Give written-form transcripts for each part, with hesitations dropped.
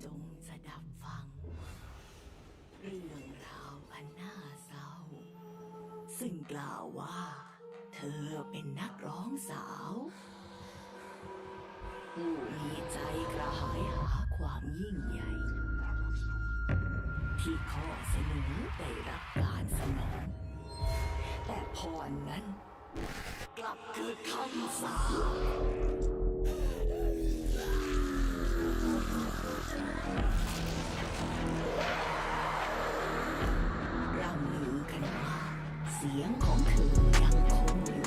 จงสดับฟังเรื่องราวอันน่าเศร้าซึ่งกล่าวว่าเธอเป็นนักร้องสาวผู้มีใจกระหายหาความยิ่งใหญ่ที่ข้อเสนอได้รับการสนองแต่พรนั้นกลับคือคำสาปร่ำลือกันว่าเสียงของเธอยังคงอยู่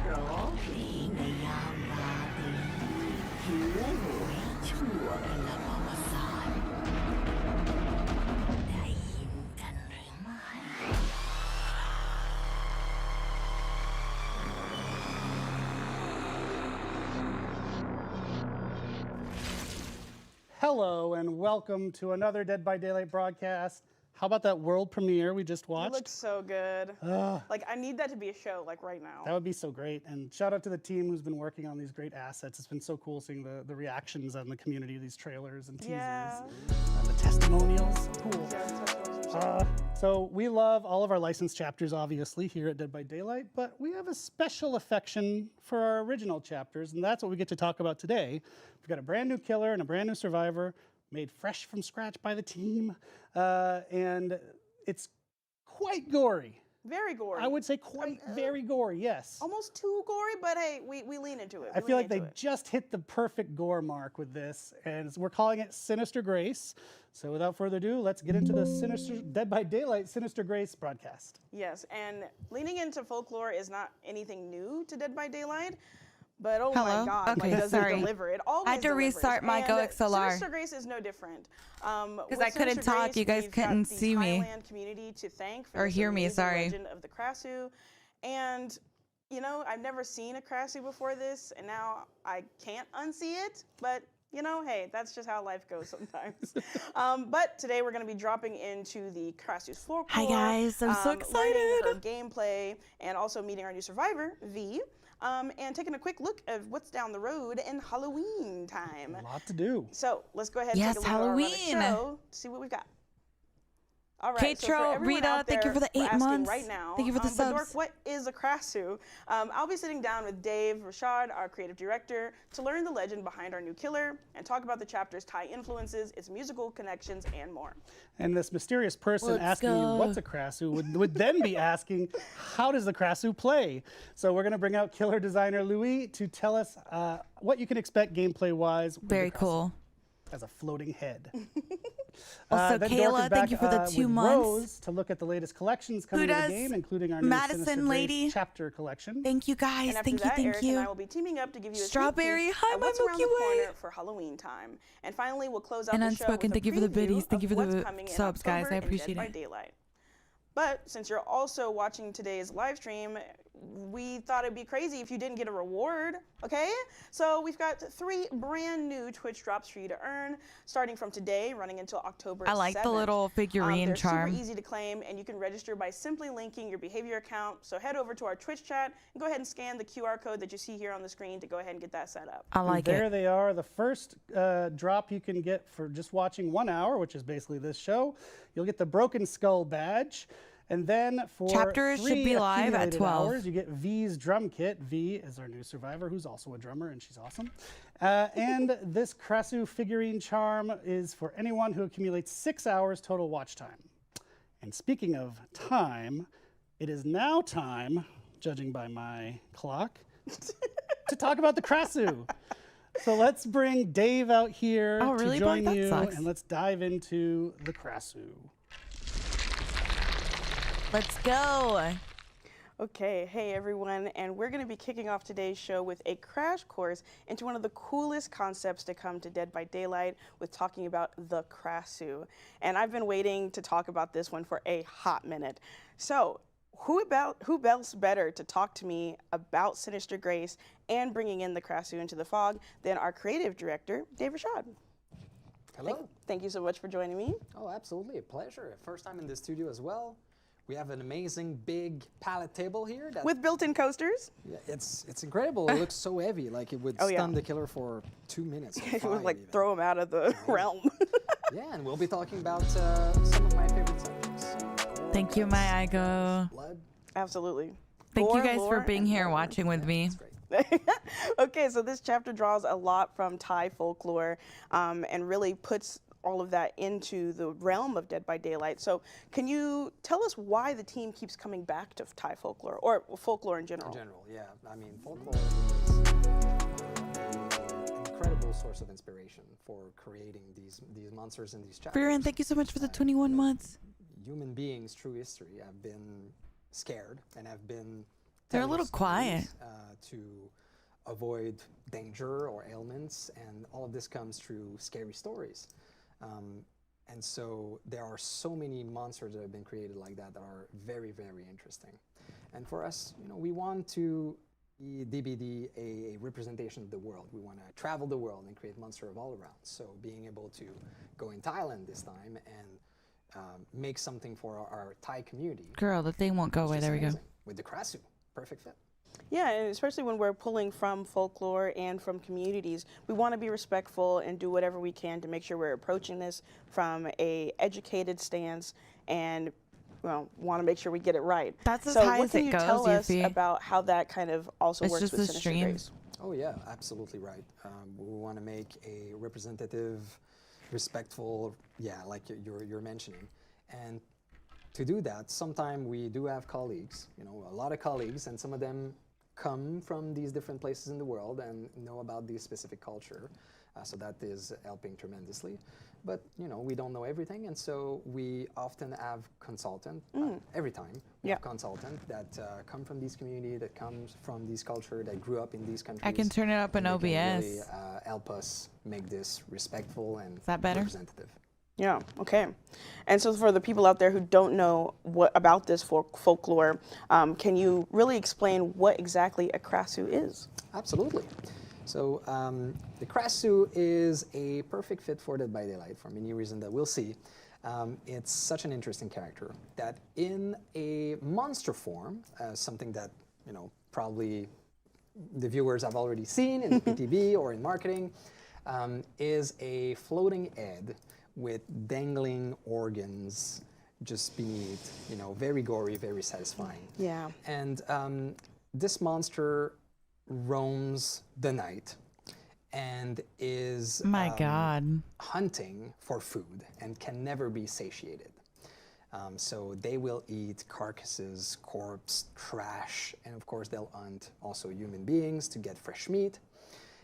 ร้องเพลงในยามราตรีหิวโหยชั่วกันละอวสานได้ยินกันหรือไม่ Hello and welcome to another Dead by Daylight broadcast. How about that world premiere we just watched? It looks so good. Like, I need that to be a show, like, right now. That would be so great. And shout out to the team who's been working on these great assets. It's been so cool seeing the reactions on the community of these trailers and teasers. Yeah. And the testimonials. Cool. Yeah, testimonials are So we love all of our licensed chapters, obviously, here at Dead by Daylight, but we have a special affection for our original chapters, and that's what we get to talk about today. We've got a brand new killer and a brand new survivor, made fresh from scratch by the team, and it's quite gory. very gory. I would say very gory, yes. Almost too gory, but hey, we lean into it. I feel like they just hit the perfect gore mark with this, and we're calling it Sinister Grace. So without further ado, let's get into the Dead by Daylight Sinister Grace broadcast. Yes, and leaning into folklore is not anything new to Dead by Daylight. But oh Hello? my God, Okay, like, does sorry. it deliver? It always I had to delivers. restart my And GoXLR. Sinister Grace is no different. Because I couldn't talk, you guys couldn't see me. Thailand community to thank for Or this hear me, amazing sorry. legend of the Krasu. And, you know, I've never seen a Krasu before this, and now I can't unsee it, but you know, hey, that's just how life goes sometimes. But today we're going to be dropping into the Krasu's folklore. Hi guys, I'm so excited. Learning her gameplay, and also meeting our new survivor, V. And taking a quick look at what's down the road in Halloween time. A lot to do. So let's go ahead and Yes, take a look at our Halloween. show to see what we got. All right, so for Katro, everyone Rita, out thank you there for the 8 asking months. right now, Thank you for the but Dork, subs. what is a Krasu? I'll be sitting down with Dave Rashad, our creative director, to learn the legend behind our new killer and talk about the chapter's Thai influences, its musical connections, and more. And this mysterious person Let's asking you go. what's a Krasu would then be asking, how does the Krasu play? So we're going to bring out killer designer Louis to tell us what you can expect gameplay-wise. with Very the Krasu cool. as a floating head. Also, Then Dork is Kayla, back, thank you for the 2 with months. Rose to look at the latest collections coming to the does? game, including our new Madison Sinister Grace lady. chapter collection. Thank you guys. And after Thank that, you, Eric thank and I you. will be teaming up to give you a Strawberry, sneak peek hi, at my what's around Milky the Way. corner for Halloween time. And finally, we'll close out And the show with Unspoken, a thank you for the preview biddies. Thank you of for what's the coming in subs, guys. October I in appreciate Dead by it. Daylight. But since you're also watching today's live stream, we thought it'd be crazy if you didn't get a reward, okay? So we've got 3 brand new Twitch drops for you to earn, starting from today, running until October 7th. I like the little figurine They're charm. super easy to claim, and you can register by simply linking your behavior account. So head over to our Twitch chat and go ahead and scan the QR code that you see here on the screen to go ahead and get that set up. I like There it. they are. The first drop you can get for just watching 1 hour, which is basically this show. You'll get the Broken Skull badge. And then for Chapters should 3 be live at accumulated 12. hours, you get V's drum kit. V is our new survivor, who's also a drummer, and she's awesome. And this Krasu figurine charm is for anyone who accumulates 6 hours total watch time. And speaking of time, it is now time, judging by my clock, to talk about the Krasu. So let's bring Dave out here Oh, really, to Buck? join That you, sucks. and let's dive into the Krasu. Let's go. Okay, hey everyone, and we're going to be kicking off today's show with a crash course into one of the coolest concepts to come to Dead by Daylight with talking about the Krasu. And I've been waiting to talk about this one for a hot minute. So, who else better to talk to me about Sinister Grace and bringing in the Krasu into the fog than our creative director, Dave Rashad. Hello. Thank you so much for joining me. Oh, absolutely. A pleasure. First time in the studio as well. We have an amazing big pallet table here. That, With built-in coasters? yeah, it's incredible. It looks so heavy, like it would Oh, yeah. stun the killer for 2 minutes. Or It would 5 like even. throw him out of the realm. Yeah, and we'll be talking about some of my favorite subjects. Gore, Thank you, guts, my Igo. blood. Absolutely. Thank Gore, you guys for lore, being and here more. watching with me. That's great. Okay, so this chapter draws a lot from Thai folklore and really puts all of that into the realm of Dead by Daylight. So can you tell us why the team keeps coming back to Thai folklore, or folklore in general? In general, yeah. I mean, folklore is an incredible source of inspiration for creating these monsters and these chapters. Viren, thank you so much for the 21 months. Human beings through history have been scared and have been They're a telling little quiet. stories, to avoid danger or ailments, and all of this comes through scary stories. And so there are so many monsters that have been created like that are very, very interesting. And for us, we want to be DBD a representation of the world. We want to travel the world and create monsters of all around. So being able to go in Thailand this time and make something for our Thai community. Girl, the thing won't go is away. just There we go. amazing. With the Krasu, perfect fit. Yeah, and especially when we're pulling from folklore and from communities, we want to be respectful and do whatever we can to make sure we're approaching this from a educated stance and want to make sure we get it right. That's as so high what as can it you goes, tell us Yuffie. about how that kind of also It's works just with a Sinister stream. Grace? Oh yeah, absolutely right. We want to make a representative, respectful, like you're mentioning. And to do that, sometimes we do have colleagues, a lot of colleagues, and some of them come from these different places in the world and know about this specific culture. So that is helping tremendously. But, we don't know everything, and so we often have consultant, every time, we have consultant that come from these community, that comes from this culture, that grew up in these countries. I can turn it up in and they can OBS. really, help us make this respectful and that better? representative. Yeah, okay. And so for the people out there who don't know about this folklore, can you really explain what exactly a Krasu is? Absolutely. So the Krasu is a perfect fit for Dead by Daylight for many reasons that we'll see. It's such an interesting character that in a monster form, something that probably the viewers have already seen in the PTB or in marketing, is a floating head with dangling organs just beneath, very gory, very satisfying. Yeah. And this monster roams the night and is My God. hunting for food and can never be satiated. So they will eat carcasses, corpse, trash, and of course they'll hunt also human beings to get fresh meat.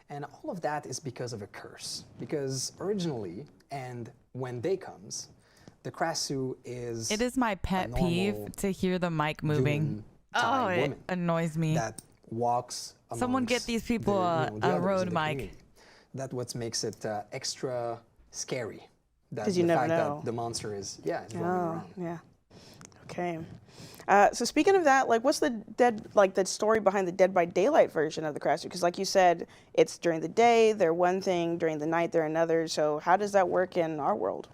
And all of that is because of a curse. Because originally, and when day comes, the Krasu is It is my pet peeve normal to hear the mic moving. human Oh, Thai it woman annoys me. that walks Someone get amongst these people the, the a others road in the mic. community. That's what makes it extra scary. That 'Cause you the never fact know. that the monster is roaming around. Yeah. Okay. So speaking of that, what's the the story behind the Dead by Daylight version of the Krasu? Because like you said, it's during the day, they're one thing, during the night, they're another. So how does that work in our world?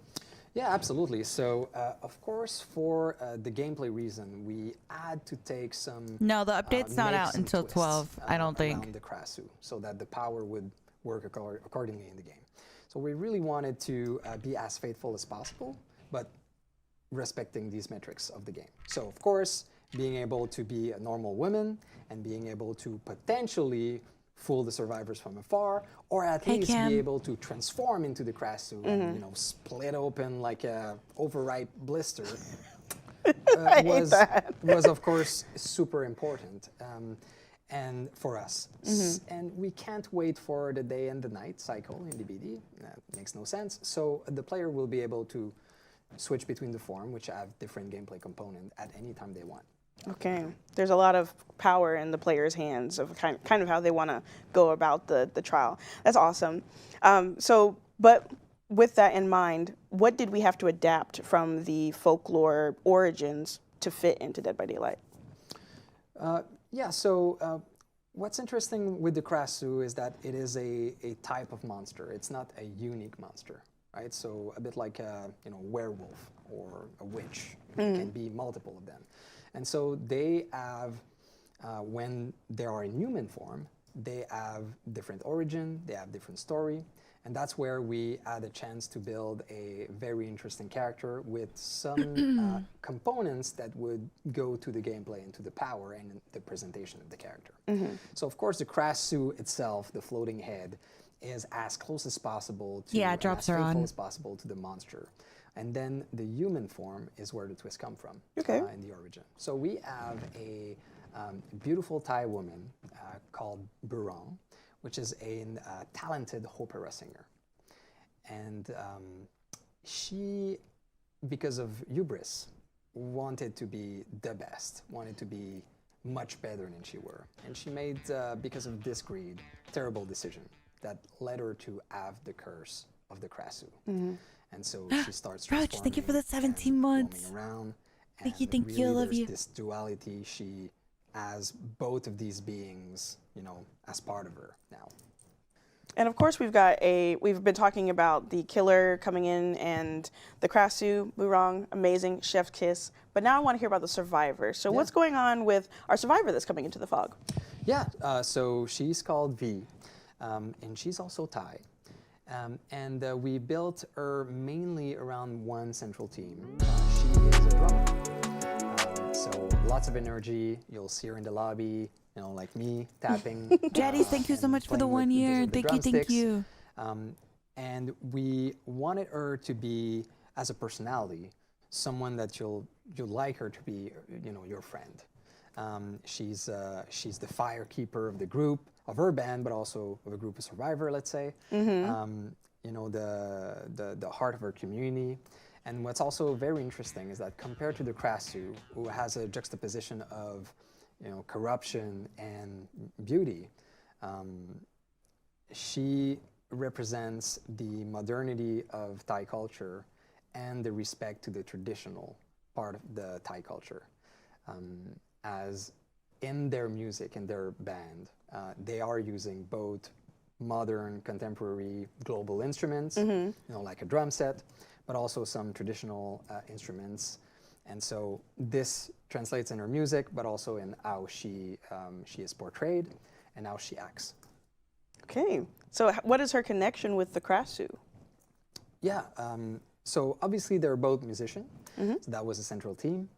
Yeah, absolutely. So, of course, for the gameplay reason, we had to take some. No, the update's not make out some until twists, 12, I don't think. around the Krasu, so that the power would work accordingly in the game. So we really wanted to be as faithful as possible, but respecting these metrics of the game. So, of course, being able to be a normal woman and being able to potentially fool the survivors from afar, or at least Cam. be able to transform into the Krasu and split open like a overripe blister was of course super important and for us. And we can't wait for the day and the night cycle in DBD. That makes no sense. So the player will be able to switch between the form, which have different gameplay component at any time they want. Okay. There's a lot of power in the player's hands of kind of how they want to go about the trial. That's awesome. But with that in mind, what did we have to adapt from the folklore origins to fit into Dead by Daylight? What's interesting with the Krasu is that it is a type of monster. It's not a unique monster, right? So a bit like a werewolf or a witch. It can be multiple of them. And so they have, when they are in human form, they have different origin, they have different story, and that's where we had a chance to build a very interesting character with some components that would go to the gameplay and to the power and the presentation of the character. So of course the Krasu itself, the floating head, is as close as possible to, Yeah, it and drops as her faithful on. as possible to the monster. And then the human form is where the twist come from in the origin. So we have a beautiful Thai woman called Burong, which is a talented opera singer. And she, because of hubris, wanted to be the best, wanted to be much better than she were. And she made, because of this greed, terrible decision that led her to have the curse of the Krasu. And so she starts Roach, thank you for the 17 months. Around, Thank you, and thank you, I really love there's you. this duality. She has both of these beings, you know, as part of her now. And of course, we've been talking about the killer coming in and the Krasu, Burong, amazing, chef's kiss. But now I want to hear about the survivor. So what's going on with our survivor that's coming into the fog? Yeah, so she's called V, and she's also Thai. And we built her mainly around one central theme. She is a drummer. So lots of energy. You'll see her in the lobby, you know, like me, tapping. Jetties, thank you so and much for the playing 1 with year. the Thank you, thank drumsticks. you. And we wanted her to be, as a personality, someone that you'll like her to be, you know, your friend. She's the fire keeper of the group, of her band, but also of a group of survivor, let's say. You know, the heart of her community. And what's also very interesting is that compared to the Krasu, who has a juxtaposition of, you know, corruption and beauty, she represents the modernity of Thai culture and the respect to the traditional part of the Thai culture. As in their music, in their band, they are using both modern, contemporary, global instruments, you know, like a drum set, but also some traditional instruments. And so this translates in her music, but also in how she is portrayed and how she acts. Okay, so what is her connection with the Krasu? Yeah, so obviously they're both musicians, so that was a central theme.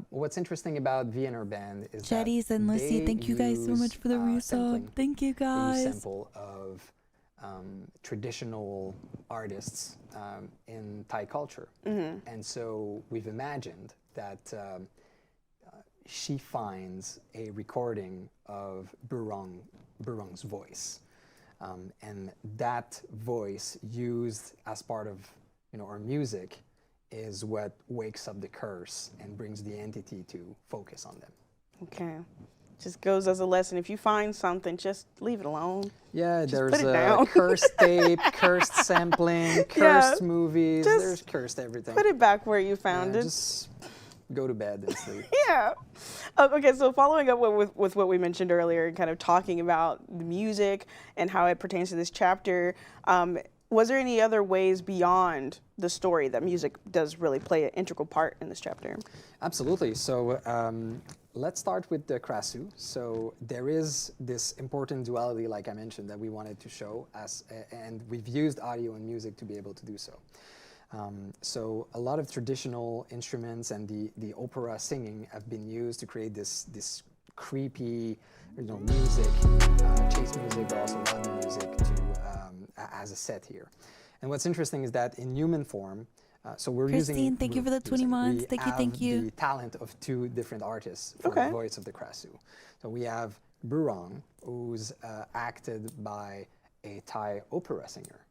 What's interesting about V and her band is Jetties that and Lucy, they thank you guys so use, much for the resong. sampling. Thank you They use guys. sample of traditional artists in Thai culture. And so we've imagined that she finds a recording of Burong's voice. And that voice used as part of, you know, our music is what wakes up the curse and brings the entity to focus on them. Okay, just goes as a lesson. If you find something, just leave it alone. Yeah, Just there's put it down. cursed tape, cursed sampling, cursed movies, just there's cursed everything. Put it back where you found Yeah, it. just go to bed and sleep. Yeah. Okay, so following up with what we mentioned earlier, kind of talking about the music and how it pertains to this chapter, was there any other ways beyond the story that music does really play an integral part in this chapter? Absolutely. So let's start with the Krasu. So there is this important duality, like I mentioned, that we wanted to show, and we've used audio and music to be able to do so. So a lot of traditional instruments and the opera singing have been used to create this creepy, you know, music, chase music, but also loud music as a set here. And what's interesting is that in human form, so we're Christine, using. thank you for the 20 months. Thank you, thank you. The talent of two different artists for the voice of the Krasu. So we have Burong, who's acted by a Thai opera singer.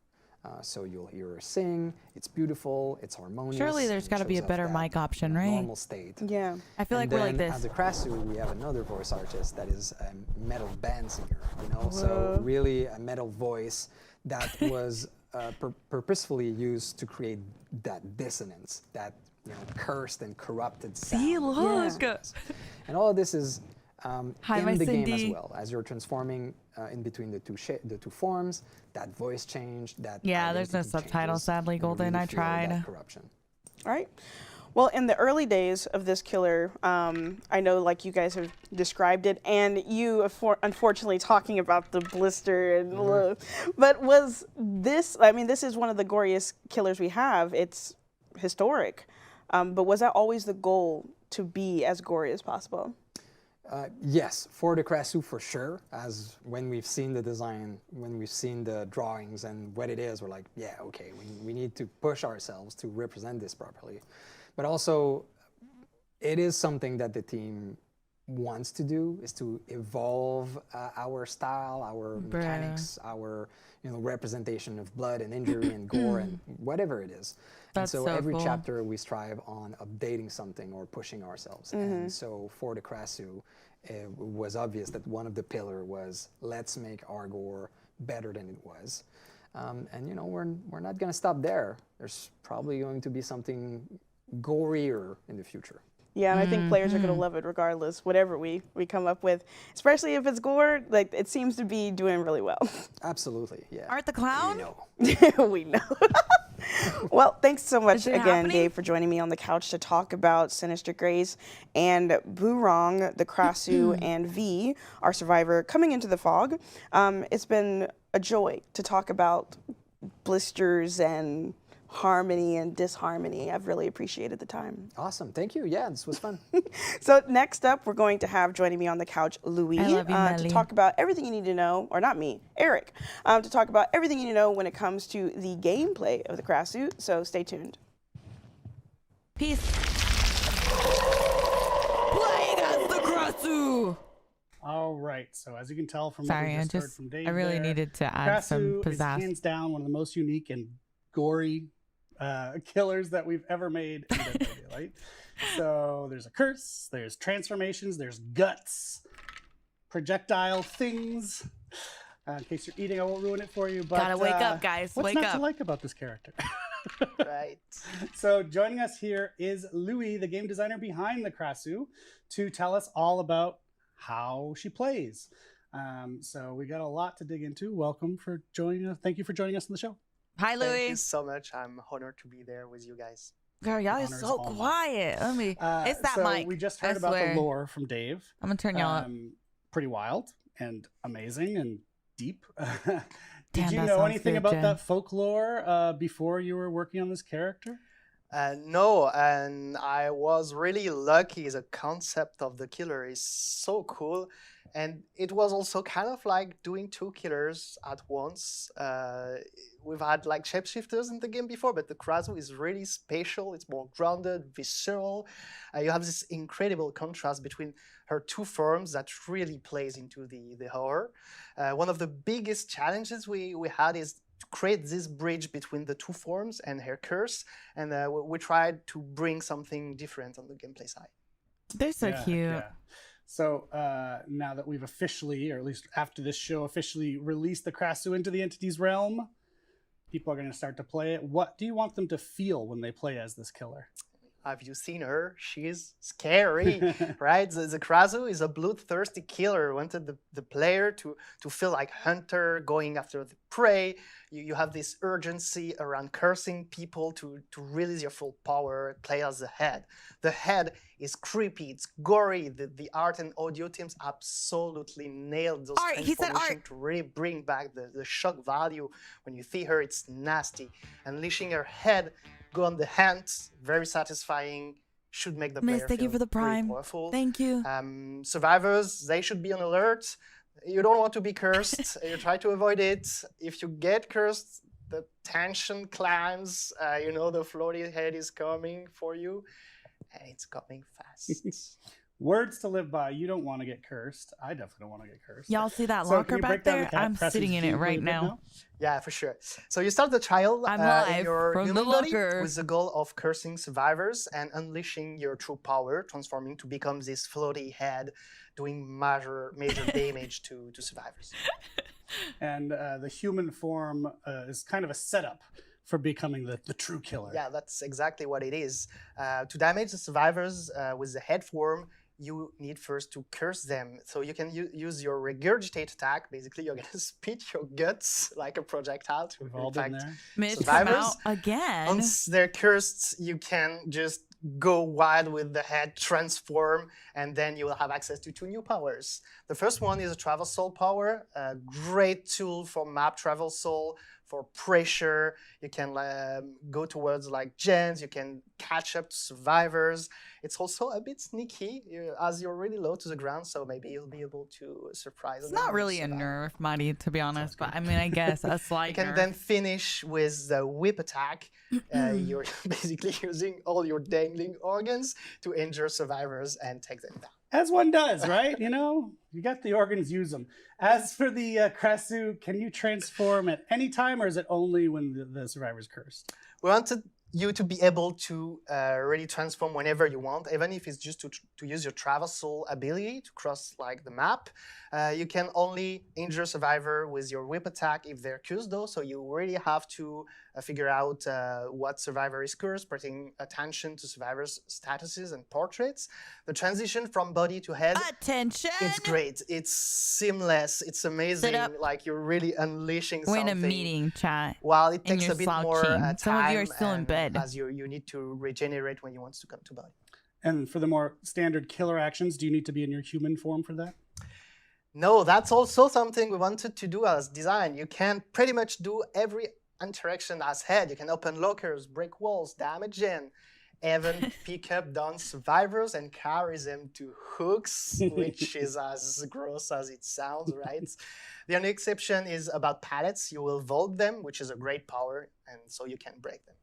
So you'll hear her sing. It's beautiful. It's harmonious. Surely there's got to be a better mic option, right? Normal state. Yeah. I feel like And we're like then this. As a Krasu, we have another voice artist that is a metal band singer. You know, so really a metal voice that was purposefully used to create that dissonance, that, you know, cursed and corrupted sound. See, look. And all of this is Hi, in my the game as Cindy. well. As you're transforming in between the two forms, that voice change, that Yeah, there's no identity subtitle, changes, sadly, and you Golden. really I feel that tried. corruption. All right. Well, in the early days of this killer, I know like you guys have described it, and you unfortunately talking about the blister and but was this, I mean, this is one of the goriest killers we have. It's historic. But was that always the goal, to be as gory as possible? Yes, for the Crasu for sure. As when we've seen the design, when we've seen the drawings and what it is, we're like, yeah, okay, we need to push ourselves to represent this properly. But also, it is something that the team wants to do, is to evolve our style, our mechanics, our representation of blood and injury and gore and whatever it is. That's and so, so every cool. chapter we strive on updating something or pushing ourselves. And so for the Crasu, it was obvious that one of the pillars was, let's make our gore better than it was. And we're not going to stop there. There's probably going to be something gorier in the future. Yeah, and I think players are going to love it regardless, whatever we come up with, especially if it's gore. Like, it seems to be doing really well. Absolutely, yeah. Art the Clown? We know. We know. Well, thanks so much again, happening? Dave, for joining me on the couch to talk about Sinister Grace and Burong, the Crasu, and V, our survivor, coming into the fog. It's been a joy to talk about blisters and harmony and disharmony. I've really appreciated the time. Awesome, thank you. Yeah, this was fun. So next up, we're going to have, joining me on the couch, Louis, I love you, to Melly. talk about everything you need to know, or not me, Eric, to talk about everything you need to know when it comes to the gameplay of the Crasu. So stay tuned. Peace. Playing as the Crasu. All right. So as you can tell from what Sorry, we I just heard just, from Dave, I really there, needed to add some Crasu is pizzazz. hands down one of the most unique and gory killers that we've ever made in Dead by Daylight. So there's a curse, there's transformations, there's guts, projectile things. In case you're eating, I won't ruin it for you. But Gotta wake up, guys. What's Wake not up. to like about this character? Right. So joining us here is Louis, the game designer behind the Crasu, to tell us all about how she plays. So we got a lot to dig into. Welcome for joining us. Thank you for joining us on the show. Hi, Thank you Louis. so much. I'm honored to be there with you guys. Girl, y'all The are honor is so all mine. quiet. Let me. It's that so mic. we just I heard about swear. the lore from Dave. I'm gonna turn y'all up. Pretty wild and amazing and deep. Damn, Did you that know sounds anything good, about Jen. that folklore before you were working on this character? No, and I was really lucky. The concept of the killer is so cool. And it was also kind of like doing two killers at once. We've had like shapeshifters in the game before, but the Crasu is really spatial. It's more grounded, visceral. You have this incredible contrast between her two forms that really plays into the horror. One of the biggest challenges we had is to create this bridge between the two forms and her curse. And we tried to bring something different on the gameplay side. They're so Yeah, cute. yeah. So now that we've officially, or at least after this show, officially released the Crasu into the entity's realm, people are going to start to play it. What do you want them to feel when they play as this killer? Have you seen her? She's scary, right? The Crasu is a bloodthirsty killer. Wanted the player to feel like hunter going after the prey. You have this urgency around cursing people to release your full power, play as the head. The head is creepy, it's gory. The art and audio teams absolutely nailed those Art, he said transformations art. to really bring back the shock value. When you see her, it's nasty. Unleashing her head, go on the hands, very satisfying, should make the Miss, player thank you feel for the really prime. powerful. Thank you. Survivors, they should be on alert. You don't want to be cursed. You try to avoid it. If you get cursed, the tension climbs. The floaty head is coming for you, and it's coming fast. Words to live by. You don't want to get cursed. I definitely don't want to get cursed. Y'all see that So can locker you back break down the there? I'm Crasu's sitting in it feet right really quick now. Yeah, for sure. So you start the trial I'm in live your from the human body locker. with the goal of cursing survivors and unleashing your true power, transforming to become this floaty head, doing major damage to survivors. And the human form is kind of a setup for becoming the true killer. Yeah, that's exactly what it is. To damage the survivors with the head form, you need first to curse them. So you can use your regurgitate attack. Basically, you're going to spit your guts like a projectile to We've all been infect there. Mitch, come survivors. out again. Once they're cursed, you can just go wild with the head, transform, and then you will have access to 2 new powers. The first one is a traversal power, a great tool for map traversal, for pressure. You can go towards like gens, you can catch up to survivors. It's also a bit sneaky as you're really low to the ground, so maybe you'll be able to surprise It's them not and really a survive. nerf, Marty, to be honest. But I mean, I guess a slight You can nerf. then finish with the whip attack. You're basically using all your dangling organs to injure survivors and take them down. As one does, right? You know, you got the organs, use them. As for the Krasu, can you transform at any time, or is it only when the survivor's cursed? We wanted you to be able to really transform whenever you want, even if it's just to use your traversal ability to cross like the map. You can only injure survivor with your whip attack if they're cursed though, so you really have to figure out what survivor is cursed, paying attention to survivors' statuses and portraits. The transition from body to head, Attention! it's great. It's seamless. It's amazing. up. Like you're really unleashing We're in something. a meeting, chat. While it and takes you're a bit more slouching. Some of you are time still in and bed. as you need to regenerate when you want to come to body. And for the more standard killer actions, do you need to be in your human form for that? No, that's also something we wanted to do as design. You can pretty much do every interaction as head. You can open lockers, break walls, damage gen, even pick up down survivors and carry them to hooks, which is as gross as it sounds, right? The only exception is about pallets. You will vault them, which is a great power, and so you can break them.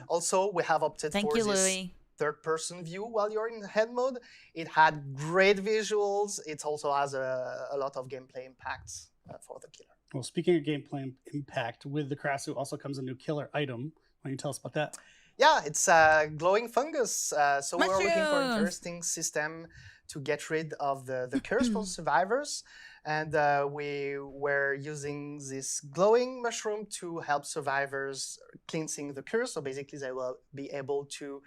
Also, we have opted Thank for you, this Louis. third-person view while you're in head mode. It had great visuals. It also has a lot of gameplay impacts for the killer. Well, speaking of gameplay impact, with the Krasu also comes a new killer item. Why don't you tell us about that? Yeah, it's a glowing fungus. So we're looking for an Mushrooms! interesting system to get rid of the curse for survivors. And we were using this glowing mushroom to help survivors cleansing the curse. So basically they will be able to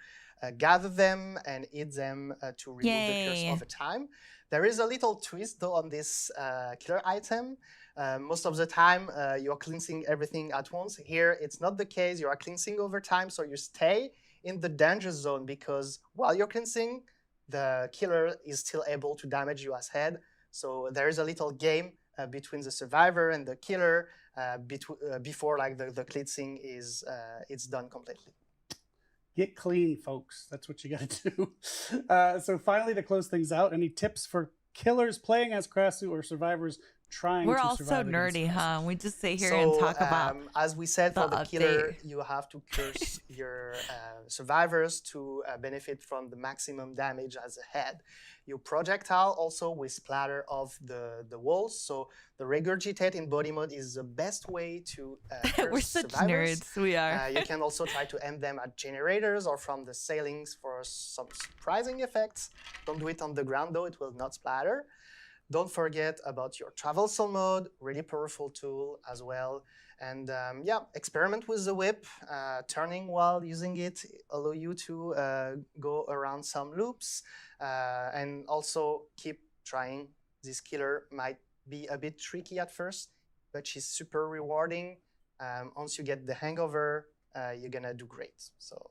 gather them and eat them to remove the curse Yay. over time. There is a little twist though on this killer item. Most of the time, you're cleansing everything at once. Here, it's not the case. You are cleansing over time, so you stay in the danger zone because while you're cleansing, the killer is still able to damage you as head. So there is a little game between the survivor and the killer before like the cleansing is it's done completely. Get clean, folks. That's what you got to do. So finally, to close things out, any tips for killers playing as Krasu or survivors trying We're to all so survive against nerdy, Krasu? huh? We just sit here and talk about. As we said, the for the killer, update. you have to curse your survivors to benefit from the maximum damage as a head. Your projectile also will splatter off the walls, so the regurgitate in body mode is the best way to curse We're such survivors. nerds. We are. You can also try to aim them at generators or from the ceilings for some surprising effects. Don't do it on the ground though, it will not splatter. Don't forget about your traversal mode, really powerful tool as well. And yeah, experiment with the whip. Turning while using it allow you to go around some loops. And also keep trying. This killer might be a bit tricky at first, but she's super rewarding. Once you get the hangover, you're gonna do great. So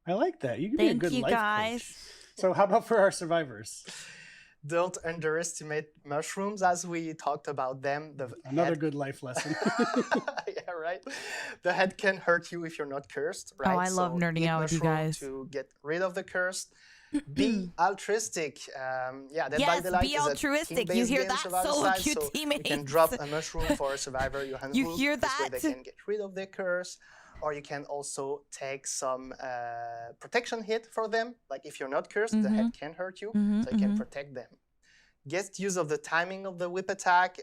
I like that. You can be a Thank good you, life guys. coach. So how about for our survivors? don't underestimate mushrooms, as we talked about them. Another good life lesson. Yeah, right. The head can hurt you if you're not cursed, right? Oh, I love nerding eat out with you mushroom guys. to get rid of the curse. Be altruistic. Yeah, Dead by Yes, Daylight be is a altruistic. You team-based hear game, that, survival solo side, cute so teammates? you can drop a mushroom for a survivor you handle. You hear This way that? they can get rid of their curse. Or you can also take some protection hit for them. Like if you're not cursed, the head can hurt you, so you can protect them. Get use of the timing of the whip attack.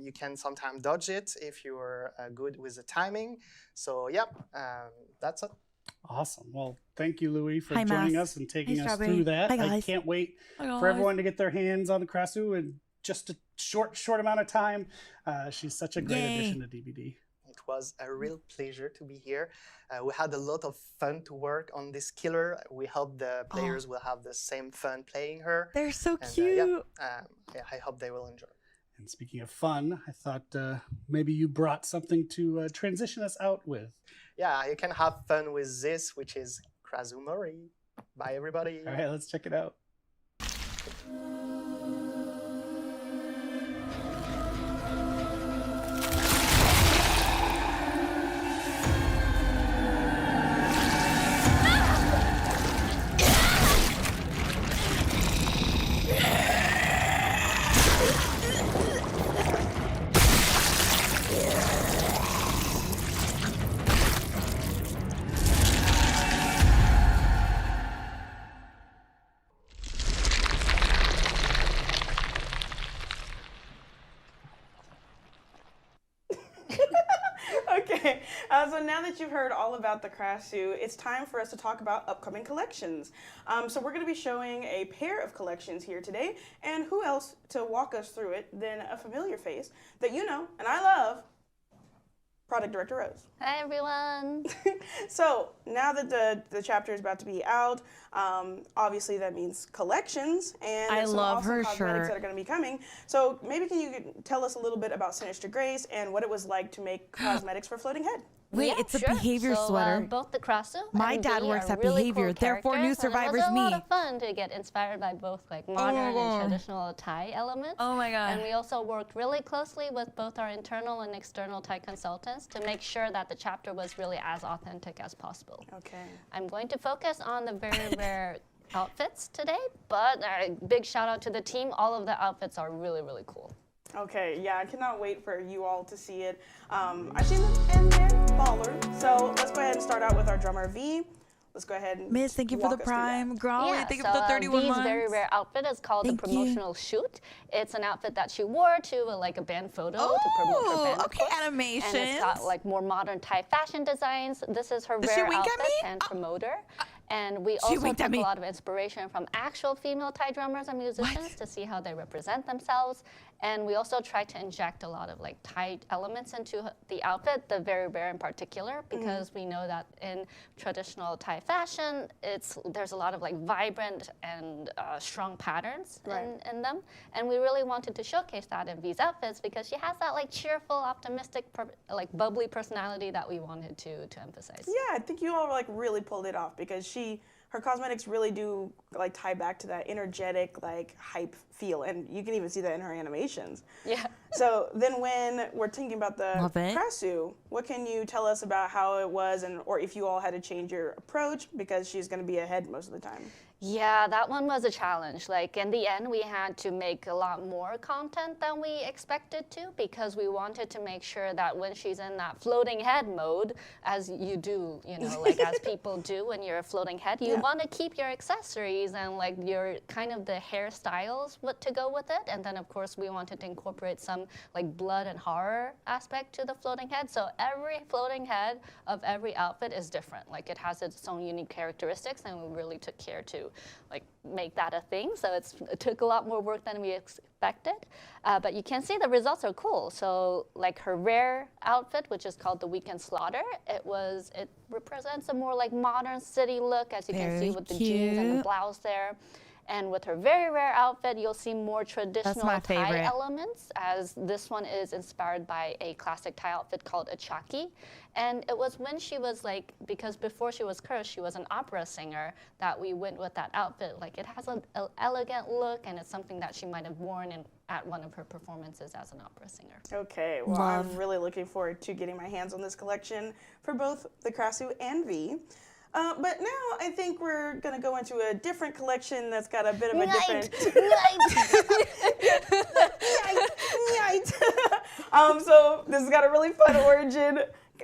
You can sometimes dodge it if you're good with the timing. So yeah, that's it. Awesome. Well, thank you, Louis, for Hi, joining Mas. us and taking Hey, us Strawberry. through that. Hi, I guys. can't wait Hi, for guys. everyone to get their hands on the Krasu in just a short amount of time. She's such a great Yay. addition to DVD. It was a real pleasure to be here. We had a lot of fun to work on this killer. We hope the players will have the same fun playing her. They're so And, cute. yeah, I hope they will enjoy. And speaking of fun, I thought maybe you brought something to transition us out with. Yeah, you can have fun with this, which is Krasu Mori. Bye, everybody. All right, let's check it out. Okay, so now that you've heard all about the Krasu, it's time for us to talk about upcoming collections. So we're going to be showing a pair of collections here today, and who else to walk us through it than a familiar face that you know and I love, Product Director Rose. Hi, everyone. So now that the chapter is about to be out, obviously that means collections, and I there's some love awesome her cosmetics shirt. that are going to be coming. So maybe can you tell us a little bit about Sinister Grace and what it was like to make cosmetics for Floating Head? Wait, Yeah, it's a sure. behavior so, sweater. Both the Krasu My and dad V works are at really behavior, cool therefore new characters, and survivors it was a lot me. of fun to get inspired by both like my modern and God. traditional Thai elements. Oh my God. And we also worked really closely with both our internal and external Thai consultants to make sure that the chapter was really as authentic as possible. Okay. I'm going to focus on the very rare outfits today, but a big shout out to the team. All of the outfits are really, really cool. Okay, yeah, I cannot wait for you all to see it. I've seen them and they're baller. So let's go ahead and start out with our drummer V. Let's go ahead and Miss, thank you for the walk us through that. prime. Grolly, Yeah, thank you so for the 31 V's months. very rare outfit is called Thank the you. promotional shoot. It's an outfit that she wore to like a band photo to promote her band. of okay, course. animations. And it's got like more modern Thai fashion designs. This is her Does she rare wink at outfit me? and promoter. And we She also winked at took a me. lot of inspiration from actual female Thai drummers and musicians to see how they represent themselves. And we also tried to inject a lot of like Thai elements into the outfit, the very rare in particular, because we know that in traditional Thai fashion, there's a lot of like vibrant and strong patterns in them. And we really wanted to showcase that in V's outfits because she has that like cheerful, optimistic, like bubbly personality that we wanted to emphasize. Yeah, I think you all like really pulled it off because her cosmetics really do like tie back to that energetic like hype feel, and you can even see that in her animations. Yeah. So then when we're thinking about the Love it. Krasu, what can you tell us about how it was, and or if you all had to change your approach because she's going to be ahead most of the time? Yeah, that one was a challenge. Like in the end, we had to make a lot more content than we expected to because we wanted to make sure that when she's in that floating head mode, as you do, you know, like as people do when you're a floating head, you want to keep your accessories and like your kind of the hairstyles to go with it. And then of course we wanted to incorporate some like blood and horror aspect to the floating head. So every floating head of every outfit is different. Like it has its own unique characteristics, and we really took care to like make that a thing. So it took a lot more work than we expected, but you can see the results are cool. So like her rare outfit, which is called the Weekend Slaughter, it represents a more like modern city look, as you can see with the jeans and the cute. blouse there. And with her very rare outfit, you'll see more traditional my Thai favorite. elements, as this one is inspired by a classic Thai outfit called a chaki. And it was when she was like, because before she was cursed, she was an opera singer, that we went with that outfit. Like it has an elegant look, and it's something that she might have worn at one of her performances as an opera singer. Okay, well, I'm really looking forward to getting my hands on this collection for both the Krasu and V. But now I think we're going to go into a different collection that's got a bit of a different... So this has got a really fun origin.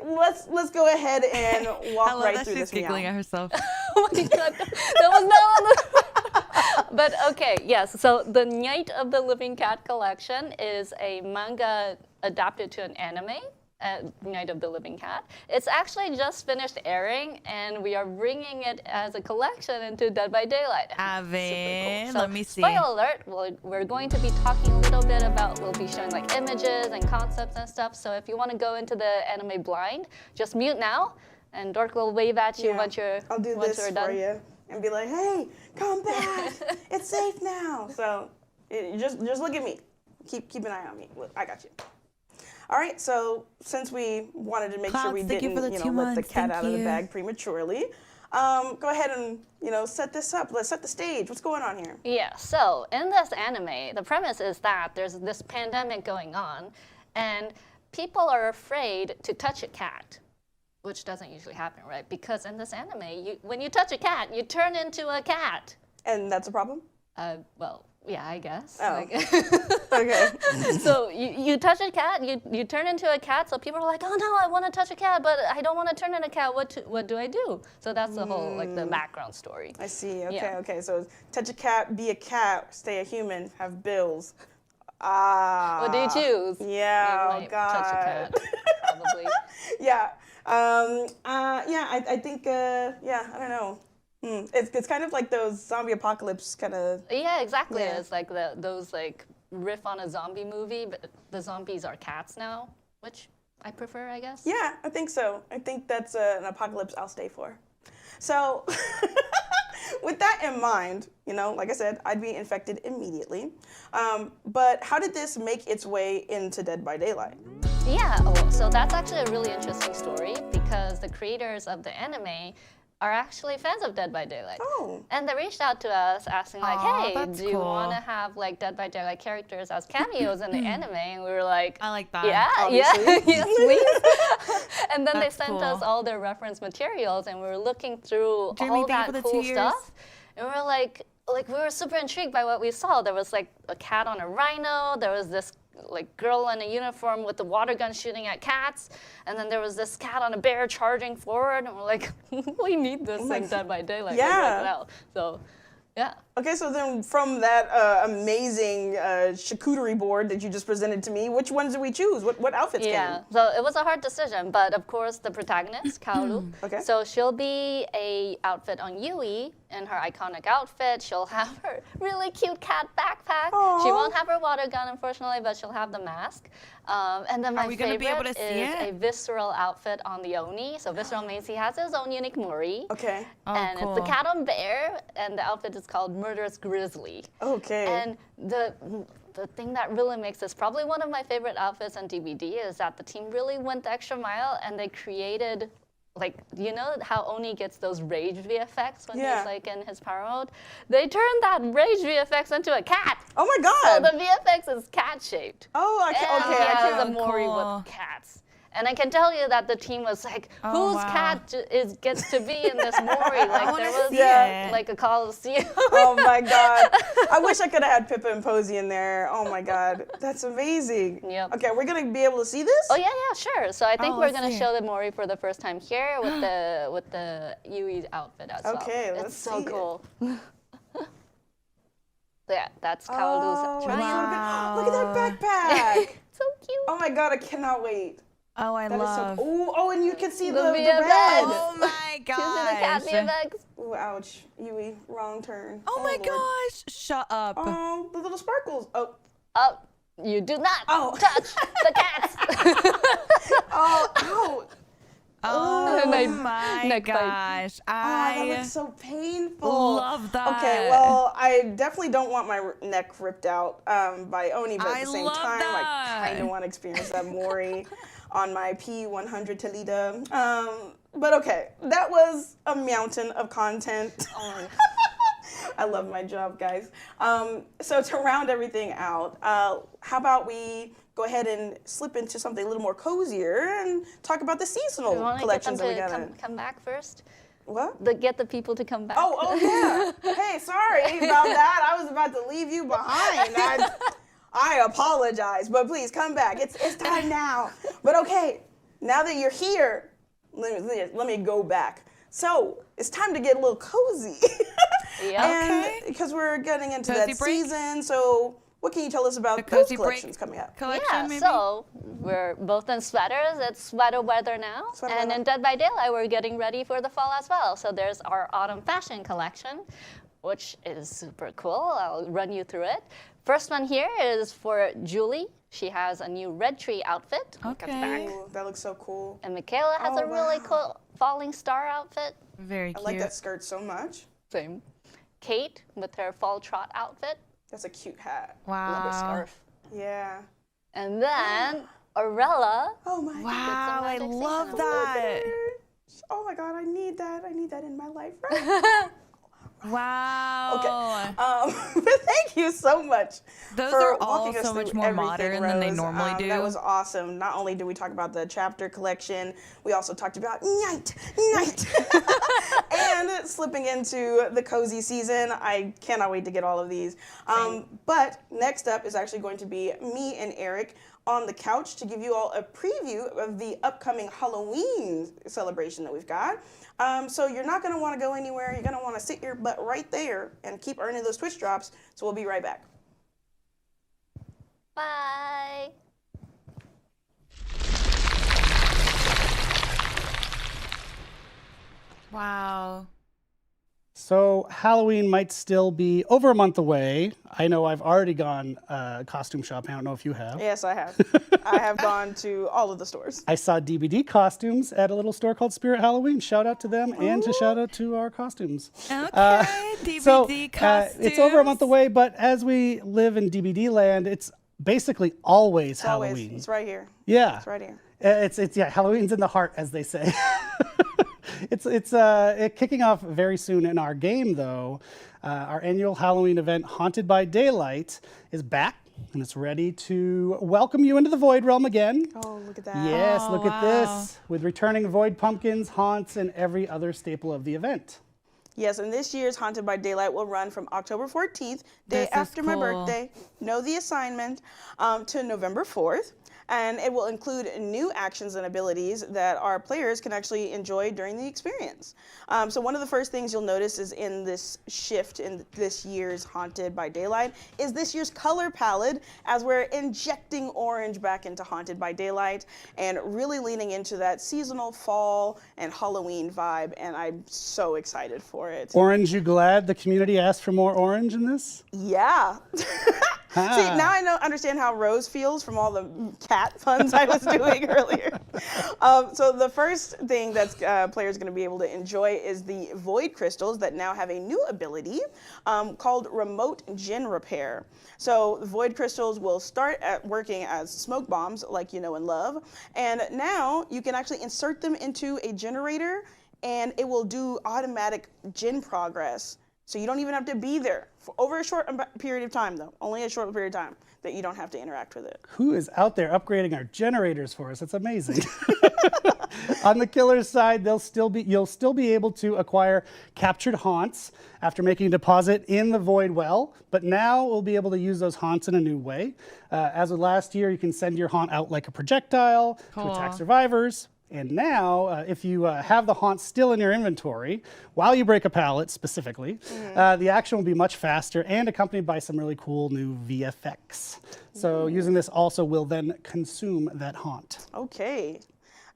Let's go ahead and walk I love right that through she's this giggling meow. at herself. Oh my god, that was not on the... But okay, yes, so the Night of the Living Cat collection is a manga adapted to an anime Night of the Living Cat. It's actually just finished airing, and we are bringing it as a collection into Dead by Daylight. Ave, So, let me see. spoiler alert, we're going to be talking a little bit about, we'll be showing like images and concepts and stuff. So if you want to go into the anime blind, just mute now, and Dork will wave at you once you're I'll do once this we're for done. you and be like, hey, come back. It's safe now. So just look at me. Keep an eye on me. Look, I got you. All right, so since we wanted to make sure we Clouds, thank you didn't, for the let 2 the months. cat Thank out of the you. bag prematurely, go ahead and, set this up. Let's set the stage. What's going on here? Yeah, so in this anime, the premise is that there's this pandemic going on, and people are afraid to touch a cat, which doesn't usually happen, right? Because in this anime, when you touch a cat, you turn into a cat. And that's a problem? Well, yeah, I guess. Oh. Okay. So you touch a cat, you turn into a cat. So people are like, oh no, I want to touch a cat, but I don't want to turn into a cat. What do I do? So that's the whole the background story. I see. Okay, Yeah. okay. So touch a cat, be a cat, stay a human, have bills. Ah. What do you choose? Yeah, You oh might God. touch a cat, probably. Yeah. I think, I don't know. It's kind of like those zombie apocalypse kind of. Yeah, exactly. Yeah. It's like those like riff on a zombie movie, but the zombies are cats now, which I prefer, I guess. Yeah, I think so. I think that's an apocalypse I'll stay for. So, with that in mind, like I said, I'd be infected immediately. But how did this make its way into Dead by Daylight? Yeah, so that's actually a really interesting story because the creators of the anime are actually fans of Dead by Daylight. Oh. And they reached out to us asking like, Aw, hey, that's do you cool. want to have like Dead by Daylight characters as cameos in the anime? And we were like, I like that. yeah, Obviously. yes, please. And then That's they sent cool. us all their reference materials, and we were looking through Jeremy, all thank you that for the cool 2 years. stuff. And we were like we were super intrigued by what we saw. There was like a cat on a rhino. There was this like girl in a uniform with the water gun shooting at cats, and then there was this cat on a bear charging forward. And we're like, we need this in Dead by Daylight. Yeah. Like, right now. So, yeah. Okay, so then from that amazing charcuterie board that you just presented to me, which ones did we choose? What outfits Yeah, came? so it was a hard decision, but of course the protagonist, Kaoru. Okay. So she'll be a outfit on Yui in her iconic outfit. She'll have her really cute cat backpack. Aw. She won't have her water gun, unfortunately, but she'll have the mask. And then my we gonna be able to favorite see is it? a visceral outfit on the Oni. So visceral means he has his own unique mori. Okay. Oh, And cool. it's the cat on bear, and the outfit is called Murderous Grizzly. Okay. And the thing that really makes this probably one of my favorite outfits on DVD is that the team really went the extra mile and they created, like, you know how Oni gets those rage VFX when Yeah. he's like in his power mode? They turned that rage VFX into a cat. Oh my So God. the VFX is cat shaped. Oh, And okay. he I has can't. a Mori Cool. with cats. And I can tell you that the team was like, Oh, whose wow. cat gets to be in this Mori? Like wanna there was see Yeah. it. like a Coliseum. Oh my God. I wish I could have had Pippa and Posey in there. Oh my God. That's amazing. Yep. Okay, we're going to be able to see this? Oh yeah, sure. So I think Oh, we're let's gonna see. show the Mori for the first time here with the Yui outfit as well. Okay, It's let's so see it. cool. Yeah, that's Oh, Kaoru's that's triumph. so good. Look at that backpack. So cute. Oh my God, I cannot wait. Oh, I That is love. so. Oh, and you can see The the VFX. red. Oh my Choosing the cat gosh. VFX. Ooh, ouch. Yui, wrong turn. Oh my Lord. gosh. Shut up. Oh, the little sparkles. Oh, Oh, you do not Oh. touch the cats. oh, ow. Oh Nice my neck bite. gosh. Oh, that I looks so painful. love that. Okay, well, I definitely don't want my neck ripped out by Oni, but at I the same love time, that. I kind of want to experience that Mori on my P100 Toledo. But okay, that was a mountain of content. I love my job, guys. So to round everything out, how about we go ahead and slip into something a little more cozier and talk about the seasonal You want to get them collections that we to got in. come back first? What? Get the people to come back. Oh yeah. Hey, sorry about that. I was about to leave you behind. I apologize, but please come back. It's time now. But okay, now that you're here, let me go back. So it's time to get a little cozy. Yeah. And because we're getting into Cozy that break? season, so what can you tell us about The those Cozy Break collections coming up? collection, Yeah, maybe? so we're both in sweaters. It's sweater weather now. Sweater And weather. in Dead by Daylight, we're getting ready for the fall as well. So there's our autumn fashion collection, which is super cool. I'll run you through it. First one here is for Julie. She has a new red tree outfit. Look at the back. Okay. Ooh, that looks so cool. And Michaela has Oh, a really wow. cool falling star outfit. Very I cute. like that skirt so much. Same. Kate with her fall trot outfit. That's a cute hat. Wow. Love her scarf. Yeah. And then Aurella. Oh my Wow, I magic love sand. that. gosh. Oh my God, I need that. I need that in my life right Wow. but thank you so much Those for are all walking us so much through more everything, modern than they Rose. normally do. That was awesome. Not only did we talk about the chapter collection, we also talked about night, and slipping into the cozy season. I cannot wait to get all of these. But next up is actually going to be me and Eric on the couch to give you all a preview of the upcoming Halloween celebration that we've got. So you're not going to want to go anywhere. You're going to want to sit your butt right there and keep earning those Twitch drops. So we'll be right back. Bye. Wow. So Halloween might still be over a month away. I know I've already gone costume shopping. I don't know if you have. Yes, I have. I have gone to all of the stores. I saw DBD costumes at a little store called Spirit Halloween. Shout out to them and to shout out to our costumes. Okay, DVD So costumes. it's over a month away, but as we live in DBD land, it's basically always Always. Halloween. It's right here. Yeah. It's right here. It's Halloween's in the heart, as they say. It's kicking off very soon in our game, though. Our annual Halloween event, Haunted by Daylight, is back, and it's ready to welcome you into the Void Realm again. Oh, look at that. Yes, Oh, look at wow. this, with returning Void Pumpkins, Haunts, and every other staple of the event. Yes, and this year's Haunted by Daylight will run from October 14th, day This is after my cool. birthday, know the assignment, to November 4th. And it will include new actions and abilities that our players can actually enjoy during the experience. So one of the first things you'll notice is in this shift in this year's Haunted by Daylight is this year's color palette, as we're injecting orange back into Haunted by Daylight and really leaning into that seasonal fall and Halloween vibe, and I'm so excited for it. Orange, you glad the community asked for more orange in this? Yeah. See, now I understand how Rose feels from all the cat puns I was doing earlier. So the first thing that players are going to be able to enjoy is the Void Crystals that now have a new ability called Remote Gin Repair. So the Void Crystals will start at working as smoke bombs like you know and love, and now you can actually insert them into a generator and it will do automatic gin progress. So you don't even have to be there for over a short period of time, though. Only a short period of time that you don't have to interact with it. Who is out there upgrading our generators for us? It's amazing. On the killer's side, you'll still be able to acquire captured haunts after making a deposit in the Void Well, but now we'll be able to use those haunts in a new way. As of last year, you can send your haunt out like a projectile to attack Cool. survivors. And now, if you have the haunt still in your inventory, while you break a pallet specifically, the action will be much faster and accompanied by some really cool new VFX. So using this also will then consume that haunt. Okay.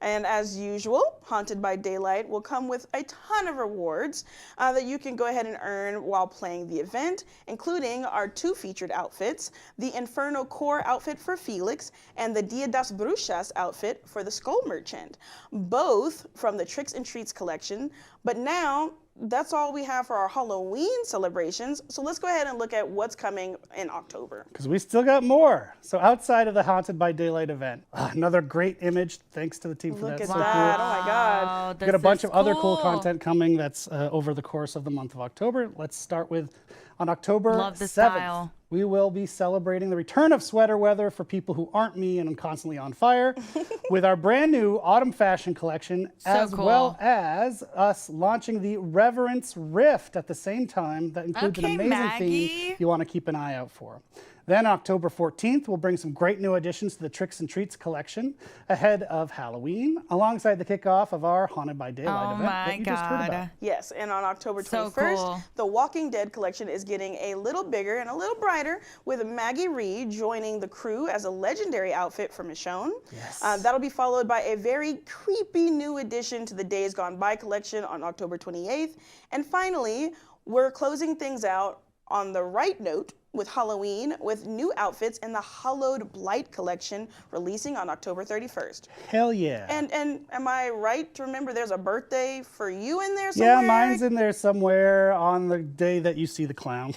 And as usual, Haunted by Daylight will come with a ton of rewards that you can go ahead and earn while playing the event, including our 2 featured outfits, the Inferno Core outfit for Felix and the Dia das Bruxas outfit for the Skull Merchant, both from the Tricks and Treats collection. But now, that's all we have for our Halloween celebrations. So let's go ahead and look at what's coming in October. Because we still got more. So outside of the Haunted by Daylight event, another great image. Thanks to the team for Look that. at So that. cool. Oh my God. Wow, We've got a this bunch is of other cool content coming that's over the course of the month of October. Let's start with on October Love the 7th. style. We will be celebrating the return of sweater weather for people who aren't me and I'm constantly on fire with our brand new autumn fashion collection, as cool. well as us launching the Reverence Rift at the same time. That includes an Okay, amazing Maggie. theme you want to keep an eye out for. Then October 14th, we'll bring some great new additions to the Tricks and Treats collection ahead of Halloween, alongside the kickoff of our Haunted by Daylight Oh event my that you just heard about. God. Yes, and on October 21st, So cool. the Walking Dead collection is getting a little bigger and a little brighter. Rider with Maggie Ree joining the crew as a legendary outfit for Michonne. Yes. That'll be followed by a very creepy new addition to the Days Gone By collection on October 28th. And finally, we're closing things out on the right note with Halloween with new outfits in the Hallowed Blight collection releasing on October 31st. Hell yeah. And am I right to remember there's a birthday for you in there somewhere? Yeah, mine's in there somewhere on the day that you see the clown.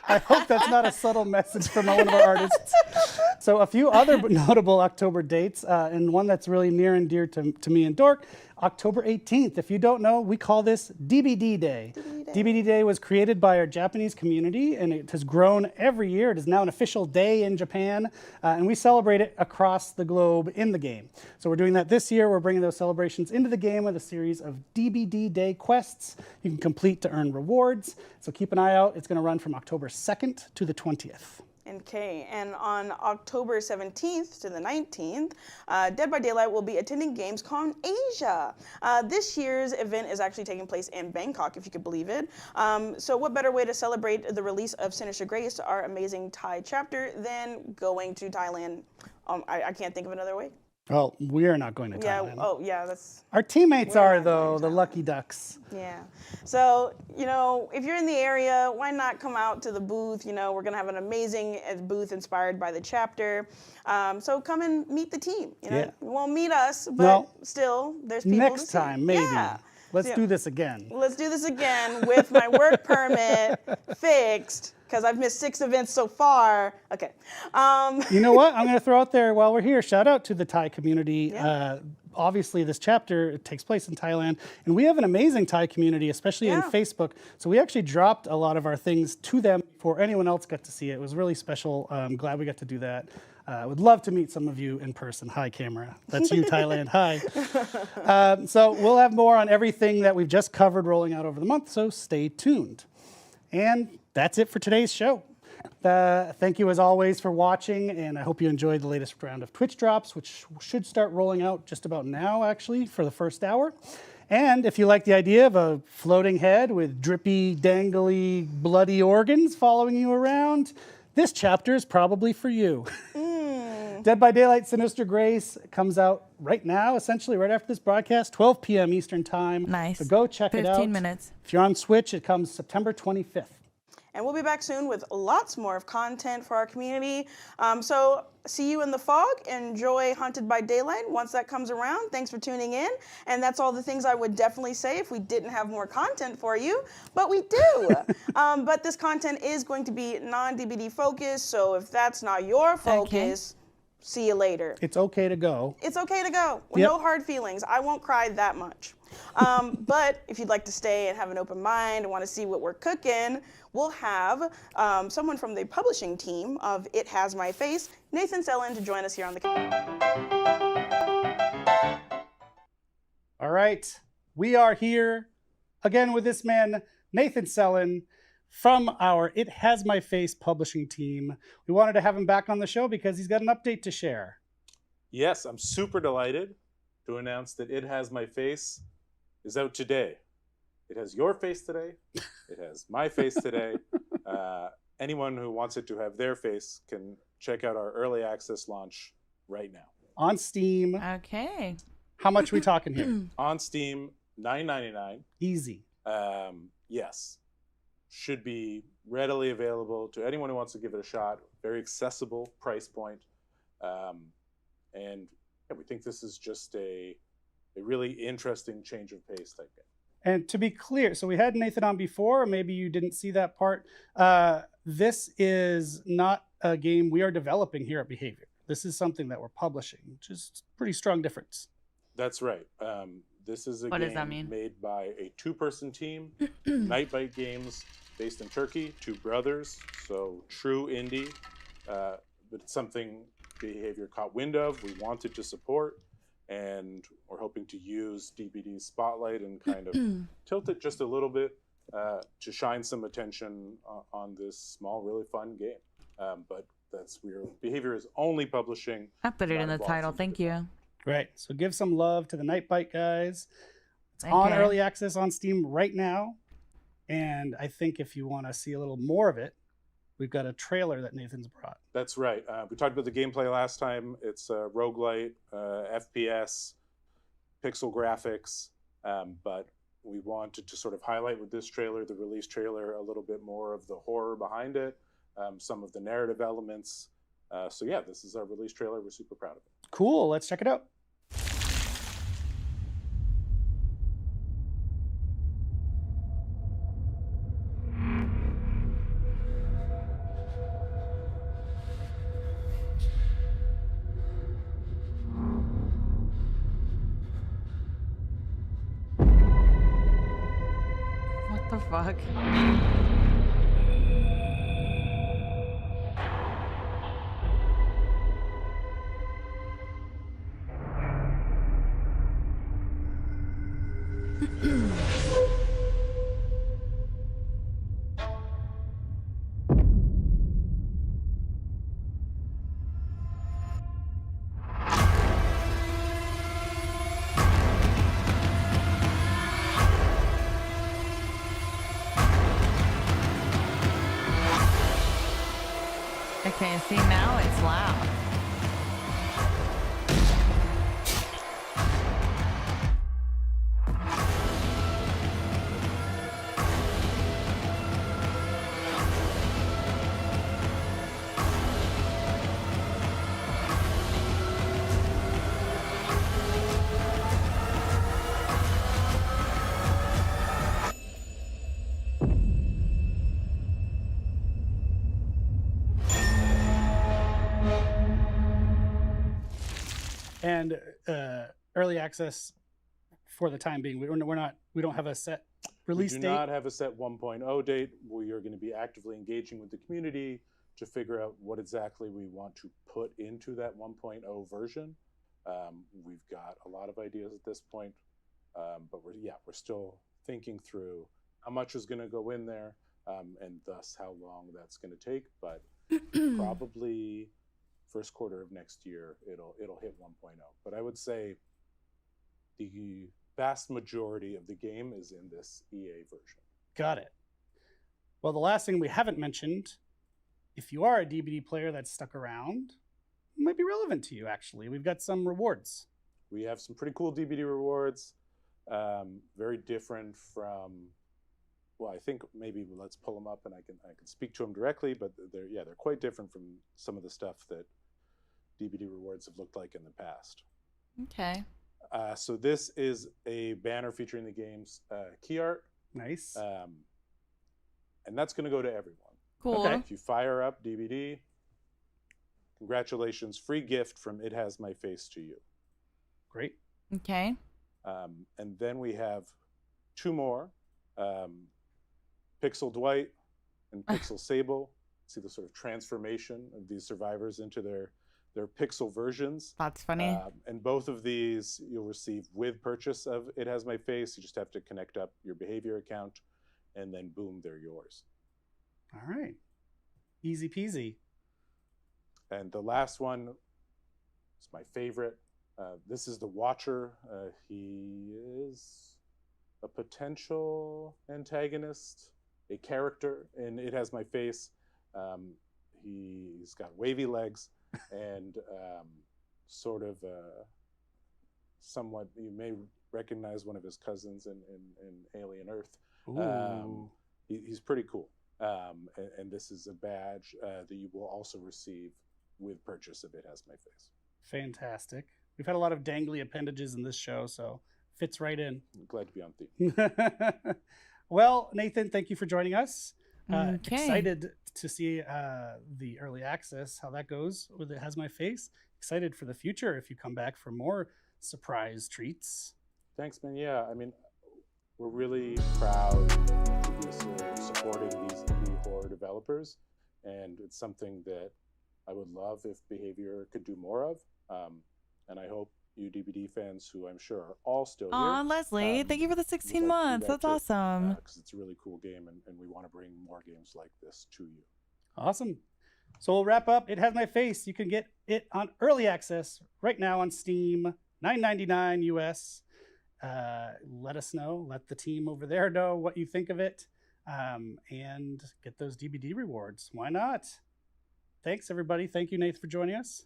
I hope that's not a subtle message from one of our artists. So a few other notable October dates, and one that's really near and dear to me and Dork, October 18th. If you don't know, we call this DBD Day. DBD Day was created by our Japanese community, and it has grown every year. It is now an official day in Japan, and we celebrate it across the globe in the game. So we're doing that this year. We're bringing those celebrations into the game with a series of DBD Day quests you can complete to earn rewards. So keep an eye out. It's going to run from October 2nd to the 20th. Okay, and on October 17th to the 19th, Dead by Daylight will be attending Gamescom Asia. This year's event is actually taking place in Bangkok, if you could believe it. So what better way to celebrate the release of Sinister Grace, our amazing Thai chapter, than going to Thailand? I can't think of another way. Well, we are not going to Thailand. Yeah, oh yeah, that's... Our teammates We're are, not though, going to the lucky ducks. Yeah. So, you know, if you're in the area, why not come out to the booth? You know, we're going to have an amazing booth inspired by the chapter. So come and meet the team. You know, Yeah. you won't meet us, but No. still, there's people Next to see. time, maybe. Yeah. Let's So, do this again. Let's do this again with my work permit fixed, because I've missed 6 events so far. Okay. You know what? I'm going to throw out there while we're here. Shout out to the Thai community. Yeah. Obviously, this chapter takes place in Thailand, and we have an amazing Thai community, especially in Yeah. Facebook. So we actually dropped a lot of our things to them before anyone else got to see it. It was really special. I'm glad we got to do that. I would love to meet some of you in person. Hi, camera. That's you, Thailand. Hi. So we'll have more on everything that we've just covered rolling out over the month, so stay tuned. And that's it for today's show. Thank you as always for watching, and I hope you enjoyed the latest round of Twitch drops, which should start rolling out just about now, actually, for the first hour. And if you like the idea of a floating head with drippy, dangly, bloody organs following you around, this chapter is probably for you. Dead by Daylight Sinister Grace comes out right now, essentially right after this broadcast, 12 p.m. Eastern Time. Nice. So go check it out. 15 minutes. If you're on Switch, it comes September 25th. And we'll be back soon with lots more of content for our community. So see you in the fog. Enjoy Haunted by Daylight once that comes around. Thanks for tuning in. And that's all the things I would definitely say if we didn't have more content for you. But we do. But this content is going to be non-DBD focused. So if that's not your focus, see you later. It's okay to go. It's okay to go. With Yep. no hard feelings. I won't cry that much. But if you'd like to stay and have an open mind and want to see what we're cooking, we'll have someone from the publishing team of It Has My Face, Nathan Sellen, to join us here on the... All right. We are here again with this man, Nathan Sellen, from our It Has My Face publishing team. We wanted to have him back on the show because he's got an update to share. Yes, I'm super delighted to announce that It Has My Face is out today. It has your face today. It has my face today. Anyone who wants it to have their face can check out our early access launch right now. On Steam. Okay. How much we talking here? On Steam, $9.99. Easy. Yes. Should be readily available to anyone who wants to give it a shot. Very accessible price point. And yeah, we think this is just a really interesting change of pace type game. And to be clear, so we had Nathan on before, or maybe you didn't see that part. This is not a game we are developing here at Behavior. This is something that we're publishing, which is a pretty strong difference. That's right. This is a What does that game mean? made by a 2-person team, Nightbite Games, based in Turkey, 2 brothers, so true indie. But it's something Behavior caught wind of, we wanted to support, and we're hoping to use DBD's spotlight and kind of tilt it just a little bit to shine some attention on this small, really fun game. But Behavior is only publishing. I put it in the title. Thank you. Great. So give some love to the Nightbite guys. It's on Okay. early access on Steam right now. And I think if you want to see a little more of it, we've got a trailer that Nathan's brought. That's right. We talked about the gameplay last time. It's a roguelite, FPS, pixel graphics, but we wanted to sort of highlight with this trailer, the release trailer, a little bit more of the horror behind it, some of the narrative elements. So yeah, this is our release trailer. We're super proud of it. Cool. Let's check it out. What the fuck? Okay, see, now it's loud. And early access for the time being. We don't have a set release We do date. not have a set 1.0 date. We are going to be actively engaging with the community to figure out what exactly we want to put into that 1.0 version. We've got a lot of ideas at this point, but we're still thinking through how much is going to go in there, and thus how long that's going to take. But probably first quarter of next year, it'll hit 1.0. But I would say the vast majority of the game is in this EA version. Got it. Well, the last thing we haven't mentioned, if you are a DBD player that's stuck around, it might be relevant to you, actually. We've got some rewards. We have some pretty cool DBD rewards, very different from, well, I think maybe let's pull them up and I can speak to them directly, but they're quite different from some of the stuff that DBD rewards have looked like in the past. Okay. So this is a banner featuring the game's key art. Nice. And that's going to go to everyone. Cool. Okay. If you fire up DBD, congratulations, free gift from It Has My Face to you. Great. Okay. And then we have two more, Pixel Dwight and Pixel Sable. See the sort of transformation of these survivors into their pixel versions. That's funny. And both of these you'll receive with purchase of It Has My Face. You just have to connect up your behavior account, and then boom, they're yours. All right. Easy peasy. And the last one is my favorite. This is the Watcher. He is a potential antagonist, a character in It Has My Face. He's got wavy legs and sort of somewhat, you may recognize one of his cousins in Alien Earth. Ooh. He's pretty cool. And this is a badge that you will also receive with purchase of It Has My Face. Fantastic. We've had a lot of dangly appendages in this show, so fits right in. I'm glad to be on theme. Well, Nathan, thank you for joining us. Okay. Excited to see the early access, how that goes with It Has My Face. Excited for the future if you come back for more surprise treats. Thanks, man. Yeah, I mean, we're really proud to be supporting these indie horror developers, and it's something that I would love if Behavior could do more of. And I hope you DBD fans, who I'm sure are all still here. Aw, Leslie, thank you for the 16 months. That's awesome. Because it's a really cool game, and we want to bring more games like this to you. Awesome. So we'll wrap up. It Has My Face. You can get it on early access right now on Steam, $9.99 US. Let us know. Let the team over there know what you think of it. and get those DBD rewards. Why not? Thanks, everybody. Thank you, Nath, for joining us.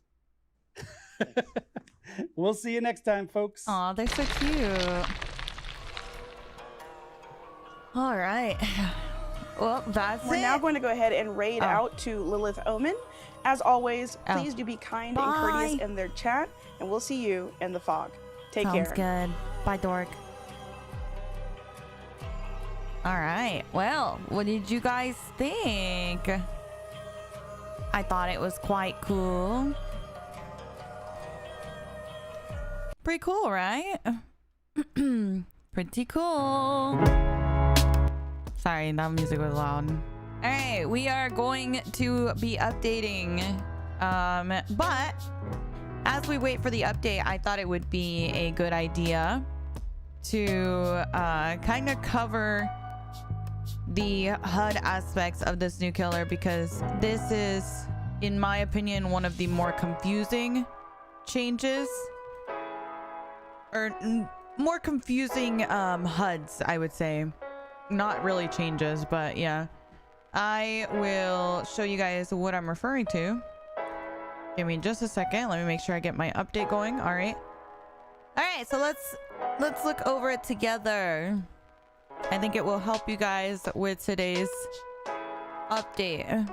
We'll see you next time, folks. Aw, they're so cute. All right. Well, that's We're it. now going to go ahead and raid out to Lilith Omen. As always, Oh. please do be kind and courteous in their chat, and we'll see you in the fog. Take Sounds care. good. Bye, dork. All right. Well, what did you guys think? I thought it was quite cool. Pretty cool, right? Pretty cool. Sorry, that music was loud. All right, we are going to be updating. But as we wait for the update, I thought it would be a good idea to kind of cover the HUD aspects of this new killer, because this is, in my opinion, one of the more confusing changes, or more confusing HUDs, I would say. Not really changes, but yeah. I will show you guys what I'm referring to. Give me just a second. Let me make sure I get my update going. All right. So let's look over it together. I think it will help you guys with today's update.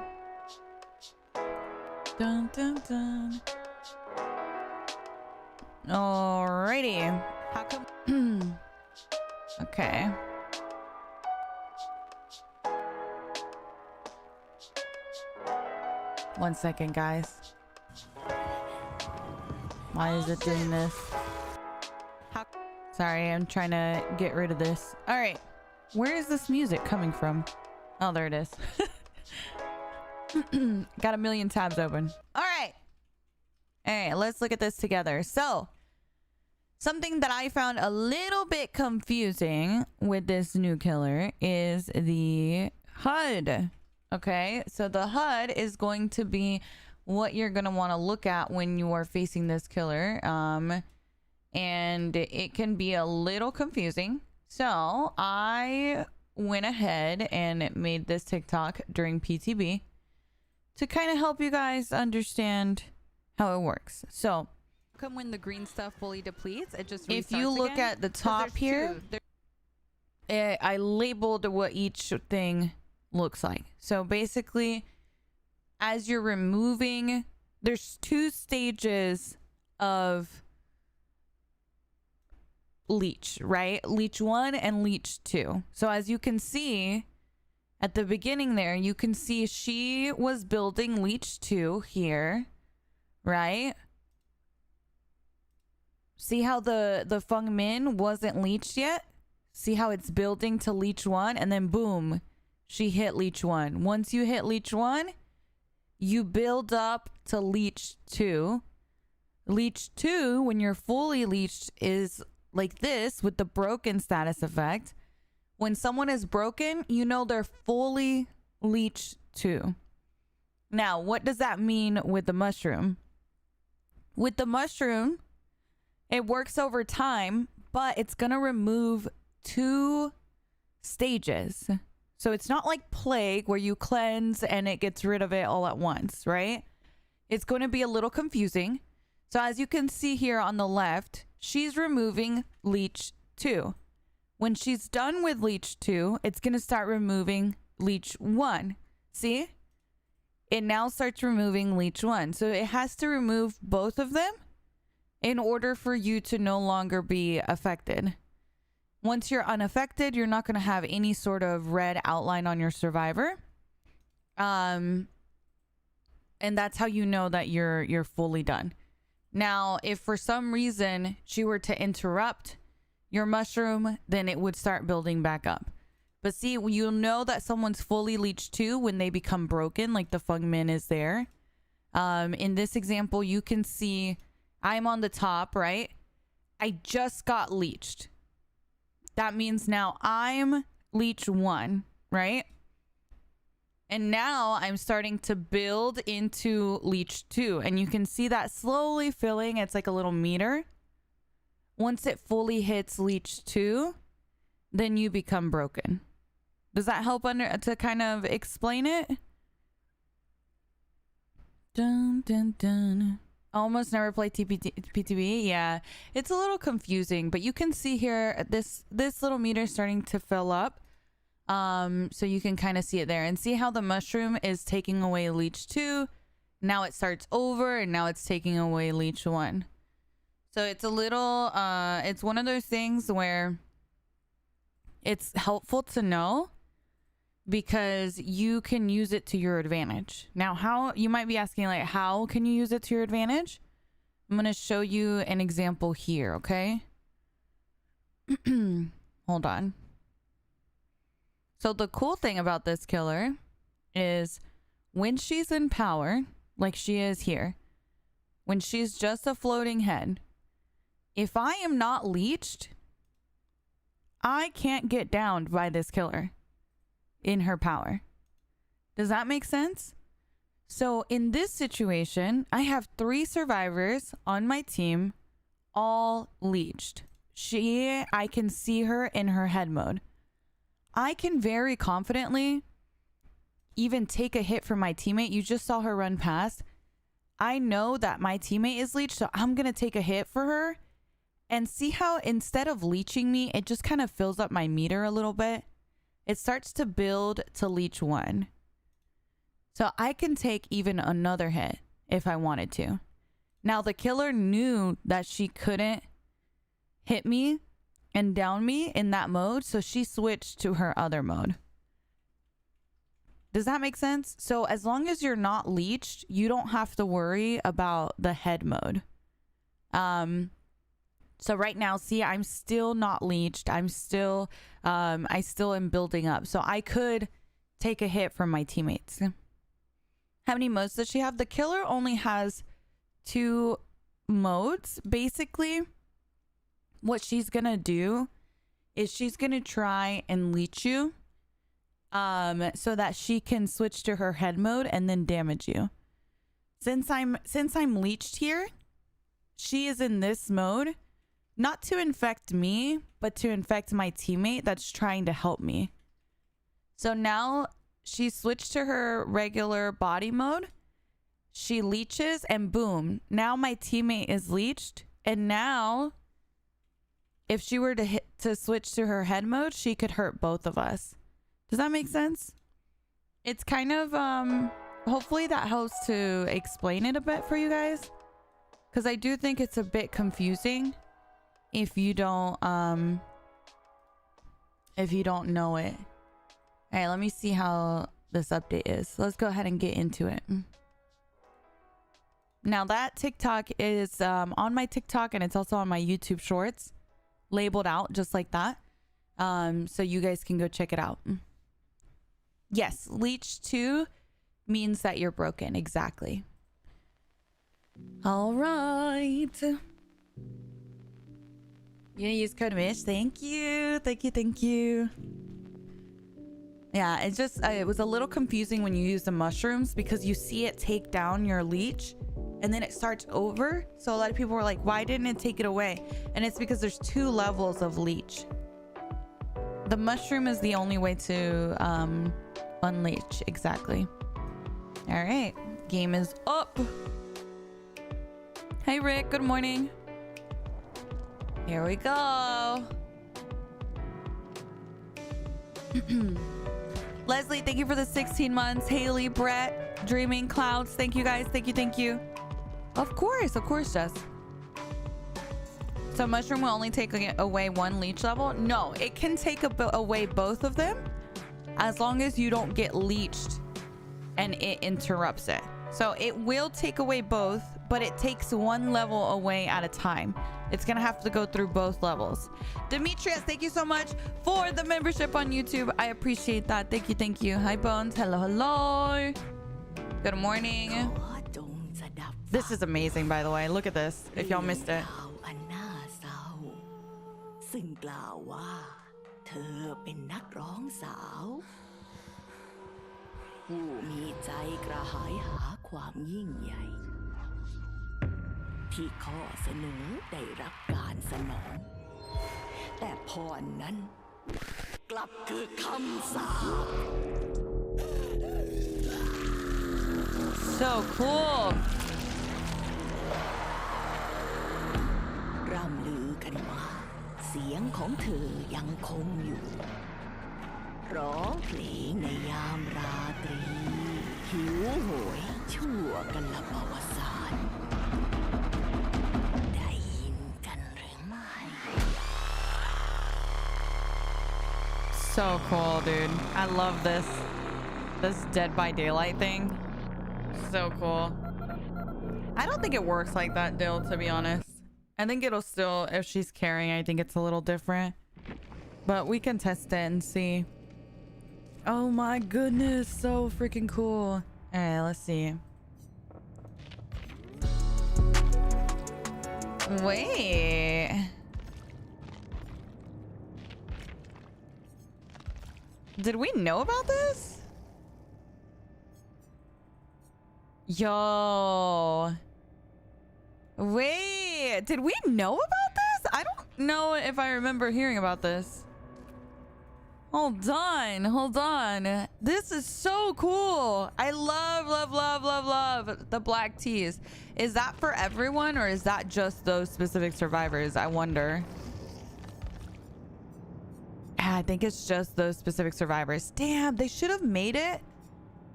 Dun, dun, dun. Alrighty. How come? Okay. One second, guys. Why is it doing this? Sorry, I'm trying to get rid of this. All right. Where is this music coming from? Oh, there it is. Got a million tabs open. All right. All right, let's look at this together. So, something that I found a little bit confusing with this new killer is the HUD. Okay, so the HUD is going to be what you're going to want to look at when you are facing this killer. And it can be a little confusing. So I went ahead and made this TikTok during PTB to kind of help you guys understand how it works. So come when the green stuff fully depletes, it just restarts. If you look again, at the top here, I labeled what each thing looks like. So basically, as you're removing, there's 2 stages of leech, right? Leech 1 and leech 2. So as you can see at the beginning there, you can see she was building leech 2 here, right? See how the Feng Min wasn't leeched yet? See how it's building to leech 1, and then boom, she hit leech 1. Once you hit leech 1, you build up to leech 2. Leech 2, when you're fully leeched, is like this with the broken status effect. When someone is broken, you know they're fully leech 2. Now, what does that mean with the mushroom? With the mushroom, it works over time, but it's going to remove 2 stages. So it's not like plague where you cleanse and it gets rid of it all at once, right? It's going to be a little confusing. So as you can see here on the left, she's removing leech 2. When she's done with leech 2, it's going to start removing leech 1. See? It now starts removing leech 1. So it has to remove both of them in order for you to no longer be affected. Once you're unaffected, you're not going to have any sort of red outline on your survivor. And that's how you know that you're fully done. Now, if for some reason she were to interrupt your mushroom, then it would start building back up. But see, you'll know that someone's fully leeched too when they become broken, like the Feng Min is there. In this example, you can see I'm on the top, right? I just got leeched. That means now I'm leech 1, right? And now I'm starting to build into leech 2. And you can see that slowly filling. It's like a little meter. Once it fully hits leech 2, then you become broken. Does that help to kind of explain it? Dun, dun, dun. Almost never play PTB. Yeah, it's a little confusing, but you can see here this little meter starting to fill up. So you can kind of see it there and see how the mushroom is taking away leech 2. Now it starts over and now it's taking away leech 1. So it's a little it's one of those things where it's helpful to know because you can use it to your advantage. Now, how you might be asking, like, how can you use it to your advantage? I'm going to show you an example here, okay? Hold on. So the cool thing about this killer is when she's in power, like she is here, when she's just a floating head, if I am not leeched, I can't get downed by this killer in her power. Does that make sense? So in this situation, I have 3 survivors on my team, all leeched. I can see her in her head mode. I can very confidently even take a hit from my teammate. You just saw her run past. I know that my teammate is leeched, so I'm going to take a hit for her. And see how instead of leeching me, it just kind of fills up my meter a little bit. It starts to build to leech 1. So I can take even another hit if I wanted to. Now the killer knew that she couldn't hit me and down me in that mode, so she switched to her other mode. Does that make sense? So as long as you're not leeched, you don't have to worry about the head mode. So right now, see, I'm still not leeched. I still am building up. So I could take a hit from my teammates. How many modes does she have? The killer only has 2 modes. Basically, what she's going to do is she's going to try and leech you so that she can switch to her head mode and then damage you. Since I'm leeched here, she is in this mode. Not to infect me, but to infect my teammate that's trying to help me. So now she switched to her regular body mode. She leeches and boom. Now my teammate is leeched. And now if she were to switch to her head mode, she could hurt both of us. Does that make sense? It's kind of, hopefully that helps to explain it a bit for you guys. Because I do think it's a bit confusing. If you don't know it. All right, let me see how this update is. Let's go ahead and get into it. Now that TikTok is on my TikTok and it's also on my YouTube shorts, labeled out just like that. So you guys can go check it out. Yes, leech 2 means that you're broken. Exactly. All right. You gonna use code Mish? Thank you. Thank you. Yeah, it's just, it was a little confusing when you use the mushrooms because you see it take down your leech and then it starts over. So a lot of people were like, why didn't it take it away? And it's because there's 2 levels of leech. The mushroom is the only way to unleash. Exactly. All right. Game is up. Hey, Rick. Good morning. Here we go. Leslie, thank you for the 16 months. Haley, Brett, Dreaming, Clouds. Thank you guys. Thank you. Of course, Jess. So mushroom will only take away 1 leech level? No, it can take away both of them as long as you don't get leeched and it interrupts it. So it will take away both, but it takes 1 level away at a time. It's gonna have to go through both levels. Demetrius, thank you so much for the membership on YouTube. I appreciate that. Thank you. Hi, Bones. Hello. Good morning. This is amazing, by the way. Look at this, if y'all missed it. ซึ่งกล่าวว่าเธอเป็นนักร้องสาวผู้มีใจกระหายหาความยิ่งใหญ่ที่ข้อเสนอได้รับการสนองแต่พรนั้น กลับคือคำสาป So cool. ร่ำลือกันว่าเสียงของเธอยังคงอยู่ร้องเพลงในยามราตรีหิวโหยชั่วกันละประวัติศาสตร์ได้ยินกันหรือไม่ So cool, dude. I love this. This Dead by Daylight thing. So cool. I don't think it works like that, Dill, to be honest. I think it'll still, if she's carrying, I think it's a little different. But we can test it and see. Oh my goodness, so freaking cool. Alright, let's see. Wait. Did we know about this? Yo. Wait, did we know about this? I don't know if I remember hearing about this. Hold on. This is so cool. I love the black teas. Is that for everyone or is that just those specific survivors? I wonder. I think it's just those specific survivors. Damn, they should have made it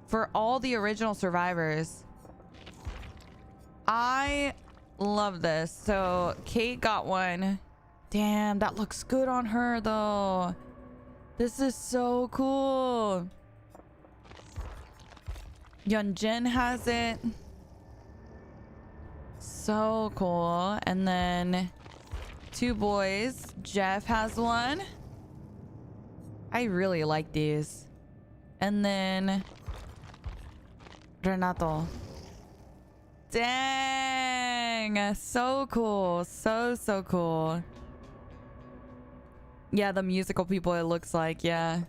for all the original survivors. I love this. So Kate got one. Damn, that looks good on her though. This is so cool. Yeonjin has it. So cool. And then 2 boys. Jeff has one. I really like these. And then Renato. Dang, so cool. So cool. Yeah, the musical people, it looks like. Yeah,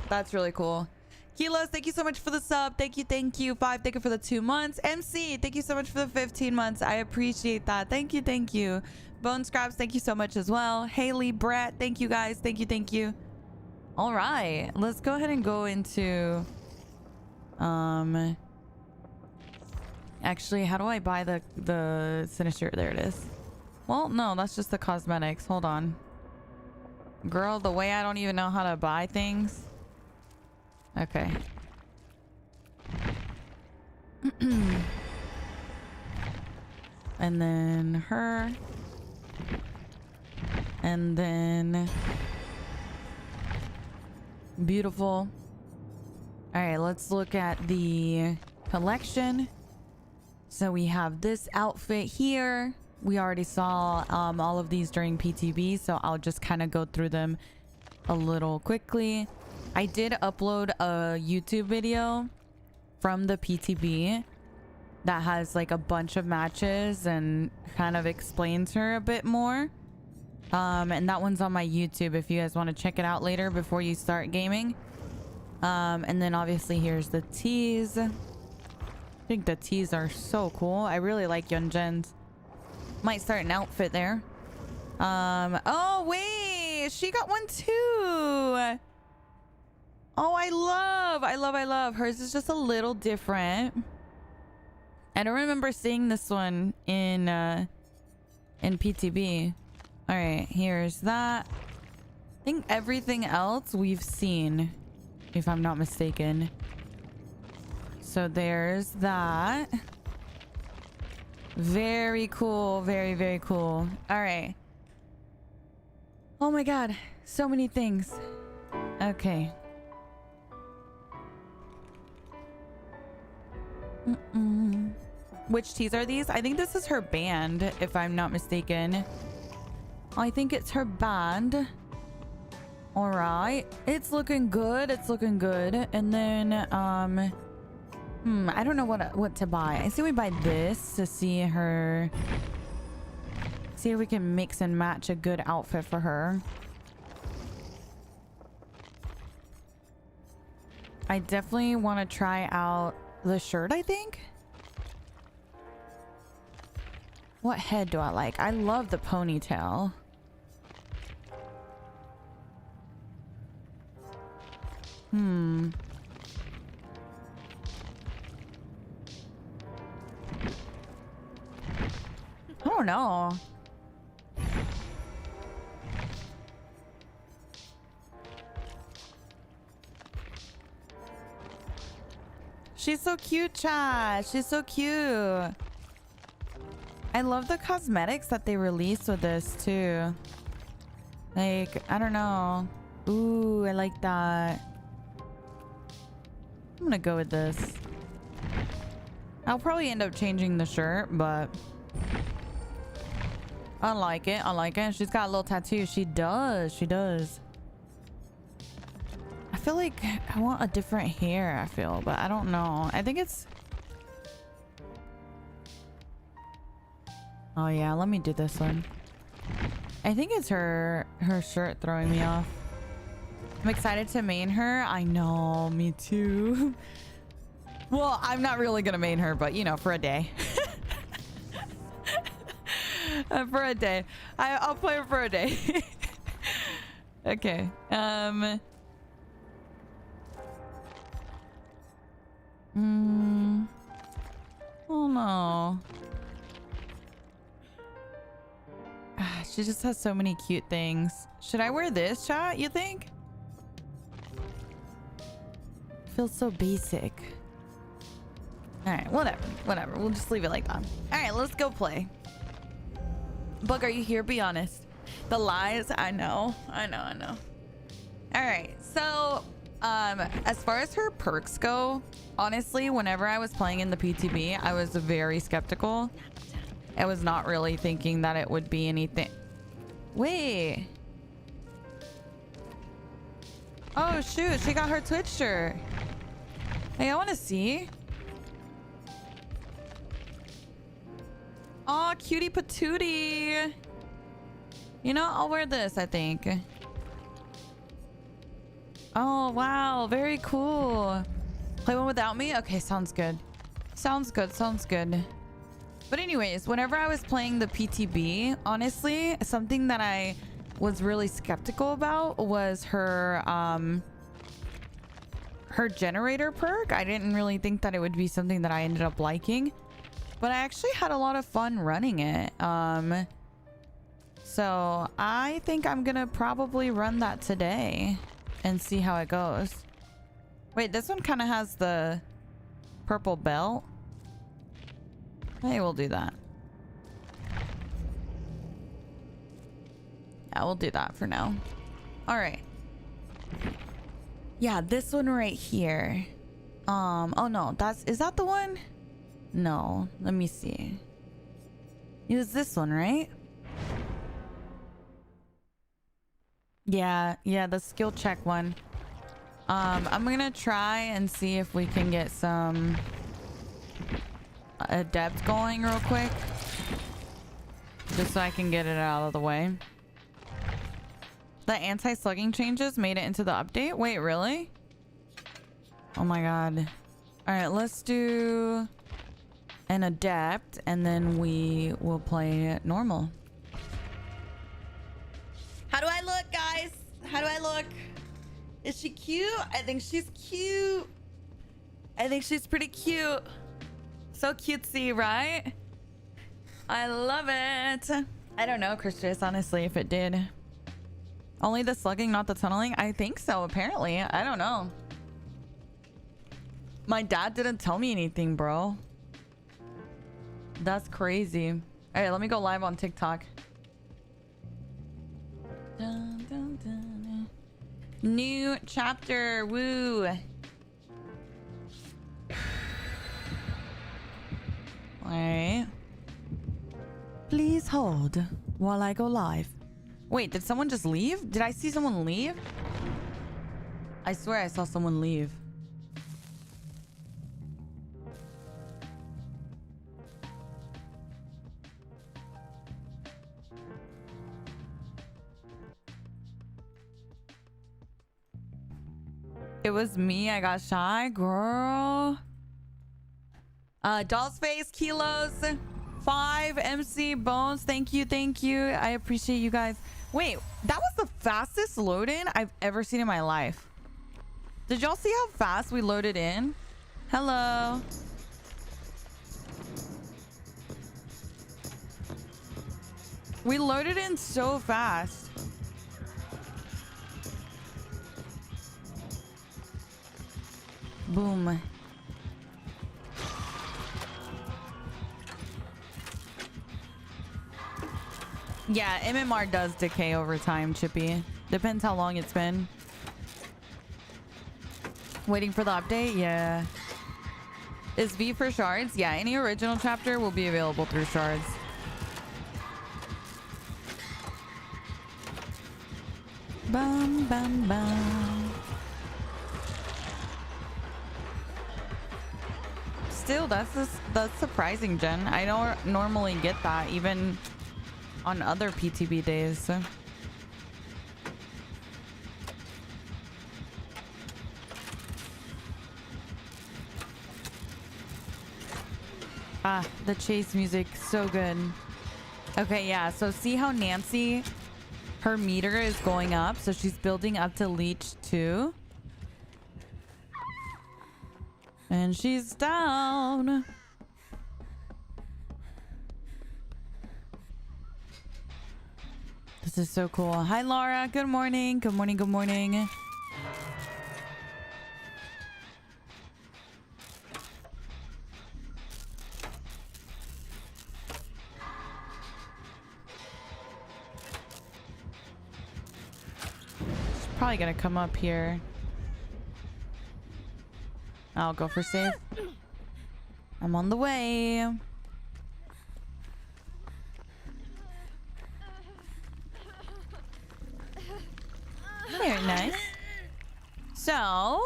that's really cool. Kilos, thank you so much for the sub. Thank you. 5, thank you for the 2 months. MC, thank you so much for the 15 months. I appreciate that. Thank you. Bone Scraps, thank you so much as well. Haley, Brett, thank you guys. Thank you. All right, let's go ahead and go into actually, how do I buy the Sinister? There it is. Well, no, that's just the cosmetics. Hold on. Girl, the way I don't even know how to buy things. Okay. And then her. And then beautiful. All right, let's look at the collection. So we have this outfit here. We already saw all of these during PTB, so I'll just kind of go through them a little quickly. I did upload a YouTube video from the PTB that has like a bunch of matches and kind of explains her a bit more. And that one's on my YouTube if you guys want to check it out later before you start gaming. And then obviously here's the tees. I think the tees are so cool. I really like Yeonjin's. Might start an outfit there. Oh wait, she got one too. Oh, I love. Hers is just a little different. I don't remember seeing this one in PTB. All right, here's that. I think everything else we've seen, if I'm not mistaken. So there's that. Very cool. Very cool. All right. Oh my god, so many things. Okay. Which tees are these? I think this is her band, if I'm not mistaken. I think it's her band. All right, it's looking good. And then I don't know what to buy. I say we buy this to see her, see if we can mix and match a good outfit for her. I definitely want to try out the shirt, I think. What head do I like? I love the ponytail. I don't know. She's so cute, chat. She's so cute. I love the cosmetics that they released with this too. Like, I don't know. Ooh, I like that. I'm gonna go with this. I'll probably end up changing the shirt, but I like it. I like it. She's got a little tattoo. She does. She does. I feel like I want a different hair, I feel, but I don't know. I think it's... Oh yeah, let me do this one. I think it's her shirt throwing me off. I'm excited to main her. I know, me too. Well, I'm not really gonna main her, but you know, for a day. For a day. I'll play her for a day. Okay. Oh no. She just has so many cute things. Should I wear this, chat, you think? Feels so basic. Alright, whatever. We'll just leave it like that. Alright, let's go play. Bug, are you here? Be honest. The lies, I know. Alright, so as far as her perks go, honestly, whenever I was playing in the PTB, I was very skeptical. I was not really thinking that it would be anything. Wait. Oh shoot, she got her Twitch shirt. Hey, I want to see. Oh, cutie patootie. You know, I'll wear this, I think. Oh, wow. Very cool. Play one without me? Okay, sounds good. Sounds good. But anyways, whenever I was playing the PTB, honestly, something that I was really skeptical about was her generator perk. I didn't really think that it would be something that I ended up liking, but I actually had a lot of fun running it. So I think I'm gonna probably run that today and see how it goes. Wait, this one kind of has the purple belt. Hey, we'll do that. Yeah, we'll do that for now. All right. Yeah, this one right here. Oh no, is that the one? No, let me see. Use this one, right? Yeah, the skill check one. I'm gonna try and see if we can get some adept going real quick, just so I can get it out of the way. The anti-slugging changes made it into the update? Wait, really? Oh my god. All right, let's do an adept and then we will play normal. How do I look, guys? How do I look? Is she cute? I think she's cute. I think she's pretty cute. So cutesy, right? I love it. I don't know, Christus, honestly, if it did. Only the slugging, not the tunneling? I think so, apparently. I don't know. My dad didn't tell me anything, bro. That's crazy. All right, let me go live on TikTok. Dun, dun, dun. New chapter, woo. Alright. Please hold while I go live. Wait, did someone just leave? Did I see someone leave? I swear I saw someone leave. It was me. I got shy, girl. Doll's face, kilos, 5 MC bones. Thank you. I appreciate you guys. Wait, that was the fastest load in I've ever seen in my life. Did y'all see how fast we loaded in? Hello. We loaded in so fast. Boom. Yeah, MMR does decay over time, Chippy. Depends how long it's been. Waiting for the update? Yeah. Is V for shards? Yeah, any original chapter will be available through shards. Bum, bum, bum. Still, that's surprising, Jen. I don't normally get that, even on other PTB days. Ah, the chase music, so good. Okay, yeah, so see how Nancy, her meter is going up, so she's building up to Leech 2. And she's down. This is so cool. Hi, Laura. Good morning. Good morning. Good morning. She's probably gonna come up here. I'll go for save. I'm on the way. Very nice. So,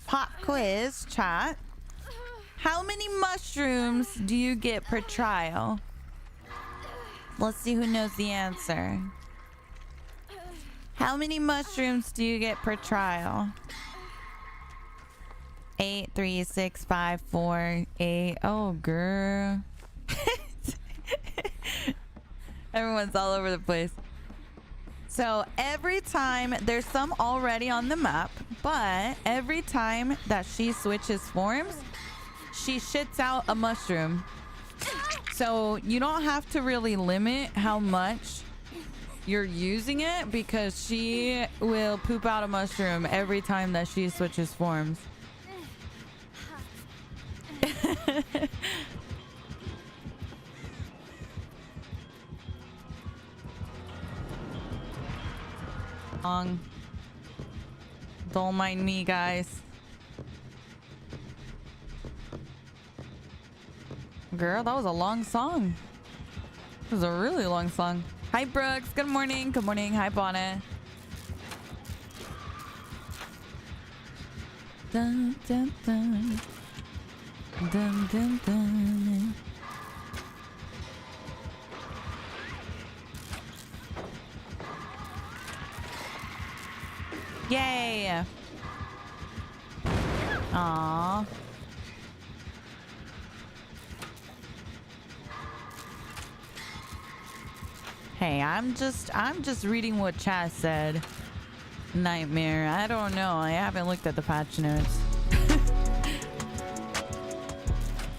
pop quiz chat. How many mushrooms do you get per trial? Let's see who knows the answer. How many mushrooms do you get per trial? 8, 3, 6, 5, 4, 8. Oh, girl. Everyone's all over the place. So every time, there's some already on the map, but every time that she switches forms, she shits out a mushroom. So you don't have to really limit how much you're using it, because she will poop out a mushroom every time that she switches forms. Don't mind me, guys. Girl, that was a long song. It was a really long song. Hi, Brooks. Good morning. Good morning. Hi, Bonnet. Dun, dun, dun. Dun, dun, dun. Yay! Aww. Hey, I'm just reading what Chaz said. Nightmare. I don't know. I haven't looked at the patch notes.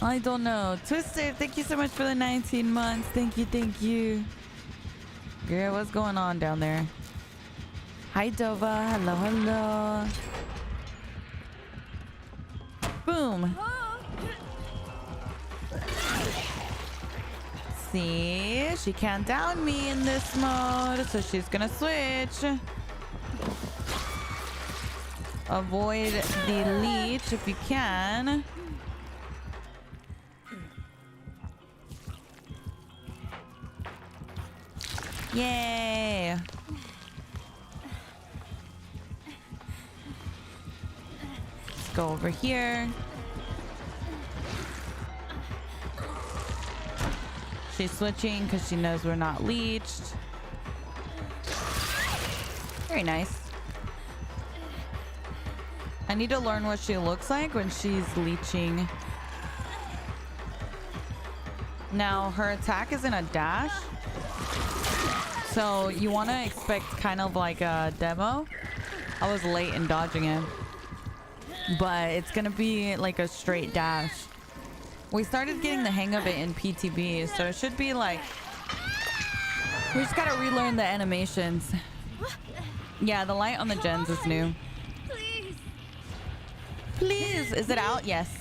I don't know. Twister, thank you so much for the 19 months. Thank you, thank you. Girl, what's going on down there? Hi, Dova. Hello, hello. Boom. See, she can't down me in this mode, so she's gonna switch. Avoid the leech if you can. Yay! Let's go over here. She's switching because she knows we're not leeched. Very nice. I need to learn what she looks like when she's leeching. Now, her attack is in a dash. So you want to expect kind of like a demo. I was late in dodging him. But it's gonna be like a straight dash. We started getting the hang of it in PTB, so it should be like... We just gotta relearn the animations. Yeah, the light on the gens is new. Please. Please! Is it out? Yes.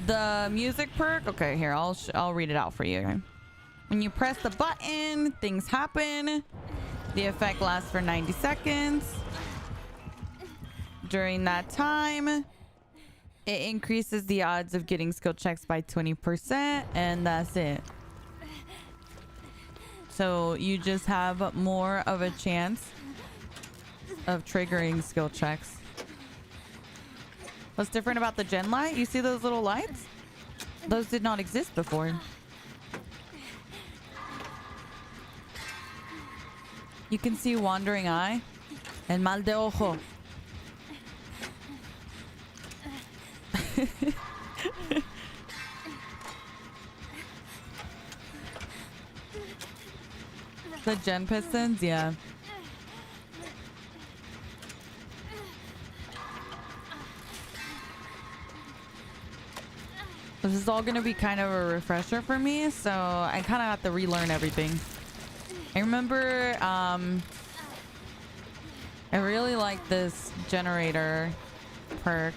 The music perk? Okay, here, I'll read it out for you. When you press the button, things happen. The effect lasts for 90 seconds. During that time, it increases the odds of getting skill checks by 20%, and that's it. So you just have more of a chance of triggering skill checks. What's different about the gen light? You see those little lights? Those did not exist before. You can see Wandering Eye and Mal de Ojo. The gen pistons, yeah. This is all gonna be kind of a refresher for me, so I kind of have to relearn everything. I remember, I really like this generator perk.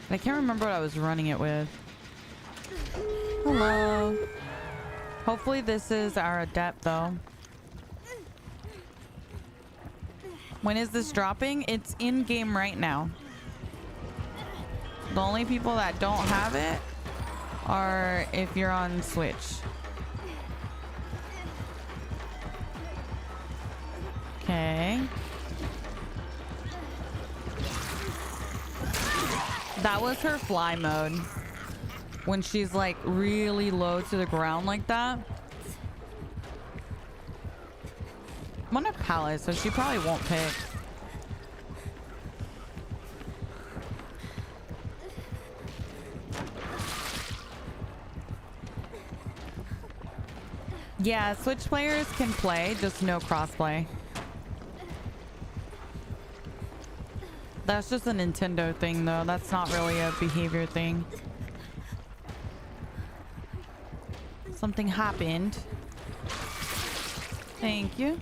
I can't remember what I was running it with. Hello. Hopefully this is our adept though. When is this dropping? It's in game right now. The only people that don't have it are if you're on Switch. Okay. That was her fly mode. When she's like really low to the ground like that. I'm on a pallet, so she probably won't pick. Yeah, Switch players can play, just no crossplay. That's just a Nintendo thing though. That's not really a behavior thing. Something happened. Thank you.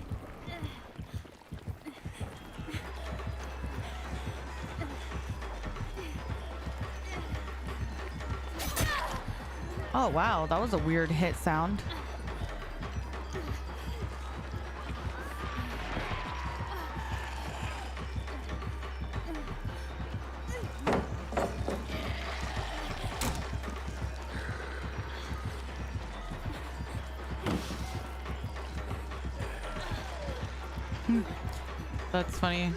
Oh wow, that was a weird hit sound. That's funny.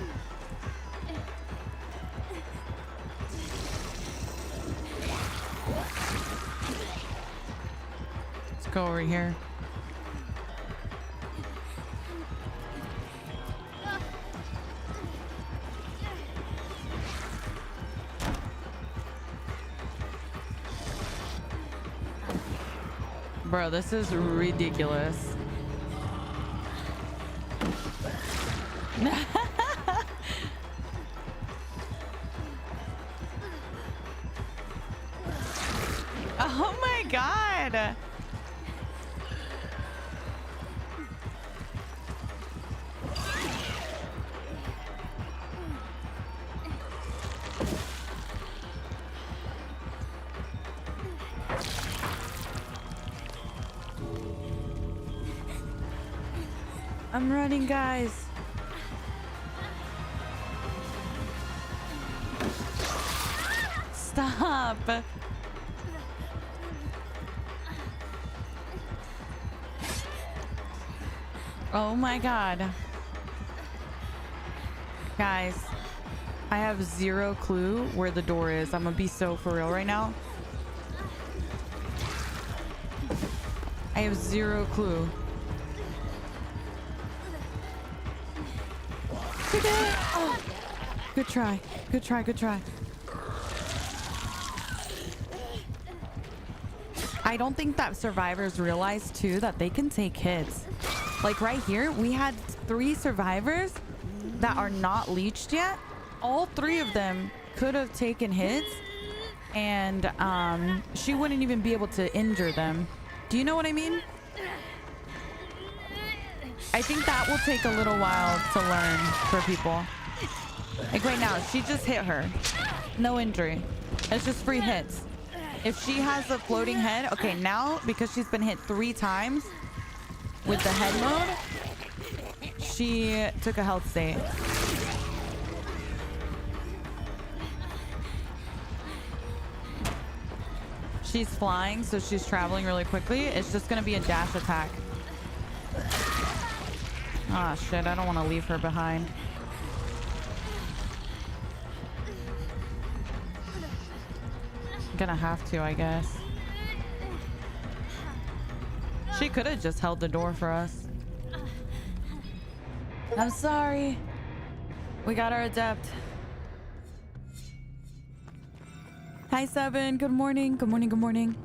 Let's go over here. Bro, this is ridiculous. Oh my god. I'm running, guys. Stop. Oh my god. Guys, I have zero clue where the door is. I'm gonna be so for real right now. I have zero clue. We did it! Oh. Good try. Good try. Good try. I don't think that survivors realize too that they can take hits. Like right here, we had 3 survivors that are not leeched yet. All 3 of them could have taken hits, and she wouldn't even be able to injure them. Do you know what I mean? I think that will take a little while to learn for people. Like right now, she just hit her. No injury. It's just free hits. If she has a floating head, okay, now because she's been hit 3 times with the head mode, she took a health state. She's flying, so she's traveling really quickly. It's just gonna be a dash attack. Ah, shit, I don't want to leave her behind. I'm gonna have to, I guess. She could have just held the door for us. I'm sorry. We got our adept. Hi, Seven. Good morning. Good morning. Good morning.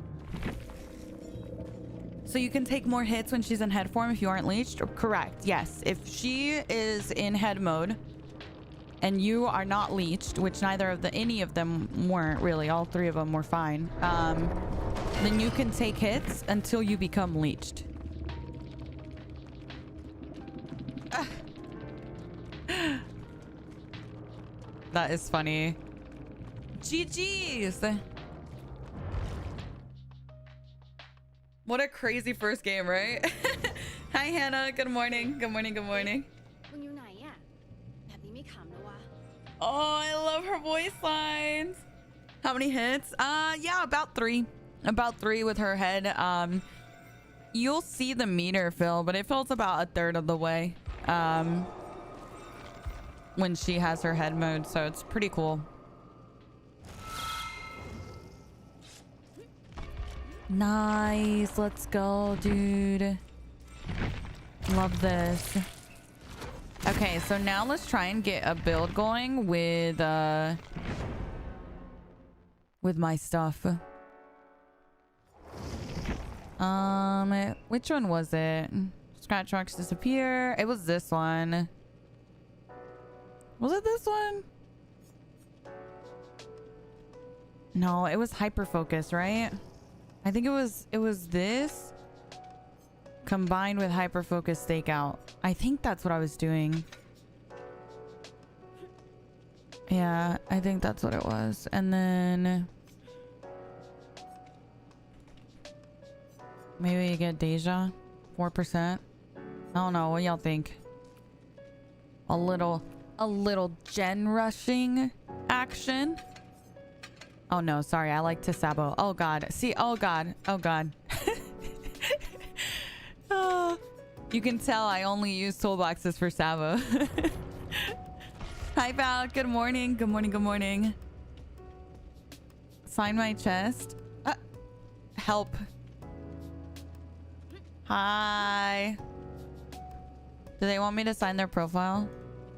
So you can take more hits when she's in head form if you aren't leeched? Correct. Yes. If she is in head mode and you are not leeched, which neither of any of them weren't really, all 3 of them were fine, then you can take hits until you become leeched. That is funny. GG's. What a crazy first game, right? Hi, Hannah. Good morning. Good morning. Good morning. Oh, I love her voice lines. How many hits? Yeah, about 3. About 3 with her head. You'll see the meter fill, but it fills about a third of the way. When she has her head mode, so it's pretty cool. Nice. Let's go, dude. Love this. Okay, so now let's try and get a build going with my stuff. Which one was it? Scratch marks disappear. It was this one. Was it this one? No, it was hyper focus, right? I think it was this combined with hyper focus stakeout. I think that's what I was doing. Yeah, I think that's what it was. And then maybe you get Deja 4%. I don't know. What y'all think? A little gen rushing action. Oh no, sorry. I like to sabo. Oh god. See, oh god. Oh god. Oh, you can tell I only use toolboxes for sabo. Hi Val. Good morning. Good morning. Good morning. Sign my chest. Help. Hi. Do they want me to sign their profile?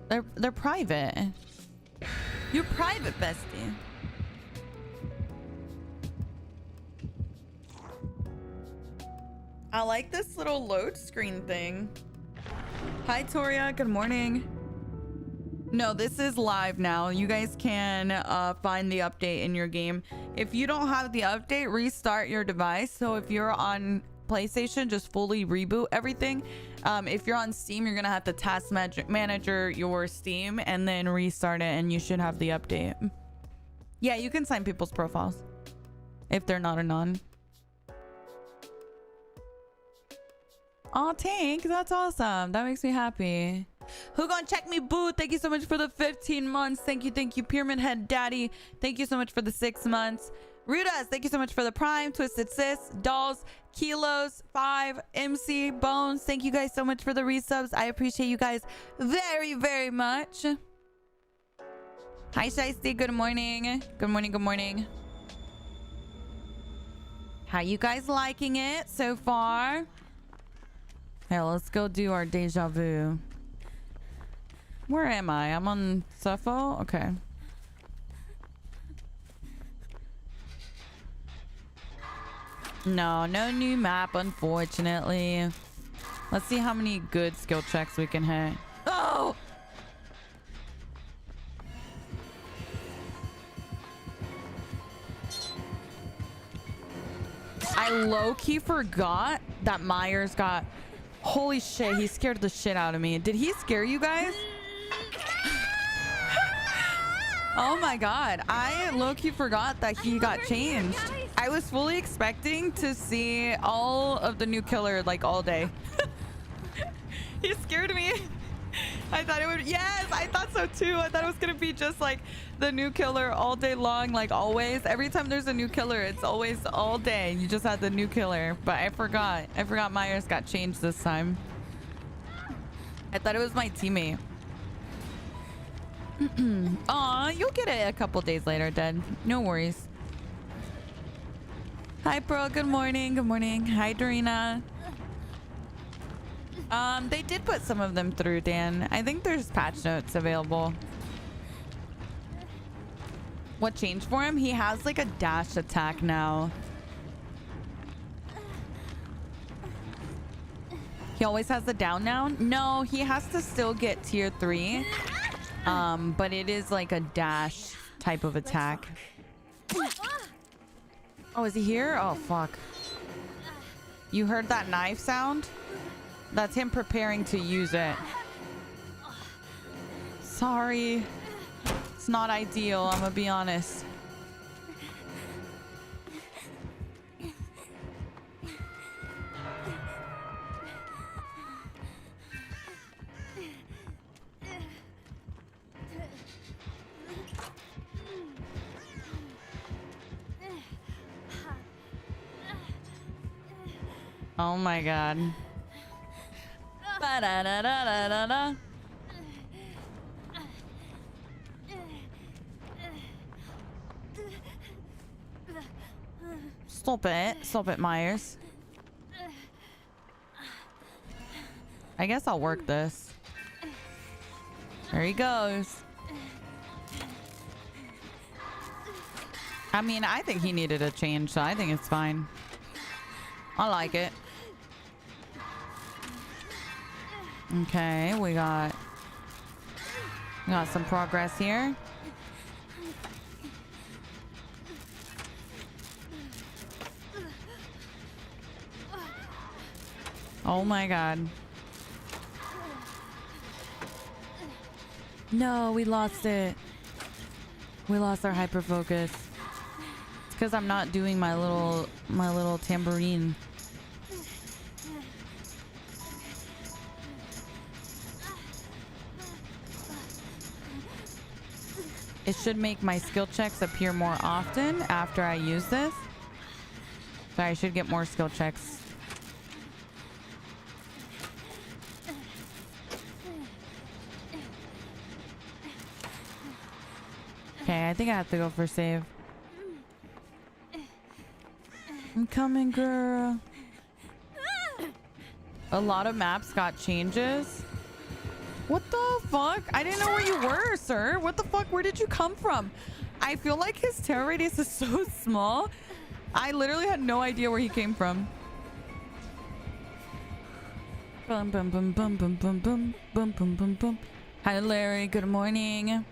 They're private. You're private, bestie. I like this little load screen thing. Hi, Toria. Good morning. No, this is live now. You guys can find the update in your game. If you don't have the update, restart your device. So if you're on PlayStation, just fully reboot everything. If you're on Steam, you're gonna have to task manager your Steam and then restart it, and you should have the update. Yeah, you can sign people's profiles if they're not a non. Aw, Tank, that's awesome. That makes me happy. Who gonna check me, boo? Thank you so much for the 15 months. Thank you. Pyramid Head Daddy, thank you so much for the 6 months. Rudas, thank you so much for the Prime. Twisted Sis, Dolls, Kilos, 5, MC, Bones, thank you guys so much for the resubs. I appreciate you guys very, very much. Hi, Shiesty. Good morning. Good morning. Good morning. How you guys liking it so far? Hey, let's go do our deja vu. Where am I? I'm on Cepho? Okay. No new map, unfortunately. Let's see how many good skill checks we can hit. Oh! I low-key forgot that Myers got... Holy shit, he scared the shit out of me. Did he scare you guys? Oh my god. I low-key forgot that he got changed. I was fully expecting to see all of the new killer like all day. He scared me. I thought it would... Yes, I thought so too. I thought it was gonna be just like the new killer all day long, like always. Every time there's a new killer, it's always all day. You just had the new killer. But I forgot. I forgot Myers got changed this time. I thought it was my teammate. Aw, you'll get it a couple days later, Dead. No worries. Hi, Pearl. Good morning. Good morning. Hi, Dorina. They did put some of them through, Dan. I think there's patch notes available. What changed for him? He has like a dash attack now. He always has the down now? No, he has to still get tier 3. But it is like a dash type of attack. Oh, is he here? Oh, fuck. You heard that knife sound? That's him preparing to use it. Sorry. It's not ideal, I'm gonna be honest. Oh my god. Ba-da-da-da-da-da-da. Stop it. Stop it, Myers. I guess I'll work this. There he goes. I mean, I think he needed a change, so I think it's fine. I like it. Okay, we got some progress here. Oh my god. No, we lost it. We lost our hyper focus. It's because I'm not doing my little tambourine. It should make my skill checks appear more often after I use this. So I should get more skill checks. Okay, I think I have to go for save. I'm coming, girl. A lot of maps got changes. What the fuck? I didn't know where you were, sir. What the fuck? Where did you come from? I feel like his terror radius is so small. I literally had no idea where he came from. Bum bum bum bum bum bum bum bum bum bum bum. Hi, Larry. Good morning.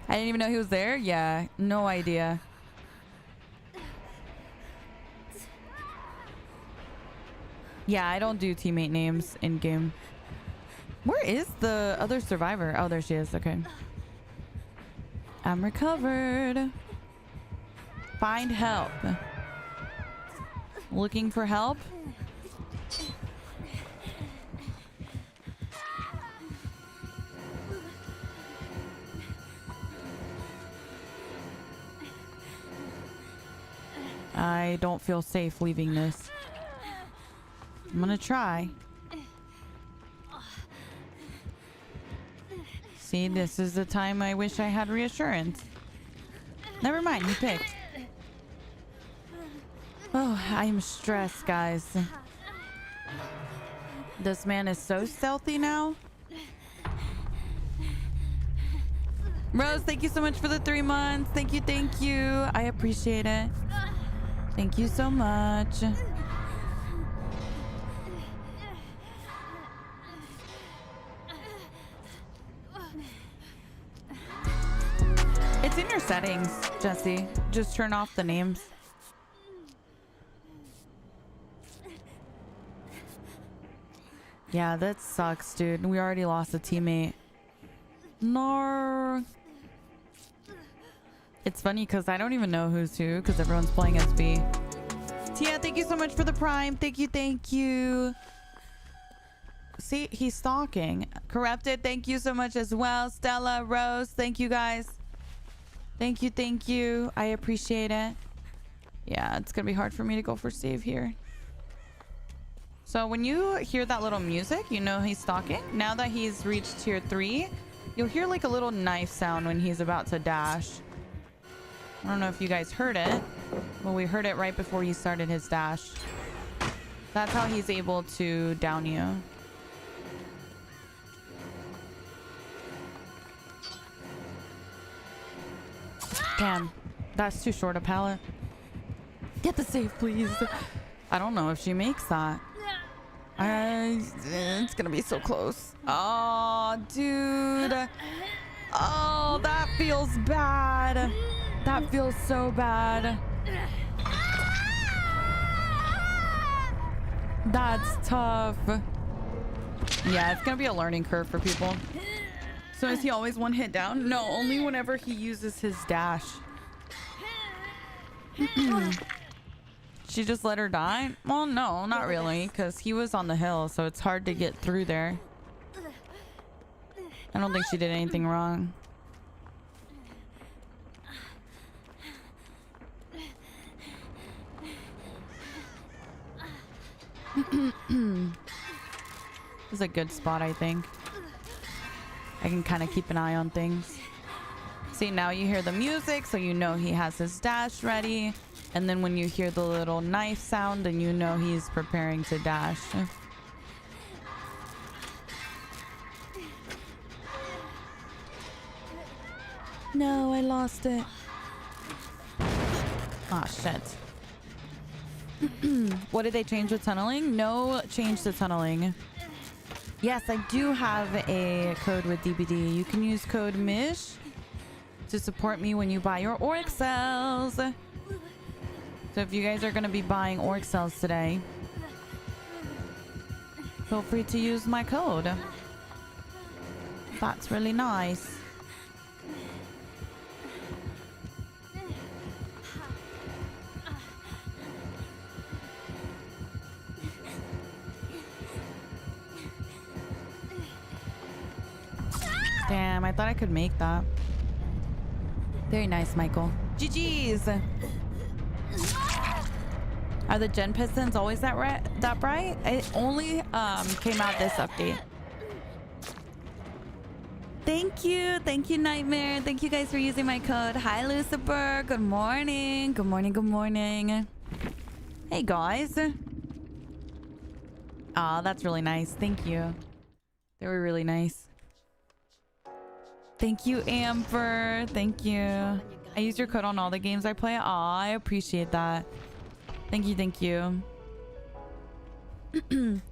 I didn't even know he was there. Yeah, no idea. Yeah, I don't do teammate names in game. Where is the other survivor? Oh, there she is. Okay. I'm recovered. Find help. Looking for help? I don't feel safe leaving this. I'm gonna try. See, this is the time I wish I had reassurance. Never mind, he picked. Oh, I'm stressed, guys. This man is so stealthy now. Rose, thank you so much for the 3 months. Thank you, thank you. I appreciate it. Thank you so much. It's in your settings, Jesse. Just turn off the names. Yeah, that sucks, dude. We already lost a teammate. No. It's funny because I don't even know who's who because everyone's playing as B. Tia, thank you so much for the prime. Thank you, thank you. See, he's stalking. Corrupted, thank you so much as well. Stella, Rose, thank you guys. Thank you, thank you. I appreciate it. Yeah, it's gonna be hard for me to go for save here. So when you hear that little music, you know he's stalking. Now that he's reached tier 3, you'll hear like a little knife sound when he's about to dash. I don't know if you guys heard it. Well, we heard it right before he started his dash. That's how he's able to down you. Damn, that's too short a pallet. Get the save, please. I don't know if she makes that. It's gonna be so close. Oh, dude. Oh, that feels bad. That feels so bad. That's tough. Yeah, it's gonna be a learning curve for people. So is he always one hit down? No, only whenever he uses his dash. She just let her die? Well, no, not really, because he was on the hill, so it's hard to get through there. I don't think she did anything wrong. This is a good spot, I think. I can kind of keep an eye on things. See, now you hear the music, so you know he has his dash ready. And then when you hear the little knife sound, then you know he's preparing to dash. No, I lost it. Ah, shit. What did they change with tunneling? No change to tunneling. Yes, I do have a code with DBD. You can use code MISH to support me when you buy your Oryx cells. So if you guys are going to be buying Oryx cells today, feel free to use my code. That's really nice. Damn, I thought I could make that. Very nice, Michael. GG's. Are the gen pistons always that bright? It only came out this update. Thank you, Nightmare. Thank you guys for using my code. Hi, Lucifer. Good morning. Good morning. Good morning. Hey, guys. Aw, that's really nice. Thank you. They were really nice. Thank you, Amber. Thank you. I use your code on all the games I play. Aw, I appreciate that. Thank you, thank you.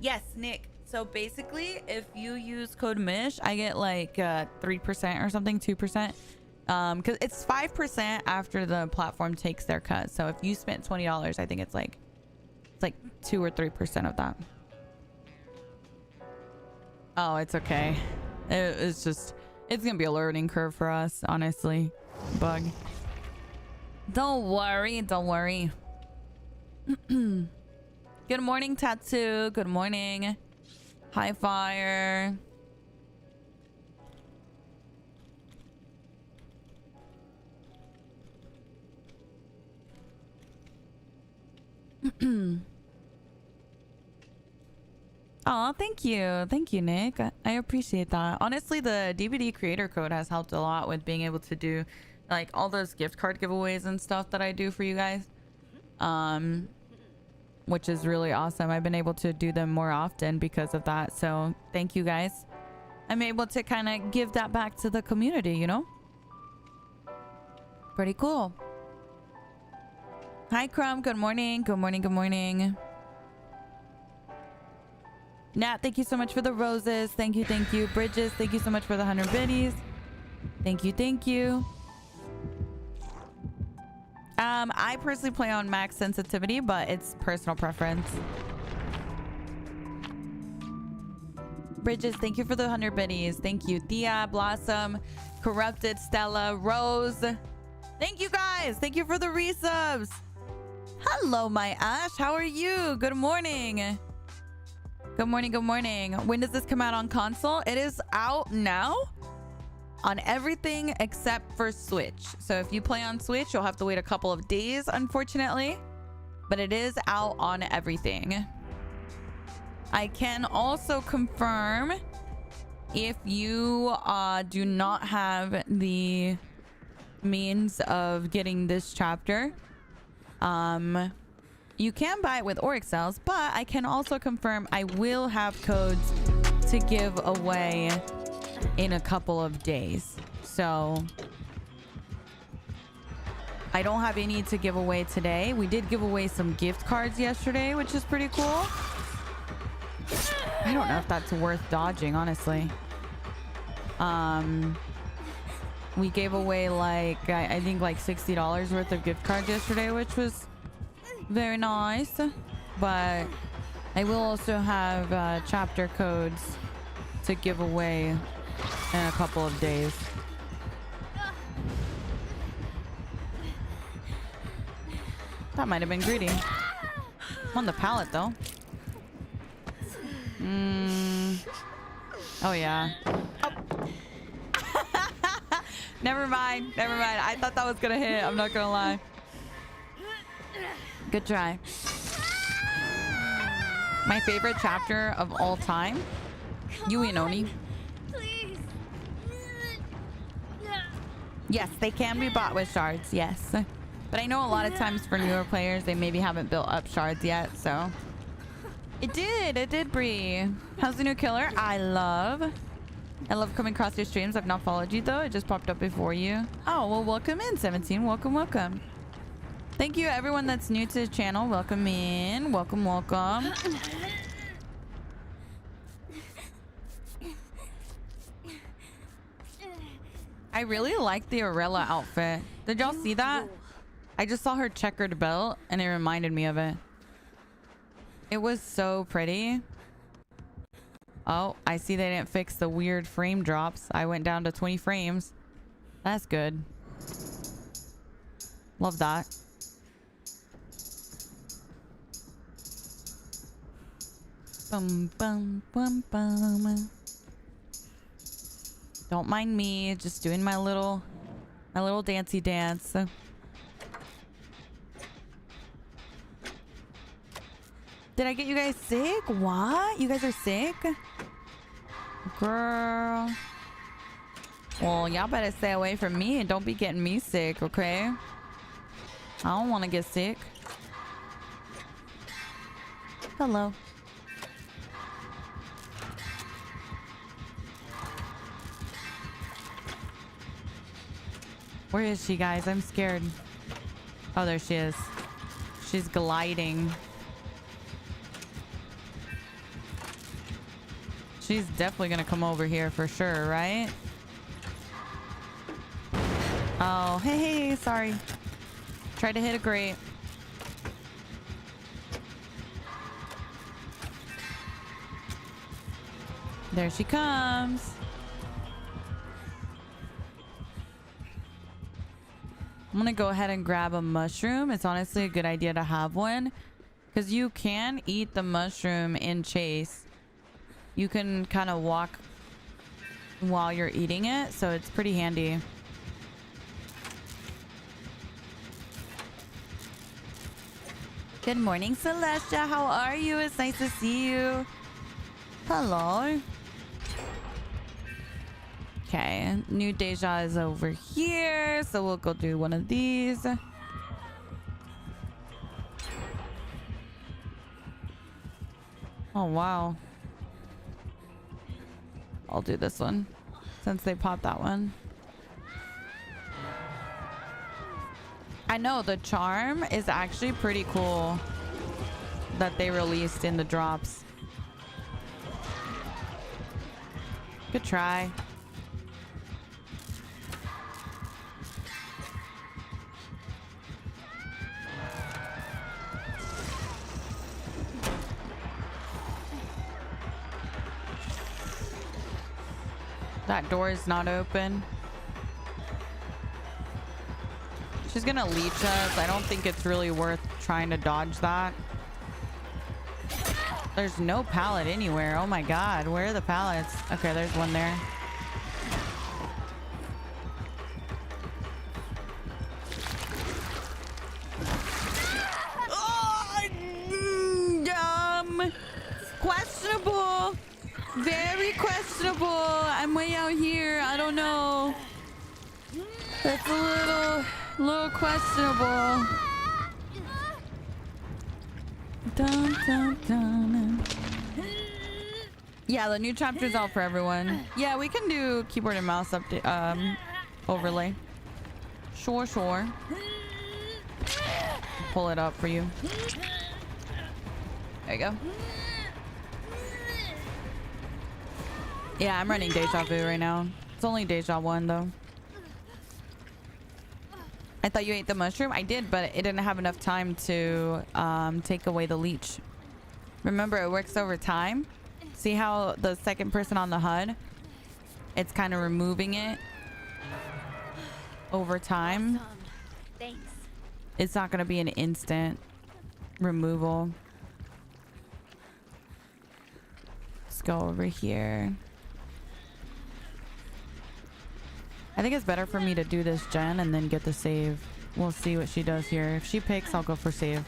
Yes, Nick. So basically, if you use code MISH, I get like 3% or something, 2%. Because it's 5% after the platform takes their cut. So if you spent $20, I think it's like 2 or 3% of that. Oh, it's okay. It's just... It's gonna be a learning curve for us, honestly. Bug. Don't worry, don't worry. Good morning, Tattoo. Good morning. Hi, Fire. Oh, thank you. Thank you, Nick. I appreciate that. Honestly, the DVD creator code has helped a lot with being able to do like all those gift card giveaways and stuff that I do for you guys. Which is really awesome. I've been able to do them more often because of that. So thank you guys. I'm able to kind of give that back to the community, you know? Pretty cool. Hi, Crumb. Good morning. Good morning. Good morning. Nat, thank you so much for the roses. Thank you. Thank you. Bridges, thank you so much for the 100 biddies. Thank you. Thank you. I personally play on max sensitivity, but it's personal preference. Bridges, thank you for the 100 biddies. Thank you. Thea, Blossom, Corrupted, Stella, Rose. Thank you guys. Thank you for the resubs. Hello, my Ash. How are you? Good morning. Good morning. Good morning. When does this come out on console? It is out now on everything except for Switch. So if you play on Switch, you'll have to wait a couple of days, unfortunately. But it is out on everything. I can also confirm if you do not have the means of getting this chapter, you can buy it with Auric cells, but I can also confirm I will have codes to give away in a couple of days. So I don't have any to give away today. We did give away some gift cards yesterday, which is pretty cool. I don't know if that's worth dodging, honestly. We gave away like I think like $60 worth of gift cards yesterday, which was very nice. But I will also have chapter codes to give away in a couple of days. That might have been greedy. I'm on the pallet though. Oh yeah. Oh. Never mind. Never mind. I thought that was gonna hit. I'm not gonna lie. Good try. My favorite chapter of all time. Yui and Oni. Please. Yes, they can be bought with shards. Yes. But I know a lot of times for newer players, they maybe haven't built up shards yet, so. It did, Bree. How's the new killer? I love coming across your streams. I've not followed you though. It just popped up before you. Oh, well, welcome in, 17. Welcome. Thank you, everyone that's new to the channel. Welcome in. Welcome. I really like the Arella outfit. Did y'all see that? I just saw her checkered belt and it reminded me of it. It was so pretty. Oh, I see they didn't fix the weird frame drops. I went down to 20 frames. That's good. Love that. Bum, bum, bum, bum. Don't mind me, just doing my little dancey dance. Did I get you guys sick? What? You guys are sick? Girl. Well, y'all better stay away from me and don't be getting me sick, okay? I don't want to get sick. Hello. Where is she, guys? I'm scared. Oh, there she is. She's gliding. She's definitely gonna come over here for sure, right? Oh, hey, sorry. Tried to hit a grate. There she comes. I'm gonna go ahead and grab a mushroom. It's honestly a good idea to have one because you can eat the mushroom in chase. You can kind of walk while you're eating it, so it's pretty handy. Good morning, Celestia. How are you? It's nice to see you. Hello. Okay, new Deja is over here, so we'll go do one of these. Oh, wow. I'll do this one since they popped that one. I know the charm is actually pretty cool that they released in the drops. Good try. That door is not open. She's gonna leech us. I don't think it's really worth trying to dodge that. There's no pallet anywhere. Oh my god, where are the pallets? Okay, there's one there. Questionable. Very questionable. I'm way out here. I don't know. That's a little questionable. Dun, dun, dun. Yeah, the new chapter's out for everyone. Yeah, we can do keyboard and mouse update overlay. Sure. Pull it up for you. There you go. Yeah, I'm running Deja Vu right now. It's only Deja 1 though. I thought you ate the mushroom. I did, but it didn't have enough time to take away the leech. Remember, it works over time. See how the second person on the HUD, it's kind of removing it over time. Thanks. It's not going to be an instant removal. Let's go over here. I think it's better for me to do this gen and then get the save. We'll see what she does here. If she picks, I'll go for save.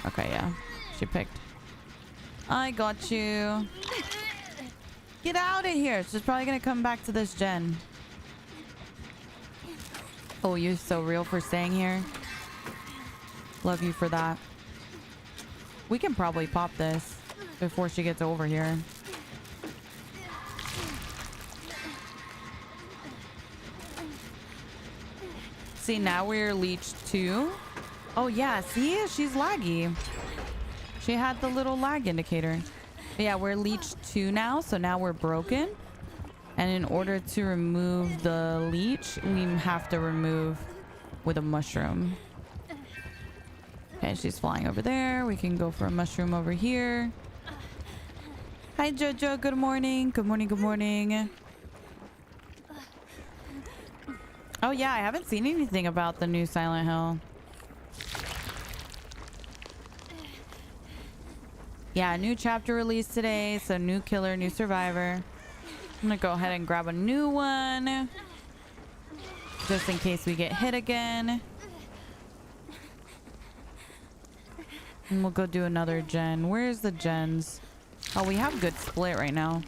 Okay, yeah. She picked. I got you. Get out of here. She's probably going to come back to this gen. Oh, you're so real for staying here. Love you for that. We can probably pop this before she gets over here. See, now we're leech 2. Oh yeah, see, she's laggy. She had the little lag indicator. But yeah, we're leech 2 now, so now we're broken. And in order to remove the leech, we have to remove with a mushroom. Okay, she's flying over there. We can go for a mushroom over here. Hi Jojo, good morning. Good morning, good morning. Oh yeah, I haven't seen anything about the new Silent Hill. Yeah, new chapter released today, so new killer, new survivor. I'm gonna go ahead and grab a new one, just in case we get hit again. And we'll go do another gen. Where's the gens? Oh, we have good split right now.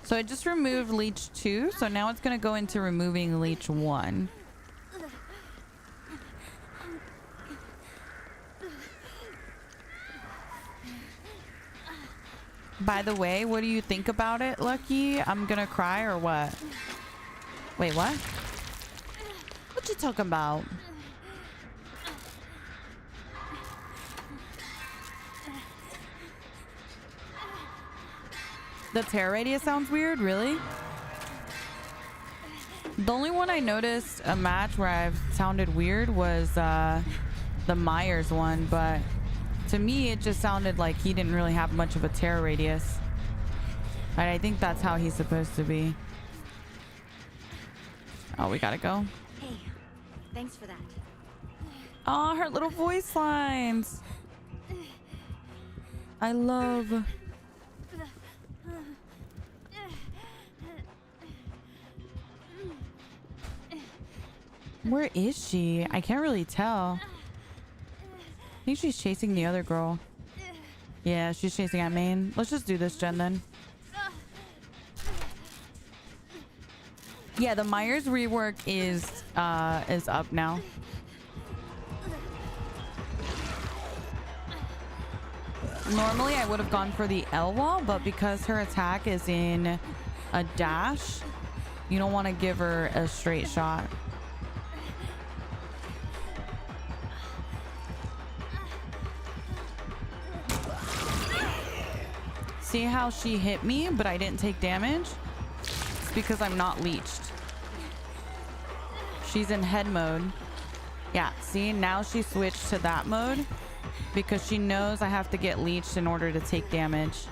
So I just removed leech 2, so now it's gonna go into removing leech 1. By the way, what do you think about it, Lucky? I'm gonna cry or what? Wait, what? What you talking about? The tear radius sounds weird, really? The only one I noticed a match where I've sounded weird was the Myers one, but to me it just sounded like he didn't really have much of a tear radius. But I think that's how he's supposed to be. Oh, we gotta go. Hey, thanks for that. Oh, her little voice lines. I love. Where is she? I can't really tell. I think she's chasing the other girl. Yeah, she's chasing at main. Let's just do this gen then. Yeah, the Myers rework is up now. Normally I would have gone for the L wall, but because her attack is in a dash, you don't want to give her a straight shot. See how she hit me, but I didn't take damage? It's because I'm not leeched. She's in head mode. Yeah, see, now she switched to that mode because she knows I have to get leeched in order to take damage.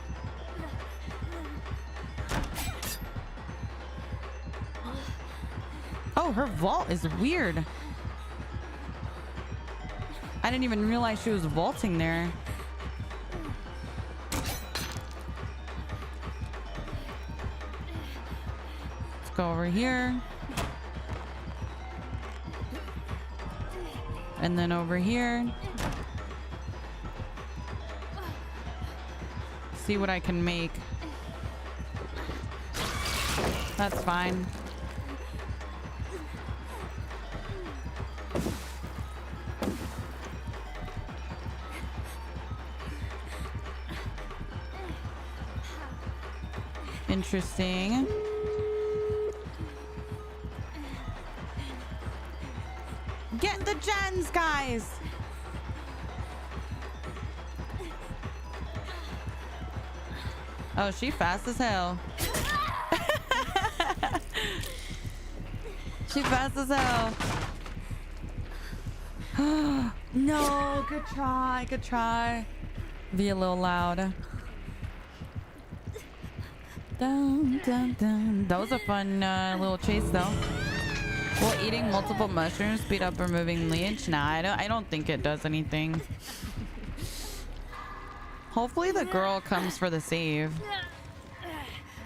Oh, her vault is weird. I didn't even realize she was vaulting there. Let's go over here. And then over here. See what I can make. That's fine. Interesting. Get the gens, guys. Oh, she fast as hell. She fast as hell. No, good try, good try. Be a little loud. Dun, dun, dun. That was a fun little chase, though. Will eating multiple mushrooms speed up removing leech? Nah, I don't think it does anything. Hopefully the girl comes for the save.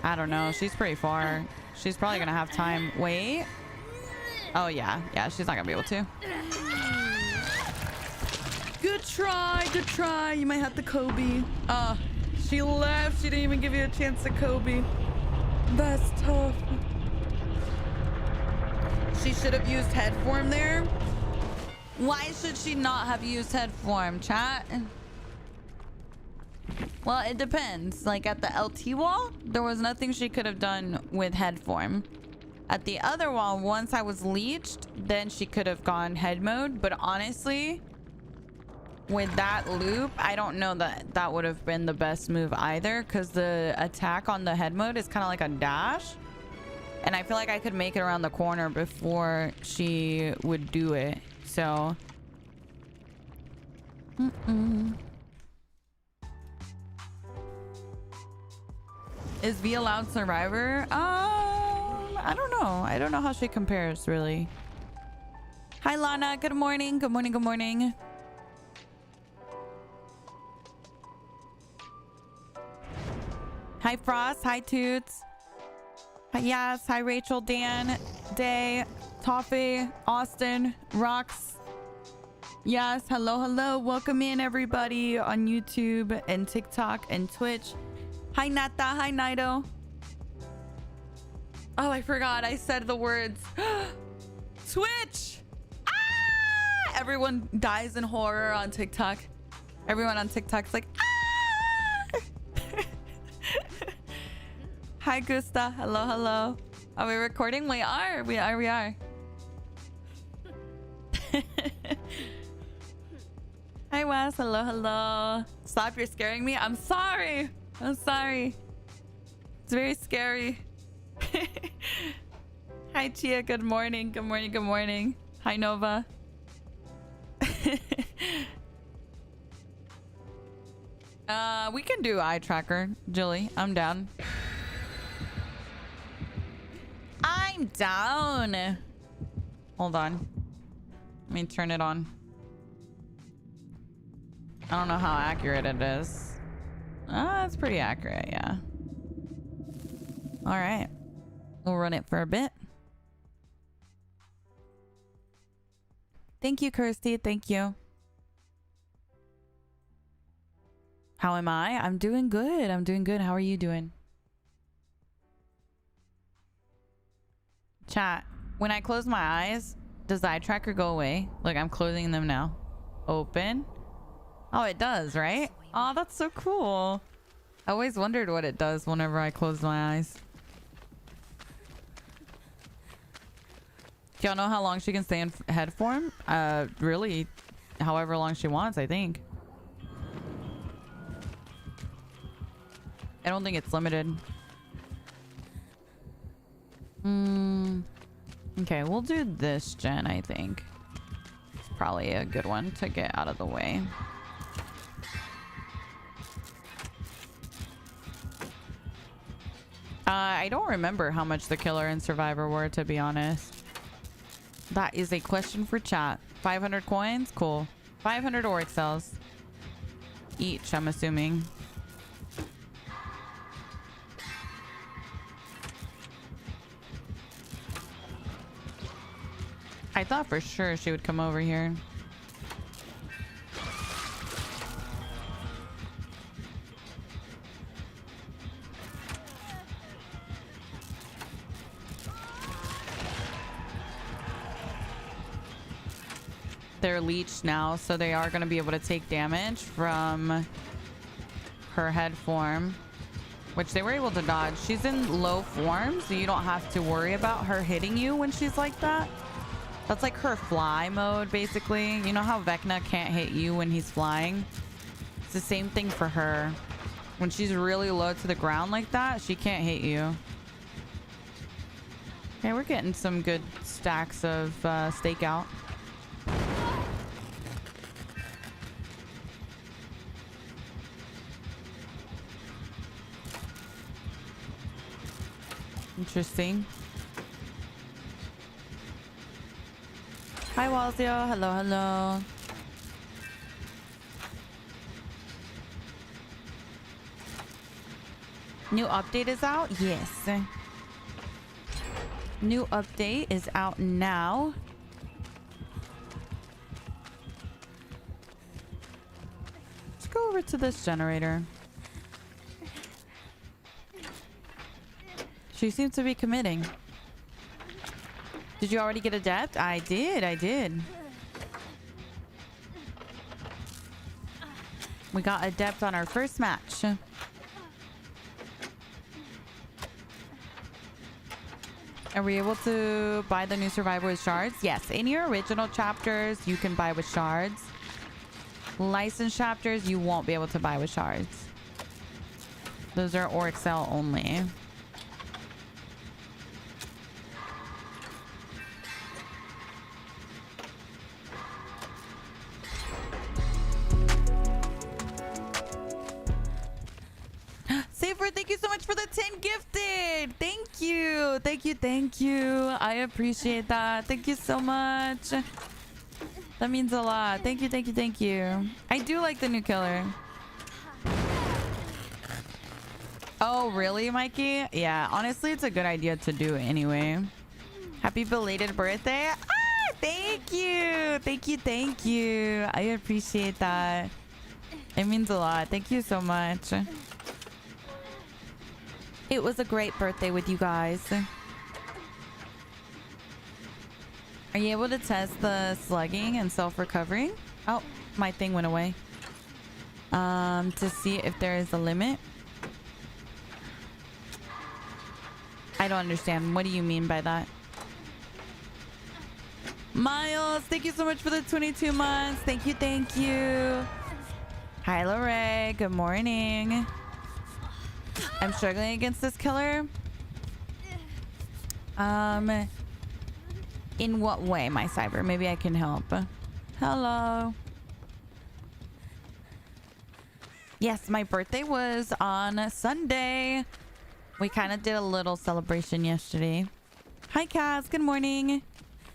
I don't know. She's pretty far. She's probably gonna have time. Wait. Oh yeah, yeah. She's not gonna be able to. Good try. Good try. You might have to Kobe. She left. She didn't even give you a chance to Kobe. That's tough. She should have used head form there. Why should she not have used head form, chat? Well, it depends. Like at the LT wall, there was nothing she could have done with head form. At the other wall, once I was leeched, then she could have gone head mode. But honestly, with that loop, I don't know that that would have been the best move either, because the attack on the head mode is kind of like a dash. And I feel like I could make it around the corner before she would do it. So. Is V allowed survivor? I don't know. I don't know how she compares, really. Hi, Lana. Good morning. Good morning. Good morning. Hi, Frost. Hi, Toots. Hi, Yas. Hi, Rachel, Dan, Day, Toffee, Austin, Rox. Yes. Hello, hello. Welcome in, everybody, on YouTube and TikTok and Twitch. Hi, Nata. Hi, Nido. Oh, I forgot. I said the words. Twitch. Ah! Everyone dies in horror on TikTok. Everyone on TikTok's like, ah! Hi, Gusta. Hello, hello. Are we recording? We are. We are. Hi, Wes. Hello, hello. Stop, you're scaring me. I'm sorry. I'm sorry. It's very scary. Hi, Chia. Good morning. Good morning. Good morning. Hi, Nova. We can do eye tracker, Jilly. I'm down. I'm down. Hold on. Let me turn it on. I don't know how accurate it is. It's pretty accurate, yeah. All right. We'll run it for a bit. Thank you, Kirsty. Thank you. How am I? I'm doing good. I'm doing good. How are you doing? Chat. When I close my eyes, does the eye tracker go away? Like, I'm closing them now. Open. Oh, it does, right? Oh, that's so cool. I always wondered what it does whenever I close my eyes. Do y'all know how long she can stay in head form? Really, however long she wants, I think. I don't think it's limited. Okay, we'll do this gen, I think. It's probably a good one to get out of the way. I don't remember how much the killer and survivor were, to be honest. That is a question for chat. 500 coins? Cool. 500 auric cells. Each, I'm assuming. I thought for sure she would come over here. They're leeched now, so they are going to be able to take damage from her head form, which they were able to dodge. She's in low form, so you don't have to worry about her hitting you when she's like that. That's like her fly mode, basically. You know how Vecna can't hit you when he's flying? It's the same thing for her. When she's really low to the ground like that, she can't hit you. Okay, we're getting some good stacks of stakeout. Interesting. Hi, Walzio. Hello, hello. New update is out? Yes. New update is out now. Let's go over to this generator. She seems to be committing. Did you already get adept? I did. We got adept on our first match. Are we able to buy the new survivor with shards? Yes, in your original chapters, you can buy with shards. Licensed chapters, you won't be able to buy with shards. Those are auric cell only. Safer, thank you so much for the 10 gifted. Thank you. I appreciate that. Thank you so much. That means a lot. Thank you. I do like the new killer. Oh, really, Mikey? Yeah, honestly, it's a good idea to do it anyway. Happy belated birthday. Ah, thank you. I appreciate that. It means a lot. Thank you so much. It was a great birthday with you guys. Are you able to test the slugging and self-recovering? Oh, my thing went away. To see if there is a limit. I don't understand. What do you mean by that? Miles, thank you so much for the 22 months. Thank you. Hi, Lorraine. Good morning. I'm struggling against this killer. In what way, my cyber? Maybe I can help. Hello. Yes, my birthday was on Sunday. We kind of did a little celebration yesterday. Hi, Cass. Good morning.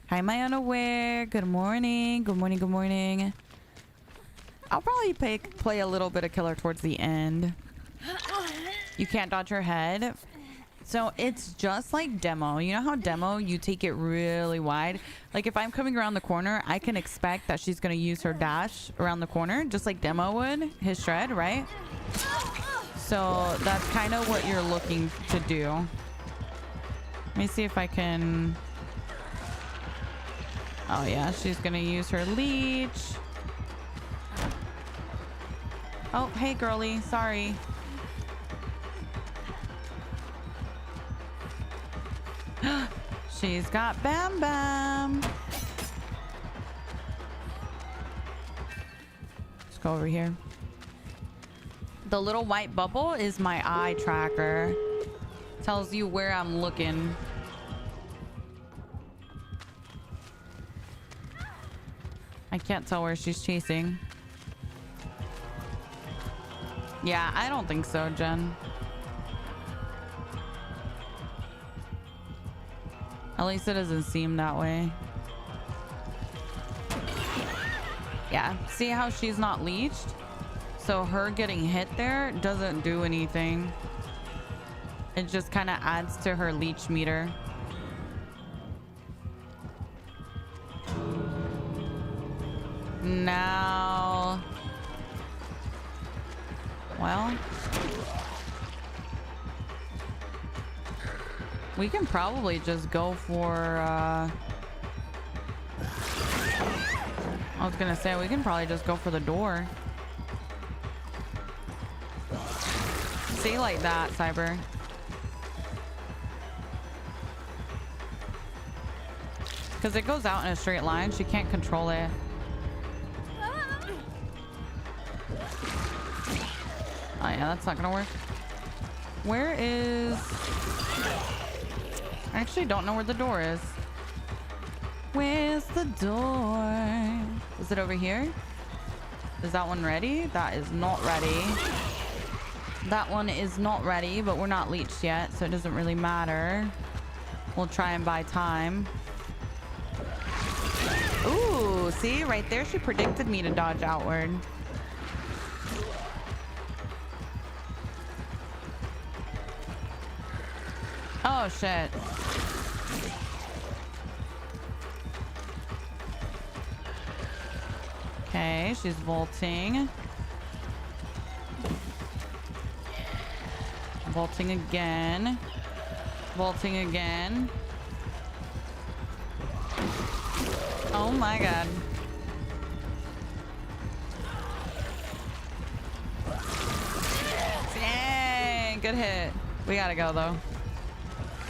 Hi, my unaware. Good morning. I'll probably play a little bit of killer towards the end. You can't dodge her head. So it's just like demo. You know how demo, you take it really wide? Like if I'm coming around the corner, I can expect that she's going to use her dash around the corner, just like demo would, his shred, right? So that's kind of what you're looking to do. Let me see if I can... Oh yeah, she's going to use her leech. Oh, hey girly, sorry. She's got Bam Bam. Let's go over here. The little white bubble is my eye tracker. Tells you where I'm looking. I can't tell where she's chasing. Yeah, I don't think so, Jen. At least it doesn't seem that way. Yeah, see how she's not leeched? So her getting hit there doesn't do anything. It just kind of adds to her leech meter. Now... Well... We can probably just go for, I was gonna say, we can probably just go for the door. See, like that, Cyber. Because it goes out in a straight line. She can't control it. Oh yeah, that's not gonna work. Where is... I actually don't know where the door is. Where's the door? Is it over here? Is that one ready? That is not ready. That one is not ready, but we're not leeched yet, so it doesn't really matter. We'll try and buy time. Ooh, see? Right there, she predicted me to dodge outward. Oh, shit. Okay, she's vaulting. Vaulting again. Vaulting again. Oh my god. Dang, good hit. We gotta go though.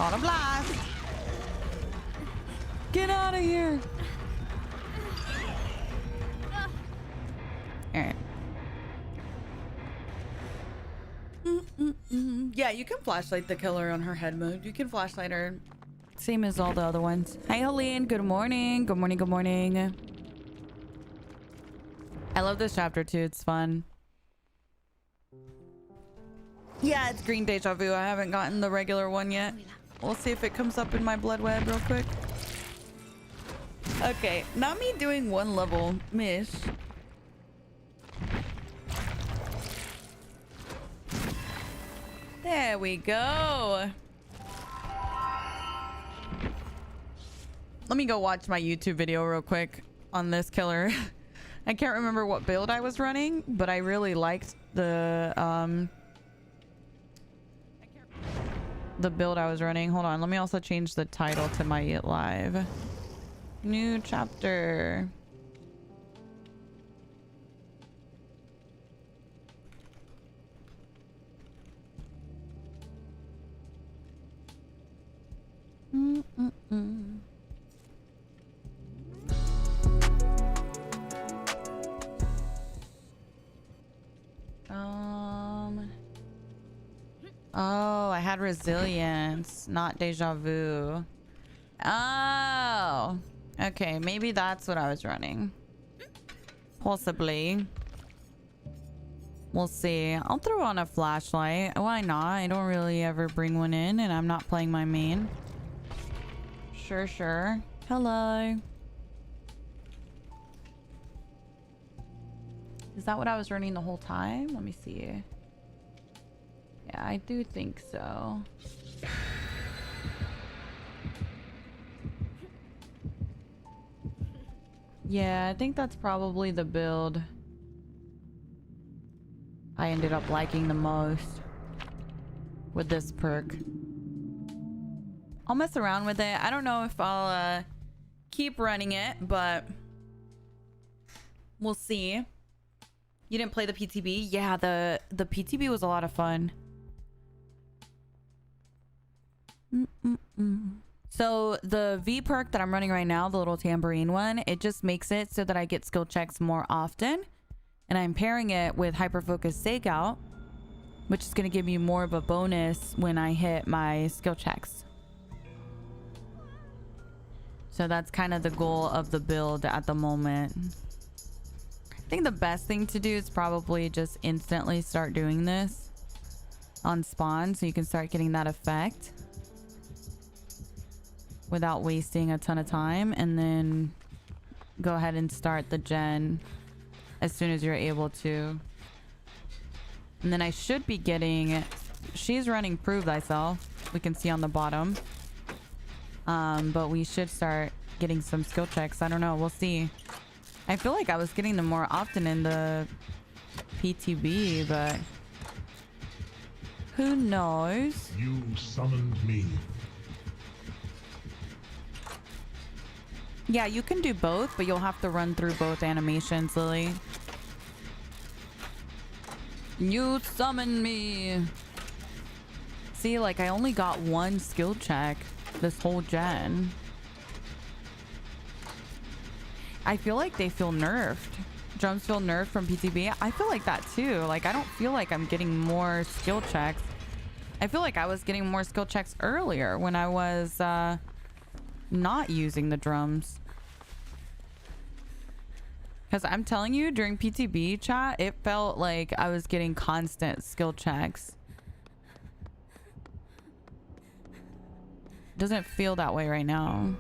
On a blast. Get out of here. Alright. Yeah, you can flashlight the killer on her head mode. You can flashlight her. Same as all the other ones. Hi, Helene. Good morning. Good morning. Good morning. I love this chapter too. It's fun. Yeah, it's green deja vu. I haven't gotten the regular one yet. We'll see if it comes up in my blood web real quick. Okay, not me doing one level. Mish. There we go. Let me go watch my YouTube video real quick on this killer. I can't remember what build I was running, but I really liked the build I was running. Hold on, let me also change the title to my live. New chapter. Oh, I had resilience, not deja vu. Oh, okay, maybe that's what I was running. Possibly. We'll see. I'll throw on a flashlight. Why not? I don't really ever bring one in, and I'm not playing my main. Sure, sure. Hello. Is that what I was running the whole time? Let me see. Yeah, I do think so. Yeah, I think that's probably the build I ended up liking the most with this perk. I'll mess around with it. I don't know if I'll keep running it, but we'll see. You didn't play the PTB? Yeah, the PTB was a lot of fun. So the V perk that I'm running right now, the little tambourine one, it just makes it so that I get skill checks more often. And I'm pairing it with hyper focus stakeout which is going to give me more of a bonus when I hit my skill checks. So that's kind of the goal of the build at the moment. I think the best thing to do is probably just instantly start doing this on spawn so you can start getting that effect without wasting a ton of time, and then go ahead and start the gen as soon as you're able to. And then I should be getting, she's running Prove Thyself, we can see on the bottom, but we should start getting some skill checks. I don't know, we'll see. I feel like I was getting them more often in the PTB, but who knows? You summoned me. Yeah, you can do both, but you'll have to run through both animations, Lily. You summoned me. See, like, I only got one skill check this whole gen. I feel like they feel nerfed. Drums feel nerfed from PTB. I feel like that too. Like, I don't feel like I'm getting more skill checks. I feel like I was getting more skill checks earlier when I was not using the drums. Because I'm telling you, during PTB chat, it felt like I was getting constant skill checks. Doesn't feel that way right now.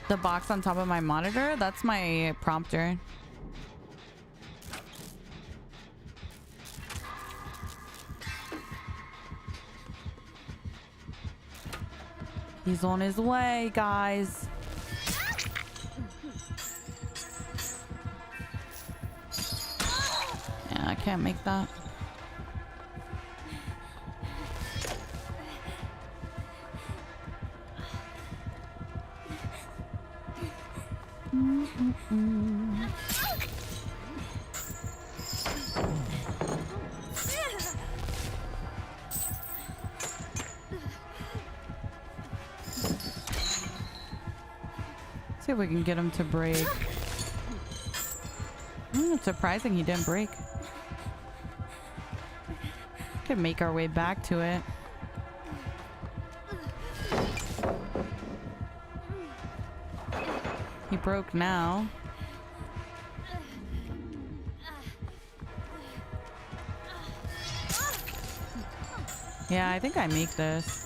The box on top of my monitor, that's my prompter. He's on his way, guys. Yeah, I can't make that. See if we can get him to break. It's surprising he didn't break. Could make our way back to it. He broke now. Yeah, I think I make this.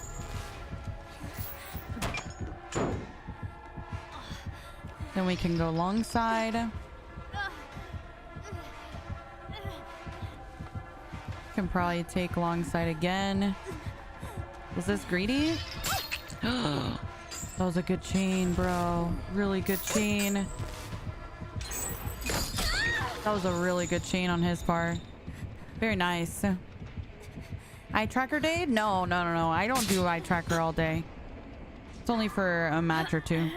Then we can go long side. Can probably take long side again. Was this greedy? That was a good chain, bro. Really good chain. That was a really good chain on his part. Very nice. Eye tracker day? No. I don't do eye tracker all day. It's only for a match or two.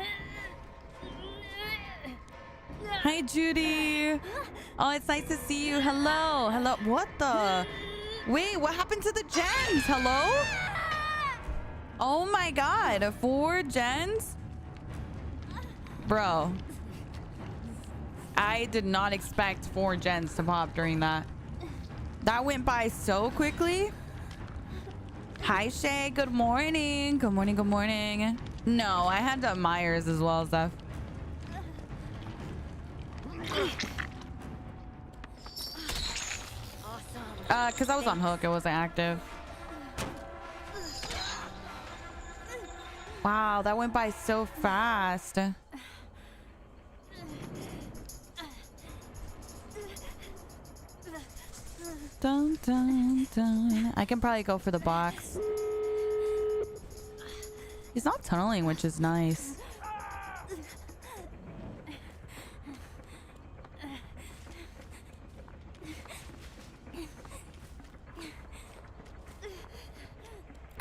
Hi, Judy. Oh, it's nice to see you. Hello. What the? Wait, what happened to the gens? Hello? Oh my god, 4 gens? Bro. I did not expect 4 gens to pop during that. That went by so quickly. Hi, Shay. Good morning. Good morning. No, I had to Myers as well, Zeph. Because I was on hook, it wasn't active. Wow, that went by so fast. Dun, dun, dun. I can probably go for the box. He's not tunneling, which is nice.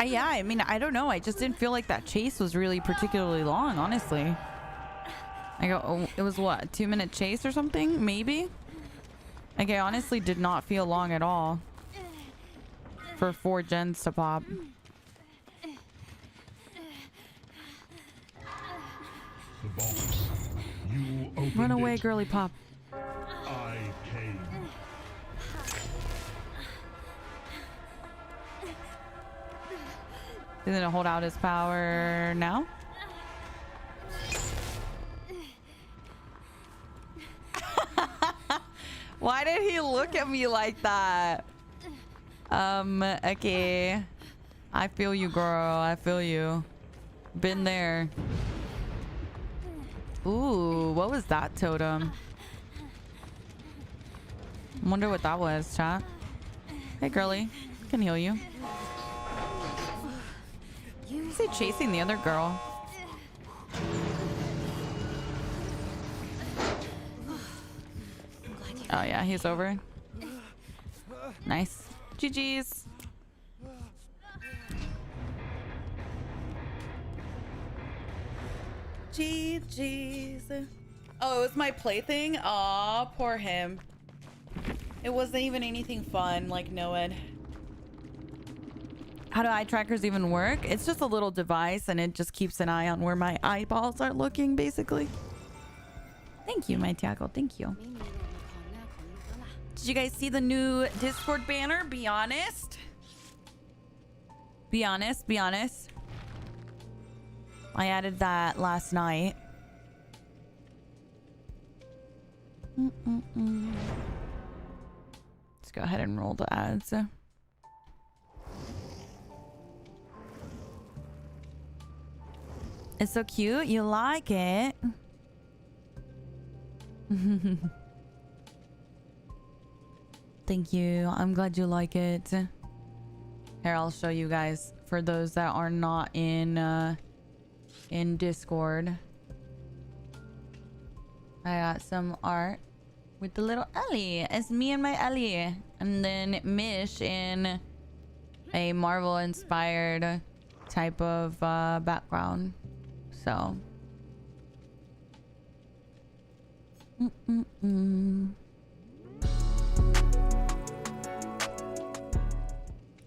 Yeah, I mean, I don't know. I just didn't feel like that chase was really particularly long, honestly. I go, oh, it was what, a 2-minute chase or something? Maybe? Like, I honestly did not feel long at all for 4 gens to pop. The box. You opened Run away, it. girly pop. I came. He's gonna hold out his power now. Why did he look at me like that? Okay. I feel you, girl. I feel you. Been there. Ooh, what was that totem? Wonder what that was, chat. Hey, girly. Can heal you. Is he chasing the other girl? Oh yeah, he's over. Nice. GG's. GG's. Oh, it was my plaything? Aw, poor him. It wasn't even anything fun, like Noed. How do eye trackers even work? It's just a little device and it just keeps an eye on where my eyeballs are looking, basically. Thank you, my tackle. Thank you. Did you guys see the new Discord banner? Be honest. Be honest. Be honest. I added that last night. Let's go ahead and roll the ads. It's so cute. You like it? Thank you. I'm glad you like it. Here, I'll show you guys for those that are not in Discord. I got some art with the little Ellie. It's me and my Ellie. And then Mish in a Marvel inspired type of background. So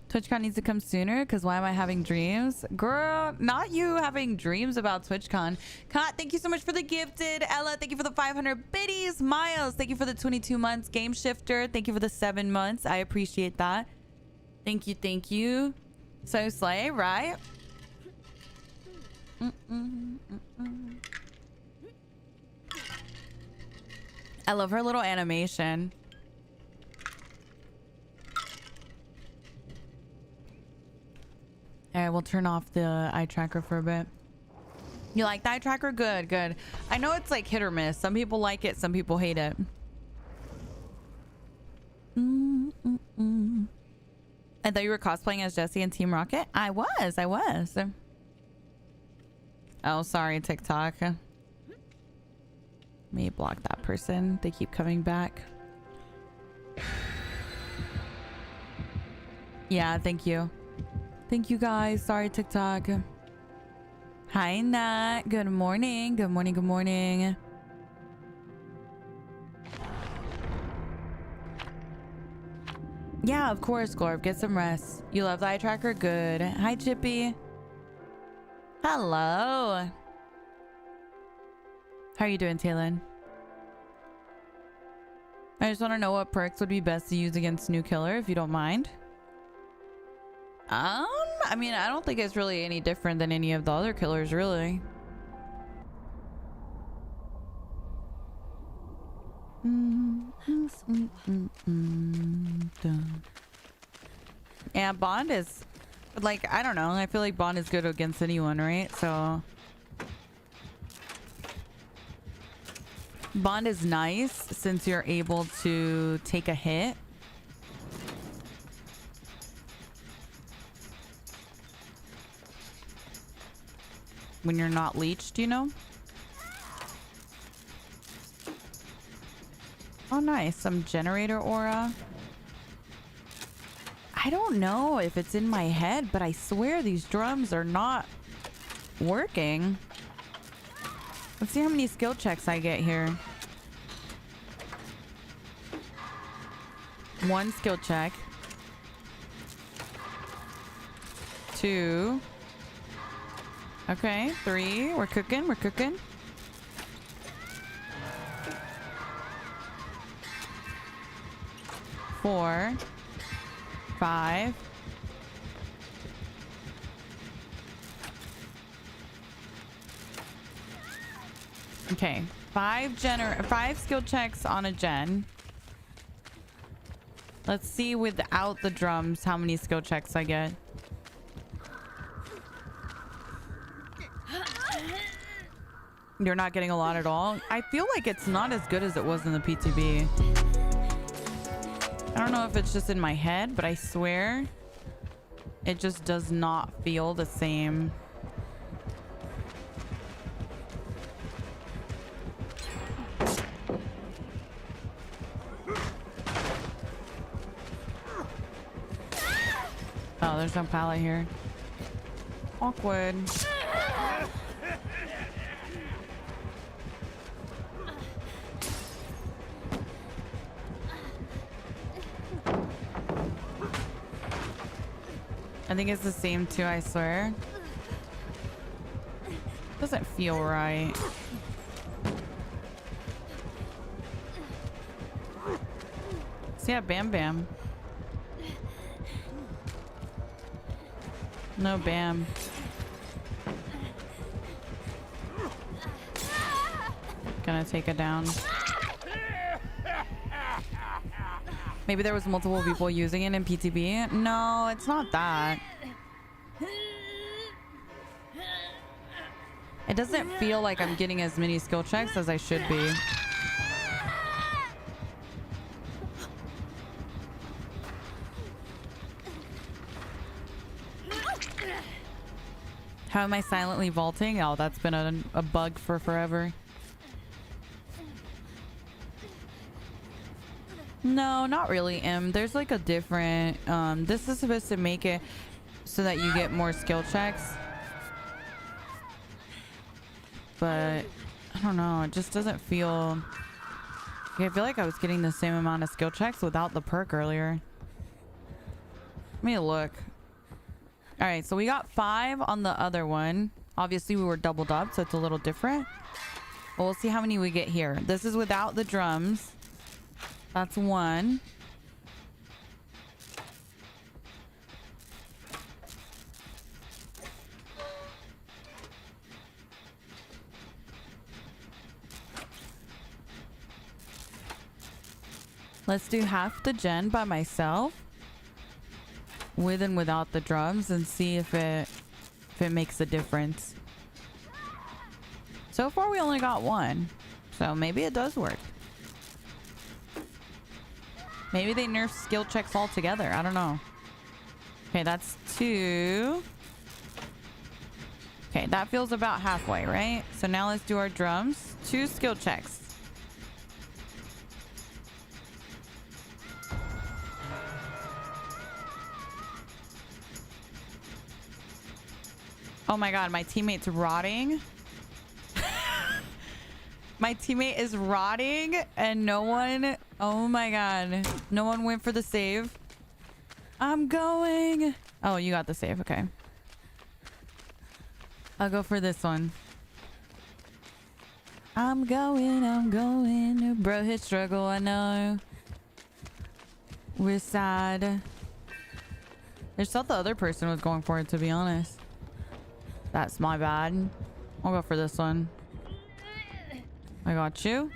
TwitchCon needs to come sooner because why am I having dreams? Girl, not you having dreams about TwitchCon. Kat, thank you so much for the gifted. Ella, thank you for the 500 biddies. Miles, thank you for the 22 months. Game Shifter, thank you for the 7 months. I appreciate that. Thank you, thank you. So slay, right? I love her little animation. All right, we'll turn off the eye tracker for a bit. You like the eye tracker? Good, good. I know it's like hit or miss. Some people like it, some people hate it. I thought you were cosplaying as Jessie in Team Rocket. I was. Oh, sorry, TikTok. Let me block that person. They keep coming back. Yeah, thank you. Thank you, guys. Sorry, TikTok. Hi, Nat. Good morning. Good morning. Good morning. Yeah, of course, Glorb. Get some rest. You love the eye tracker? Good. Hi, Chippy. Hello. How are you doing, Taylin? I just want to know what perks would be best to use against new killer, if you don't mind. I mean, I don't think it's really any different than any of the other killers, really. Yeah, Bond is like, I don't know. I feel like Bond is good against anyone, right? So Bond is nice since you're able to take a hit. When you're not leeched, you know? Oh, nice. Some generator aura. I don't know if it's in my head, but I swear these drums are not working. Let's see how many skill checks I get here. 1 skill check. 2. Okay, 3. We're cooking. We're cooking. 4, 5. Okay, 5 skill checks on a gen. Let's see without the drums how many skill checks I get. You're not getting a lot at all. I feel like it's not as good as it was in the PTB. I don't know if it's just in my head, but I swear it just does not feel the same. Oh, there's no pallet here. Awkward. I think it's the same too, I swear. Doesn't feel right. So yeah, Bam Bam. No Bam. Gonna take it down. Maybe there was multiple people using it in PTB. No, it's not that. It doesn't feel like I'm getting as many skill checks as I should be. How am I silently vaulting? Oh, that's been a bug for forever. No, not really, Em. There's like a different... this is supposed to make it so that you get more skill checks. But I don't know. It just doesn't feel... I feel like I was getting the same amount of skill checks without the perk earlier. Let me look. All right, so we got 5 on the other one. Obviously, we were doubled up, so it's a little different. But we'll see how many we get here. This is without the drums. That's 1. Let's do half the gen by myself, with and without the drums, and see if it makes a difference. So far, we only got 1, so maybe it does work. Maybe they nerf skill checks altogether. I don't know. Okay, that's 2. Okay, that feels about halfway, right? So now let's do our drums. 2 skill checks. Oh my god, my teammate's rotting. My teammate is rotting and no one... Oh my god. No one went for the save. I'm going. Oh, you got the save. Okay. I'll go for this one. I'm going. Bro, his struggle, I know. We're sad. I just thought the other person was going for it, to be honest. That's my bad. I'll go for this one. I got you.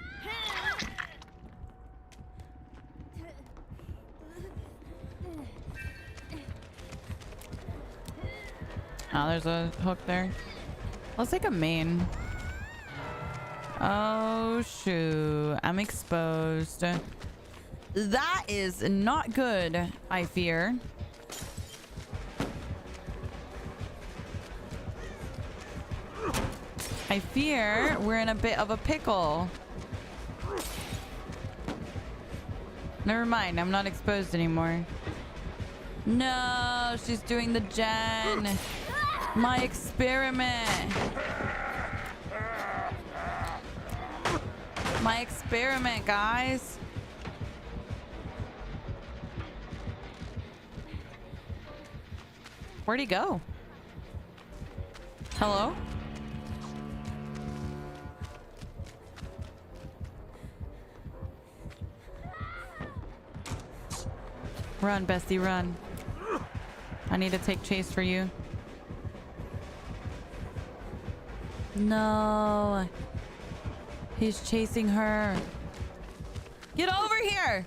Oh, there's a hook there. Let's take a main. Oh, shoot. I'm exposed. That is not good, I fear. I fear we're in a bit of a pickle. Never mind, I'm not exposed anymore. No, she's doing the gen. My experiment. My experiment, guys. Where'd he go? Hello? Run, bestie, run. I need to take chase for you. No. He's chasing her. Get over here.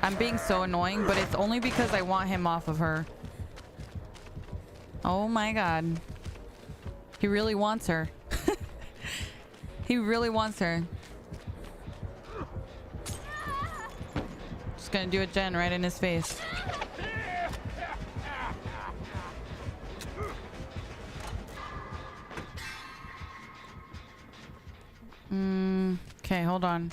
I'm being so annoying, but it's only because I want him off of her. Oh my god. He really wants her. He really wants her. Just gonna do a gen right in his face. Okay, hold on.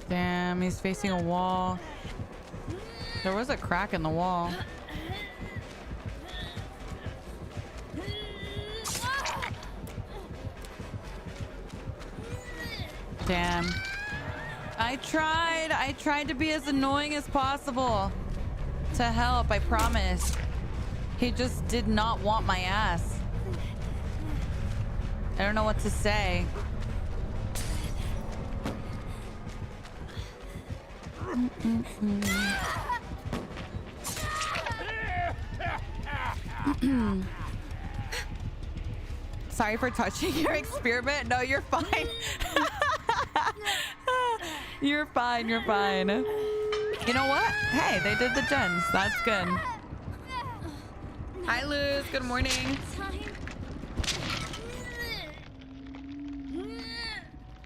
Damn, he's facing a wall. There was a crack in the wall. Damn. I tried to be as annoying as possible to help, I promise. He just did not want my ass. I don't know what to say. Sorry for touching your experiment. No, you're fine. You're fine. You're fine. You know what? Hey, they did the gens. That's good. Hi, Luz. Good morning.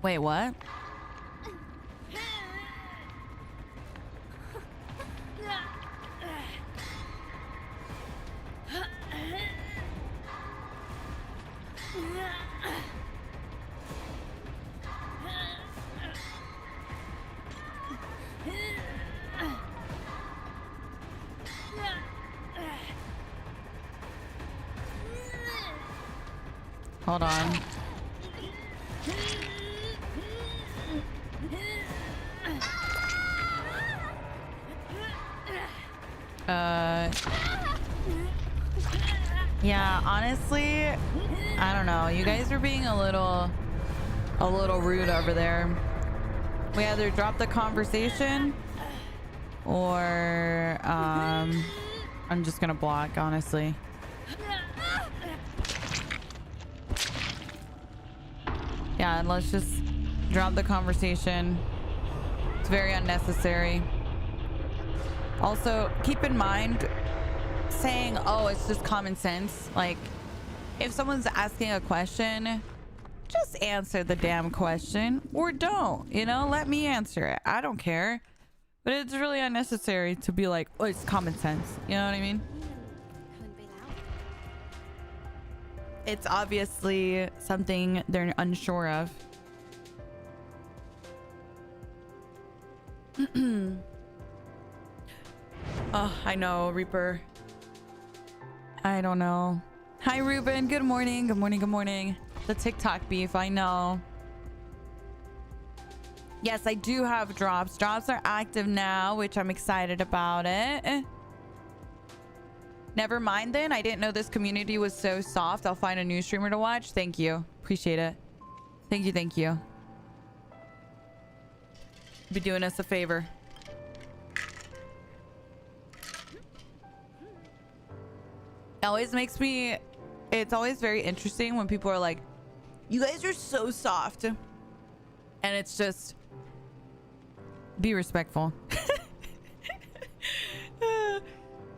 Wait, what? Hold on. Yeah, honestly, I don't know. You guys are being a little rude over there. We either drop the conversation or I'm just gonna block, honestly. Yeah, and let's just drop the conversation. It's very unnecessary. Also, keep in mind, saying, oh, it's just common sense. Like, if someone's asking a question, just answer the damn question or don't, you know, let me answer it. I don't care. But it's really unnecessary to be like, oh, it's common sense. You know what I mean? It's obviously something they're unsure of. Oh, I know, Reaper. I don't know. Hi, Ruben. Good morning. Good morning. Good morning. The TikTok beef, I know. Yes, I do have drops. Drops are active now, which I'm excited about it. Never mind then. I didn't know this community was so soft. I'll find a new streamer to watch. Thank you. Appreciate it. Thank you. Thank you. Be doing us a favor. It always makes me... It's always very interesting when people are like, you guys are so soft. And it's just... Be respectful.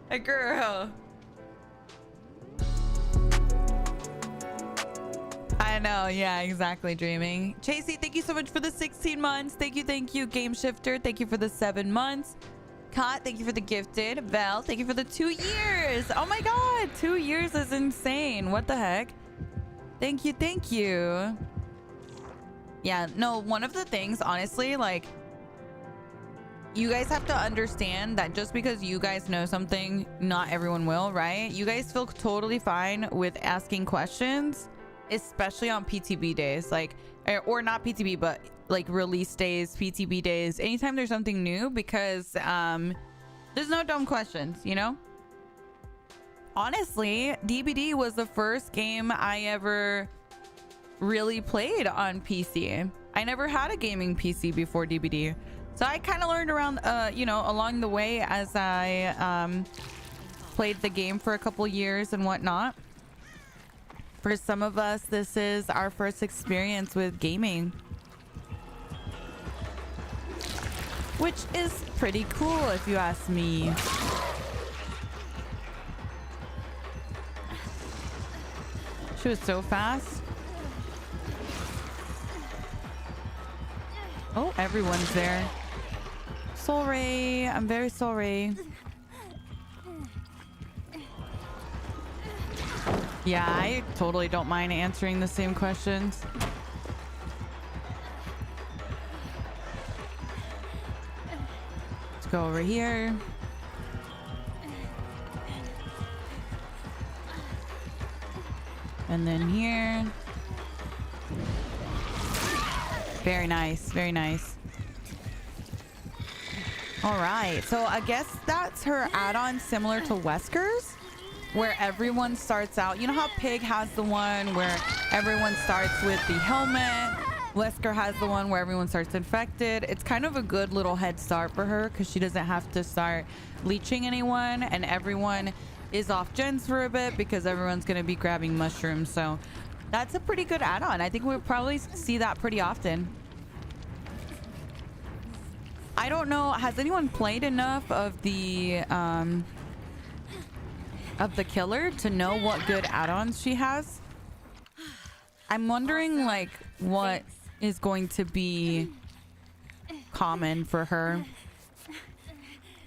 A girl. I know. Yeah, exactly. Dreaming. Chasey, thank you so much for the 16 months. Thank you. Thank you. Game Shifter, thank you for the 7 months. Kat, thank you for the gifted. Val, thank you for the 2 years. Oh my god, 2 years is insane. What the heck? Thank you. Thank you. Yeah, no, one of the things, honestly, like, you guys have to understand that just because you guys know something, not everyone will, right? You guys feel totally fine with asking questions. especially on PTB days, like, or not PTB, but like release days, PTB days, anytime there's something new, because there's no dumb questions, you know? Honestly, DBD was the first game I ever really played on PC. I never had a gaming PC before DBD. So I kind of learned around, you know, along the way as I played the game for a couple years and whatnot. For some of us, this is our first experience with gaming, which is pretty cool if you ask me. She was so fast. Oh, everyone's there. Sorry, I'm very sorry. Yeah, I totally don't mind answering the same questions. Let's go over here. And then here. Very nice, very nice. All right, so I guess that's her add-on similar to Wesker's, where everyone starts out. You know how Pig has the one where everyone starts with the helmet? Wesker has the one where everyone starts infected. It's kind of a good little head start for her because she doesn't have to start leeching anyone, and everyone is off gens for a bit because everyone's going to be grabbing mushrooms. So that's a pretty good add-on. I think we'll probably see that pretty often. I don't know, has anyone played enough of the killer to know what good add-ons she has? I'm wondering like what is going to be common for her.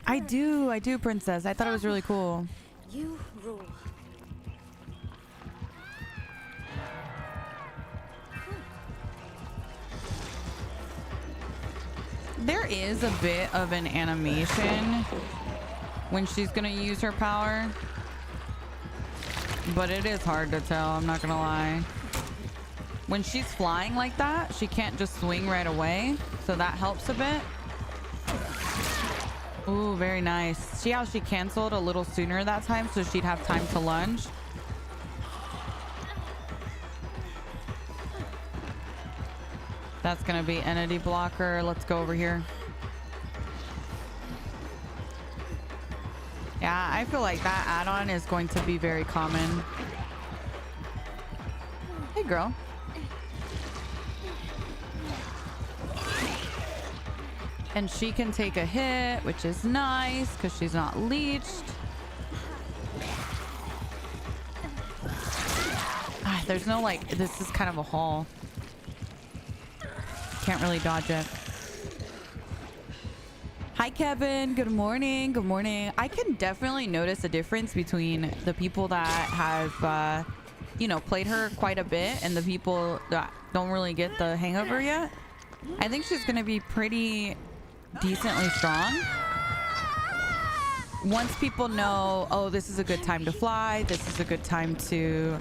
I do, Princess. I thought it was really cool. You rule. There is a bit of an animation when she's gonna use her power, but it is hard to tell, I'm not gonna lie. When she's flying like that, she can't just swing right away, so that helps a bit. Ooh, very nice. See how she canceled a little sooner that time so she'd have time to lunge? That's gonna be entity blocker. Let's go over here. Yeah, I feel like that add-on is going to be very common. Hey, girl. And she can take a hit, which is nice because she's not leeched. Ah, there's no like, this is kind of a haul. Can't really dodge it. Hi, Kevin. Good morning. Good morning. I can definitely notice a difference between the people that have, you know, played her quite a bit and the people that don't really get the hang of her yet. I think she's going to be pretty decently strong. Once people know, oh, this is a good time to fly. This is a good time to,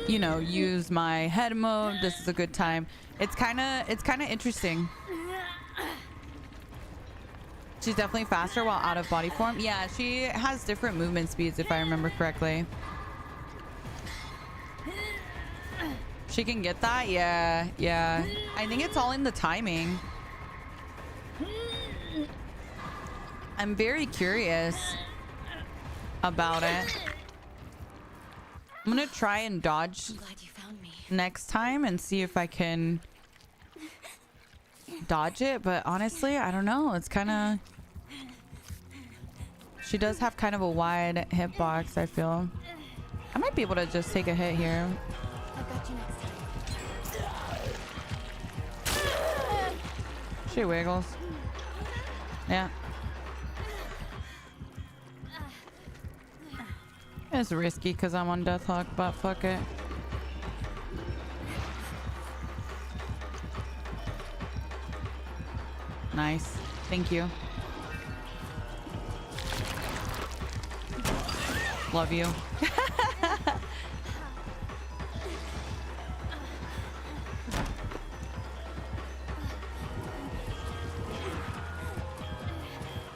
you know, use my head mode. This is a good time. It's kind of interesting. She's definitely faster while out of body form. Yeah, she has different movement speeds if I remember correctly. She can get that? Yeah. I think it's all in the timing. I'm very curious about it. I'm gonna try and dodge I'm glad you found me. next time and see if I can dodge it, but honestly, I don't know. It's kind of... She does have kind of a wide hitbox, I feel. I might be able to just take a hit here. I've got you next time. She wiggles. Yeah. It's risky because I'm on Deathhawk, but fuck it. Nice. Thank you. Love you.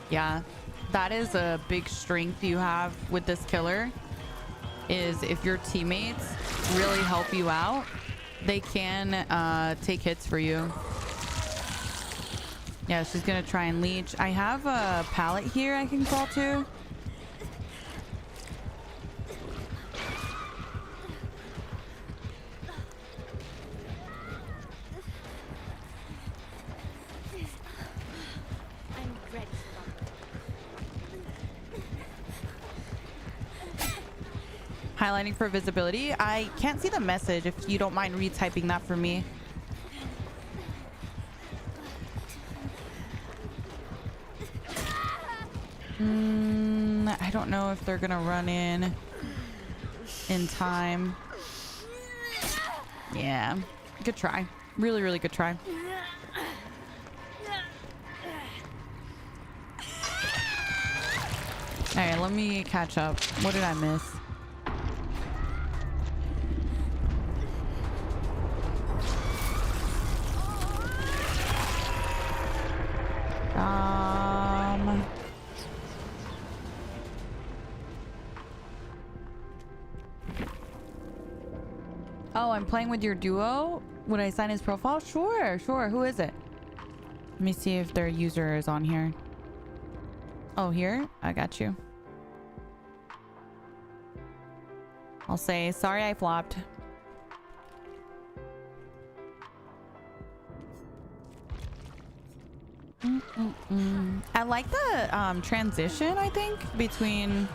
Yeah, that is a big strength you have with this killer, is if your teammates really help you out, they can take hits for you. Yeah, she's gonna try and leech. I have a pallet here I can crawl to. I'm ready. Highlighting for visibility. I can't see the message if you don't mind retyping that for me. I don't know if they're gonna run in time. Yeah, good try. Really, really good try. All right, let me catch up. What did I miss? Oh, I'm playing with your duo. Would I sign his profile? Sure, sure. Who is it? Let me see if their user is on here. Oh, here? I got you. I'll say, sorry I flopped. I like the transition, I think, between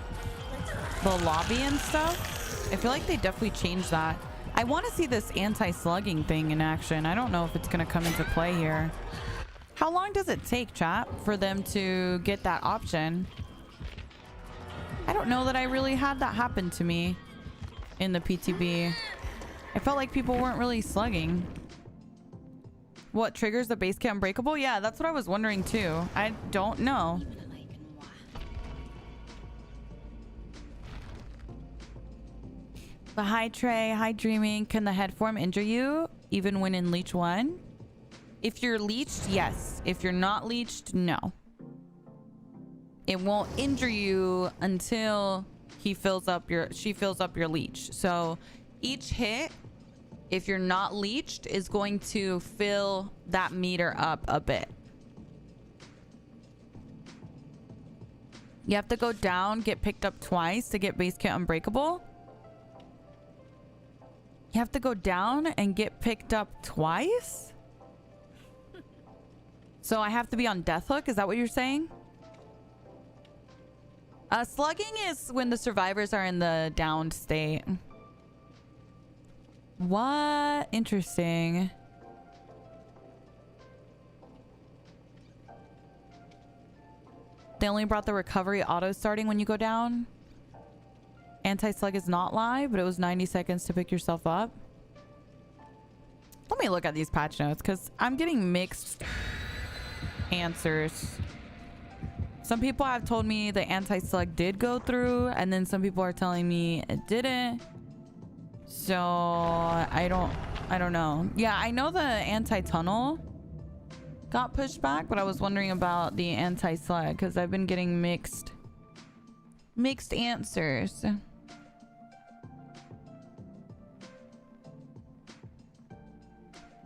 the lobby and stuff. I feel like they definitely changed that. I want to see this anti-slugging thing in action. I don't know if it's going to come into play here. How long does it take, chat, for them to get that option? I don't know that I really had that happen to me in the PTB. I felt like people weren't really slugging. What triggers the base kit unbreakable? Yeah, that's what I was wondering too. I don't know. But hi Trey, hi Dreaming. Can the head form injure you even when in leech 1? If you're leeched, yes. If you're not leeched, no. It won't injure you until she fills up your leech. So each hit, if you're not leeched, is going to fill that meter up a bit. You have to go down, get picked up twice to get base kit unbreakable. You have to go down and get picked up twice? So I have to be on death hook? Is that what you're saying? Slugging is when the survivors are in the downed state. What? Interesting. They only brought the recovery auto starting when you go down. Anti-slug is not live, but it was 90 seconds to pick yourself up. Let me look at these patch notes because I'm getting mixed answers. Some people have told me the anti-slug did go through, and then some people are telling me it didn't. So I don't know. Yeah, I know the anti-tunnel got pushed back, but I was wondering about the anti-slug because I've been getting mixed answers.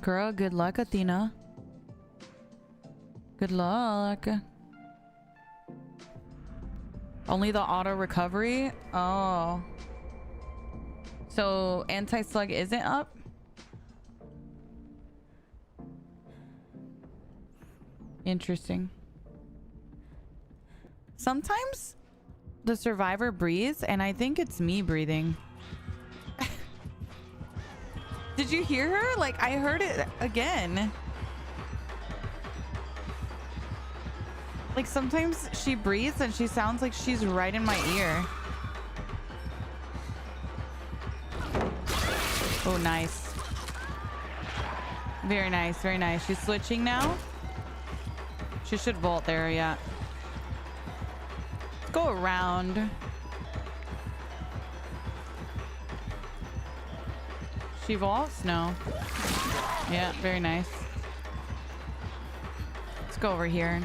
Girl, good luck, Athena. Good luck. Only the auto recovery? Oh. So anti-slug isn't up? Interesting. Sometimes the survivor breathes and I think it's me breathing. Did you hear her? Like, I heard it again. Like, sometimes she breathes and she sounds like she's right in my ear. Oh, nice. Very nice, very nice. She's switching now. She should vault there, yeah. Let's go around. She vaults? No. Yeah, very nice. Let's go over here.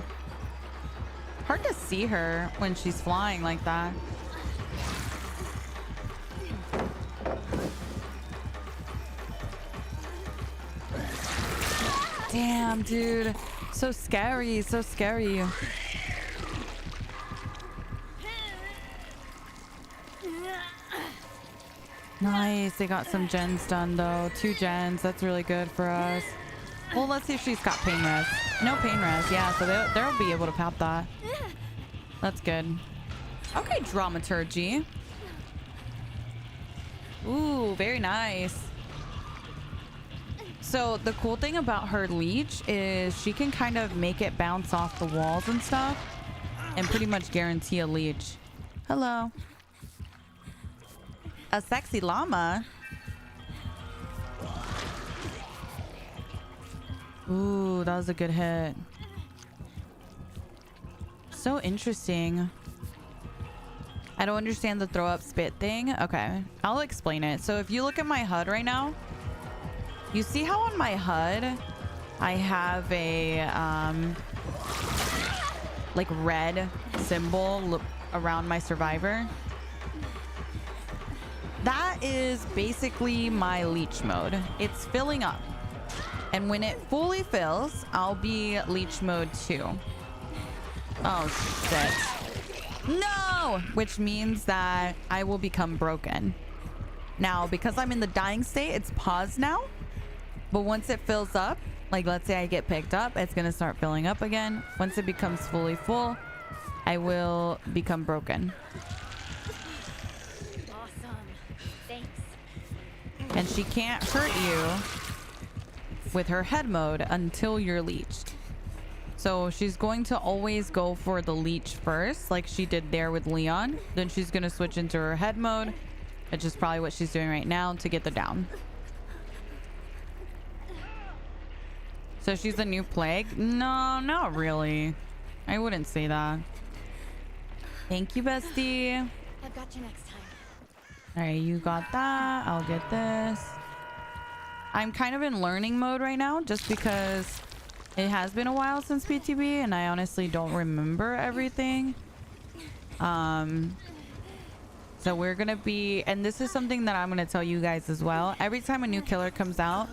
Hard to see her when she's flying like that. Damn, dude. So scary, so scary. Nice, they got some gens done though. 2 gens, that's really good for us. Well, let's see if she's got pain res. No pain res, yeah, so they'll be able to pop that. That's good. Okay, dramaturgy. Ooh, very nice. So the cool thing about her leech is she can kind of make it bounce off the walls and stuff and pretty much guarantee a leech. Hello. A sexy llama. Ooh, that was a good hit. So interesting. I don't understand the throw up spit thing. Okay, I'll explain it. So if you look at my HUD right now, you see how on my HUD I have a like red symbol around my survivor? That is basically my leech mode. It's filling up. And when it fully fills, I'll be leech mode 2. Oh, shit. No! Which means that I will become broken. Now, because I'm in the dying state, it's paused now. But once it fills up, like let's say I get picked up, it's going to start filling up again. Once it becomes fully full, I will become broken. And she can't hurt you with her head mode until you're leeched. So she's going to always go for the leech first, like she did there with Leon. Then she's going to switch into her head mode, which is probably what she's doing right now to get the down. So she's a new plague? No, not really. I wouldn't say that. Thank you, bestie. I've got you next time. All right, you got that. I'll get this. I'm kind of in learning mode right now just because it has been a while since PTB and I honestly don't remember everything. So we're gonna be, and this is something that I'm gonna tell you guys as well. Every time a new killer comes out,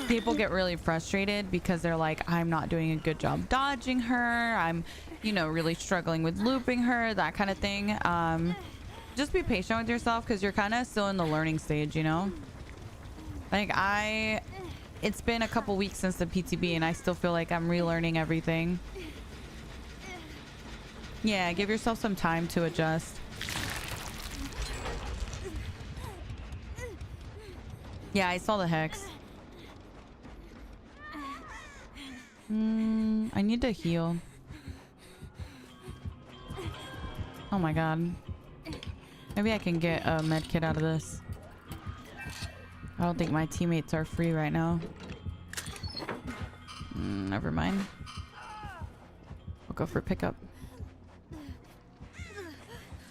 people get really frustrated because they're like, I'm not doing a good job dodging her. I'm, you know, really struggling with looping her, that kind of thing. Just be patient with yourself because you're kind of still in the learning stage, you know? Like it's been a couple weeks since the PTB and I still feel like I'm relearning everything. Yeah, give yourself some time to adjust. Yeah, I saw the hex. I need to heal. Oh my god. Maybe I can get a med kit out of this. I don't think my teammates are free right now. Never mind. We'll go for pickup.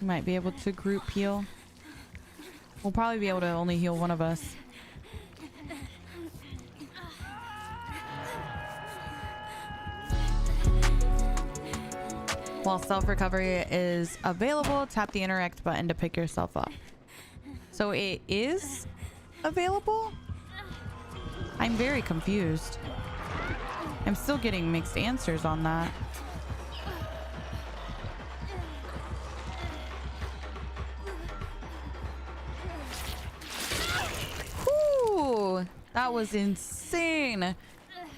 We might be able to group heal. We'll probably be able to only heal one of us. While self-recovery is available, tap the interact button to pick yourself up. So it is available? I'm very confused. I'm still getting mixed answers on that. Whew, that was insane.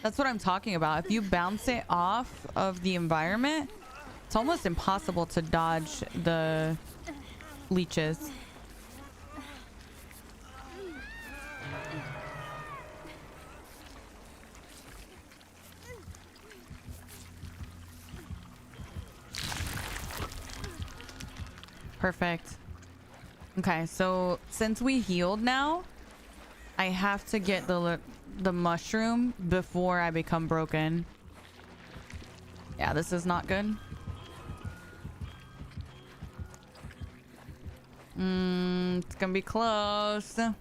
That's what I'm talking about. If you bounce it off of the environment, it's almost impossible to dodge the leeches. Perfect. Okay, so since we healed now, I have to get the mushroom before I become broken. Yeah, this is not good. It's gonna be close. Nice.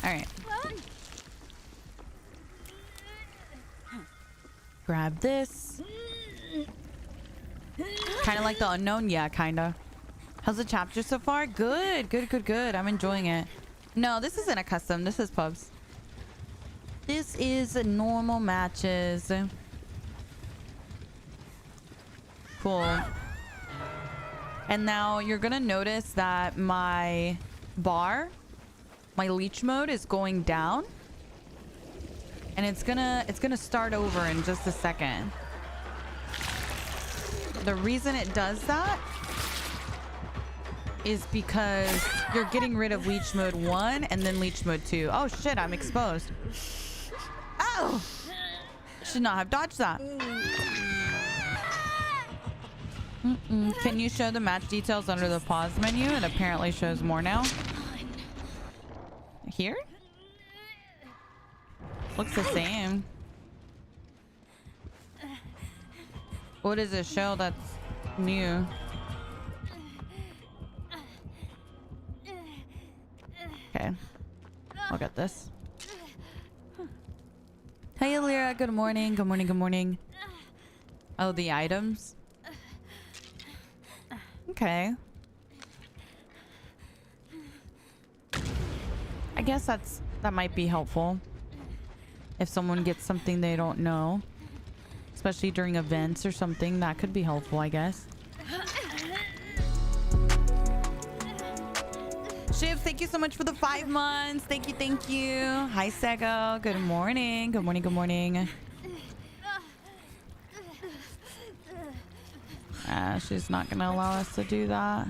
All right. Grab this. Kind of like the unknown? Yeah, kind of. How's the chapter so far? Good, good, good, good. I'm enjoying it. No, this isn't a custom. This is pubs. This is normal matches. Cool. And now you're gonna notice that my bar, my leech mode is going down. And it's gonna start over in just a second. The reason it does that is because you're getting rid of leech mode 1 and then leech mode 2. Oh shit, I'm exposed. Oh! Should not have dodged that. Can you show the match details under the pause menu? It apparently shows more now. Here? Looks the same. What does it show that's new? Okay. I'll get this. Hey, Alira. Good morning. Good morning. Good morning. Oh, the items? Okay. I guess that might be helpful. If someone gets something they don't know. Especially during events or something. That could be helpful, I guess. Shiv, thank you so much for the 5 months. Thank you, thank you. Hi, Sego. Good morning. Good morning, good morning. She's not going to allow us to do that.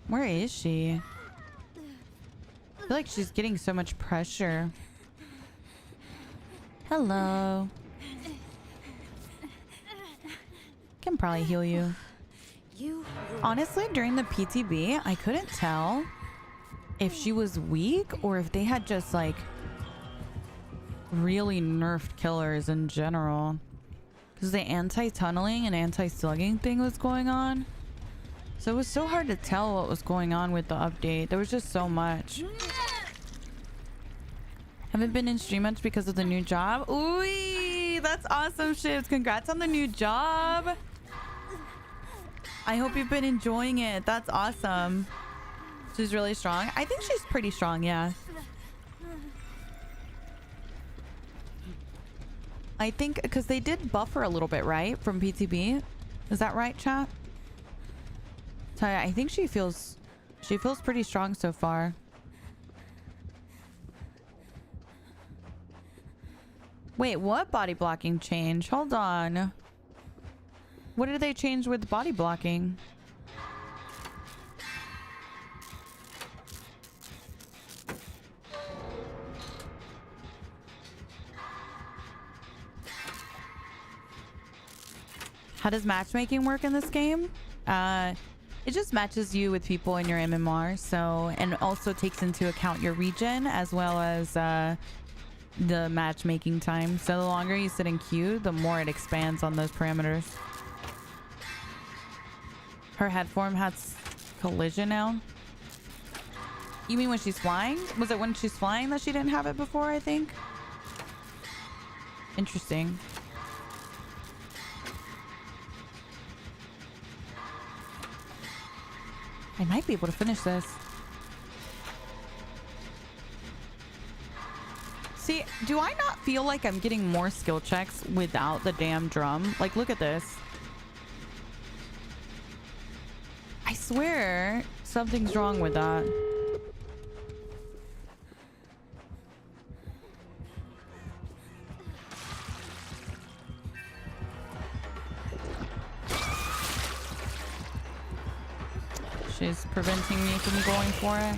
Where is she? I feel like she's getting so much pressure. Hello. Can probably heal you. Honestly, during the PTB, I couldn't tell if she was weak or if they had just like really nerfed killers in general. Because the anti-tunneling and anti-slugging thing was going on. So it was so hard to tell what was going on with the update. There was just so much. Haven't been in stream much because of the new job. Ooh, that's awesome, Shivs. Congrats on the new job. I hope you've been enjoying it. That's awesome. She's really strong. I think she's pretty strong, yeah. I think because they did buff her a little bit, right? From PTB. Is that right, chat? I think she feels pretty strong so far. Wait, what body blocking change? Hold on. What did they change with body blocking? How does matchmaking work in this game? It just matches you with people in your MMR, so, and also takes into account your region as well as the matchmaking time. So the longer you sit in queue, the more it expands on those parameters. Her head form has collision now. You mean when she's flying? Was it when she's flying that she didn't have it before, I think? Interesting. I might be able to finish this. See, do I not feel like I'm getting more skill checks without the damn drum? Like, look at this. I swear something's wrong with that. She's preventing me from going for it.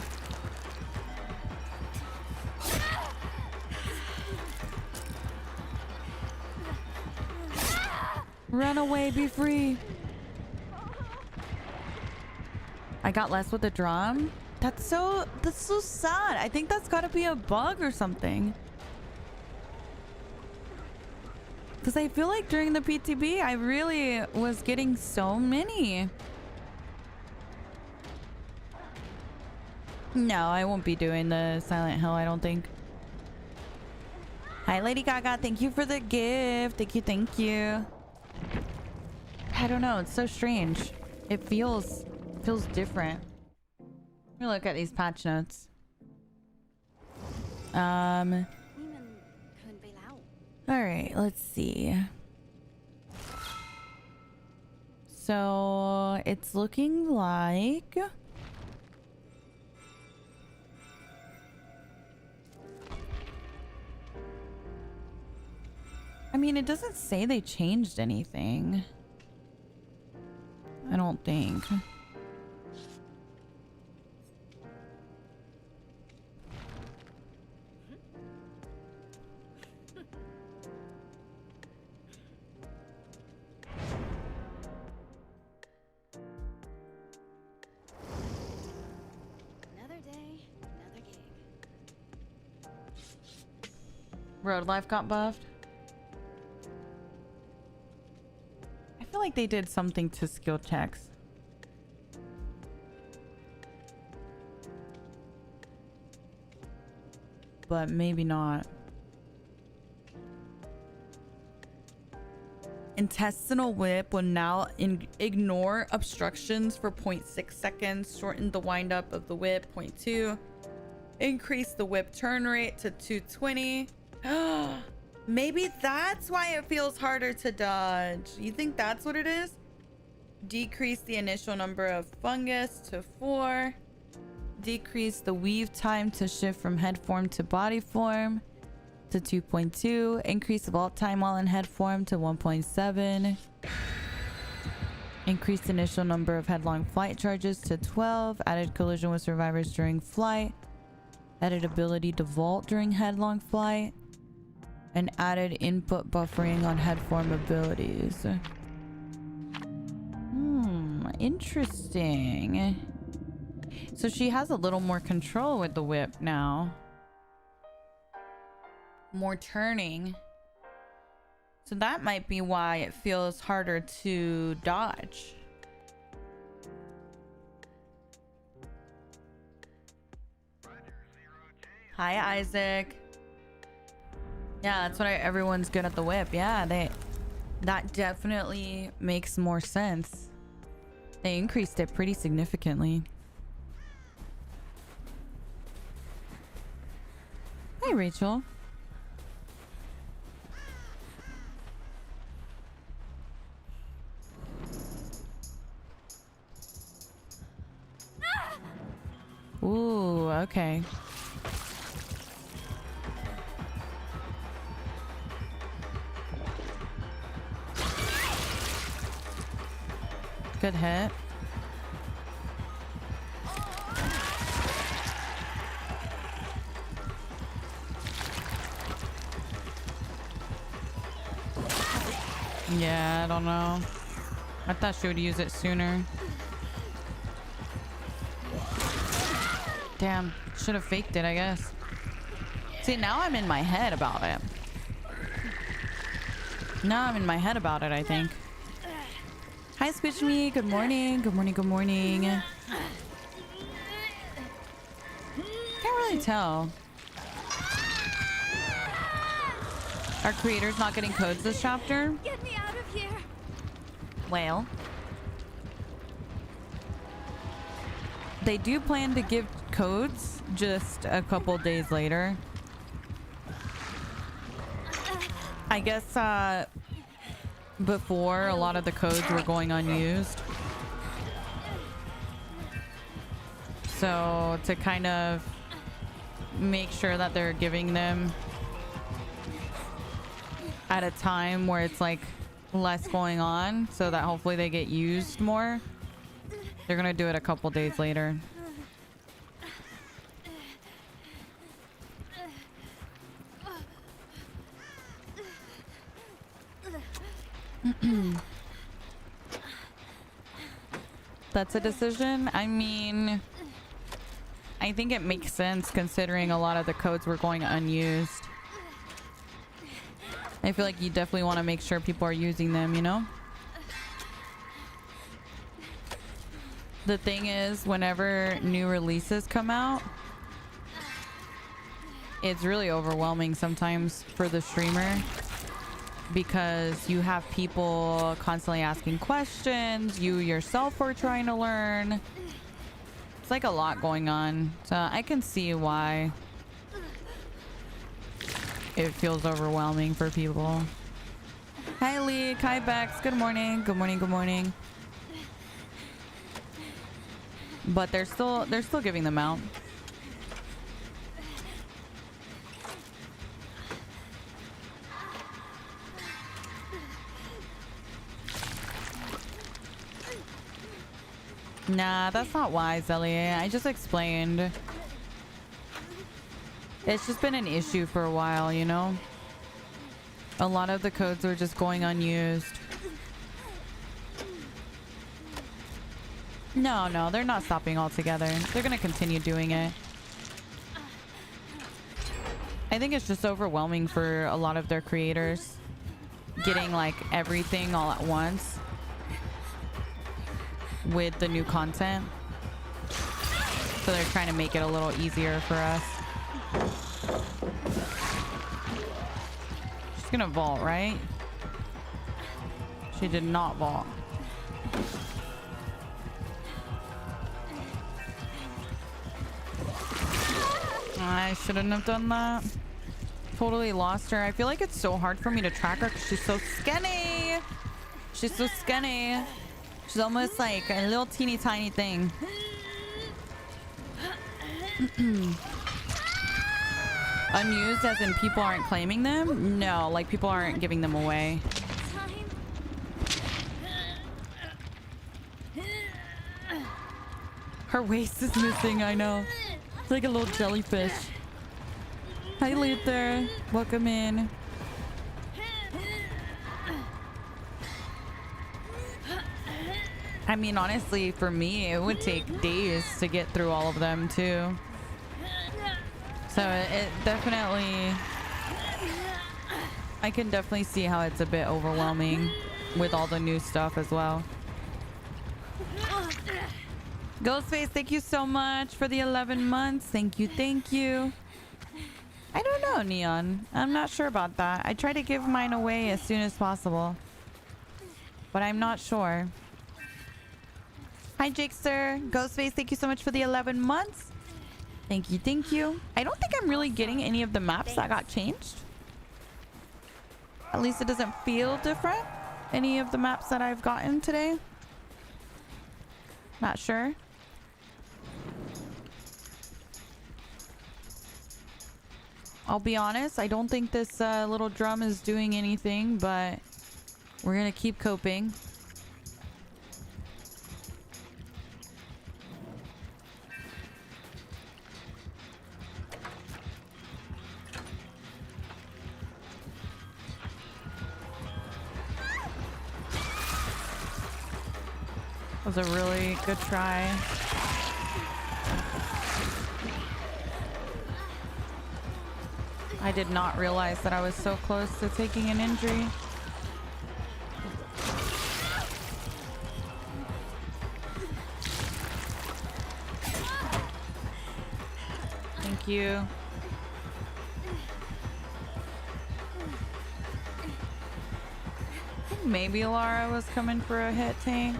Run away, be free. I got less with the drum. That's so sad. I think that's gotta be a bug or something. Because I feel like during the PTB, I really was getting so many. No, I won't be doing the Silent Hill, I don't think. Hi, Lady Gaga. Thank you for the gift. Thank you, thank you. I don't know. It's so strange. It feels different. Let me look at these patch notes. All right, let's see. So it's looking like I mean, it doesn't say they changed anything. I don't think. Another day, another gig. Road life got buffed. I feel like they did something to skill checks. But maybe not. Intestinal whip will now ignore obstructions for 0.6 seconds. Shorten the windup of the whip. 0.2. Increase the whip turn rate to 220. Maybe that's why it feels harder to dodge. You think that's what it is? Decrease the initial number of fungus to 4. Decrease the weave time to shift from head form to body form to 2.2. Increase the vault time while in head form to 1.7. Increase the initial number of headlong flight charges to 12. Added collision with survivors during flight. Added ability to vault during headlong flight. And added input buffering on head form abilities. Interesting. So she has a little more control with the whip now. More turning. So that might be why it feels harder to dodge. Hi, Isaac. Yeah, that's what everyone's good at the whip. Yeah, that definitely makes more sense. They increased it pretty significantly. Hi, Rachel. Ooh, okay. Good hit. Yeah, I don't know. I thought she would use it sooner. Damn, should have faked it, I guess. See, now I'm in my head about it. Now I'm in my head about it, I think. Hi, Squish Me. Good morning. Good morning. Good morning. Can't really tell. Are creators not getting codes this chapter? Get me out of here. Well, they do plan to give codes just a couple days later. I guess before a lot of the codes were going unused. So to kind of make sure that they're giving them at a time where it's like less going on so that hopefully they get used more, they're gonna do it a couple days later. That's a decision. I mean, I think it makes sense considering a lot of the codes were going unused. I feel like you definitely want to make sure people are using them, you know? The thing is, whenever new releases come out, it's really overwhelming sometimes for the streamer because you have people constantly asking questions. You yourself are trying to learn. It's like a lot going on. So I can see why it feels overwhelming for people. Hi Lee, Kai Bex, good morning. Good morning, good morning. But they're still giving them out. Nah, that's not why, Zelia. I just explained. It's just been an issue for a while, you know? A lot of the codes are just going unused. No, they're not stopping altogether. They're gonna continue doing it. I think it's just overwhelming for a lot of their creators. Getting like everything all at once with the new content. So they're trying to make it a little easier for us. She's gonna vault, right? She did not vault. I shouldn't have done that. Totally lost her. I feel like it's so hard for me to track her because she's so skinny. She's so skinny. She's almost like a little teeny tiny thing. Unused as in people aren't claiming them? No, like people aren't giving them away. Her waist is missing, I know. It's like a little jellyfish. Hi Luther, welcome in. I mean, honestly, for me, it would take days to get through all of them too. So it definitely, I can definitely see how it's a bit overwhelming with all the new stuff as well. Ghostface, thank you so much for the 11 months. Thank you, thank you. I don't know, Neon. I'm not sure about that. I try to give mine away as soon as possible, but I'm not sure. Hi, Jakester. Ghostface, thank you so much for the 11 months. Thank you, thank you. I don't think I'm really getting any of the maps that got changed. At least it doesn't feel different. Any of the maps that I've gotten today. Not sure. I'll be honest, I don't think this little drum is doing anything, but we're gonna keep coping. That was a really good try. I did not realize that I was so close to taking an injury. Thank you. Maybe Lara was coming for a hit tank.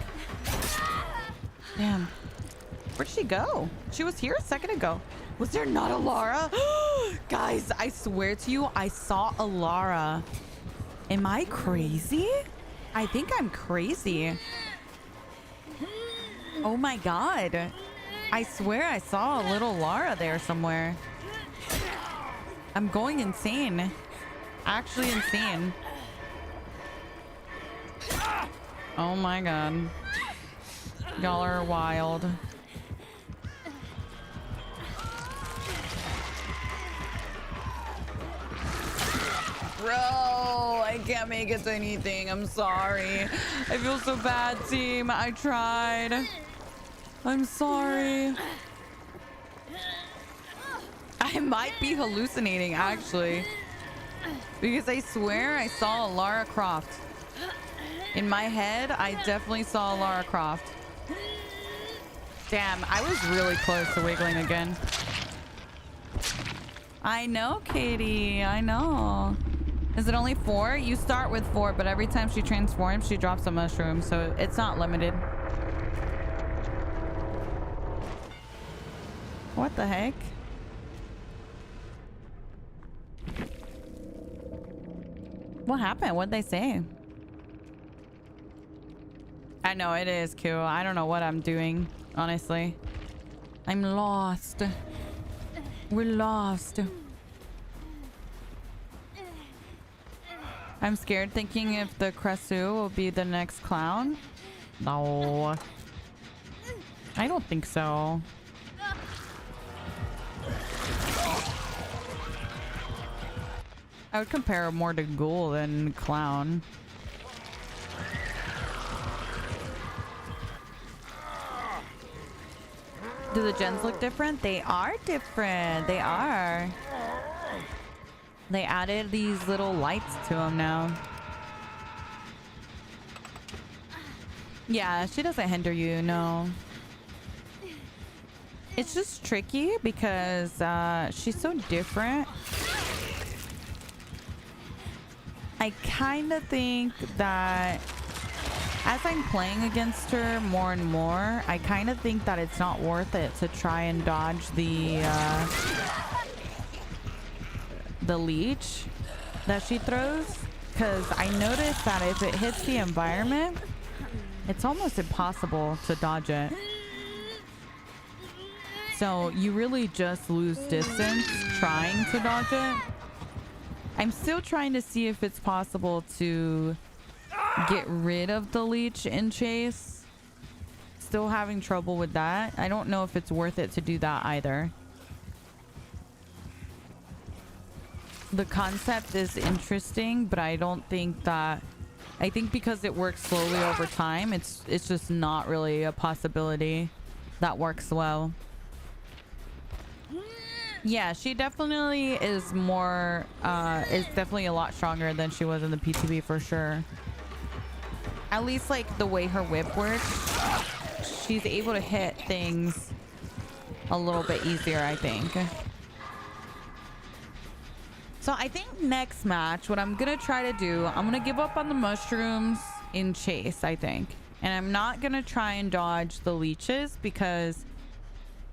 Damn. Where'd she go? She was here a second ago. Was there not a Lara? Guys, I swear to you, I saw a Lara. Am I crazy? I think I'm crazy. Oh my god. I swear I saw a little Lara there somewhere. I'm going insane. Actually insane. Oh my god. Y'all are wild. Bro, I can't make it to anything. I'm sorry. I feel so bad, team. I tried. I'm sorry. I might be hallucinating, actually. Because I swear I saw a Lara Croft. In my head, I definitely saw a Lara Croft. Damn, I was really close to wiggling again. I know, Katie. I know. Is it only 4? You start with 4, but every time she transforms, she drops a mushroom, so it's not limited. What the heck? What happened? What'd they say? I know, it is cool. I don't know what I'm doing, honestly. I'm lost. We're lost. I'm scared thinking if the Cresu will be the next clown. No. I don't think so. I would compare it more to Ghoul than Clown. Do the gens look different? They are different. They are. They added these little lights to them now. Yeah, she doesn't hinder you, no. It's just tricky because she's so different. I kind of think that as I'm playing against her more and more, I kind of think that it's not worth it to try and dodge the leech that she throws, because I noticed that if it hits the environment, it's almost impossible to dodge it. So you really just lose distance trying to dodge it. I'm still trying to see if it's possible to get rid of the leech in chase. Still having trouble with that. I don't know if it's worth it to do that either. The concept is interesting, but I don't think that... I think because it works slowly over time, it's just not really a possibility that works well. Yeah, she definitely is more, is definitely a lot stronger than she was in the PTB for sure. At least like the way her whip works, she's able to hit things a little bit easier, I think. So I think next match, what I'm gonna try to do, I'm gonna give up on the mushrooms in chase, I think. And I'm not gonna try and dodge the leeches because,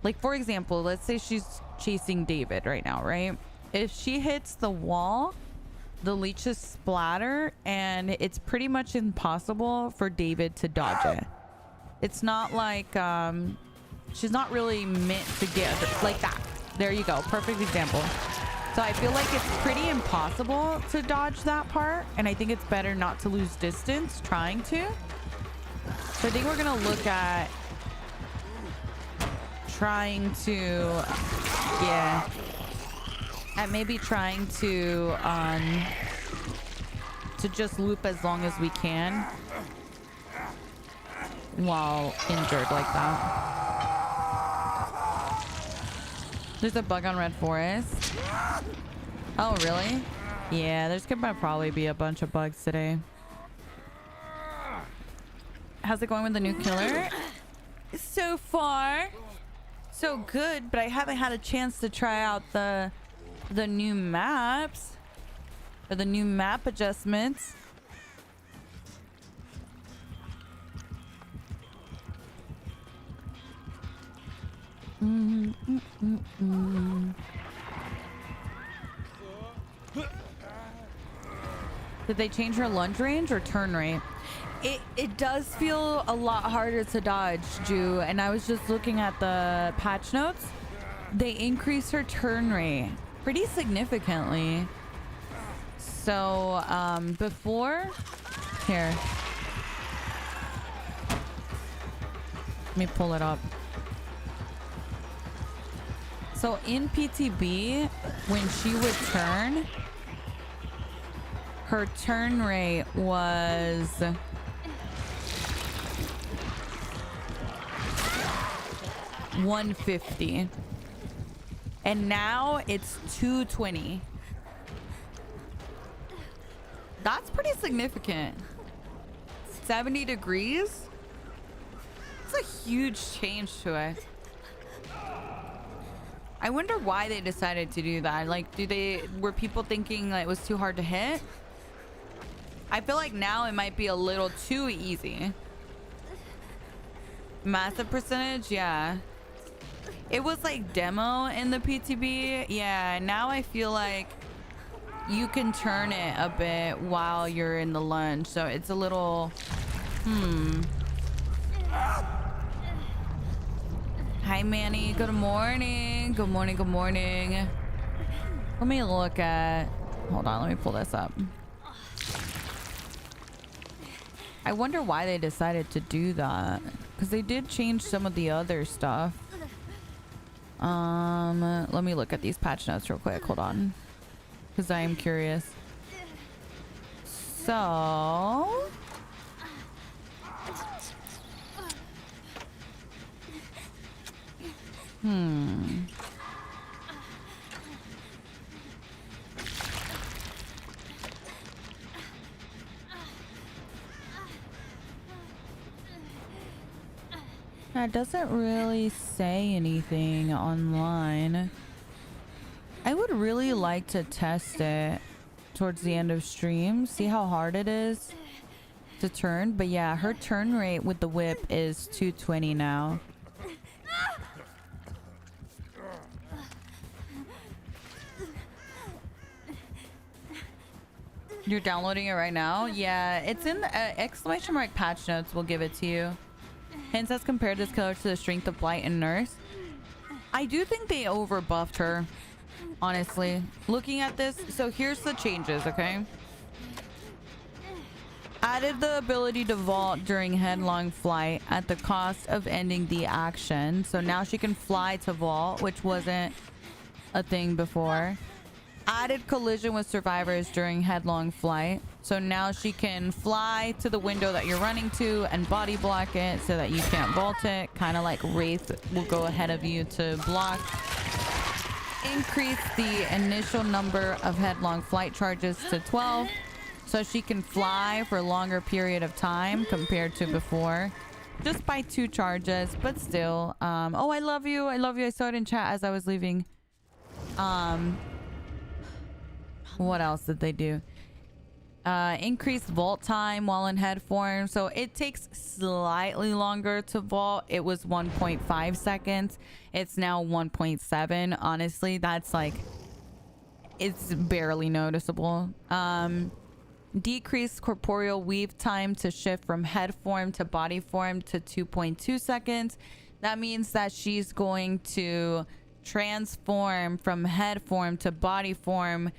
like, for example, let's say she's chasing David right now, right? If she hits the wall, the leeches splatter and it's pretty much impossible for David to dodge it. It's not like she's not really meant to get like that. There you go, perfect example. So I feel like it's pretty impossible to dodge that part, and I think it's better not to lose distance trying to. So I think we're gonna look at trying to, yeah, and maybe trying to just loop as long as we can while injured like that. There's a bug on Red Forest. Oh, really? Yeah, there's gonna probably be a bunch of bugs today. How's it going with the new killer? So far, so good, but I haven't had a chance to try out the new maps or the new map adjustments. Did they change her lunge range or turn rate? It does feel a lot harder to dodge, Ju, and I was just looking at the patch notes. They increased her turn rate pretty significantly. So before here, let me pull it up. So in PTB, when she would turn, her turn rate was 150, and now it's 220. That's pretty significant. 70 degrees. It's a huge change to it. I wonder why they decided to do that. Like, were people thinking like it was too hard to hit? I feel like now it might be a little too easy. Massive percentage, yeah. It was like demo in the PTB. Yeah, now I feel like you can turn it a bit while you're in the lunge. So it's a little, Hi, Manny. Good morning. Good morning. Good morning. Let me look at... Hold on. Let me pull this up. I wonder why they decided to do that. Because they did change some of the other stuff. Let me look at these patch notes real quick. Hold on. Because I am curious. So... That doesn't really say anything online. I would really like to test it towards the end of stream. See how hard it is to turn. But yeah, her turn rate with the whip is 220 now. You're downloading it right now? Yeah, it's in the exclamation mark patch notes. We'll give it to you. Hence has compared this killer to the strength of Blight and Nurse. I do think they over buffed her, honestly. Looking at this, so here's the changes, okay? Added the ability to vault during headlong flight at the cost of ending the action. So now she can fly to vault, which wasn't a thing before. Added collision with survivors during headlong flight. So now she can fly to the window that you're running to and body block it so that you can't vault it. Kind of like Wraith will go ahead of you to block. Increase the initial number of headlong flight charges to 12. So she can fly for a longer period of time compared to before. Just by 2 charges, but still. Oh, I love you. I love you. I saw it in chat as I was leaving. What else did they do? Increased vault time while in head form. So it takes slightly longer to vault. It was 1.5 seconds. It's now 1.7. Honestly, that's like... It's barely noticeable. Decreased corporeal weave time to shift from head form to body form to 2.2 seconds. That means that she's going to transform from head form to body form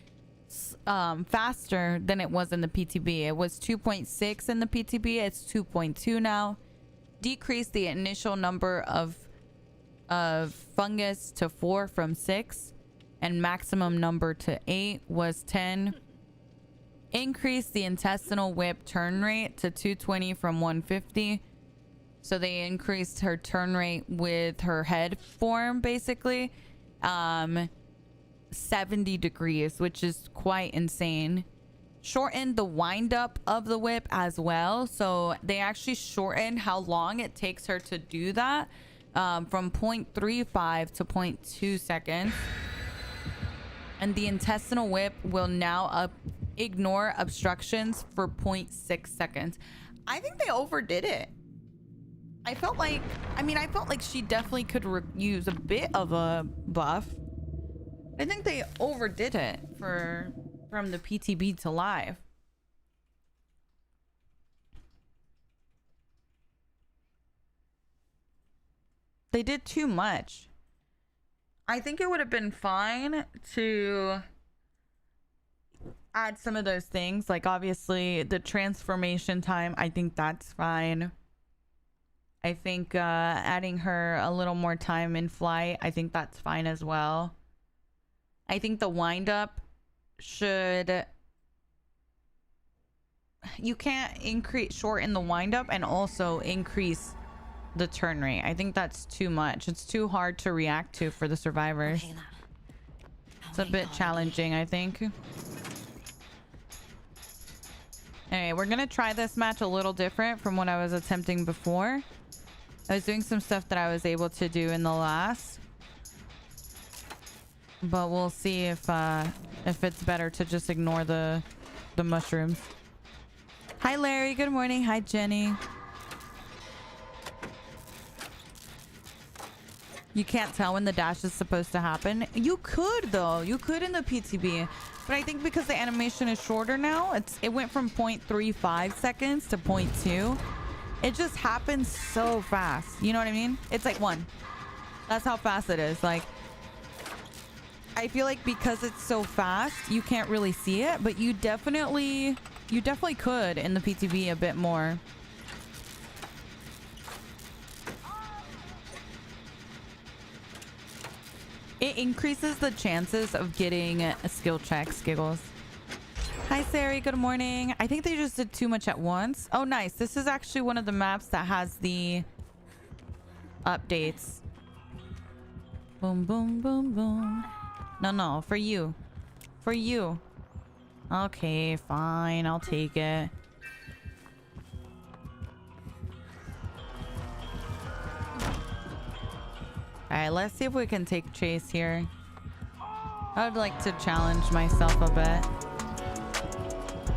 faster than it was in the PTB. It was 2.6 in the PTB. It's 2.2 now. Decrease the initial number of fungus to 4 from 6, and maximum number to 8 was 10. Increase the intestinal whip turn rate to 220 from 150. So they increased her turn rate with her head form, basically. 70 degrees, which is quite insane. Shortened the wind up of the whip as well. So they actually shortened how long it takes her to do that from 0.35 to 0.2 seconds. And the intestinal whip will now ignore obstructions for 0.6 seconds. I think they overdid it. I felt like she definitely could use a bit of a buff. I think they overdid it from the PTB to live. They did too much. I think it would have been fine to add some of those things. Like, obviously, the transformation time, I think that's fine. I think adding her a little more time in flight, I think that's fine as well. I think the wind up should... You can't shorten the wind up and also increase the turn rate. I think that's too much. It's too hard to react to for the survivors. It's a bit challenging, I think. Anyway, we're gonna try this match a little different from what I was attempting before. I was doing some stuff that I was able to do in the last. But we'll see if it's better to just ignore the mushrooms. Hi, Larry. Good morning. Hi, Jenny. You can't tell when the dash is supposed to happen. You could, though. You could in the PTB. But I think because the animation is shorter now, it went from 0.35 seconds to 0.2. It just happens so fast. You know what I mean? It's like 1. That's how fast it is. Like, I feel like because it's so fast, you can't really see it, but you definitely could in the PTB a bit more. It increases the chances of getting skill checks, Giggles. Hi, Sari. Good morning. I think they just did too much at once. Oh, nice. This is actually one of the maps that has the updates. Boom, boom, boom, boom. No, for you. For you. Okay, fine. I'll take it. Alright, let's see if we can take Chase here. I would like to challenge myself a bit.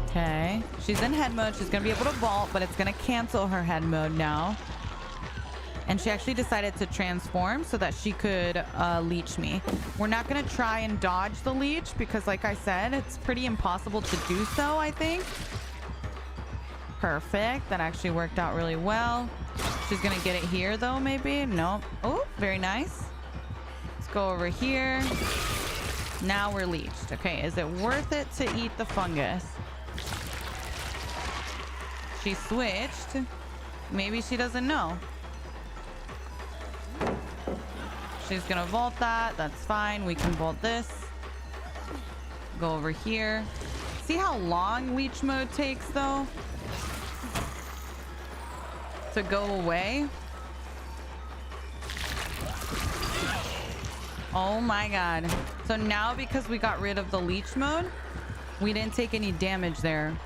Okay. She's in head mode. She's going to be able to vault, but it's going to cancel her head mode now. And she actually decided to transform so that she could leech me. We're not going to try and dodge the leech because, like I said, it's pretty impossible to do so, I think. Perfect. That actually worked out really well. She's going to get it here, though, maybe. Nope. Oh, very nice. Let's go over here. Now we're leeched. Okay, is it worth it to eat the fungus? She switched. Maybe she doesn't know. She's gonna vault that. That's fine. We can vault this. Go over here. See how long leech mode takes, though? To go away. Oh my god. So now because we got rid of the leech mode, we didn't take any damage there.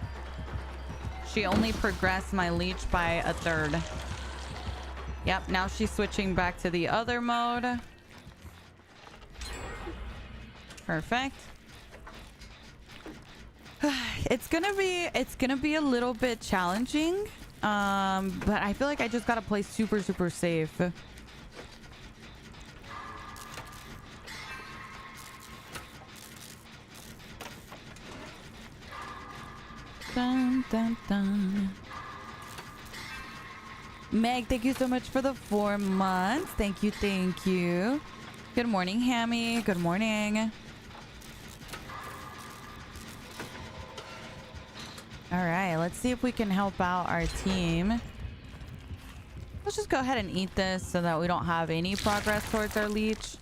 She only progressed my leech by 1/3. Yep, now she's switching back to the other mode. Perfect. It's gonna be a little bit challenging. But I feel like I just gotta play super safe. Dun, dun, dun. Meg, thank you so much for the 4 months. Thank you. Good morning, Hammy. Good morning. All right, let's see if we can help out our team. Let's just go ahead and eat this so that we don't have any progress towards our leech.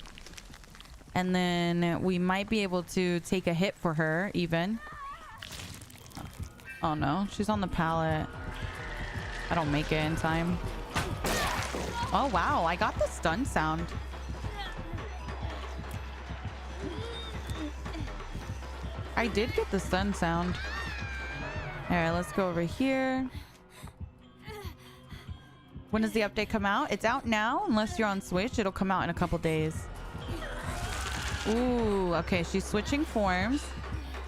And then we might be able to take a hit for her, even. Oh no, she's on the pallet. I don't make it in time. Oh wow, I got the stun sound. I did get the stun sound. All right, let's go over here. When does the update come out? It's out now. Unless you're on Switch, it'll come out in a couple days. Ooh, okay, she's switching forms.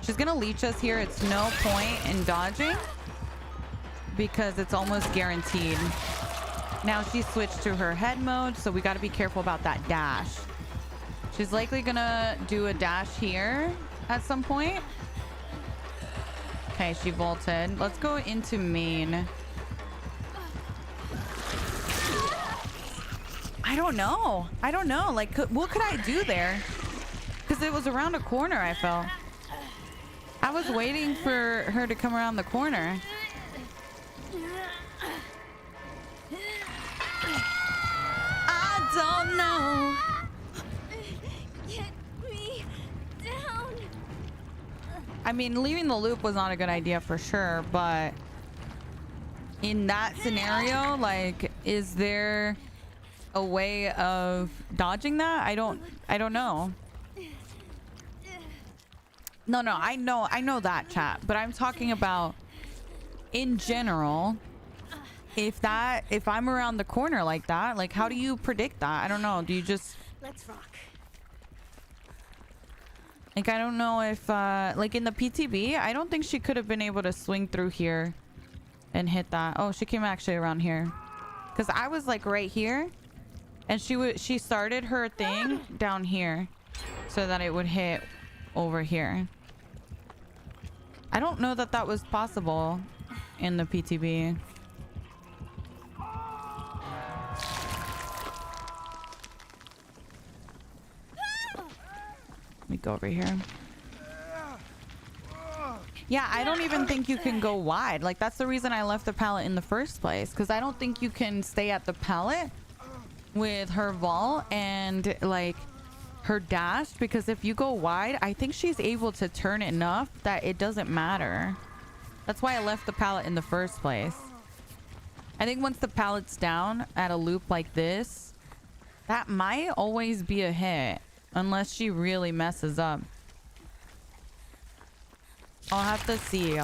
She's gonna leech us here. It's no point in dodging because it's almost guaranteed. Now she switched to her head mode, so we got to be careful about that dash. She's likely gonna do a dash here at some point. Okay, she vaulted. Let's go into main. I don't know. Like, what could I do there? Because it was around a corner, I felt. I was waiting for her to come around the corner. I don't know. Get me down. I mean, leaving the loop was not a good idea for sure, but in that scenario, like, is there a way of dodging that? I don't know. No, I know that, chat, but I'm talking about in general. if I'm around the corner like that, like how do you predict that? I don't know. Do you just Let's rock. like, I don't know if like in the PTB, I don't think she could have been able to swing through here and hit that. Oh, she came actually around here. Cuz I was like right here and she started her thing down here so that it would hit over here. I don't know that that was possible in the PTB. Let me go over here. Yeah, I don't even think you can go wide. Like, that's the reason I left the pallet in the first place. Because I don't think you can stay at the pallet with her vault and, like, her dash. Because if you go wide, I think she's able to turn enough that it doesn't matter. That's why I left the pallet in the first place. I think once the pallet's down at a loop like this, that might always be a hit. Unless she really messes up. I'll have to see.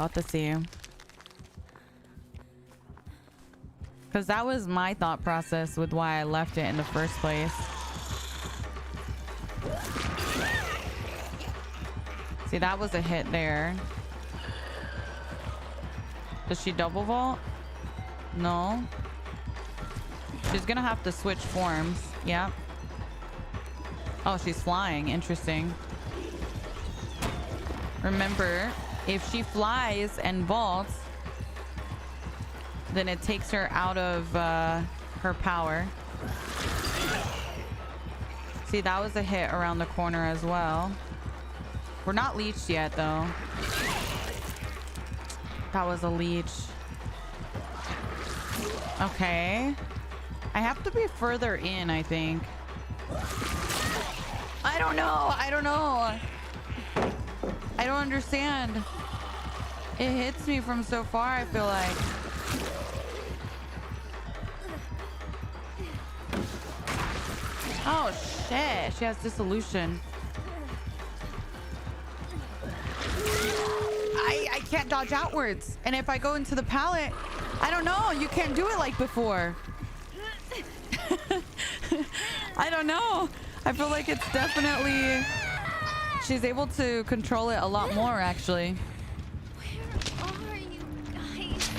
Because that was my thought process with why I left it in the first place. See, that was a hit there. Does she double vault? No. She's gonna have to switch forms. Yep. Oh, she's flying. Interesting. Remember, if she flies and vaults, then it takes her out of her power. See, that was a hit around the corner as well. We're not leeched yet, though. That was a leech. Okay. I have to be further in, I think. I don't know. I don't understand. It hits me from so far, I feel like. Oh, shit. She has dissolution. I can't dodge outwards. And if I go into the pallet, I don't know. You can't do it like before. I don't know. I feel like it's definitely... She's able to control it a lot more, actually. Where are you guys?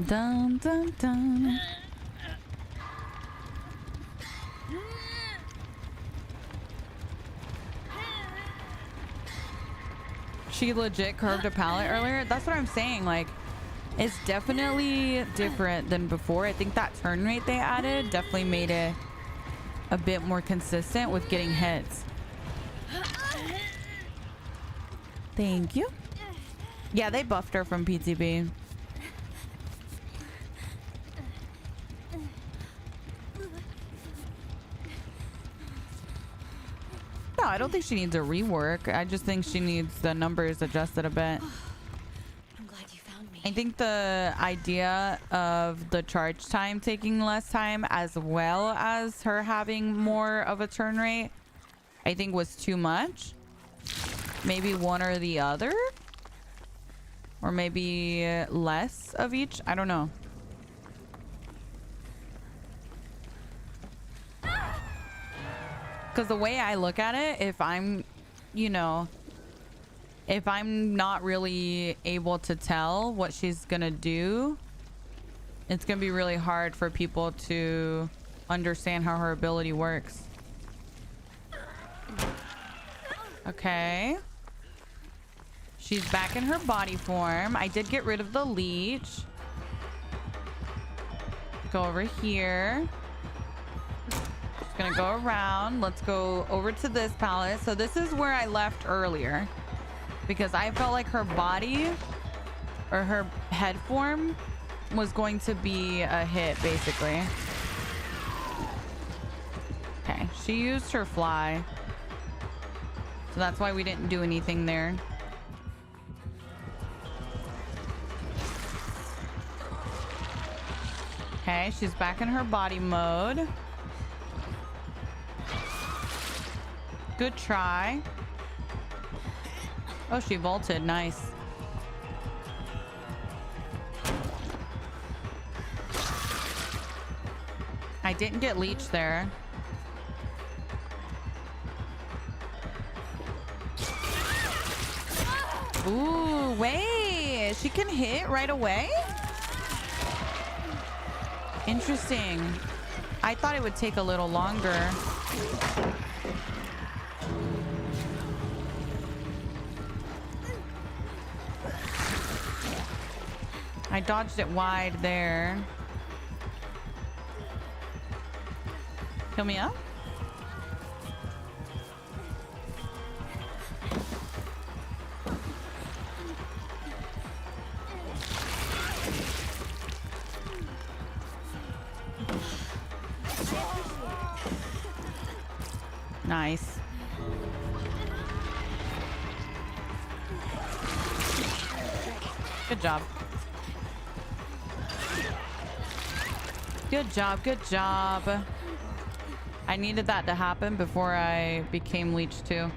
Dun, dun, dun. She legit curved a pallet earlier. That's what I'm saying. Like, it's definitely different than before. I think that turn rate they added definitely made it a bit more consistent with getting hits. Thank you. Yeah, they buffed her from PTB. No, I don't think she needs a rework. I just think she needs the numbers adjusted a bit. I'm glad you found me. I think the idea of the charge time taking less time as well as her having more of a turn rate, I think was too much. Maybe one or the other? Or maybe less of each? I don't know. Because the way I look at it, if I'm, you know, if I'm not really able to tell what she's gonna do, it's gonna be really hard for people to understand how her ability works. Okay. She's back in her body form. I did get rid of the leech. Go over here. Just gonna go around. Let's go over to this pallet. So this is where I left earlier, because I felt like her body or her head form was going to be a hit, basically. Okay, she used her fly. So that's why we didn't do anything there. Okay, she's back in her body mode. Good try. Oh, she vaulted. Nice. I didn't get leech there. Ooh, wait. She can hit right away? Interesting. I thought it would take a little longer. I dodged it wide there. Kill me up? Nice. Good job. Good job, good job. I needed that to happen before I became leech too.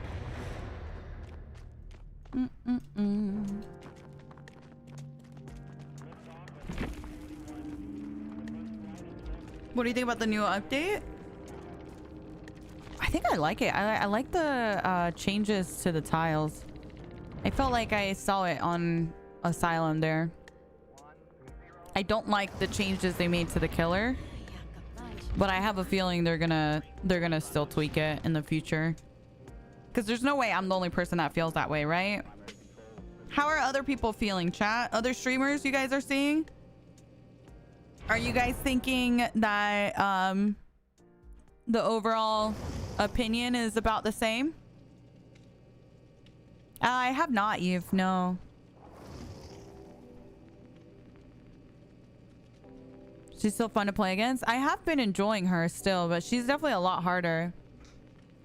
What do you think about the new update? I think I like it. I like the changes to the tiles. I felt like I saw it on Asylum there. I don't like the changes they made to the killer, but I have a feeling they're gonna still tweak it in the future. Because there's no way I'm the only person that feels that way, right? How are other people feeling, chat? Other streamers you guys are seeing? Are you guys thinking that the overall opinion is about the same? I have not, Eve. No. She's still fun to play against. I have been enjoying her still, but she's definitely a lot harder.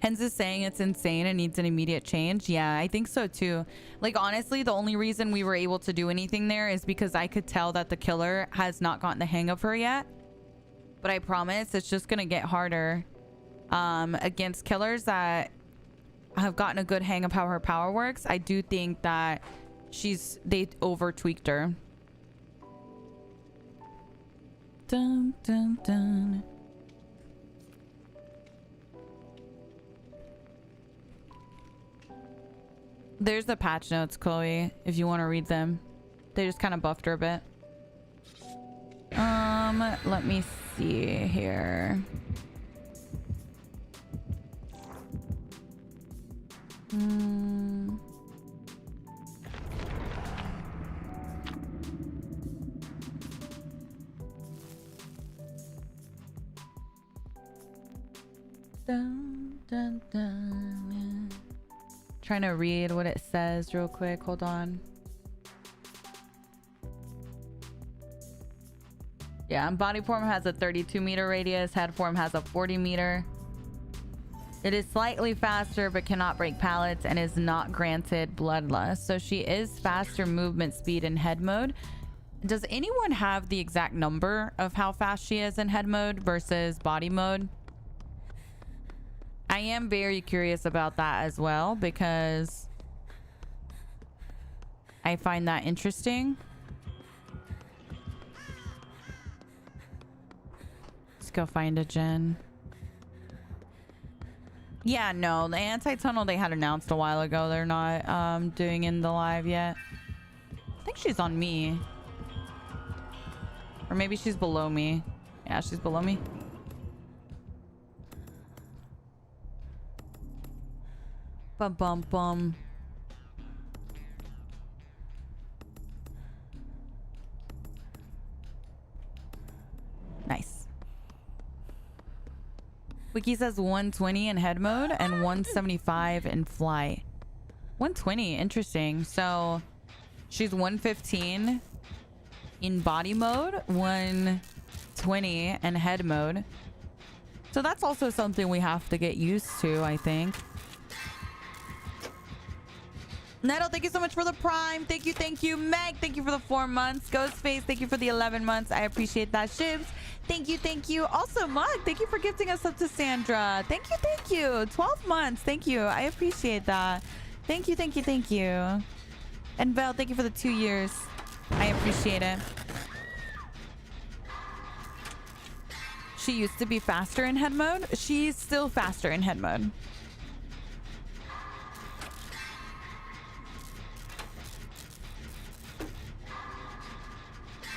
Hens is saying it's insane and needs an immediate change. Yeah, I think so too. Like, honestly, the only reason we were able to do anything there is because I could tell that the killer has not gotten the hang of her yet. But I promise it's just gonna get harder against killers that have gotten a good hang of how her power works. I do think that they over tweaked her. Dun, dun, dun. There's the patch notes, Chloe, if you want to read them. They just kind of buffed her a bit. Let me see here. Dun, dun, dun. Trying to read what it says real quick. Hold on. Yeah, body form has a 32-meter radius. Head form has a 40-meter. It is slightly faster but cannot break pallets and is not granted bloodlust. So she is faster movement speed in head mode. Does anyone have the exact number of how fast she is in head mode versus body mode? I am very curious about that as well because I find that interesting. Let's go find a gen. Yeah, no, the anti-tunnel they had announced a while ago. They're not doing in the live yet. I think she's on me. Or maybe she's below me. Yeah, she's below me. Bum bum bum. Nice. Wiki says 120 in head mode and 175 in fly. 120, interesting. So she's 115 in body mode, 120 in head mode. So that's also something we have to get used to, I think. Nettle, thank you so much for the prime. Thank you, thank you. Meg, thank you for the 4 months. Ghostface, thank you for the 11 months. I appreciate that. Shibs, thank you, thank you. Also, Mug, thank you for gifting us up to Sandra. Thank you, thank you. 12 months, thank you. I appreciate that. Thank you, thank you, thank you. And Vel, thank you for the 2 years. I appreciate it. she used to be faster in head mode. She's still faster in head mode.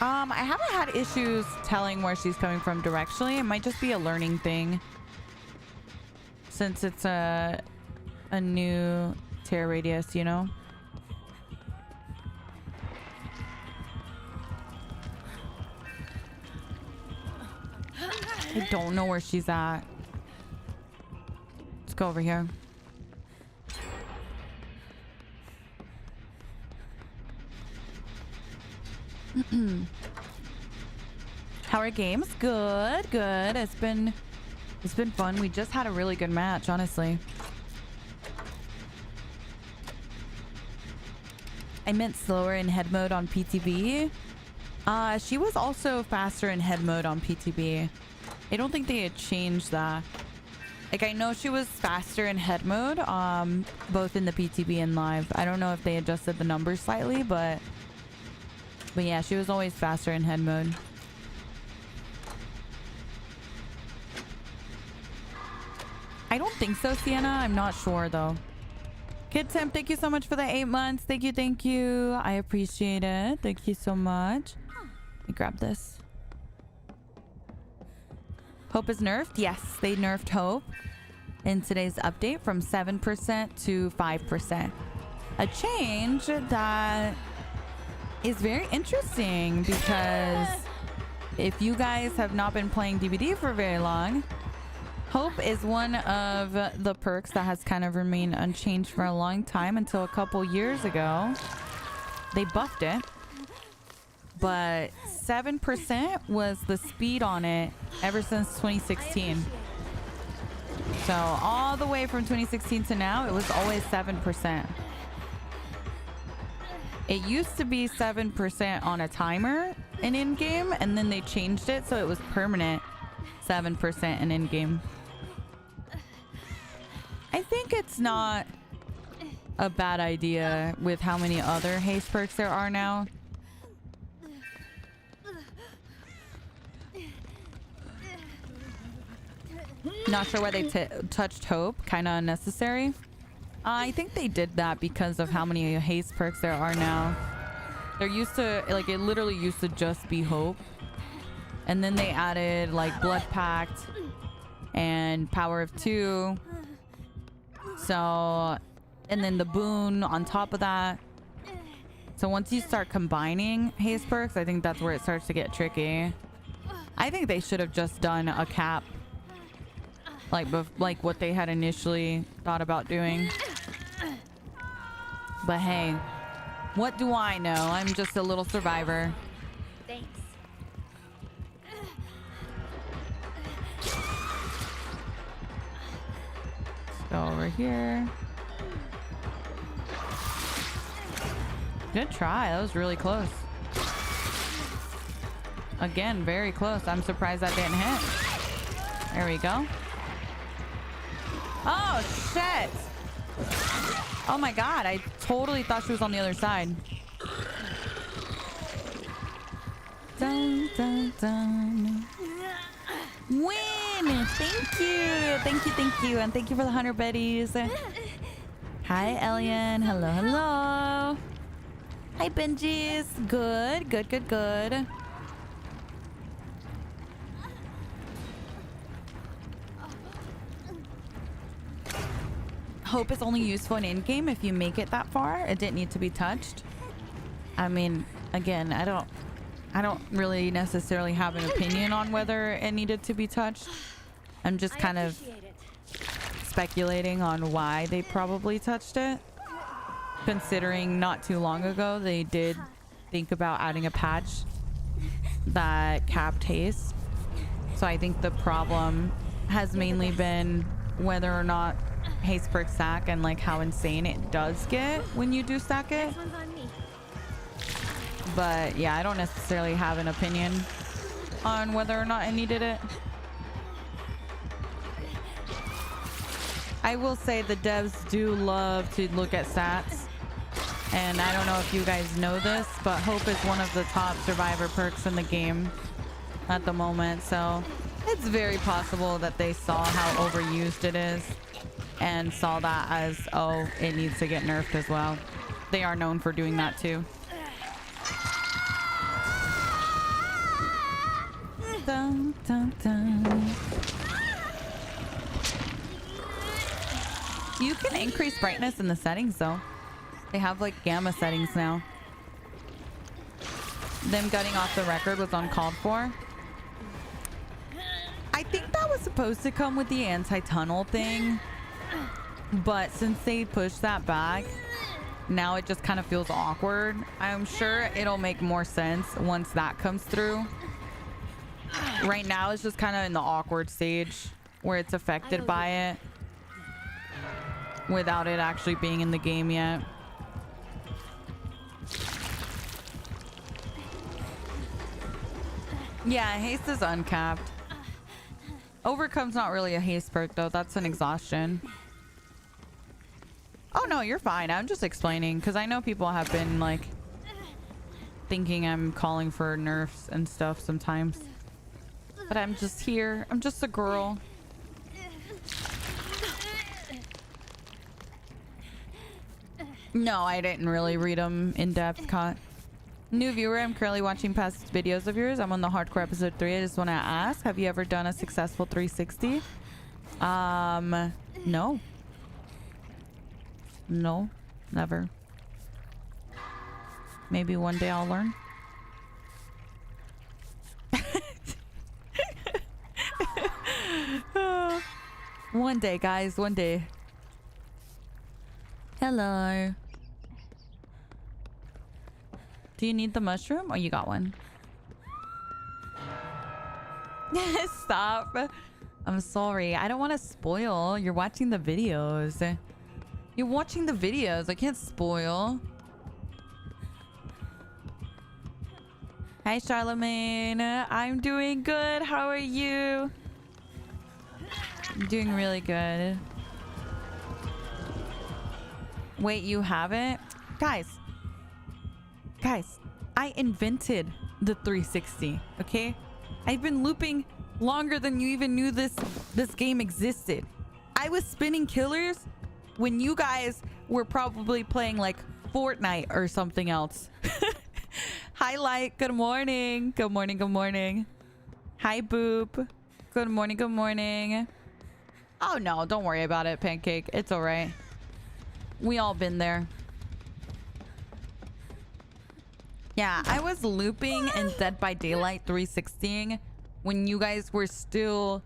I haven't had issues telling where she's coming from directionally. It might just be a learning thing, since it's a new tear radius, you know? I don't know where she's at. Let's go over here. How are games? Good, good. It's been fun. We just had a really good match, honestly. I meant slower in head mode on PTB. She was also faster in head mode on PTB. I don't think they had changed that. Like, I know she was faster in head mode, both in the PTB and live. I don't know if they adjusted the numbers slightly, but yeah, she was always faster in head mode. I don't think so, Sienna. I'm not sure, though. Kid Tim, thank you so much for the 8 months. Thank you, thank you. I appreciate it. Thank you so much. Let me grab this. Hope is nerfed? Yes, they nerfed Hope in today's update from 7% to 5%. A change that is very interesting, because if you guys have not been playing DBD for very long, Hope is one of the perks that has kind of remained unchanged for a long time until a couple years ago. They buffed it. But 7% was the speed on it ever since 2016. So all the way from 2016 to now, it was always 7%. It used to be 7% on a timer in in-game, and then they changed it so it was permanent 7% in in-game. I think it's not a bad idea with how many other haste perks there are now. Not sure why they touched Hope. Kind of unnecessary. I think they did that because of how many haste perks there are now. There used to, like, it literally used to just be Hope. And then they added, like, Blood Pact and Power of 2. So, and then the boon on top of that. So once you start combining haste perks, I think that's where it starts to get tricky. I think they should have just done a cap, like what they had initially thought about doing. But hey, what do I know? I'm just a little survivor. Thanks. Go over here. Good try. That was really close. Again, very close. I'm surprised that didn't hit. There we go. Oh, shit. Oh my god. I totally thought she was on the other side. Dun, dun, dun. Win! Thank you! Thank you, thank you. And thank you for the 100 biddies. Hi, Elian. Hello, hello. Hi, Benjis. Good, good, good, good. Hope is only useful in in-game if you make it that far. It didn't need to be touched. I mean, again, I don't really necessarily have an opinion on whether it needed to be touched. I'm just kind of speculating on why they probably touched it, considering not too long ago they did think about adding a patch that capped haste. So I think the problem has mainly been whether or not haste perk stack and like how insane it does get when you do stack it. But yeah, I don't necessarily have an opinion on whether or not I needed it. I will say the devs do love to look at stats. And I don't know if you guys know this, but Hope is one of the top survivor perks in the game at the moment. So It's very possible that they saw how overused it is and saw that as, oh, it needs to get nerfed as well. They are known for doing that too. Dun, dun, dun. You can increase brightness in the settings though. They have like gamma settings now. Them gutting off the record was uncalled for. I think that was supposed to come with the anti-tunnel thing, but since they pushed that back, now it just kind of feels awkward. I'm sure it'll make more sense once that comes through. Right now it's just kind of in the awkward stage where it's affected by it without it actually being in the game yet. Yeah, haste is uncapped. Overcome's not really a haste perk though. That's an exhaustion. Oh no, you're fine. I'm just explaining because I know people have been like thinking I'm calling for nerfs and stuff sometimes. But I'm just here. I'm just a girl. No, I didn't really read them in depth, Cot. New viewer, I'm currently watching past videos of yours. I'm on the hardcore episode 3. I just want to ask, have you ever done a successful 360? No. No, never. Maybe one day I'll learn. One day, guys, one day. Hello. Do you need the mushroom? Oh, you got one. Stop. I'm sorry. I don't want to spoil. You're watching the videos. You're watching the videos. I can't spoil. Hi, Charlemagne. I'm doing good. How are you? I'm doing really good. Wait, you haven't? Guys, I invented the 360, okay? I've been looping longer than you even knew this game existed. I was spinning killers when you guys were probably playing like Fortnite or something else. Hi, Light. Good morning. Good morning. Good morning. Hi, Boop. Good morning. Good morning. Oh, no. Don't worry about it, Pancake. It's all right. We all been there. Yeah, I was looping in Dead by Daylight 360 when you guys were still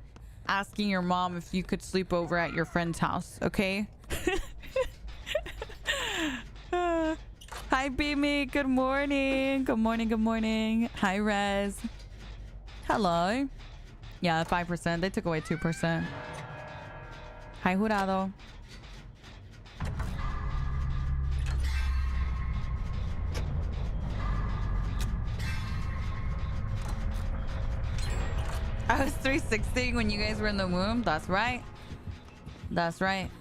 asking your mom if you could sleep over at your friend's house, okay? Hi, Beamy. Good morning. Good morning. Good morning. Hi, Rez. Hello. Yeah, 5%. They took away 2%. Hi, Jurado. I was 360 when you guys were in the womb. That's right. That's right.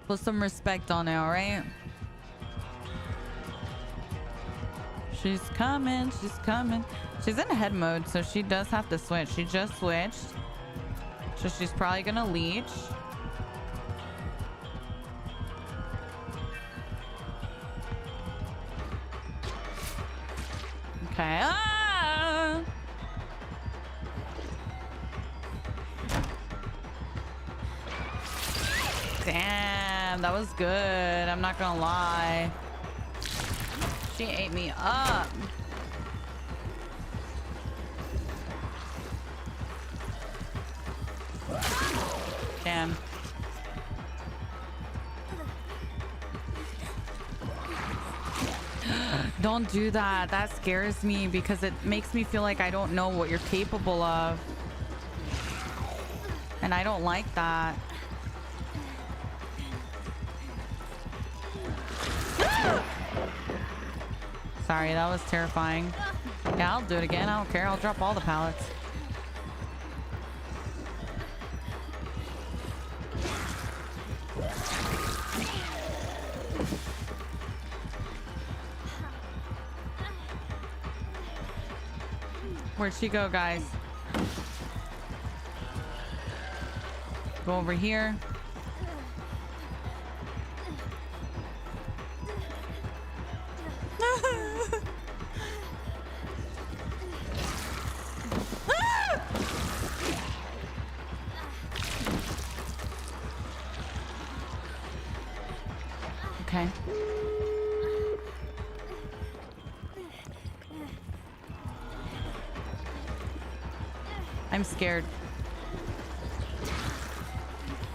Put some respect on it, all right? She's coming. She's coming. She's in head mode, so she does have to switch. She just switched. So she's probably going to leech. Okay. Ah! Damn, that was good. I'm not gonna lie. She ate me up. Damn. Don't do that. That scares me because it makes me feel like I don't know what you're capable of. And I don't like that. Sorry, that was terrifying. Yeah, I'll do it again. I don't care. I'll drop all the pallets. Where'd she go, guys? Go over here. Okay. I'm scared.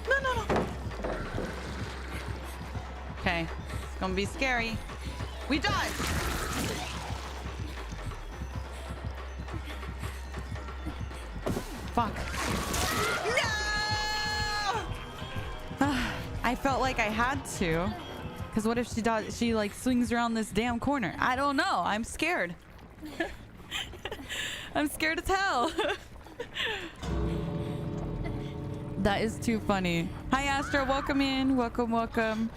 No. Okay. It's gonna be scary. We died! Fuck. No! I felt like I had to. Because what if she like swings around this damn corner? I don't know. I'm scared. I'm scared as hell. That is too funny. Hi, Astra. Welcome in. Welcome.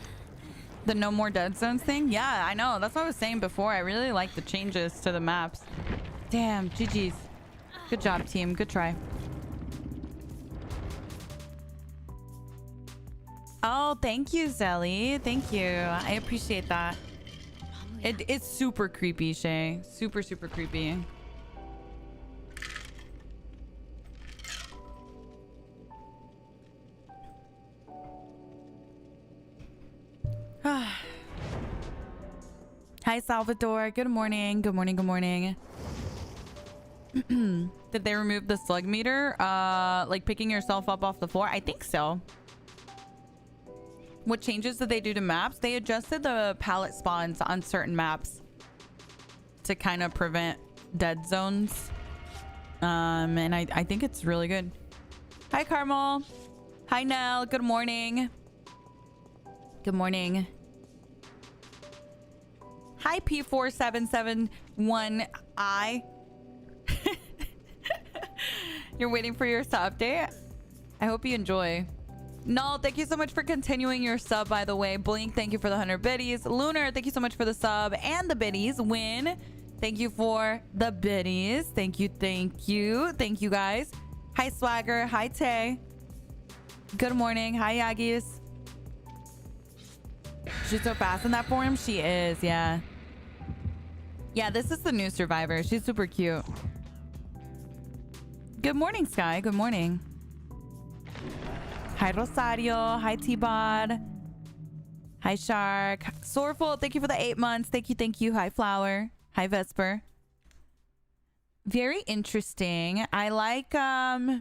The no more dead zones thing? Yeah, I know. That's what I was saying before. I really like the changes to the maps. Damn, GG's. Good job, team. Good try. Oh, thank you, Zelly. Thank you. I appreciate that. It's super creepy, Shay. Super creepy. Hi, Salvador. Good morning. Good morning. Did they remove the slug meter? Like picking yourself up off the floor? I think so. What changes did they do to maps? They adjusted the pallet spawns on certain maps to kind of prevent dead zones. And I think it's really good. Hi, Carmel. Hi, Nell. Good morning. Good morning. Hi, P4771I. You're waiting for your sub update? I hope you enjoy. No, thank you so much for continuing your sub, by the way. Blink, thank you for the 100 biddies. Lunar, thank you so much for the sub and the biddies. Win, thank you for the biddies. Thank you. Thank you, guys. Hi, Swagger. Hi, Tay. Good morning. Hi, Yagis. She's so fast in that form. She is, yeah. Yeah, this is the new survivor. She's super cute. Good morning, Sky. Good morning. Hi, Rosario. Hi, T-Bod. Hi, Shark. Sorful, thank you for the 8 months. Thank you. Hi, Flower. Hi, Vesper. Very interesting. I like, I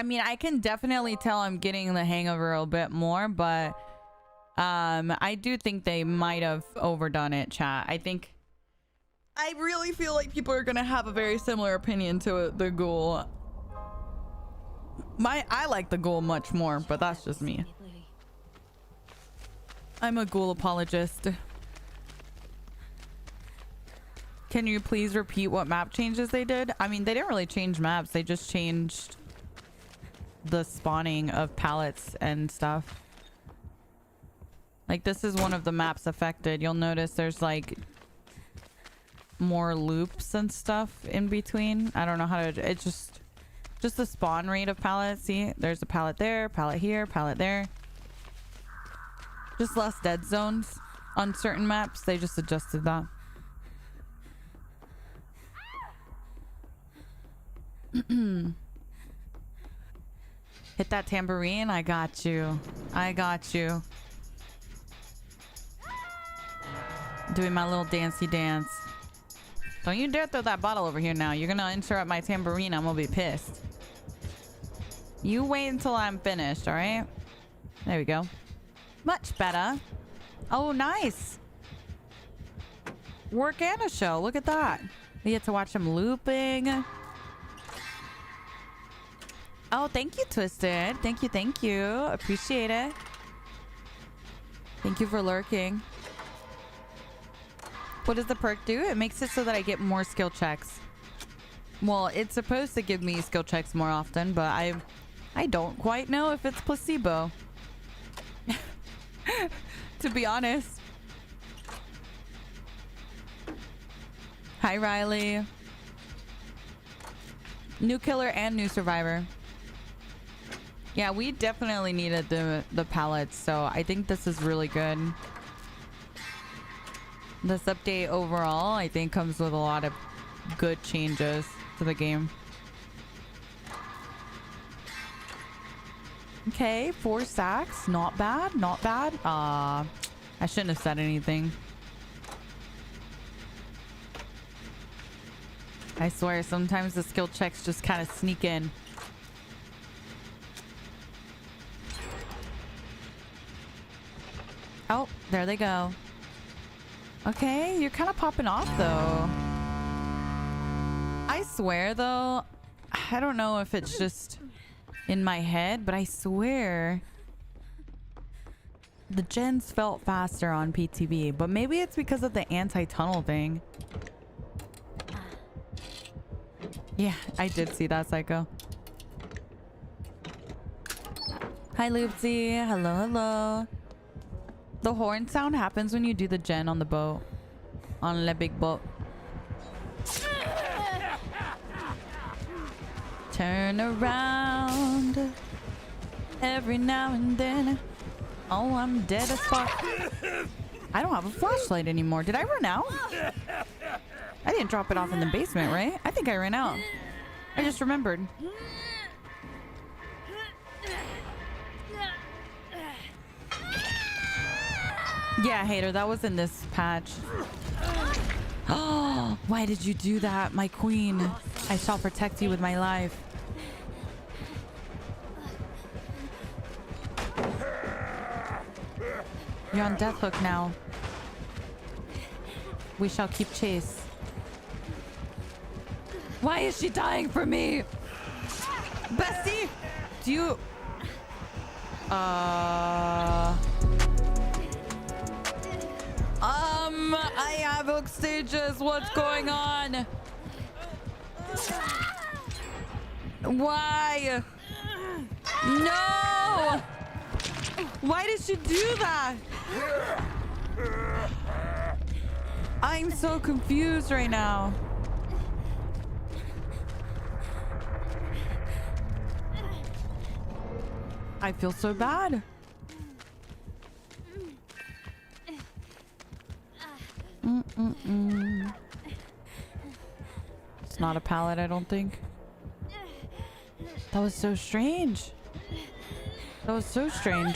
mean, I can definitely tell I'm getting the hang of her a bit more, but I do think they might have overdone it, chat. I really feel like people are gonna have a very similar opinion to the ghoul. I like the ghoul much more, but that's just me. I'm a ghoul apologist. Can you please repeat what map changes they did? I mean, they didn't really change maps. They just changed the spawning of pallets and stuff. Like, this is one of the maps affected. You'll notice there's like more loops and stuff in between. I don't know how to, it's just the spawn rate of pallets. See, there's a pallet there, pallet here, pallet there. Just less dead zones on certain maps. They just adjusted that. Hit that tambourine. I got you. Doing my little dancey dance. Don't you dare throw that bottle over here now. You're gonna interrupt my tambourine. I'm gonna be pissed. You wait until I'm finished, all right? There we go. Much better. Oh, nice. Work and a show. Look at that. We get to watch them looping. Oh, thank you, Twisted. Thank you. Appreciate it. Thank you for lurking. What does the perk do? It makes it so that I get more skill checks. Well, it's supposed to give me skill checks more often, but I don't quite know if it's placebo. To be honest. Hi, Riley. New killer and new survivor. Yeah, we definitely needed the palettes, so I think this is really good. This update overall, I think, comes with a lot of good changes to the game. Okay, 4 sacks. Not bad, not bad. I shouldn't have said anything. I swear, sometimes the skill checks just kind of sneak in. Oh, there they go. Okay, you're kind of popping off, though. I swear, though, I don't know if it's just in my head, but I swear the gens felt faster on PTV, but maybe it's because of the anti-tunnel thing. Yeah, I did see that, Psycho. Hi, Loopsy. Hello, hello. The horn sound happens when you do the gen on the boat. On the big boat. Turn around every now and then. Oh, I'm dead as fuck. I don't have a flashlight anymore. Did I run out? I didn't drop it off in the basement, right? I think I ran out. I just remembered. Yeah, hater, that was in this patch. Oh, why did you do that, my queen? I shall protect you with my life. You're on death hook now. We shall keep chase. Why is she dying for me? Bestie, do you... I have hook stages. What's going on? Why? No! Why did she do that? I'm so confused right now. I feel so bad. It's not a pallet, I don't think. That was so strange. That was so strange.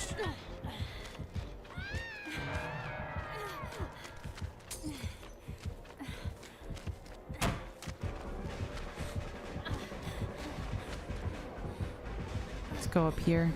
Let's go up here.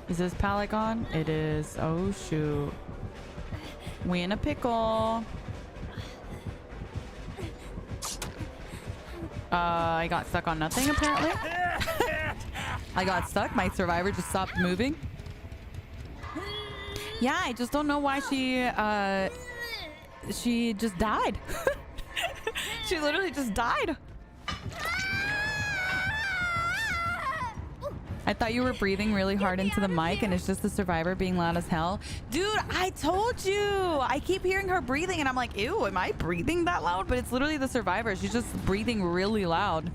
Is this pallet gone? It is. Oh, shoot. We in a pickle. I got stuck on nothing, apparently. I got stuck. My survivor just stopped moving. Yeah, I just don't know why she just died. She literally just died. I thought you were breathing really hard into the mic and it's just the survivor being loud as hell. Dude, I told you. I keep hearing her breathing and I'm like, ew, am I breathing that loud? But it's literally the survivor. She's just breathing really loud.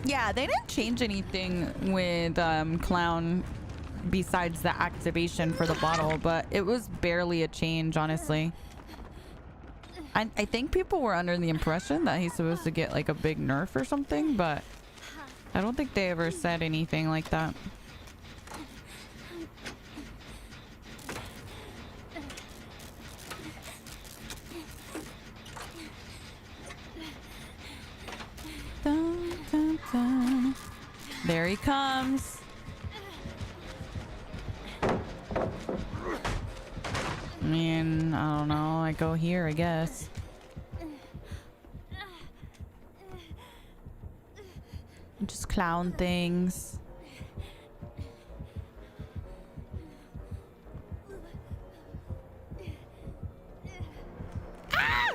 Yeah, they didn't change anything with Clown besides the activation for the bottle, but it was barely a change, honestly. I think people were under the impression that he's supposed to get like a big nerf or something, but I don't think they ever said anything like that. Dun, dun, dun. There he comes. I mean, I don't know. I go here, I guess. Just clown things. Ah!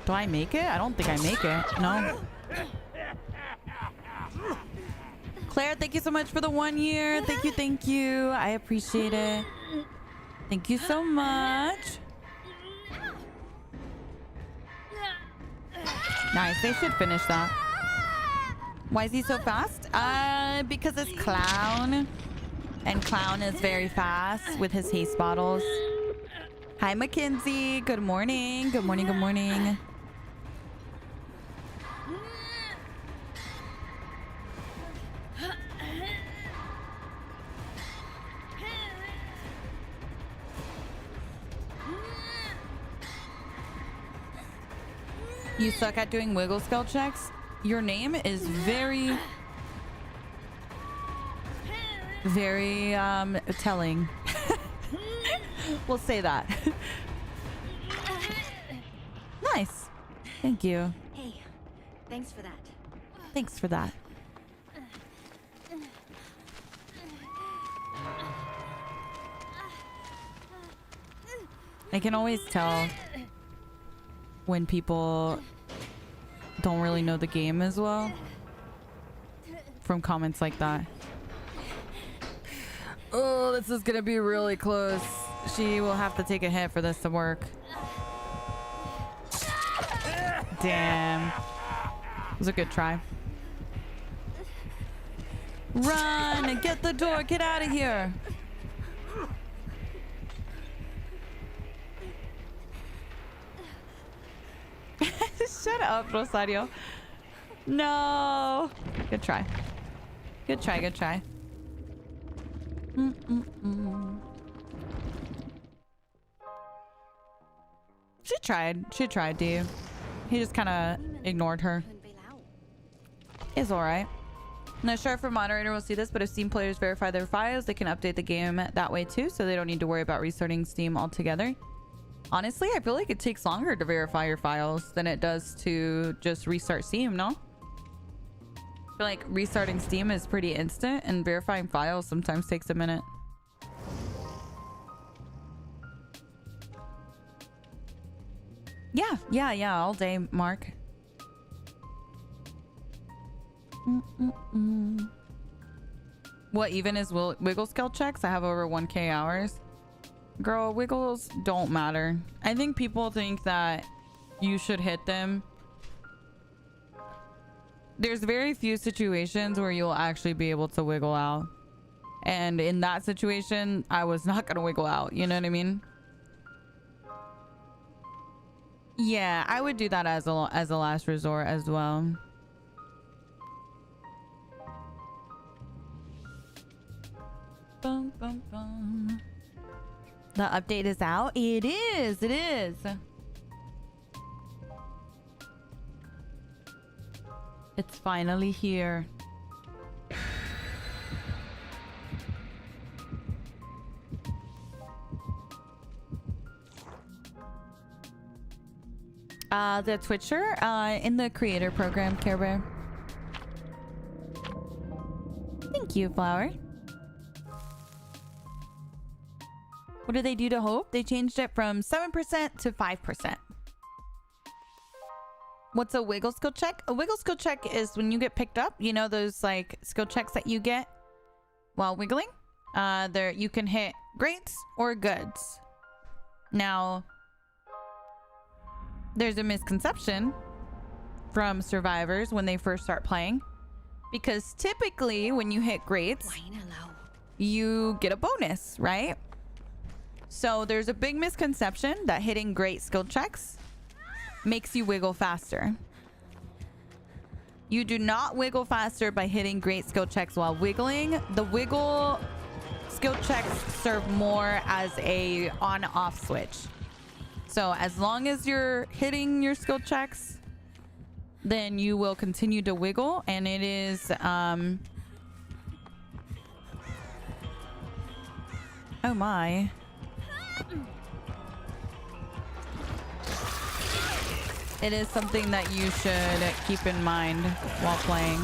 Do I make it? I don't think I make it. No. Claire, thank you so much for the 1 year. Thank you, thank you. I appreciate it. Thank you so much. Nice, they should finish that. Why is he so fast? Because it's Clown. And Clown is very fast with his haste bottles. Hi, Mackenzie. Good morning. Good morning, good morning. You suck at doing wiggle skill checks? Your name is very telling. We'll say that. Nice. Thank you. Hey, thanks for that. Thanks for that. I can always tell when people don't really know the game as well from comments like that. Oh, this is gonna be really close. She will have to take a hit for this to work. Damn. It was a good try. Run! Get the door! Get out of here! Shut up, Rosario. No. Good try. Good try, good try. She tried. She tried, do you? He just kind of ignored her. It's alright. Not sure if a moderator will see this, but if Steam players verify their files, they can update the game that way too, so they don't need to worry about restarting Steam altogether. Honestly, I feel like it takes longer to verify your files than it does to just restart Steam, no? I feel like restarting Steam is pretty instant, and verifying files sometimes takes a minute. Yeah, all day, Mark. What even is wiggle skill checks? I have over 1K hours. Girl, wiggles don't matter. I think people think that you should hit them. There's very few situations where you'll actually be able to wiggle out. And in that situation, I was not gonna wiggle out. You know what I mean? Yeah, I would do that as a last resort as well. Bum, bum, bum. The update is out. It is. It is. It's finally here. The Twitcher in the creator program, Care Bear. Thank you, Flower. What did they do to Hope? They changed it from 7% to 5%. What's a wiggle skill check? A wiggle skill check is when you get picked up. You know those like skill checks that you get while wiggling? There you can hit greats or goods. Now, there's a misconception from survivors when they first start playing. Because typically when you hit greats, you get a bonus, right? So there's a big misconception that hitting great skill checks makes you wiggle faster. You do not wiggle faster by hitting great skill checks while wiggling. The wiggle skill checks serve more as a on-off switch. So as long as you're hitting your skill checks, then you will continue to wiggle, and it is oh my. It is something that you should keep in mind while playing.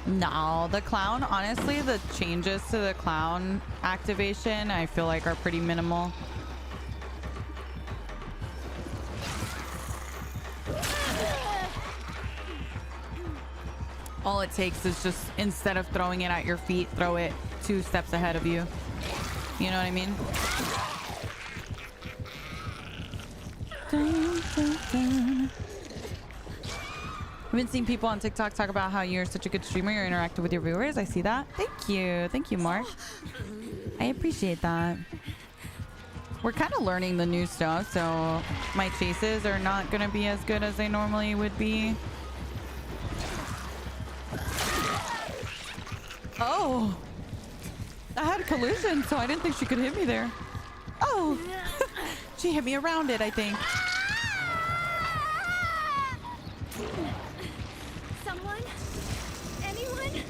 No, the clown, honestly, the changes to the clown activation, I feel like are pretty minimal. All it takes is just, instead of throwing it at your feet, throw it 2 steps ahead of you. You know what I mean? Dun, dun, dun. I've been seeing people on TikTok talk about how you're such a good streamer. You're interactive with your viewers. I see that. Thank you. Thank you, Mark. I appreciate that. We're kind of learning the new stuff, so my chases are not going to be as good as they normally would be. Oh! I had a collision, so I didn't think she could hit me there. Oh! She hit me around it, I think. Someone? Anyone?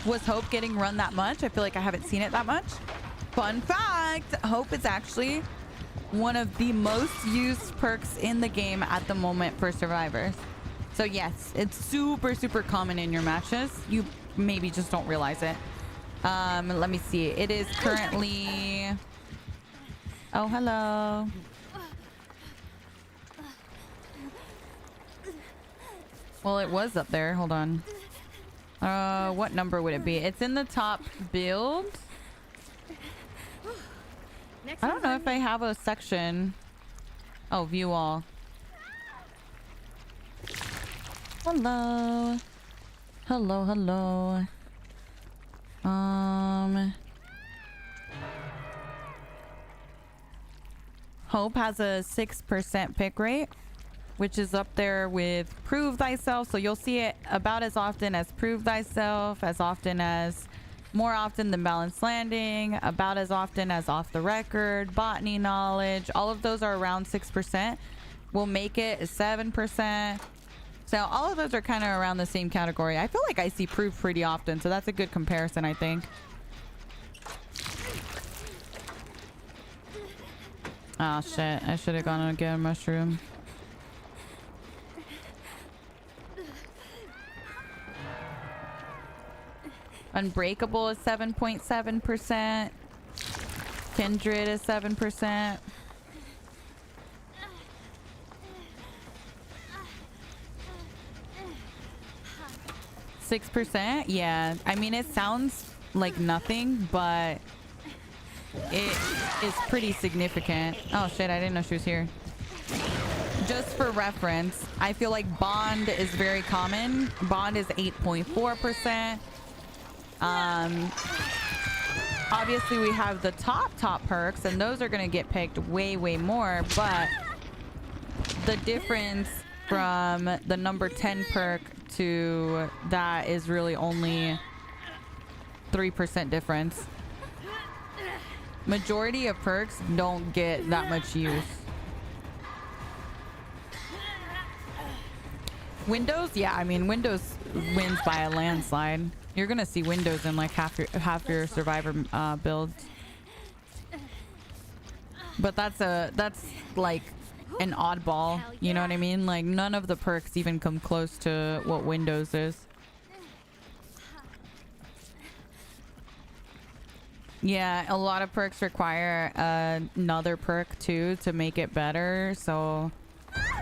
Was Hope getting run that much? I feel like I haven't seen it that much. Fun fact, Hope is actually one of the most used perks in the game at the moment for survivors. So yes, it's super, super common in your matches. You maybe just don't realize it. Let me see. It is currently... Oh, hello. Well, it was up there. Hold on. What number would it be? It's in the top build. I don't know if I have a section. Oh, view all. Hello. Hello, hello. Hope has a 6% pick rate, which is up there with Prove Thyself. So you'll see it about as often as Prove Thyself, as often as, more often than Balanced Landing, about as often as Off the Record, Botany Knowledge. All of those are around 6%. We'll make it 7%. So all of those are kind of around the same category. I feel like I see Proof pretty often, so that's a good comparison, I think. Oh shit, I should have gone and get a mushroom. Unbreakable is 7.7%. Kindred is 7%. 6%? Yeah. I mean, it sounds like nothing, but it is pretty significant. Oh shit, I didn't know she was here. Just for reference, I feel like Bond is very common. Bond is 8.4%. Obviously we have the top perks, and those are going to get picked way more, but the difference from the number 10 perk to that is really only 3% difference. Majority of perks don't get that much use. Windows, yeah, I mean, Windows wins by a landslide. You're gonna see Windows in like half your survivor builds, but that's like an oddball. You know what I mean? Like none of the perks even come close to what Windows is. Yeah, a lot of perks require another perk too to make it better. So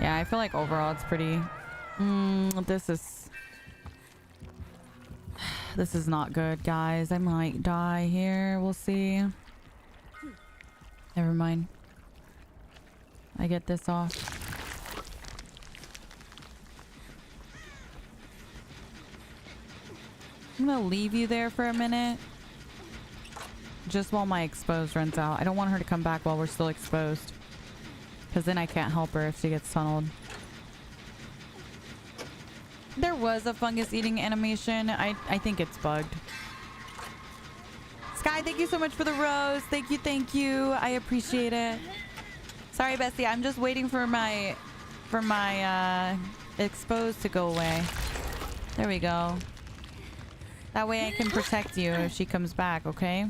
yeah, I feel like overall it's pretty. This is not good, guys. I might die here. We'll see. Never mind. I get this off. I'm gonna leave you there for a minute. Just while my exposed runs out. I don't want her to come back while we're still exposed, because then I can't help her if she gets tunneled. There was a fungus eating animation. I think it's bugged. Sky, thank you so much for the rose. Thank you. I appreciate it. Sorry, Bessie. I'm just waiting for my exposed to go away. There we go. That way I can protect you if she comes back, okay?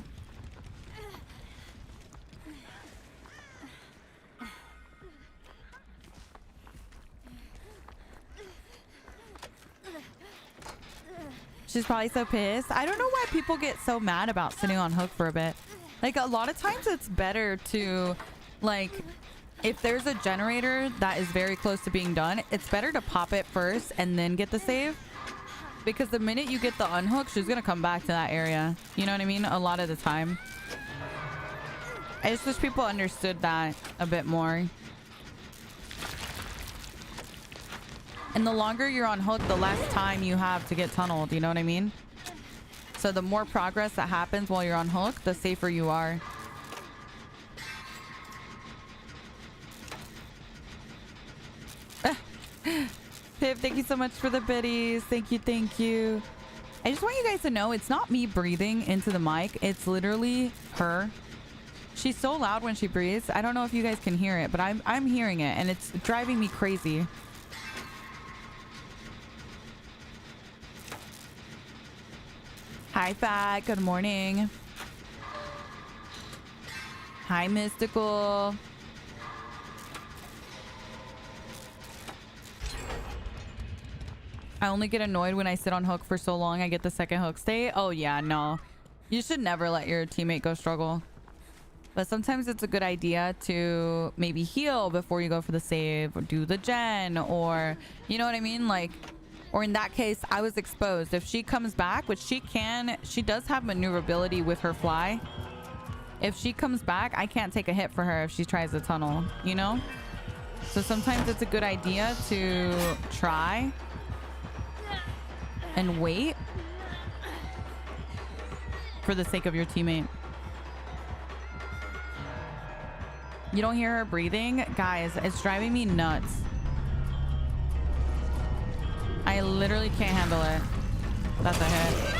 She's probably so pissed. I don't know why people get so mad about sitting on hook for a bit. Like, a lot of times it's better to, like, if there's a generator that is very close to being done, it's better to pop it first and then get the save. Because the minute you get the unhook, she's going to come back to that area. You know what I mean? A lot of the time. I just wish people understood that a bit more. And the longer you're on hook, the less time you have to get tunneled. You know what I mean? So the more progress that happens while you're on hook, the safer you are. Pip, thank you so much for the biddies. Thank you, thank you. I just want you guys to know it's not me breathing into the mic. It's literally her. She's so loud when she breathes. I don't know if you guys can hear it, but I'm hearing it, and it's driving me crazy. Hi, Fat. Good morning. Hi, Mystical. I only get annoyed when I sit on hook for so long I get the second hook stay. Oh, yeah, no. You should never let your teammate go struggle. But sometimes it's a good idea to maybe heal before you go for the save, or do the gen, or you know what I mean? Like, or in that case, I was exposed. If she comes back, which she can, she does have maneuverability with her fly. If she comes back, I can't take a hit for her if she tries the tunnel, you know? So sometimes it's a good idea to try and wait for the sake of your teammate. You don't hear her breathing? Guys, it's driving me nuts. I literally can't handle it. That's a hit.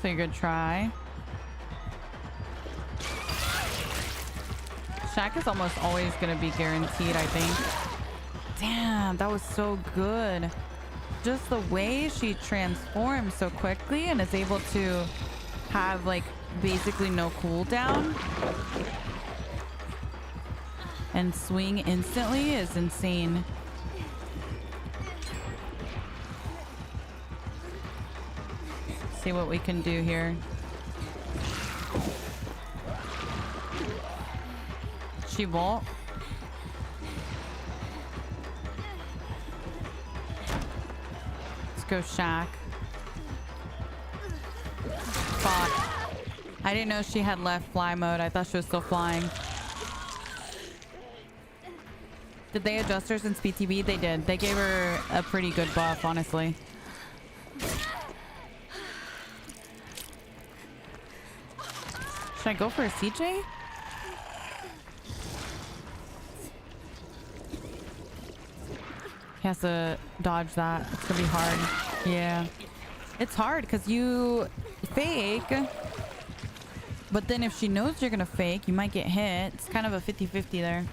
So a good try. Shaq is almost always going to be guaranteed, I think. Damn, that was so good. Just the way she transforms so quickly and is able to have like basically no cooldown and swing instantly is insane. See what we can do here. She won't. Let's go Shaq. Fuck. I didn't know she had left fly mode. I thought she was still flying. Did they adjust her since PTB? They did. They gave her a pretty good buff, honestly. Should I go for a CJ? He has to dodge that. It's gonna be hard. Yeah. It's hard because you fake. But then if she knows you're gonna fake, you might get hit. It's kind of a 50-50 there.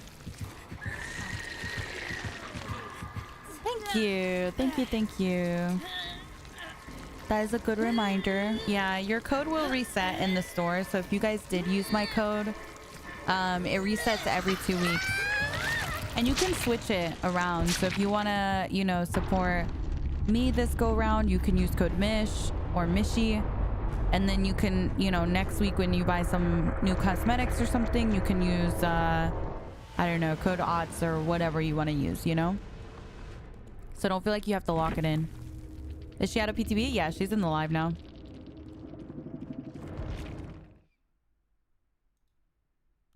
Thank you. Thank you. Thank you. That is a good reminder. Yeah, your code will reset in the store. So if you guys did use my code, it resets every 2 weeks. And you can switch it around. So if you want to, you know, support me this go round, you can use code Mish or Mishy. And then you can, you know, next week when you buy some new cosmetics or something, you can use, I don't know, code OTS or whatever you want to use, you know? So don't feel like you have to lock it in. Is she out of PTB? Yeah, she's in the live now.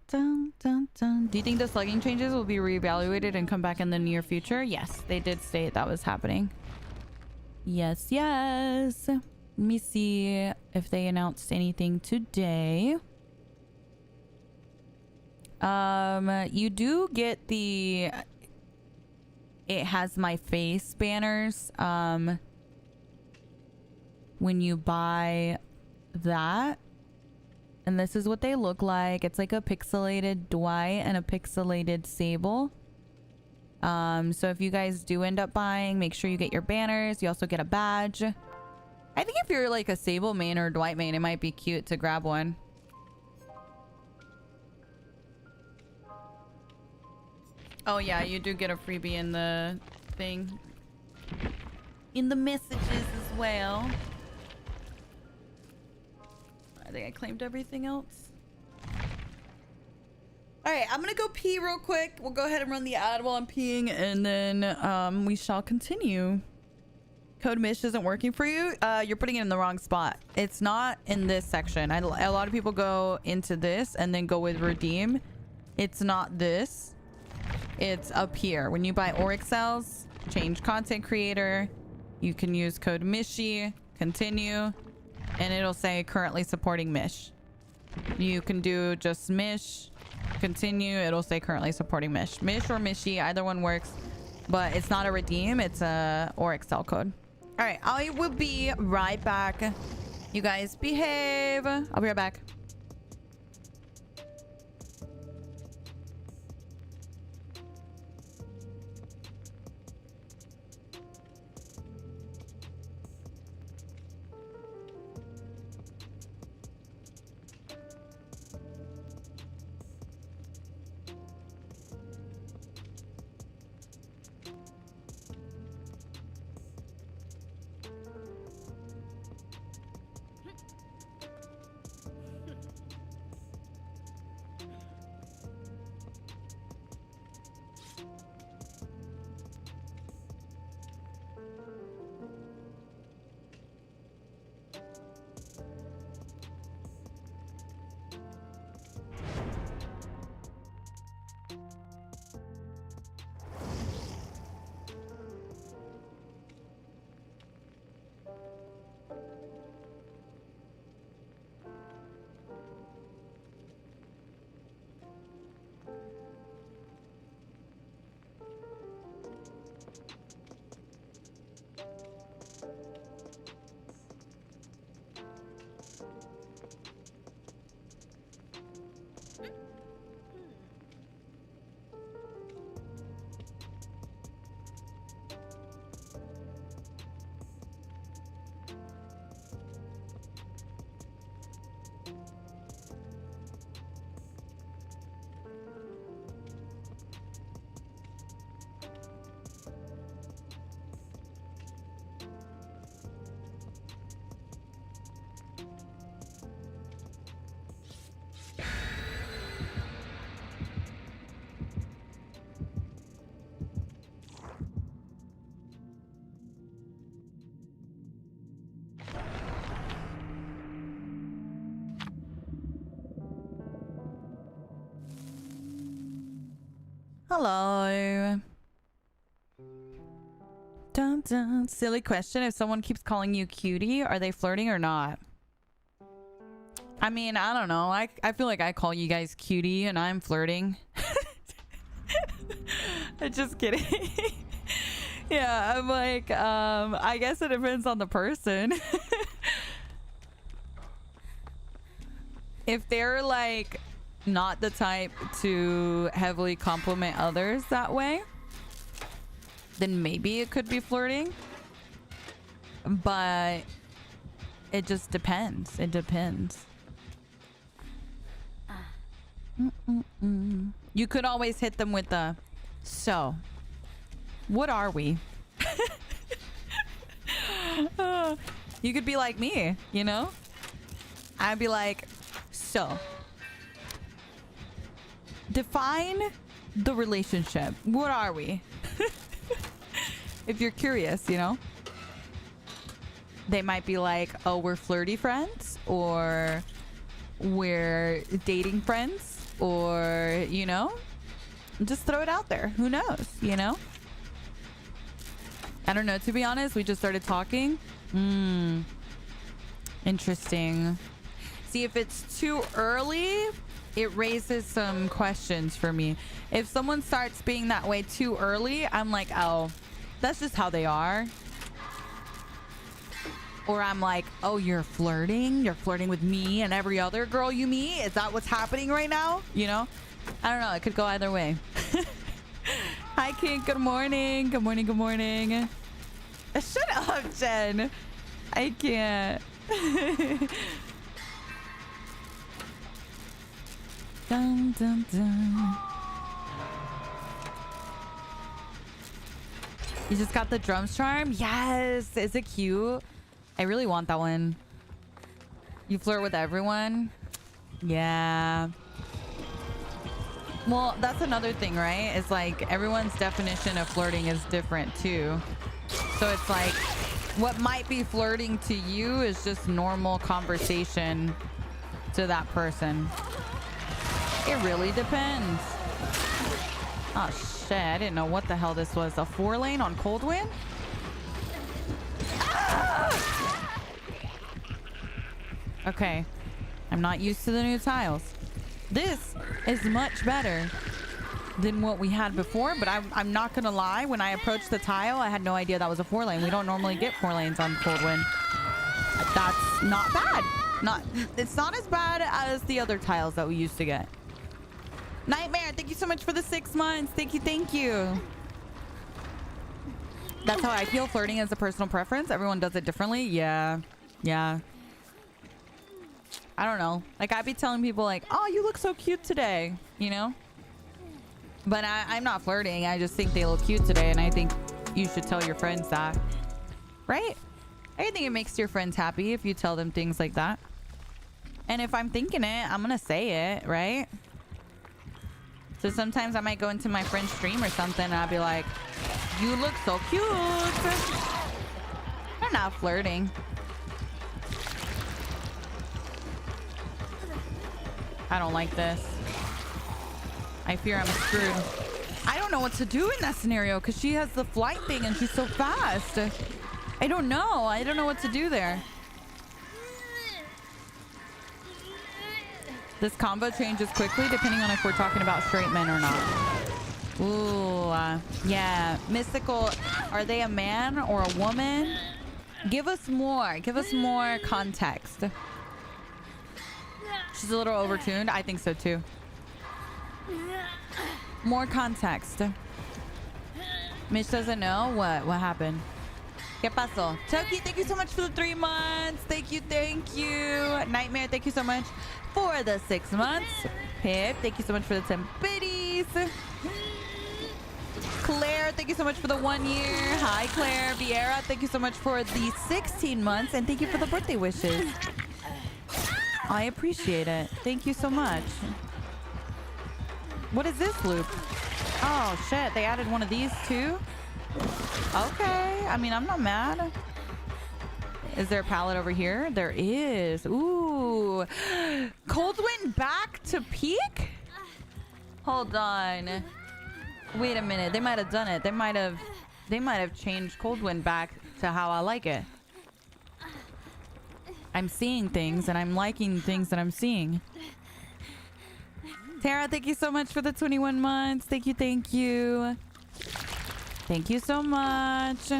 Dun, dun, dun. Do you think the slugging changes will be reevaluated and come back in the near future? Yes, they did state that was happening. Yes, yes. Let me see if they announced anything today. You do get the it has my face banners when you buy that. And this is what they look like. It's like a pixelated Dwight and a pixelated Sable. So if you guys do end up buying, make sure you get your banners. You also get a badge. I think if you're like a Sable main or Dwight main, it might be cute to grab one. Oh yeah, you do get a freebie in the thing. In the messages as well. I think I claimed everything else. Alright, I'm gonna go pee real quick. We'll go ahead and run the ad while I'm peeing, and then we shall continue. Code Mish isn't working for you. You're putting it in the wrong spot. It's not in this section. A lot of people go into this and then go with redeem. It's not this. It's up here. When you buy Oryx cells, change content creator, you can use code Mishy, continue, and it'll say currently supporting Mish. You can do just Mish, continue, it'll say currently supporting Mish. Mish or Mishy, either one works, but it's not a redeem, it's a Oryx cell code. All right, I will be right back. You guys behave. I'll be right back. Hello. Dun, dun. Silly question. If someone keeps calling you cutie, are they flirting or not? I mean, I don't know. I feel like I call you guys cutie and I'm flirting. Just kidding. Yeah, I'm like, I guess it depends on the person. If they're like not the type to heavily compliment others that way, then maybe it could be flirting. But it just depends. It depends. You could always hit them with the, so, what are we? You could be like me, you know? I'd be like, so, define the relationship. What are we? If you're curious, you know? They might be like, oh, we're flirty friends, or we're dating friends, or, you know? Just throw it out there. Who knows, you know? I don't know, to be honest. We just started talking. Interesting. See, if it's too early, it raises some questions for me. If someone starts being that way too early, I'm like, oh, that's just how they are. Or I'm like, oh, you're flirting? You're flirting with me and every other girl you meet? Is that what's happening right now? You know? I don't know. It could go either way. Hi, Kink. Good morning. Good morning. Good morning. Shut up, Jen. I can't. Dun, dun, dun. You just got the drums charm? Yes. Is it cute? I really want that one. You flirt with everyone? Yeah. Well, that's another thing, right? It's like everyone's definition of flirting is different too. So it's like what might be flirting to you is just normal conversation to that person. It really depends. Oh shit, I didn't know what the hell this was. A 4-lane on Cold Wind? Ah! Okay. I'm not used to the new tiles. This is much better than what we had before, but I'm not gonna lie. When I approached the tile, I had no idea that was a 4-lane. We don't normally get 4 lanes on Cold Wind. That's not bad. It's not as bad as the other tiles that we used to get. Nightmare, thank you so much for the 6 months. Thank you. That's how I feel. Flirting is a personal preference. Everyone does it differently. Yeah. I don't know. Like, I'd be telling people like, oh, you look so cute today, you know? But I'm not flirting. I just think they look cute today, and I think you should tell your friends that. Right? I think it makes your friends happy if you tell them things like that. And if I'm thinking it, I'm gonna say it, right? So sometimes I might go into my friend's stream or something, and I'll be like, you look so cute. They're not flirting. I don't like this. I fear I'm screwed. I don't know what to do in that scenario because she has the flight thing and she's so fast. I don't know. I don't know what to do there. This combo changes quickly depending on if we're talking about straight men or not. Ooh, yeah. Mystical, are they a man or a woman? Give us more. Give us more context. She's a little overtuned. I think so too. More context. Mitch doesn't know. What happened? ¿Qué pasó? Toki, thank you so much for the 3 months. Thank you. Nightmare, thank you so much for the 6 months. Pip, thank you so much for the 10 biddies. Claire, thank you so much for the 1 year. Hi, Claire. Vieira, thank you so much for the 16 months. And thank you for the birthday wishes. I appreciate it. Thank you so much. What is this loop? Oh, shit. They added one of these too? Okay. I mean, I'm not mad. Is there a pallet over here? There is. Ooh. Cold Wind back to peak? Hold on. Wait a minute. They might have done it. They might have changed Cold Wind back to how I like it. I'm seeing things and I'm liking things that I'm seeing. Tara, thank you so much for the 21 months. Thank you. Thank you so much.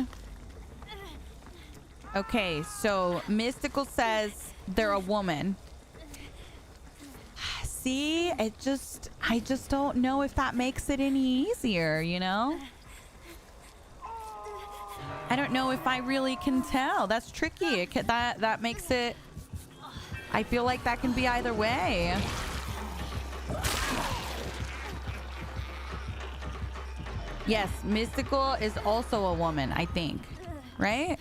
Okay, so Mystical says they're a woman. See, I just don't know if that makes it any easier, you know? I don't know if I really can tell. That's tricky. That makes it... I feel like that can be either way. Yes, Mystical is also a woman, I think. Right?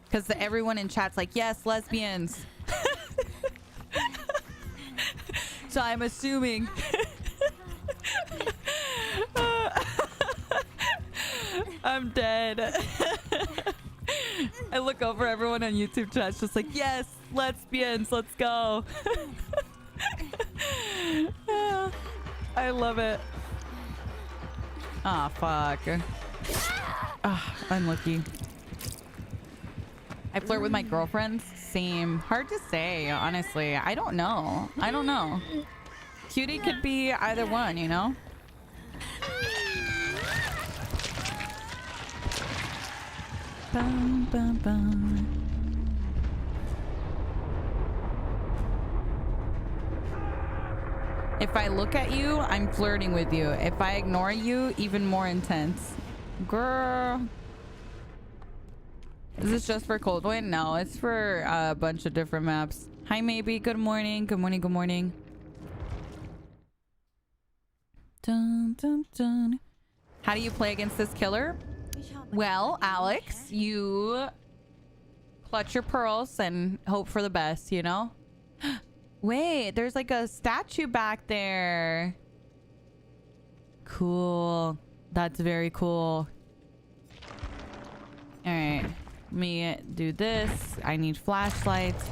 Because everyone in chat's like, yes, lesbians. So I'm assuming... I'm dead. I look over everyone on YouTube chat, just like, yes, lesbians, let's go. I love it. Ah, fuck. Ah, unlucky. I flirt with my girlfriends. Same. Hard to say, honestly. I don't know. Cutie could be either one, you know? Bum, bum, bum. If I look at you, I'm flirting with you. If I ignore you, even more intense. Girl. Is this just for Cold Wind? No, it's for a bunch of different maps. Hi, Maybe. Good morning. Good morning. Dun, dun, dun. How do you play against this killer? Well, Alex, you clutch your pearls and hope for the best, you know? Wait, there's like a statue back there. Cool. That's very cool. All right. Let me do this. I need flashlights.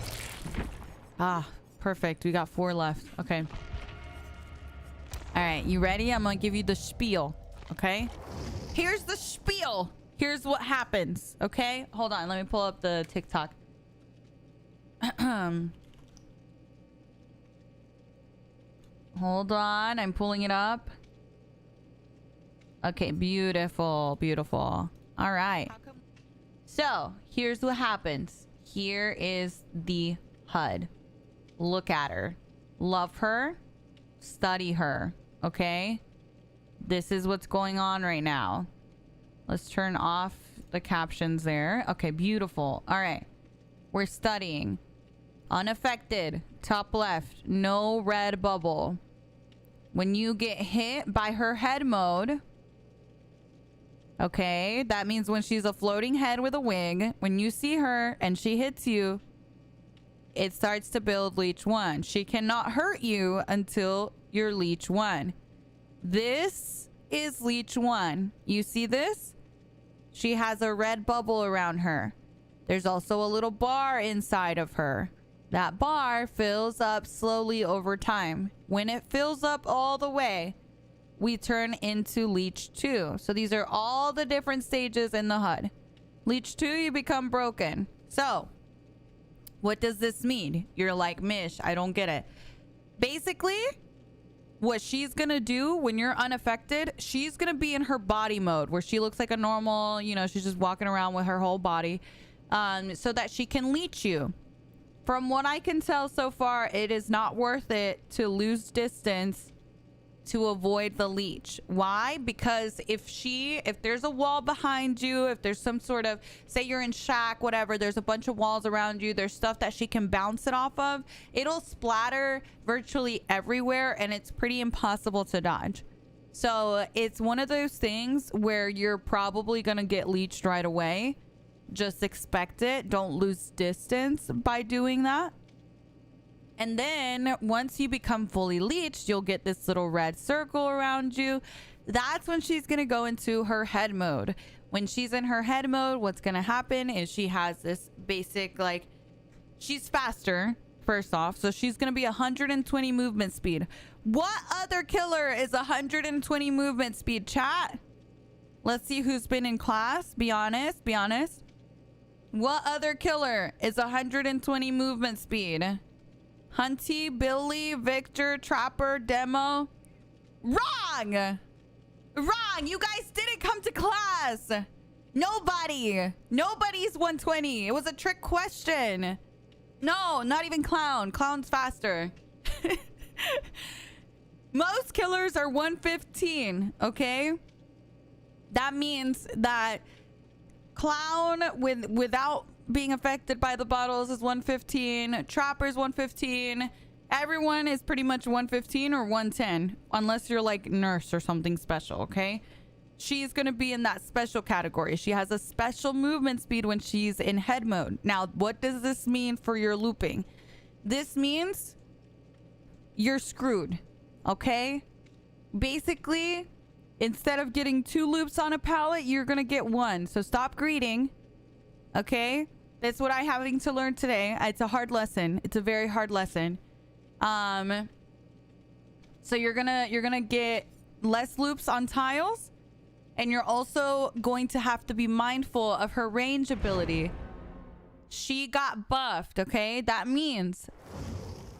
Ah, perfect. We got 4 left. Okay. All right. You ready? I'm going to give you the spiel. Okay. Here's the spiel. Here's what happens. Okay. Hold on. Let me pull up the TikTok. Hold on. I'm pulling it up. Okay. Beautiful. Beautiful. All right. So here's what happens. Here is the HUD. Look at her. Love her. Study her. Okay. This is what's going on right now. Let's turn off the captions there. Okay, beautiful. All right. We're studying. Unaffected. Top left. No red bubble. When you get hit by her head mode, okay, that means when she's a floating head with a wing, when you see her and she hits you, it starts to build Leech 1. She cannot hurt you until you're Leech 1. This is Leech 1. You see this? She has a red bubble around her. There's also a little bar inside of her. That bar fills up slowly over time. When it fills up all the way, we turn into Leech 2. So these are all the different stages in the HUD. Leech 2, you become broken. So, what does this mean? You're like, Mish, I don't get it. Basically, what she's gonna do when you're unaffected, she's gonna be in her body mode where she looks like a normal, you know, she's just walking around with her whole body, so that she can leech you. From what I can tell so far, it is not worth it to lose distance to avoid the leech. Why? Because if there's a wall behind you, if there's some sort of, say you're in shack, whatever, there's a bunch of walls around you, there's stuff that she can bounce it off of, it'll splatter virtually everywhere and it's pretty impossible to dodge. So it's one of those things where you're probably gonna get leeched right away. Just expect it. Don't lose distance by doing that. And then once you become fully leeched, you'll get this little red circle around you. That's when she's going to go into her head mode. When she's in her head mode, what's going to happen is she has this basic, like, she's faster, first off. So she's going to be 120 movement speed. What other killer is 120 movement speed, chat? Let's see who's been in class. Be honest. Be honest. What other killer is 120 movement speed? Hunty, Billy, Victor, Trapper, Demo. Wrong! Wrong! You guys didn't come to class! Nobody! Nobody's 120. It was a trick question. No, not even Clown. Clown's faster. Most killers are 115, okay? That means that Clown without being affected by the bottles is 115. Trapper's 115. Everyone is pretty much 115 or 110, unless you're like Nurse or something special, okay? She's gonna be in that special category. She has a special movement speed when she's in head mode. Now, what does this mean for your looping? This means you're screwed, okay? Basically, instead of getting 2 loops on a pallet, you're gonna get 1. So stop greeting, okay? That's what I'm having to learn today. It's a hard lesson. It's a very hard lesson. So you're gonna get less loops on tiles, and you're also going to have to be mindful of her range ability. She got buffed, okay? That means,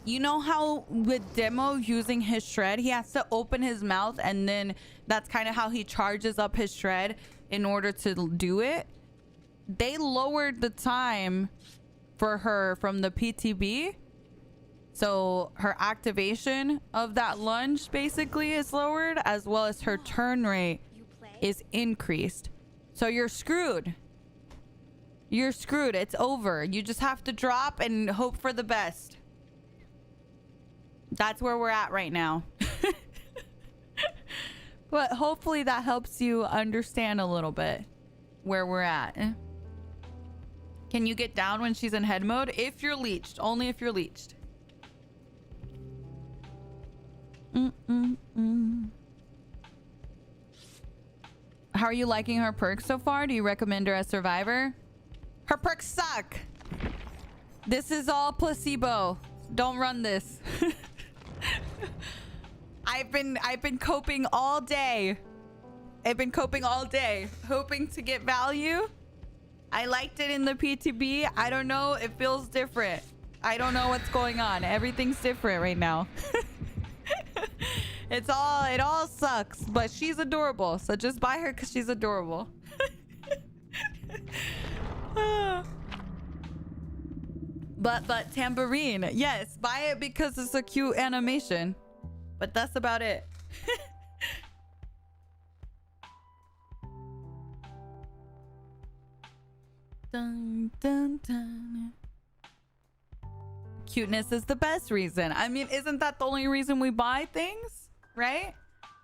you know how with Demo using his shred, he has to open his mouth, and then that's kind of how he charges up his shred in order to do it. They lowered the time for her from the PTB. So her activation of that lunge basically is lowered, as well as her turn rate is increased. So you're screwed. You're screwed. It's over. You just have to drop and hope for the best. That's where we're at right now. But hopefully that helps you understand a little bit. where we're at. Can you get down when she's in head mode? If you're leeched. Only if you're leeched. How are you liking her perks so far? Do you recommend her as survivor? Her perks suck. This is all placebo. Don't run this. I've been coping all day. I've been coping all day, hoping to get value. I liked it in the PTB. I don't know. It feels different. I don't know what's going on. Everything's different right now. It all sucks, but she's adorable. So just buy her because she's adorable. But tambourine, yes, buy it because it's a cute animation. But that's about it. Dun, dun, dun. Cuteness is the best reason. I mean, isn't that the only reason we buy things? Right?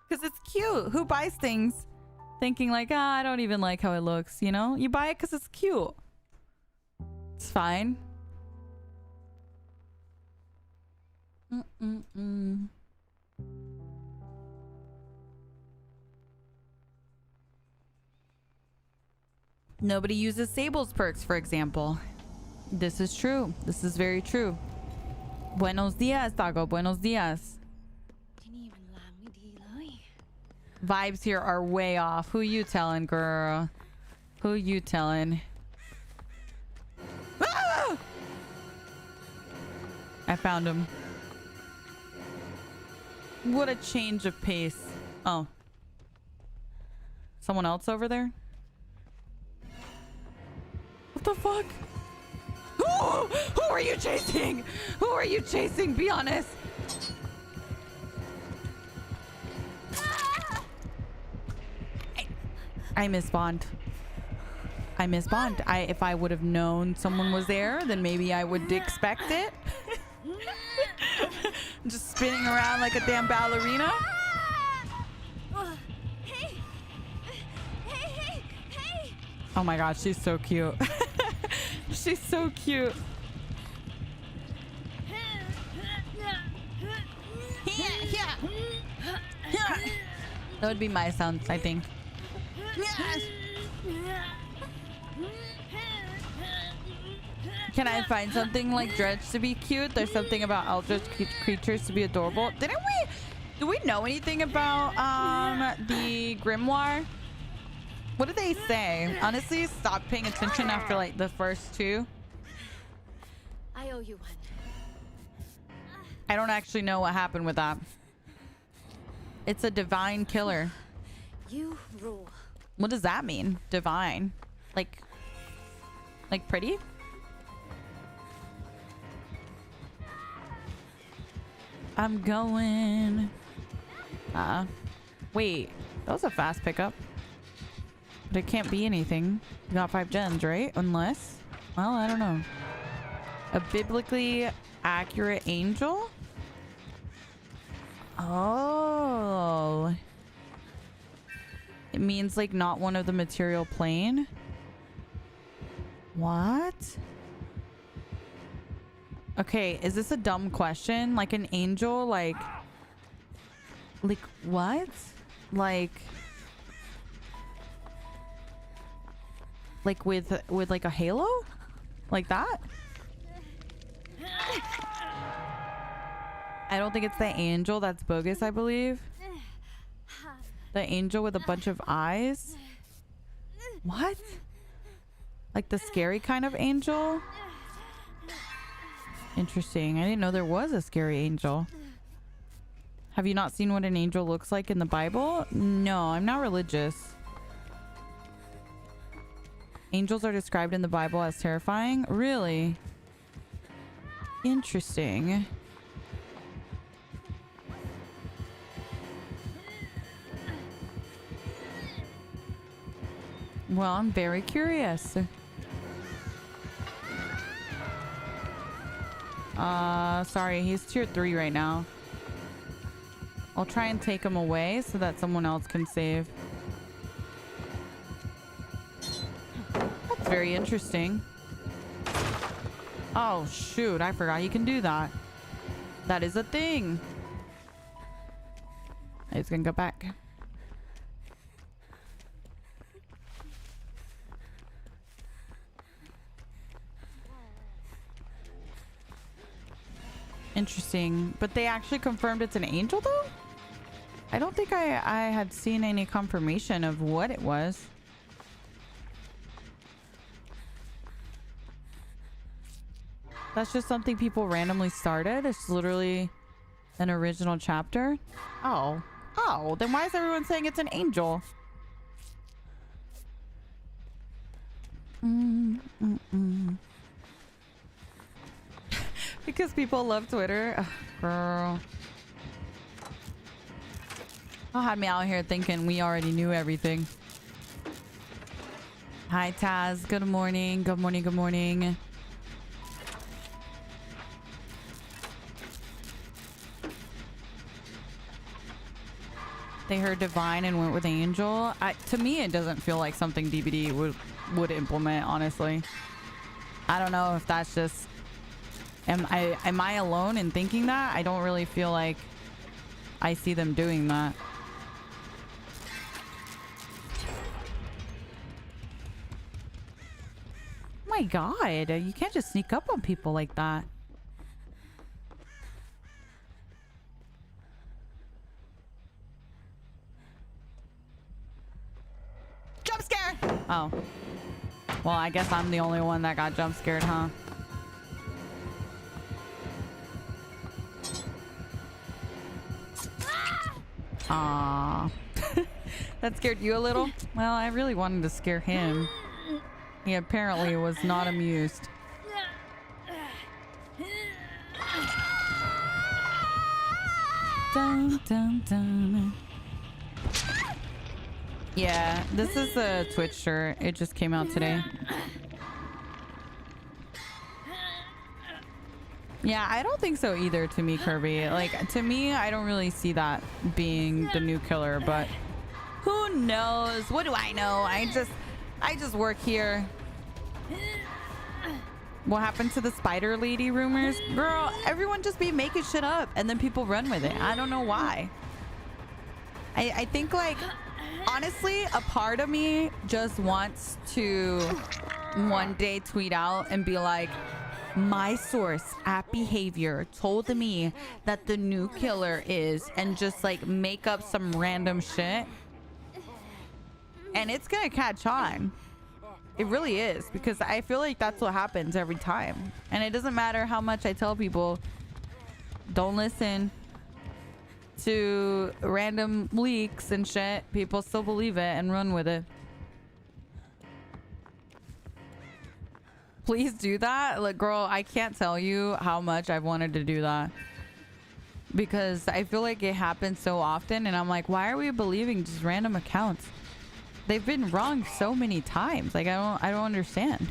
Because it's cute. Who buys things thinking like, I don't even like how it looks, you know? You buy it because it's cute. It's fine. Nobody uses Sable's perks, for example. This is true. This is very true. Buenos dias, Taco. Buenos dias. Vibes here are way off. Who you telling, girl? Who you telling? Ah! I found him. What a change of pace. Oh. Someone else over there? What the fuck? Who are you chasing? Who are you chasing? Be honest. I misspawned. I misspawned. If I would have known someone was there, then maybe I would expect it. Just spinning around like a damn ballerina. Hey! Oh my god, she's so cute. She's so cute. That would be my sounds, I think. Can I find something like Dredge to be cute? There's something about eldritch creatures to be adorable. Do we know anything about the grimoire? What did they say? Honestly, stop paying attention after like the first two. I owe you one. I don't actually know what happened with that. It's a divine killer. You rule. What does that mean? Divine? Like pretty? I'm going. Wait, that was a fast pickup. But it can't be anything. You got 5 gens, right? Unless, well, I don't know. A biblically accurate angel? Oh. It means like not one of the material plane. What? Okay, is this a dumb question? Like an angel, like what? Like with like a halo? Like that? I don't think it's the angel. That's bogus, I believe. The angel with a bunch of eyes? What? Like the scary kind of angel? Interesting. I didn't know there was a scary angel. Have you not seen what an angel looks like in the Bible? No, I'm not religious. Angels are described in the Bible as terrifying? Really? Interesting. Well, I'm very curious. Sorry, he's tier 3 right now. I'll try and take him away so that someone else can save. That's very interesting. Oh, shoot. I forgot you can do that. That is a thing. It's gonna go back. Interesting. But they actually confirmed it's an angel, though? I don't think I had seen any confirmation of what it was. That's just something people randomly started. It's literally an original chapter. Oh. Oh, then why is everyone saying it's an angel? Because people love Twitter. Ugh, girl. Y'all had me out here thinking we already knew everything. Hi, Taz. Good morning. Good morning. Good morning. They heard divine and went with angel. To me, it doesn't feel like something DBD would implement, honestly. I don't know if that's just... Am I alone in thinking that? I don't really feel like I see them doing that. My God, you can't just sneak up on people like that. Jump scare! Oh. Well, I guess I'm the only one that got jump scared, huh? Aww. That scared you a little? Well, I really wanted to scare him. He apparently was not amused. Dun, dun, dun. Yeah, this is the Twitch shirt. It just came out today. Yeah, I don't think so either, to me, Kirby. Like, to me, I don't really see that being the new killer, but who knows? What do I know? I just work here. What happened to the spider lady rumors? Girl, everyone just be making shit up and then people run with it. I don't know why. I think, like, honestly, a part of me just wants to one day tweet out and be like, my source at Behavior told me that the new killer is, and just like make up some random shit. And it's gonna catch on. It really is, because I feel like that's what happens every time. And it doesn't matter how much I tell people, don't listen to random leaks and shit. People still believe it and run with it. Please do that. Like, girl, I can't tell you how much I've wanted to do that, because I feel like it happens so often and I'm like, why are we believing just random accounts? They've been wrong so many times. Like, I don't understand.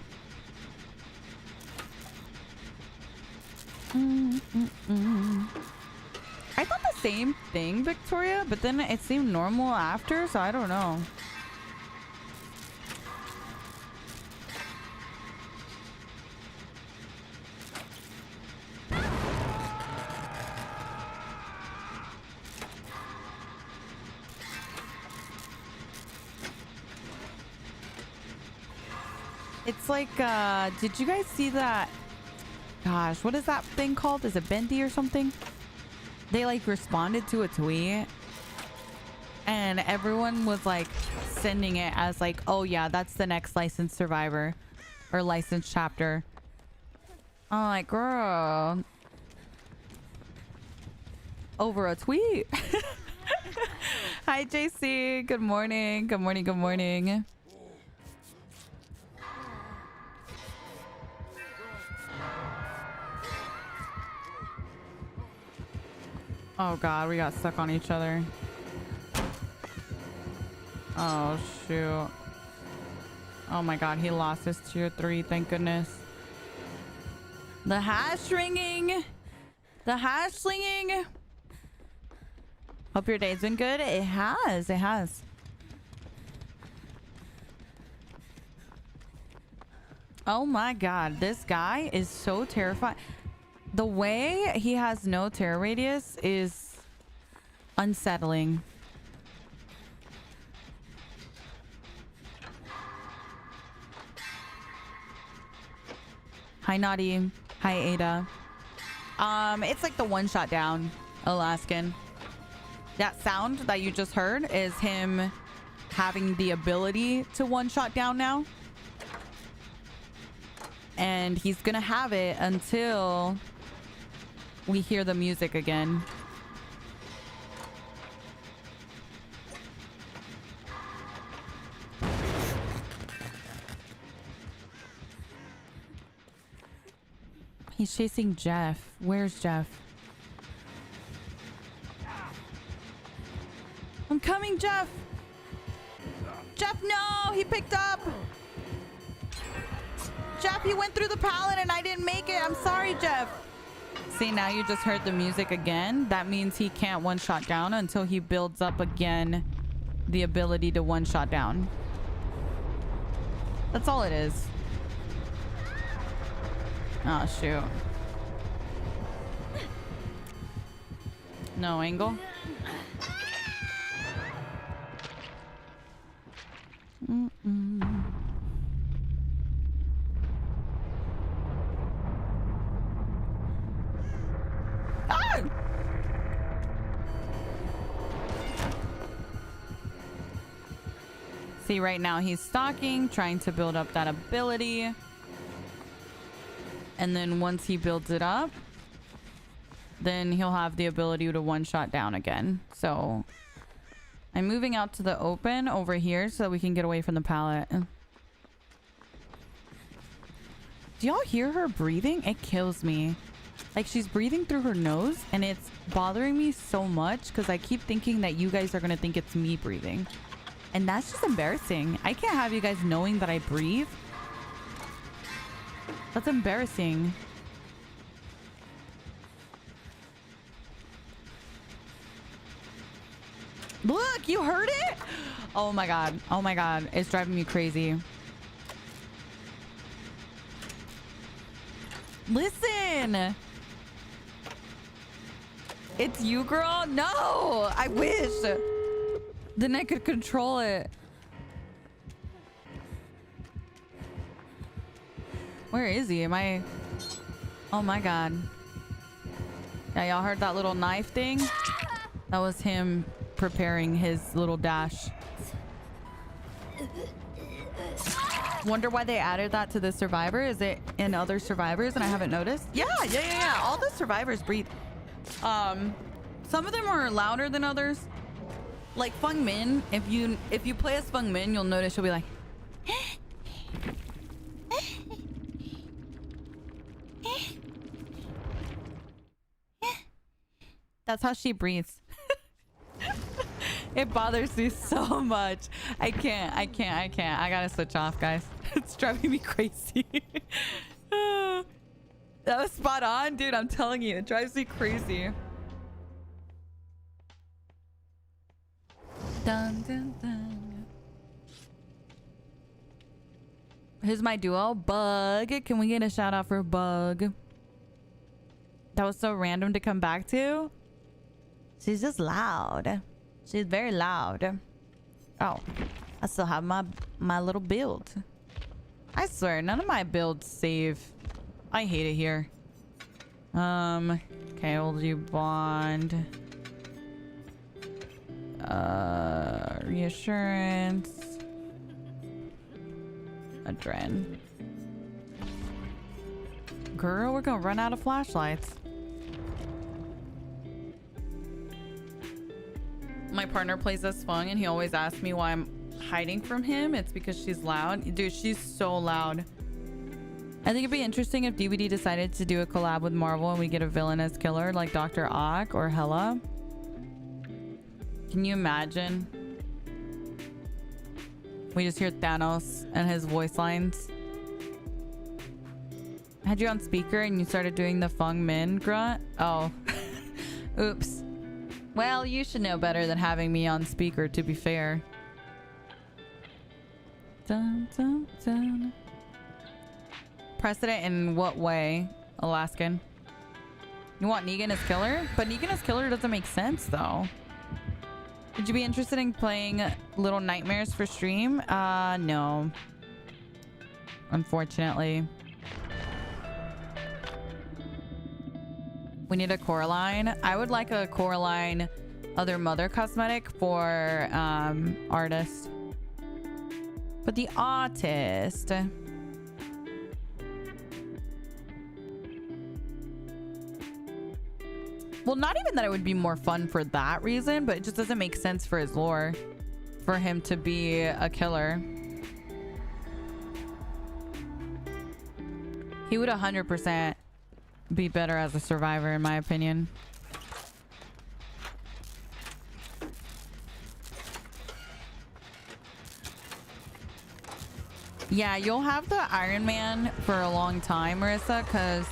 I thought the same thing, Victoria, but then it seemed normal after, so I don't know. It's like, did you guys see that? Gosh, what is that thing called? Is it Bendy or something? They like responded to a tweet and everyone was like sending it as like, oh yeah, that's the next licensed survivor or licensed chapter. I'm like, girl, over a tweet. Hi, JC. Good morning. Good morning. Good morning. Oh God, we got stuck on each other. Oh shoot. Oh my God, he lost his tier 3, thank goodness. The hash ringing. The hash slinging. Hope your day's been good. It has, it has. Oh my god, this guy is so terrifying. The way he has no terror radius is unsettling. Hi Naughty. Hi Ada. It's like the one shot down Alaskan. That sound that you just heard is him having the ability to one shot down now. And he's gonna have it until we hear the music again. He's chasing Jeff. Where's Jeff? I'm coming, Jeff! Jeff, no! He picked up! Jeff, you went through the pallet and I didn't make it. I'm sorry, Jeff. See, now you just heard the music again. That means he can't one-shot down until he builds up again the ability to one-shot down. That's all it is. Oh, shoot. No angle. Mm-mm. Ah! See, right now he's stalking, trying to build up that ability. And then once he builds it up, then he'll have the ability to one-shot down again. So I'm moving out to the open over here so that we can get away from the pallet. Do y'all hear her breathing? It kills me. Like, she's breathing through her nose and it's bothering me so much because I keep thinking that you guys are going to think it's me breathing. And that's just embarrassing. I can't have you guys knowing that I breathe. That's embarrassing. Look, you heard it? Oh my god. Oh my god. It's driving me crazy. Listen. It's you, girl? No. I wish. Then I could control it. Where is he? Am I... Oh my god. Yeah, y'all heard that little knife thing? That was him preparing his little dash. Wonder why they added that to the survivor. Is it in other survivors and I haven't noticed? Yeah. All the survivors breathe. Some of them are louder than others. Like Feng Min, if you play as Feng Min, you'll notice she'll be like that's how she breathes. It bothers me so much. I can't. I gotta switch off, guys. It's driving me crazy. That was spot on, dude. I'm telling you, it drives me crazy. Dun, dun, dun. Who's my duo? Bug. Can we get a shout out for Bug? That was so random to come back to. She's just loud. She's very loud. Oh, I still have my little build. I swear, none of my builds save. I hate it here. Okay, we'll do bond. Reassurance. Adren. Girl, we're gonna run out of flashlights. My partner plays as Feng and he always asks me why I'm hiding from him. It's because she's loud. Dude, she's so loud. I think it'd be interesting if DVD decided to do a collab with Marvel and we get a villainous killer like Dr. Ock or Hela. Can you imagine? We just hear Thanos and his voice lines. I had you on speaker and you started doing the Feng Min grunt. Oh. Oops. Well, you should know better than having me on speaker, to be fair. Dun, dun, dun. precedent in what way, Alaskan? You want Negan as killer? But Negan as killer doesn't make sense, though. Would you be interested in playing Little Nightmares for stream? No. Unfortunately. We need a Coraline. I would like a Coraline Other Mother cosmetic for artist. But the artist... Well, not even that it would be more fun for that reason, but it just doesn't make sense for his lore. For him to be a killer. He would 100% be better as a survivor, in my opinion. Yeah, you'll have the Iron Man for a long time, Marissa, because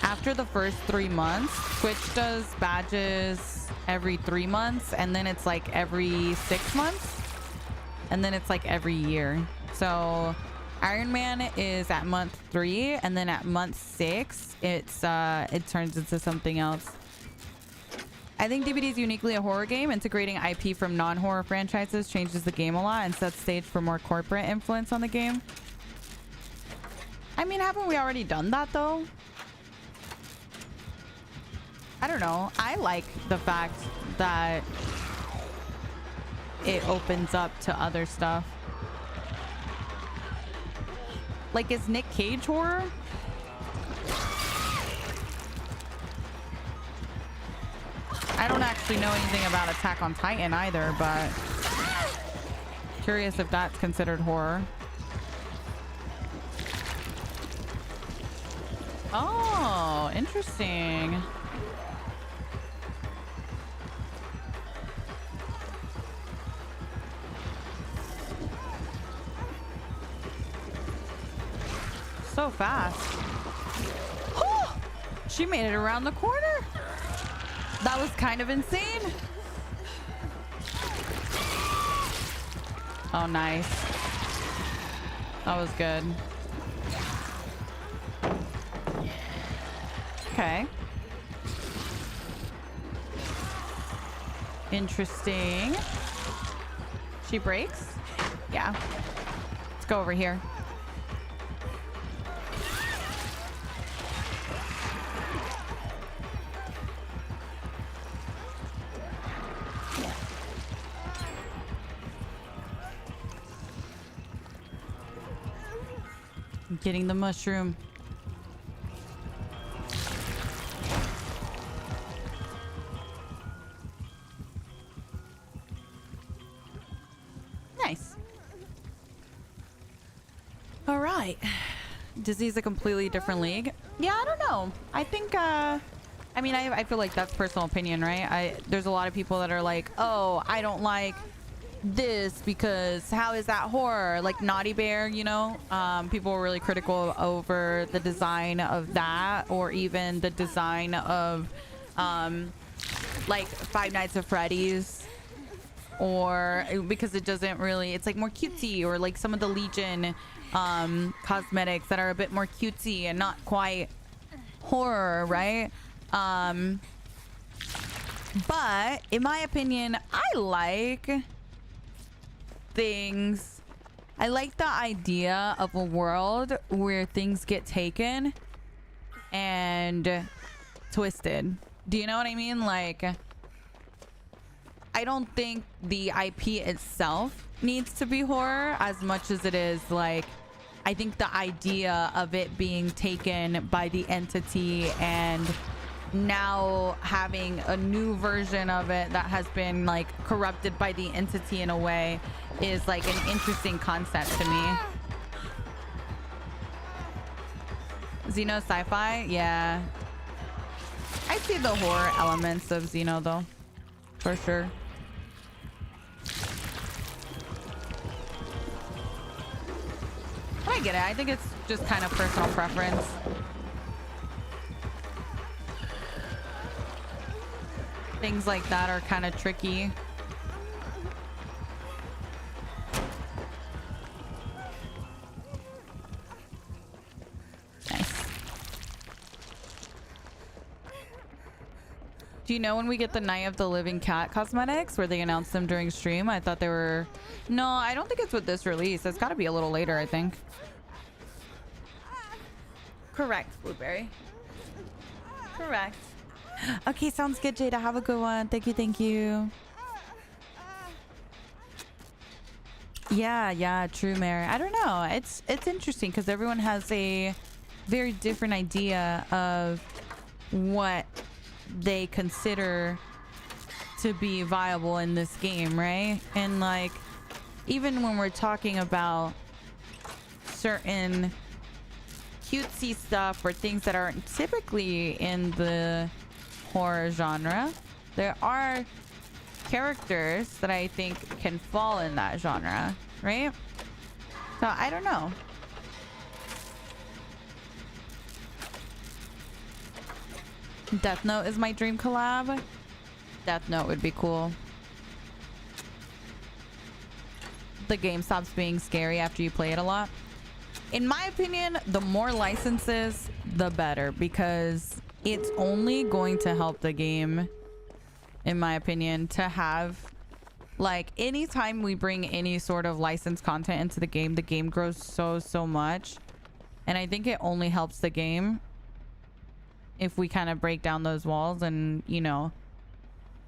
after the first 3 months, Twitch does badges every 3 months, and then it's like every 6 months, and then it's like every year. So Iron Man is at month 3, and then at month 6, it turns into something else. I think DBD is uniquely a horror game. Integrating IP from non-horror franchises changes the game a lot and sets stage for more corporate influence on the game. I mean, haven't we already done that though? I don't know. I like the fact that it opens up to other stuff. Like, is Nick Cage horror? I don't actually know anything about Attack on Titan either, but curious if that's considered horror. Oh, interesting. So fast. She made it around the corner. That was kind of insane. Oh, nice. That was good. Okay. Interesting. She breaks? Yeah. Let's go over here. Getting the mushroom. Nice. All right. Disney's a completely different league. Yeah, I don't know. I think I mean, I feel like that's personal opinion, right? There's a lot of people that are like, oh, I don't like this because how is that horror? Like Naughty Bear, you know, people were really critical over the design of that, or even the design of like Five Nights at Freddy's, or because it doesn't really, it's like more cutesy, or like some of the Legion cosmetics that are a bit more cutesy and not quite horror, right? But in my opinion, I like things. I like the idea of a world where things get taken and twisted. Do you know what I mean? Like, I don't think the IP itself needs to be horror as much as it is like, I think the idea of it being taken by the entity and now having a new version of it that has been like corrupted by the entity in a way is like an interesting concept to me. Xeno sci-fi? Yeah. I see the horror elements of Xeno though, for sure. I get it. I think it's just kind of personal preference. Things like that are kind of tricky. Do you know when we get the Night of the Living Cat cosmetics where they announce them during stream? I thought they were... No, I don't think it's with this release. It's got to be a little later, I think. Correct, Blueberry. Correct. Okay, sounds good, Jada. Have a good one. Thank you, thank you. Yeah, true, Mary. I don't know. It's interesting because everyone has a very different idea of what they consider to be viable in this game, right? And like, even when we're talking about certain cutesy stuff or things that aren't typically in the horror genre, there are characters that I think can fall in that genre, right? So I don't know. Death Note is my dream collab. Death Note would be cool. The game stops being scary after you play it a lot. In my opinion, the more licenses, the better, because it's only going to help the game, in my opinion, to have, like, anytime we bring any sort of licensed content into the game grows so much. And I think it only helps the game if we kind of break down those walls and, you know,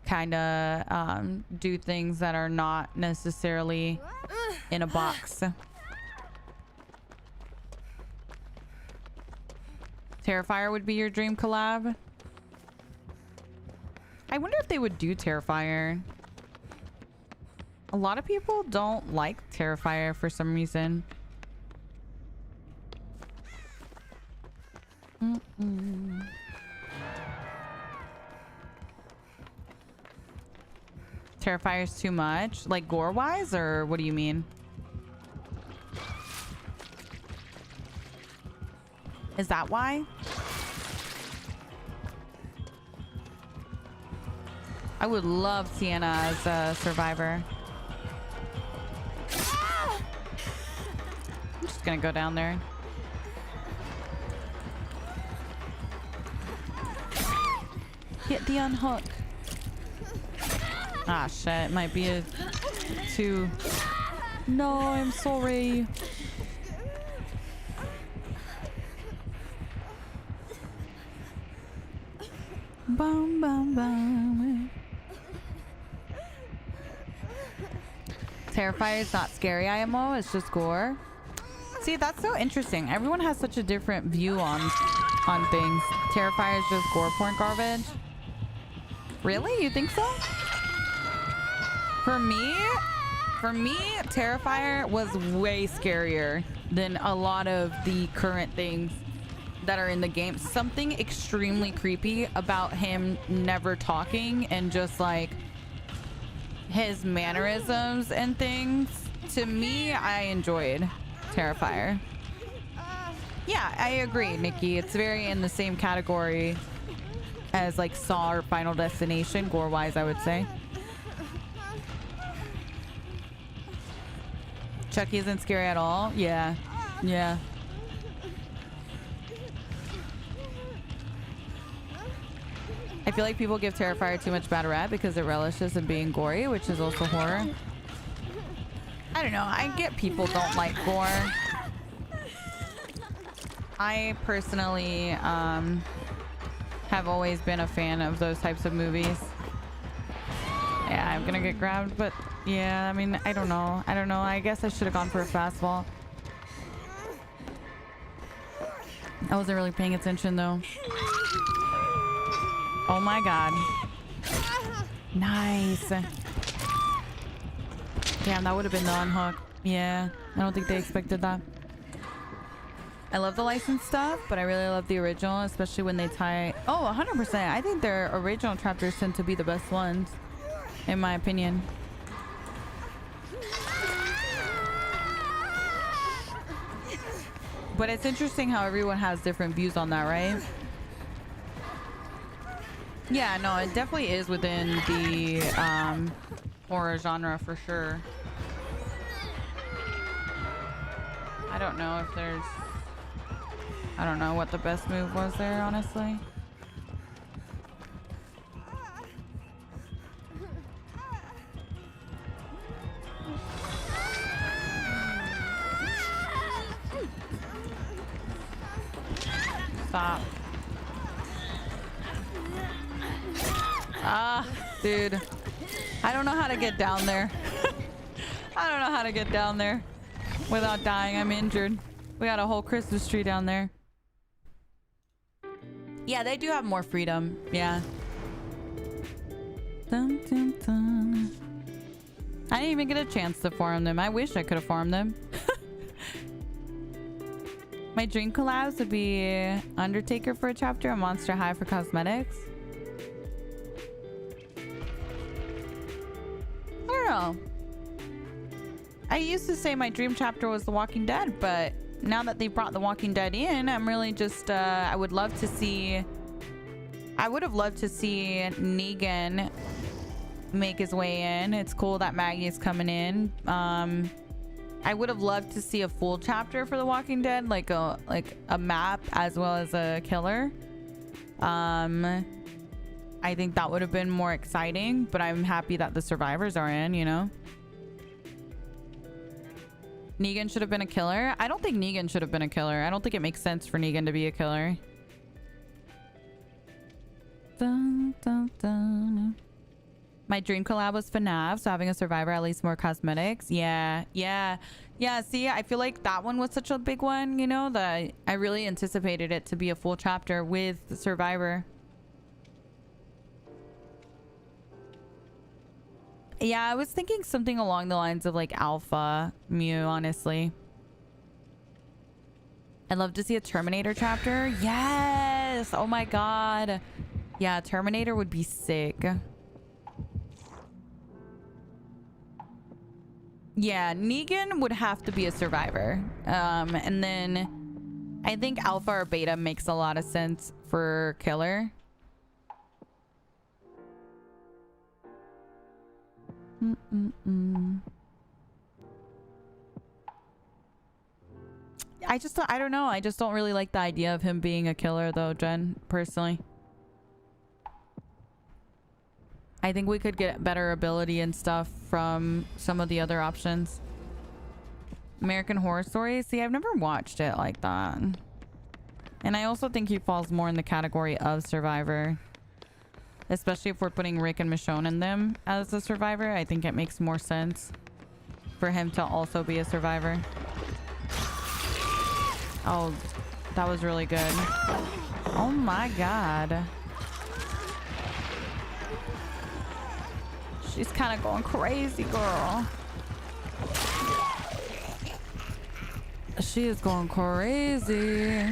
kind of do things that are not necessarily in a box. Terrifier would be your dream collab. I wonder if they would do Terrifier. A lot of people don't like Terrifier for some reason. Terrifier's too much? Like gore-wise, or what do you mean? Is that why? I would love Sienna as a survivor. I'm just gonna go down there. Hit the unhook. Ah, shit. It might be a 2. No, I'm sorry. Bum, bum, bum. Terrifier is not scary IMO, it's just gore. See, that's so interesting. Everyone has such a different view on things. Terrifier is just gore porn garbage. Really? You think so? For me, Terrifier was way scarier than a lot of the current things that are in the game. Something extremely creepy about him never talking and just like his mannerisms and things. To me, I enjoyed Terrifier. Yeah, I agree, Nikki. It's very in the same category as like Saw or Final Destination, gore-wise, I would say. Chucky isn't scary at all? Yeah. Yeah. I feel like people give Terrifier too much bad rap because it relishes in being gory, which is also horror. I don't know. I get people don't like gore. I personally have always been a fan of those types of movies. Yeah, I'm gonna get grabbed, but yeah, I mean, I don't know. I guess I should have gone for a fastball. I wasn't really paying attention though. Oh my god. Nice. Damn, that would have been the unhook. Yeah, I don't think they expected that. I love the licensed stuff, but I really love the original, especially when they tie... Oh, 100%. I think their original chapters tend to be the best ones, in my opinion. But it's interesting how everyone has different views on that, right? Yeah, no, it definitely is within the horror genre for sure. I don't know if there's... I don't know what the best move was there, honestly. stop. Ah, dude. I don't know how to get down there. I don't know how to get down there without dying. I'm injured. We got a whole Christmas tree down there. Yeah, they do have more freedom. Yeah. Dun, dun, dun. I didn't even get a chance to farm them. I wish I could have farmed them. My dream collabs would be Undertaker for a chapter and Monster High for cosmetics. I don't know. I used to say my dream chapter was The Walking Dead, but now that they brought The Walking Dead in, I'm really just, I would have loved to see Negan make his way in. It's cool that Maggie is coming in. I would have loved to see a full chapter for The Walking Dead, like a map as well as a killer. I think that would have been more exciting, but I'm happy that the survivors are in, you know. Negan should have been a killer. I don't think Negan should have been a killer. I don't think it makes sense for Negan to be a killer. Dun, dun, dun. My dream collab was FNAF, so having a survivor, at least more cosmetics. Yeah. See, I feel like that one was such a big one, you know, that I really anticipated it to be a full chapter with the survivor. Yeah, I was thinking something along the lines of like Alpha Mew, honestly. I'd love to see a Terminator chapter. Yes! Oh my god. Yeah, Terminator would be sick. Yeah, Negan would have to be a survivor. And then I think Alpha or Beta makes a lot of sense for killer. I don't know. I just don't really like the idea of him being a killer though, Jen, personally. I think we could get better ability and stuff from some of the other options. American Horror Story. See, I've never watched it like that. And I also think he falls more in the category of survivor. Especially if we're putting Rick and Michonne in them as a survivor. I think it makes more sense for him to also be a survivor. Oh, that was really good. Oh my god. She's kind of going crazy, girl. She is going crazy.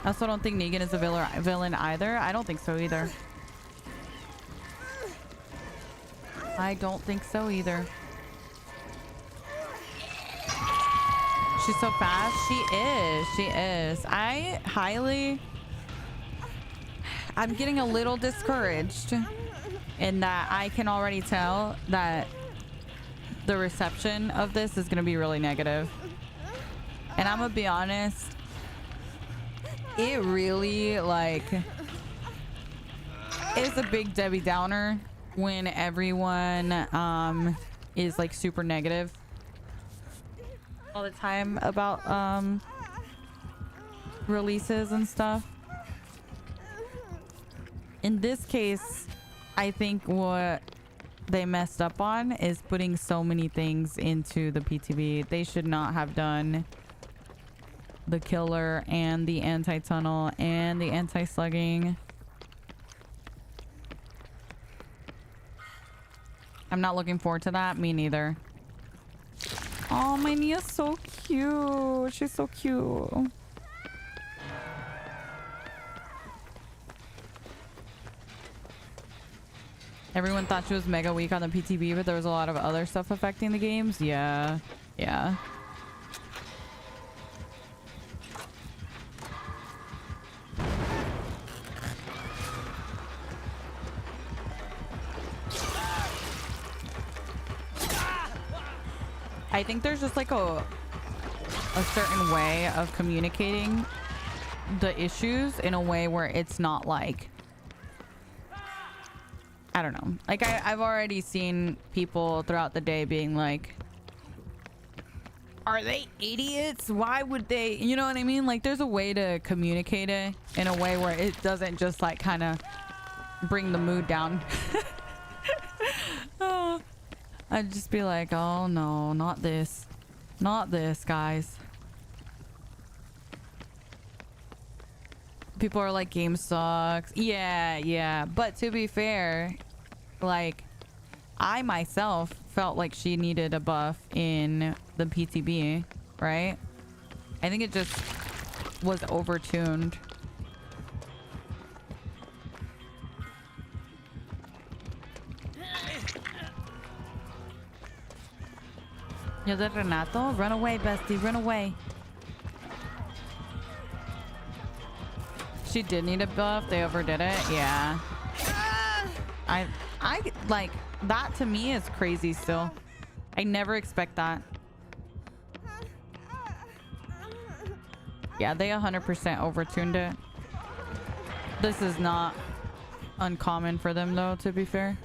I also don't think Negan is a villain either. I don't think so either. I don't think so either. She's so fast. She is. I'm getting a little discouraged in that I can already tell that the reception of this is going to be really negative. And I'm going to be honest, it really like is a big Debbie Downer when everyone is like super negative all the time about releases and stuff. In this case, I think what they messed up on is putting so many things into the PTB. They should not have done the killer and the anti-tunnel and the anti-slugging. I'm not looking forward to that. Me neither. Oh, my Nia's so cute. She's so cute. Everyone thought she was mega weak on the PTB, but there was a lot of other stuff affecting the games. Yeah. I think there's just like a certain way of communicating the issues in a way where it's not like, I don't know. Like I've already seen people throughout the day being like, are they idiots? Why would they, you know what I mean? Like there's a way to communicate it in a way where it doesn't just like kind of bring the mood down. I'd just be like, oh no, not this. Not this, guys. People are like, game sucks. Yeah. But to be fair, like, I myself felt like she needed a buff in the PTB, right? I think it just was overtuned. You're the Renato? Run away, bestie, run away. She did need a buff. They overdid it. Yeah. I like that. To me is crazy still. I never expect that. Yeah, they 100% overtuned it. This is not uncommon for them though, to be fair.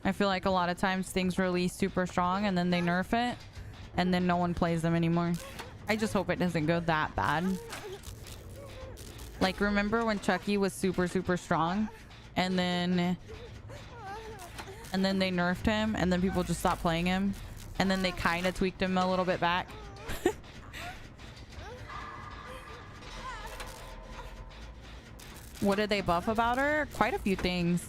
I feel like a lot of times things release super strong and then they nerf it and then no one plays them anymore. I just hope it doesn't go that bad. Like, remember when Chucky was super strong and then they nerfed him and then people just stopped playing him and then they kind of tweaked him a little bit back. What did they buff about her? Quite a few things.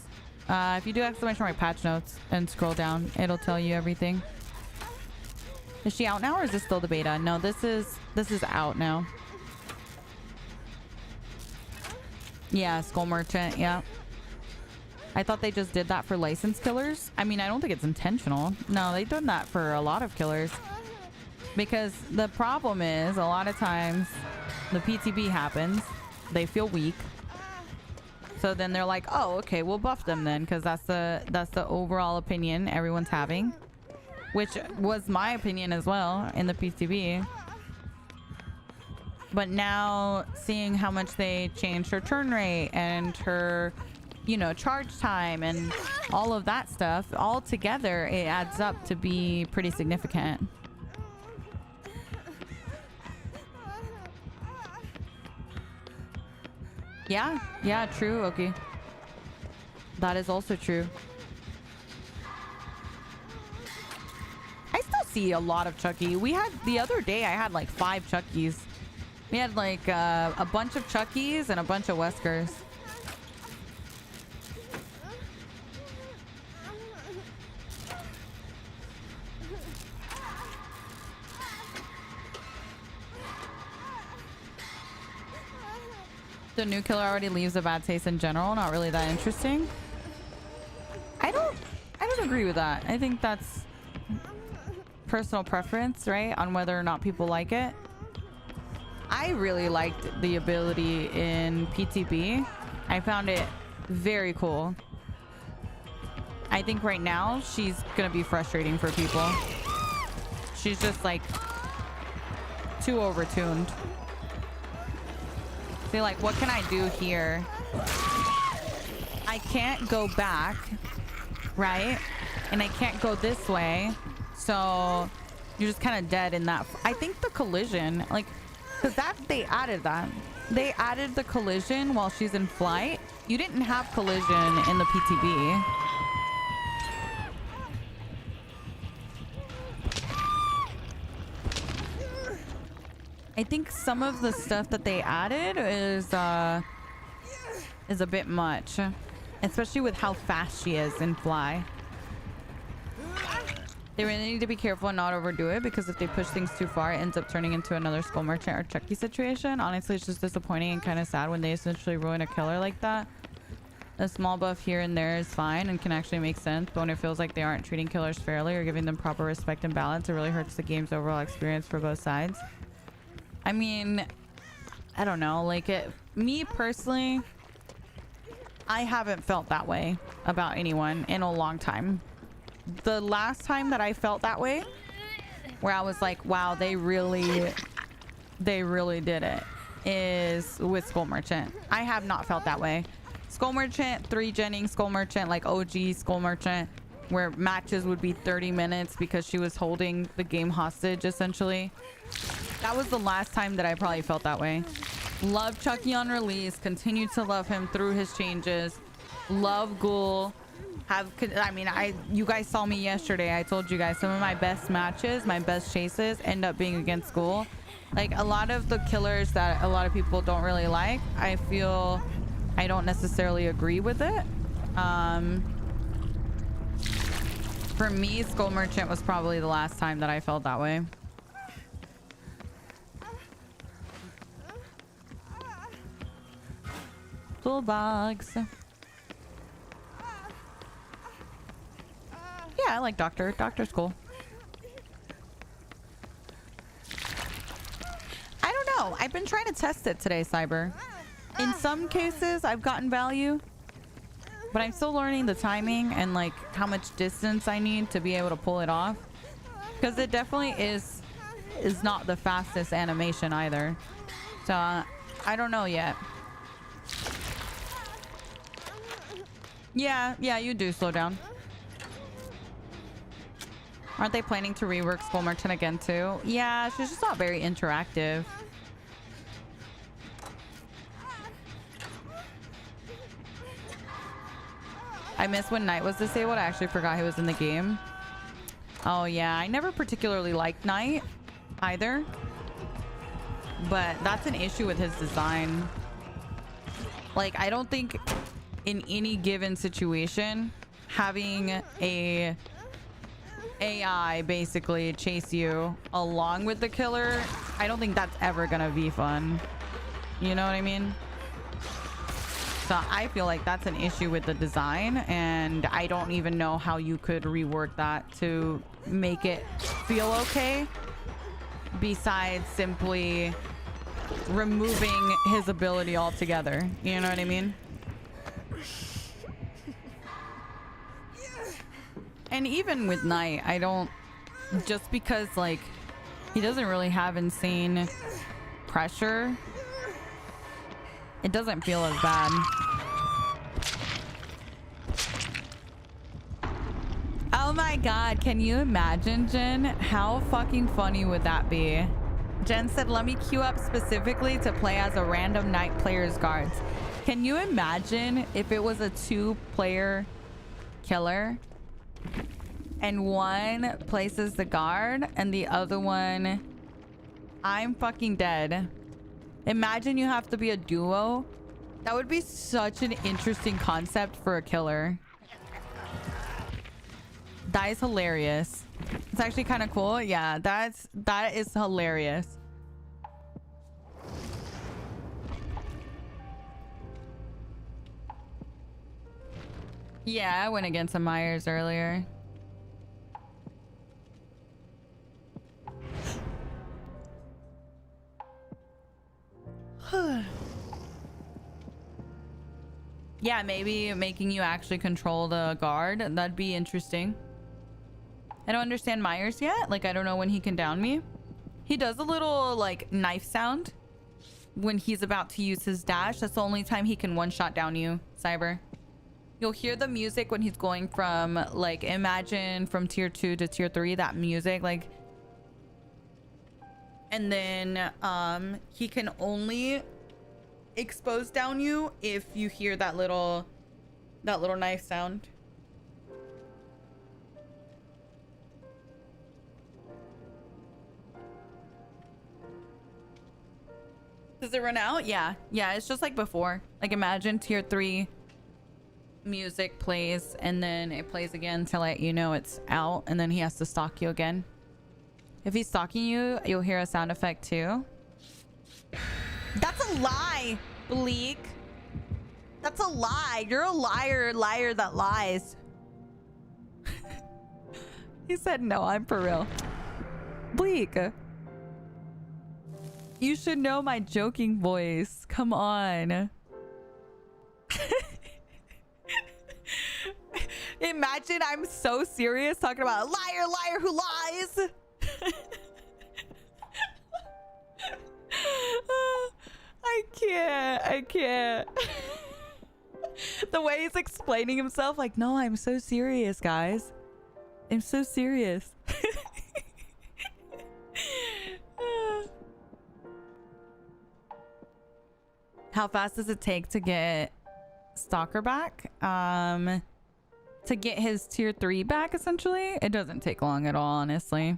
If you do exclamation mark patch notes and scroll down, it'll tell you everything. Is she out now or is this still the beta? No, this is out now. Yeah, Skull Merchant, yeah. I thought they just did that for licensed killers. I mean, I don't think it's intentional. No, they've done that for a lot of killers. Because the problem is, a lot of times, the PTB happens. They feel weak. So then they're like, oh, okay, we'll buff them then. Because that's the overall opinion everyone's having. Which was my opinion as well in the PTB. But now seeing how much they changed her turn rate and her, you know, charge time and all of that stuff, all together, it adds up to be pretty significant. Yeah, true, okay. That is also true. I still see a lot of Chucky. We had, the other day, I had like 5 Chuckies. We had like a bunch of Chuckies and a bunch of Weskers. The new killer already leaves a bad taste in general. Not really that interesting. I don't agree with that. I think that's personal preference, right? On whether or not people like it. I really liked the ability in PTB. I found it very cool. I think right now she's gonna be frustrating for people. She's just like too overtuned. See, like, what can I do here? I can't go back, right? And I can't go this way. So you're just kind of dead in that. I think the collision, like, because that they added that. They added the collision while she's in flight. You didn't have collision in the PTB. I think some of the stuff that they added is a bit much, especially with how fast she is in fly. They really need to be careful and not overdo it, because if they push things too far, it ends up turning into another Skull Merchant or Chucky situation. Honestly, it's just disappointing and kind of sad when they essentially ruin a killer like that. A small buff here and there is fine and can actually make sense, but when it feels like they aren't treating killers fairly or giving them proper respect and balance, it really hurts the game's overall experience for both sides. I mean, I don't know, like, me personally, I haven't felt that way about anyone in a long time. The last time that I felt that way, where I was like, wow, they really did it, is with Skull Merchant. I have not felt that way. Skull Merchant, 3-genning Skull Merchant, like OG Skull Merchant, where matches would be 30 minutes because she was holding the game hostage, essentially. That was the last time that I probably felt that way. Love Chucky on release. Continue to love him through his changes. Love Ghoul. You guys saw me yesterday. I told you guys some of my best matches, my best chases end up being against Ghoul. Like a lot of the killers that a lot of people don't really like, I feel I don't necessarily agree with it. For me, Skull Merchant was probably the last time that I felt that way. Toolbox. Yeah, I like Doctor. Doctor's cool. I don't know. I've been trying to test it today, Cyber. In some cases, I've gotten value. But I'm still learning the timing and like how much distance I need to be able to pull it off. Because it definitely is not the fastest animation either. So I don't know yet. Yeah, you do slow down. Aren't they planning to rework Skull Merchant again too? Yeah, she's just not very interactive. I miss when Knight was disabled. I actually forgot he was in the game. Oh yeah, I never particularly liked Knight either. But that's an issue with his design. Like, I don't think in any given situation having a AI basically chase you along with the killer, I don't think that's ever gonna be fun. You know what I mean? So I feel like that's an issue with the design, and I don't even know how you could rework that to make it feel okay besides simply removing his ability altogether. You know what I mean? And even with Knight, I don't, just because like he doesn't really have insane pressure, it doesn't feel as bad. Oh my god, can you imagine, Jen? How fucking funny would that be? Jen said, let me queue up specifically to play as a random Knight player's guards. Can you imagine if it was a 2-player killer and one places the guard and the other one... I'm fucking dead. Imagine you have to be a duo. That would be such an interesting concept for a killer. That is hilarious. It's actually kind of cool. Yeah, that is hilarious. Yeah, I went against a Myers earlier. Yeah, maybe making you actually control the guard. That'd be interesting. I don't understand Myers yet. Like, I don't know when he can down me. He does a little, like, knife sound when he's about to use his dash. That's the only time he can one-shot down you, Cyber. You'll hear the music when he's going from, like, imagine from tier 2 to tier 3, that music, like... And then, he can only expose down you if you hear that little knife sound. Does it run out? Yeah, it's just like before. Like, imagine tier 3 music plays and then it plays again to let you know it's out, and then he has to stalk you again. If he's stalking you, you'll hear a sound effect too. That's a lie, Bleak. That's a lie. You're a liar that lies. He said no, I'm for real. Bleak. You should know my joking voice. Come on. Imagine I'm so serious talking about a liar who lies. I can't. The way he's explaining himself, like, no, I'm so serious, guys. I'm so serious. How fast does it take to get Stalker back? To get his tier 3 back, essentially? It doesn't take long at all, honestly.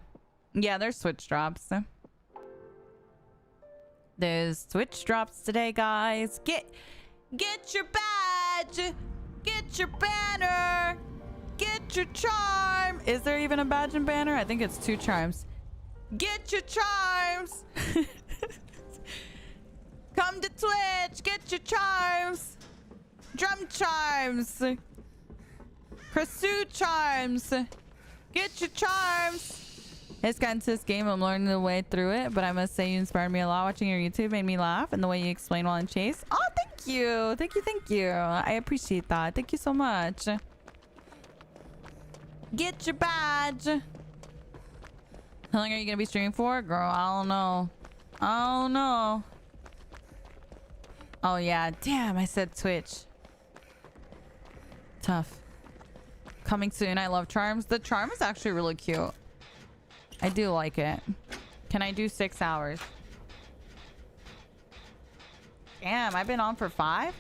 Yeah, there's switch drops. There's switch drops today, guys. Get your badge! Get your banner! Get your charm! Is there even a badge and banner? I think it's 2 charms. Get your charms! Come to Twitch! Get your charms! Drum charms! Pursuit charms! Get your charms! It's gotten to this game. I'm learning the way through it, but I must say you inspired me a lot. Watching your YouTube made me laugh, and the way you explain while in chase. Oh, thank you! Thank you, thank you. I appreciate that. Thank you so much. Get your badge! How long are you gonna be streaming for? Girl, I don't know. I don't know. Oh yeah, damn, I said Twitch. Tough. Coming soon. I love charms. The charm is actually really cute. I do like it. Can I do 6 hours? Damn, I've been on for 5?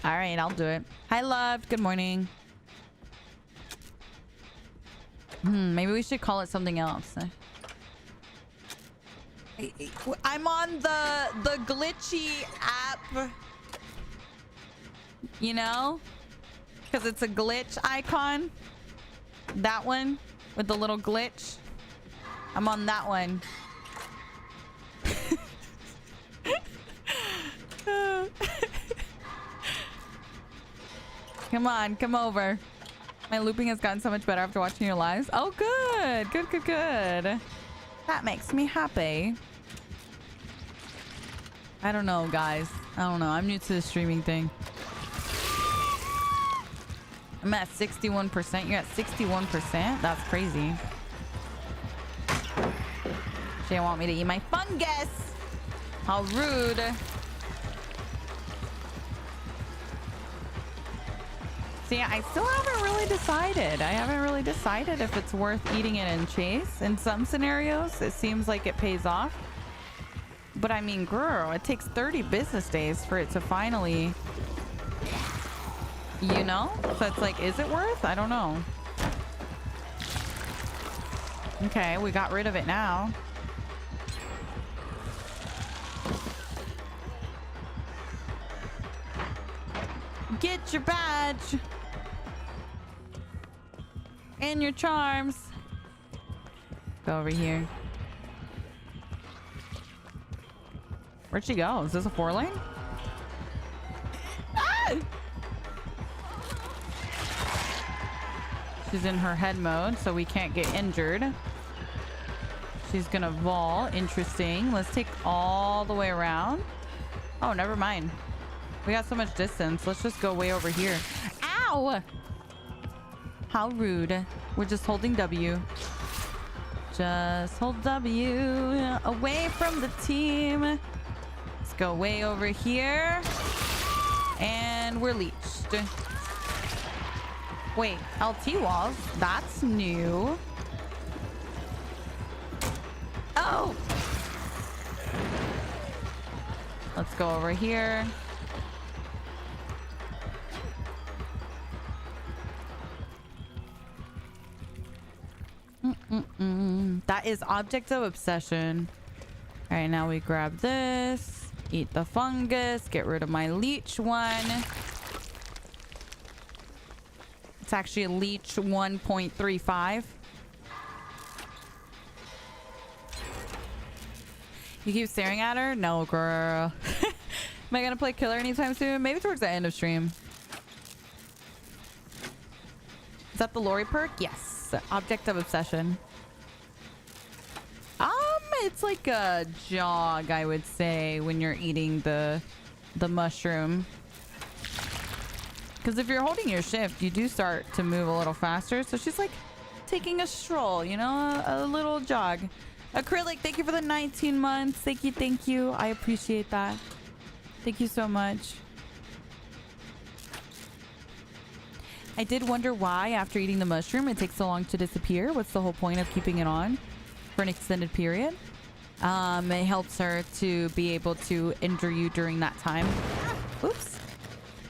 Alright, I'll do it. Hi, loved. Good morning. Maybe we should call it something else. I'm on the glitchy app. You know? Because it's a glitch icon. That one with the little glitch. I'm on that one. Come on, come over. My looping has gotten so much better after watching your lives. Oh, good. Good, good, good. That makes me happy. I don't know, guys. I don't know. I'm new to the streaming thing. I'm at 61%. You're at 61%? That's crazy. She want me to eat my fungus. How rude. See, I still haven't really decided. I haven't really decided if it's worth eating it in chase. In some scenarios, it seems like it pays off. But I mean, girl, it takes 30 business days for it to finally... You know? So it's like, is it worth? I don't know. Okay, we got rid of it now. Get your badge. And your charms. Go over here. Where'd she go? Is this a 4-lane? Ah! She's in her head mode, so we can't get injured. She's gonna vol. Interesting. Let's take all the way around. Oh, never mind. We got so much distance. Let's just go way over here. Ow! How rude. We're just holding W. Just hold W. Away from the team. Let's go way over here. And we're leached. Wait, LT walls? That's new. Oh! Let's go over here. That is object of obsession. All right, now we grab this. Eat the fungus. Get rid of my leech one. It's actually a leech 1.35. You keep staring at her? No, girl. Am I gonna play killer anytime soon? Maybe towards the end of stream. Is that the Lori perk? Yes. Object of obsession. It's like a jog, I would say, when you're eating the mushroom. Because if you're holding your shift, you do start to move a little faster. So she's like taking a stroll, you know, a little jog. Acrylic, thank you for the 19 months. Thank you, thank you. I appreciate that. Thank you so much. I did wonder why after eating the mushroom it takes so long to disappear. What's the whole point of keeping it on for an extended period? It helps her to be able to injure you during that time. Oops.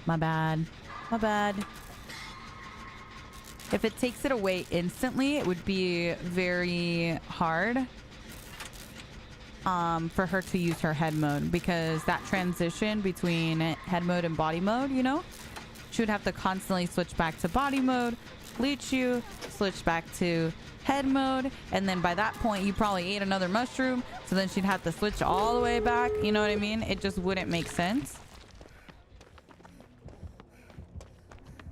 My bad. My bad. If it takes it away instantly, it would be very hard for her to use her head mode, because that transition between head mode and body mode, you know, she would have to constantly switch back to body mode, leech you, switch back to head mode, and then by that point you probably ate another mushroom, so then she'd have to switch all the way back. You know what I mean? It just wouldn't make sense.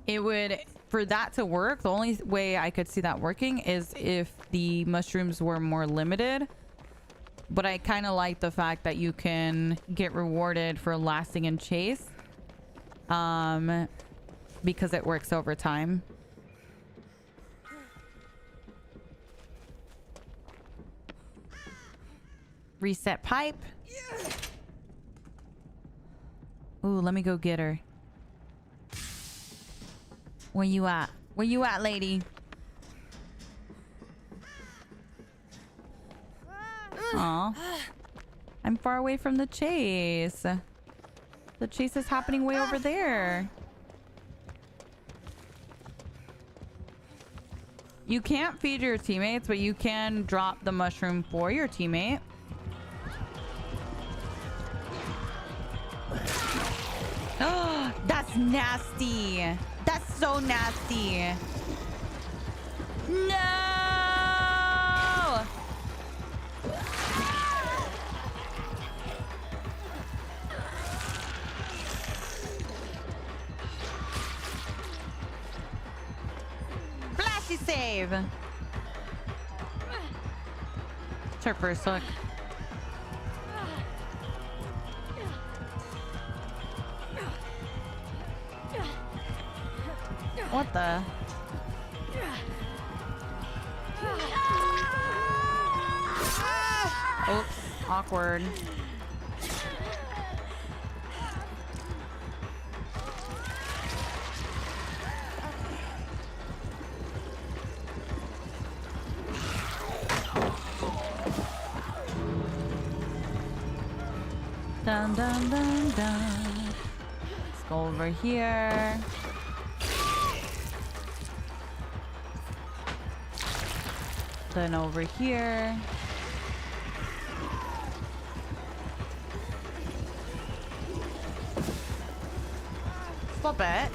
It would, for that to work, the only way I could see that working is if the mushrooms were more limited. But I kind of like the fact that you can get rewarded for lasting in chase, because it works over time. Reset pipe. Ooh, let me go get her. Where you at? Where you at, lady? Aw. I'm far away from the chase. The chase is happening way over there. You can't feed your teammates, but you can drop the mushroom for your teammate. Oh, that's nasty. That's so nasty. No! Flashy save. It's her first hook. What the? Oops, awkward. Dun dun dun dun. Let's go over here. Then over here. Flip it.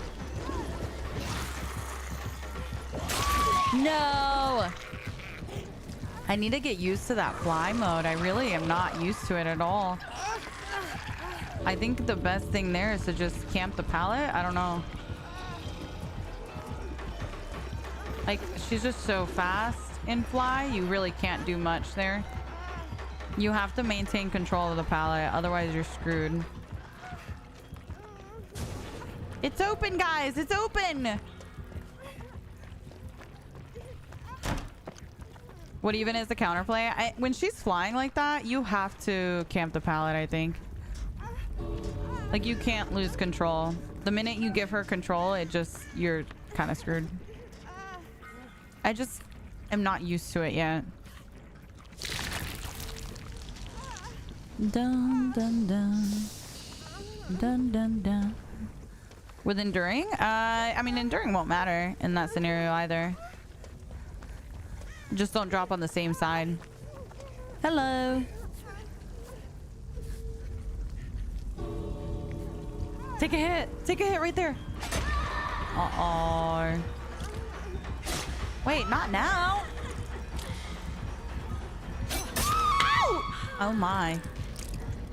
No! I need to get used to that fly mode. I really am not used to it at all. I think the best thing there is to just camp the pallet. I don't know. Like, she's just so fast in fly, you really can't do much there. You have to maintain control of the pallet, otherwise you're screwed. It's open, guys! It's open! What even is the counterplay? When she's flying like that, you have to camp the pallet, I think. Like, you can't lose control. The minute you give her control, you're kind of screwed. I just am not used to it yet. Dun dun dun. Dun dun dun. With enduring? I mean, enduring won't matter in that scenario either. Just don't drop on the same side. Hello. Take a hit. Take a hit right there. Uh-oh. Wait, not now. Ow! Oh my.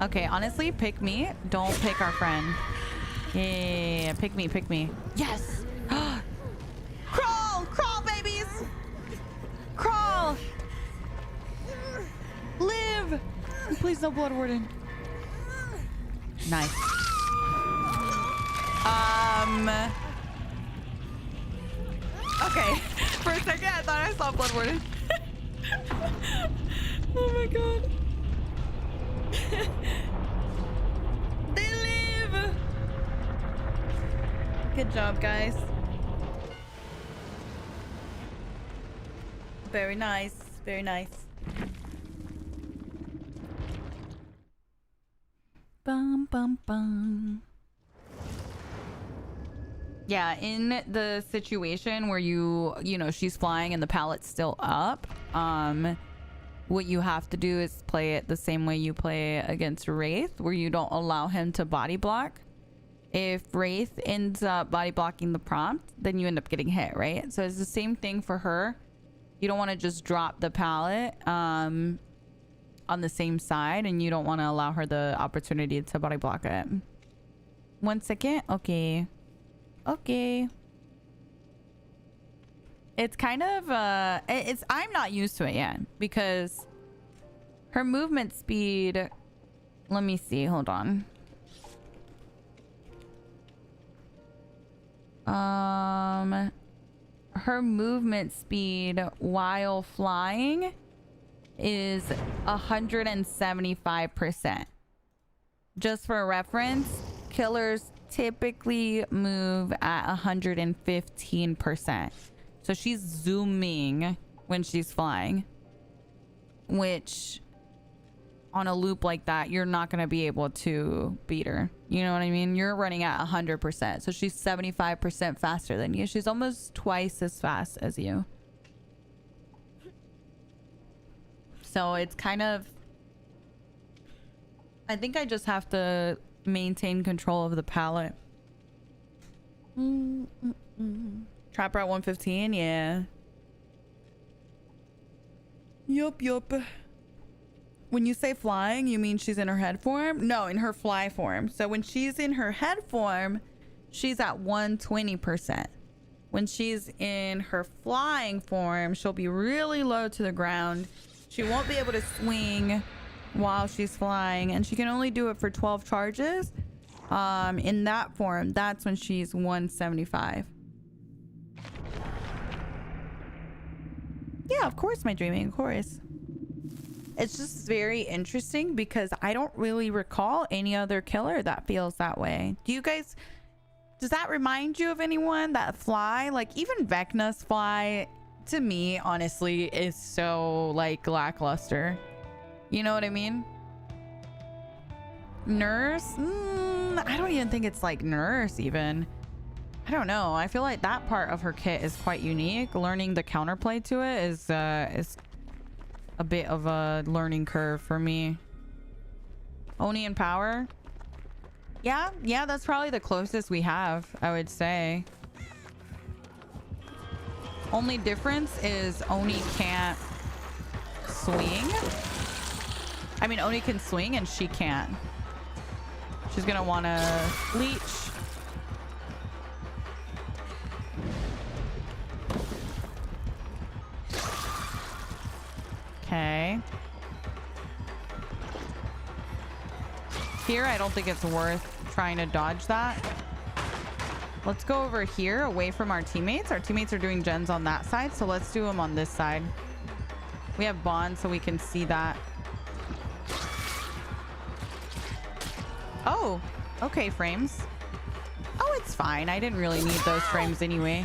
Okay, honestly, pick me. Don't pick our friend. Yeah, pick me, pick me. Yes! Crawl! Crawl, babies! Crawl! Live! Please no blood warden. Nice. Okay. For a second, I thought I saw blood warden. Oh my god. They live! Good job, guys. Very nice. Very nice. Bum, bum, bum. Yeah, in the situation where you know, she's flying and the pallet's still up, what you have to do is play it the same way you play against Wraith, where you don't allow him to body block. If Wraith ends up body blocking the prompt, then you end up getting hit, right? So it's the same thing for her. You don't want to just drop the pallet on the same side, and you don't want to allow her the opportunity to body block it. 1 second. Okay. Okay. It's kind of I'm not used to it yet because her movement speed, let me see, hold on. Her movement speed while flying is 175%. Just for reference, killers typically move at 115%. So she's zooming when she's flying, which on a loop like that, you're not going to be able to beat her. You know what I mean? You're running at 100%. So she's 75% faster than you. She's almost twice as fast as you. So it's kind of, I think I just have to maintain control of the palette. Trapper at 115, yeah. Yup. When you say flying, you mean she's in her head form? No, in her fly form. So when she's in her head form, she's at 120%. When she's in her flying form, she'll be really low to the ground. She won't be able to swing while she's flying, and she can only do it for 12 charges. In that form, that's when she's 175. Yeah, of course, my dreaming, of course. It's just very interesting because I don't really recall any other killer that feels that way. Do you guys, does that remind you of anyone that fly? Like even Vecna's fly, to me, honestly, is so like lackluster. You know what I mean? Nurse? I don't even think it's like Nurse even. I don't know. I feel like that part of her kit is quite unique. Learning the counterplay to it is a bit of a learning curve for me. Oni and Power? Yeah, that's probably the closest we have, I would say. Only difference is Oni can't swing. I mean, Oni can swing and she can't. She's gonna wanna leech. Okay. Here, I don't think it's worth trying to dodge that. Let's go over here away from our teammates. Our teammates are doing gens on that side, so let's do them on this side. We have bond, so we can see that. Oh, okay, frames. Oh, it's fine. I didn't really need those frames anyway.